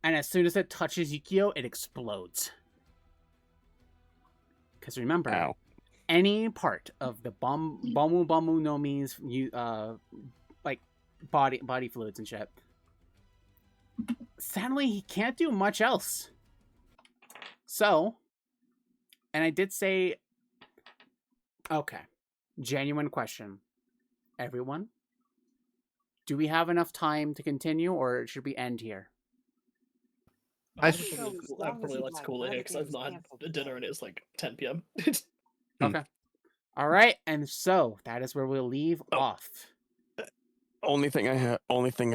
A: And as soon as it touches Yukio, it explodes. Because remember,
C: Ow.
A: any part of the Bomu no Mi's body fluids and shit. Sadly, he can't do much else. So, and I did say, okay, genuine question. Everyone, do we have enough time to continue, or should we end here?
B: I'd
E: So,
B: probably,
E: as
B: I'd
E: long as
B: probably
E: you
B: like to
E: like,
B: call it
E: none
B: here
E: of the
B: because I've
E: games
B: not had
E: canceled
B: a dinner
E: today.
B: and it's like 10 p.m.
A: Okay. All right, and so that is where we'll leave off.
C: Only thing I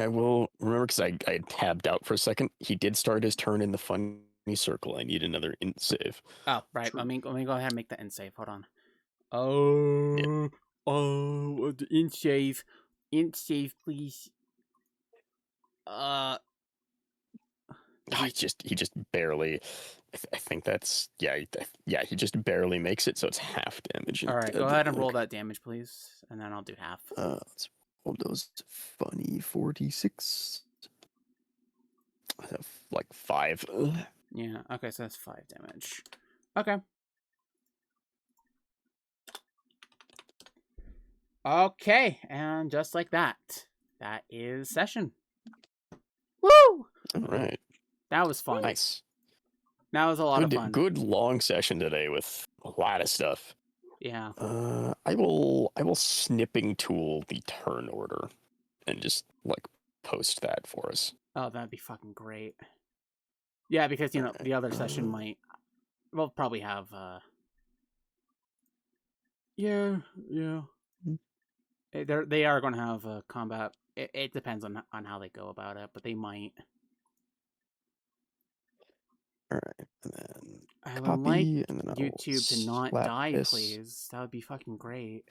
C: will remember, because I tabbed out for a second. He did start his turn in the funny circle. I need another int save.
A: Oh, right.
C: True.
A: Let me go ahead and make the end save. Hold on. The int save. Int save, please.
C: He just barely. I think that's he just barely makes it, so it's half damage.
A: All right, go ahead and roll that damage, please, and then I'll do half.
C: Let's roll those funny 46. I have like 5.
A: Yeah. Okay, so that's 5 damage. Okay. Okay, and just like that, that is session. Woo!
C: All right,
A: That was fun.
C: nice.
A: That was a lot of fun.
C: Good long session today with a lot of stuff.
A: Yeah.
C: I will snipping tool the turn order and just like post that for us.
A: Oh, that'd be fucking great. Yeah, because the other session might. We'll probably have. Yeah. They are going to have combat. It depends on how they go about it, but they might.
C: All right, and then
A: I would
C: copy,
A: like
C: and then I'll
A: YouTube to not
C: slap
A: die,
C: this.
A: please. That would be fucking great.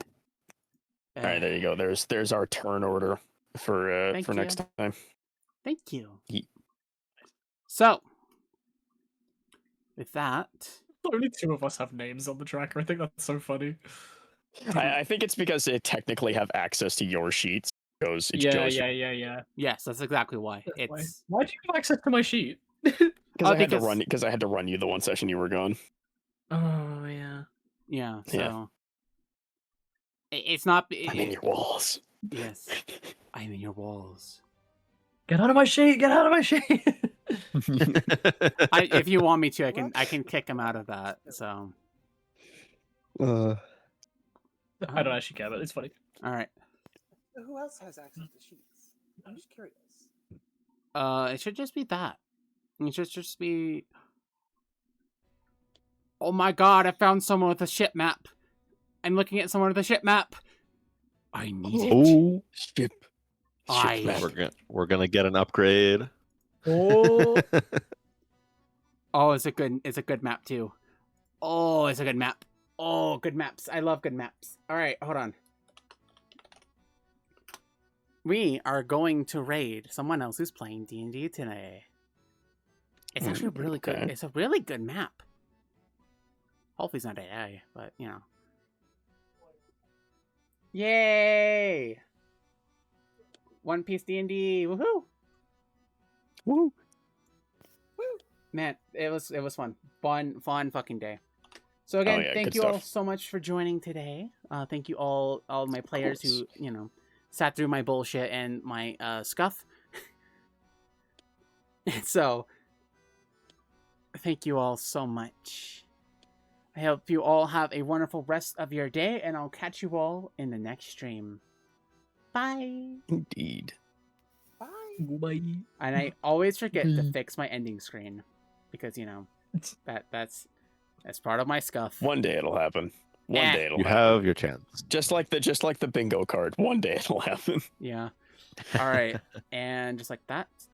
C: All right, there you go. There's our turn order for
A: Thank
C: next
A: you.
C: time.
A: Thank you.
C: Ye-
A: So, with that,
B: Only 2 of us have names on the tracker. I think that's so funny.
C: I think it's because they technically have access to your sheets. It's
B: Yeah.
A: yes, that's exactly why.
B: That's why.
A: It's
B: Why'd you have access to my sheet?
C: Because I
A: because-
C: had to run you the one session you were gone.
B: Oh, yeah.
A: yeah. So
C: Yeah.
A: it's not.
C: I'm in your walls.
A: Yes, I'm in your walls.
B: Get out of my sheet! Get out of my sheet!
A: If you want me to, I can kick him out of that. So
B: I don't actually care, but it's funny.
A: all right.
E: So who else has access to sheets? I'm just curious.
A: It should just be that. It should just be. Oh my god! I found someone with a ship map. I'm looking at someone with a ship map. I need it.
D: Oh,
C: Ship
A: I-
C: map.
D: we're gonna get an upgrade.
B: Oh,
A: Oh, it's a good map too. Oh, it's a good map. Oh, good maps. I love good maps. All right, hold on. We are going to raid someone else who's playing D&D today. It's actually really good.
C: Okay.
A: It's a really good map. Hopefully it's not AI, but Yay! One Piece D&D. Woohoo!
C: Woo.
A: Man, it was fun. Fun fucking day. So again,
C: yeah,
A: thank
C: good
A: you all
C: stuff.
A: so much for joining today. Thank you all my players who, sat through my bullshit and my scuff. So thank you all so much. I hope you all have a wonderful rest of your day, and I'll catch you all in the next stream. Bye.
C: Indeed.
E: Bye.
B: bye.
A: And I always forget to fix my ending screen because that's part of my scuff.
C: One day it'll happen. One
A: Eh.
C: day it'll
D: You
C: happen.
D: have your chance.
C: Just like the bingo card. One day it'll happen.
A: Yeah. All right. And just like that,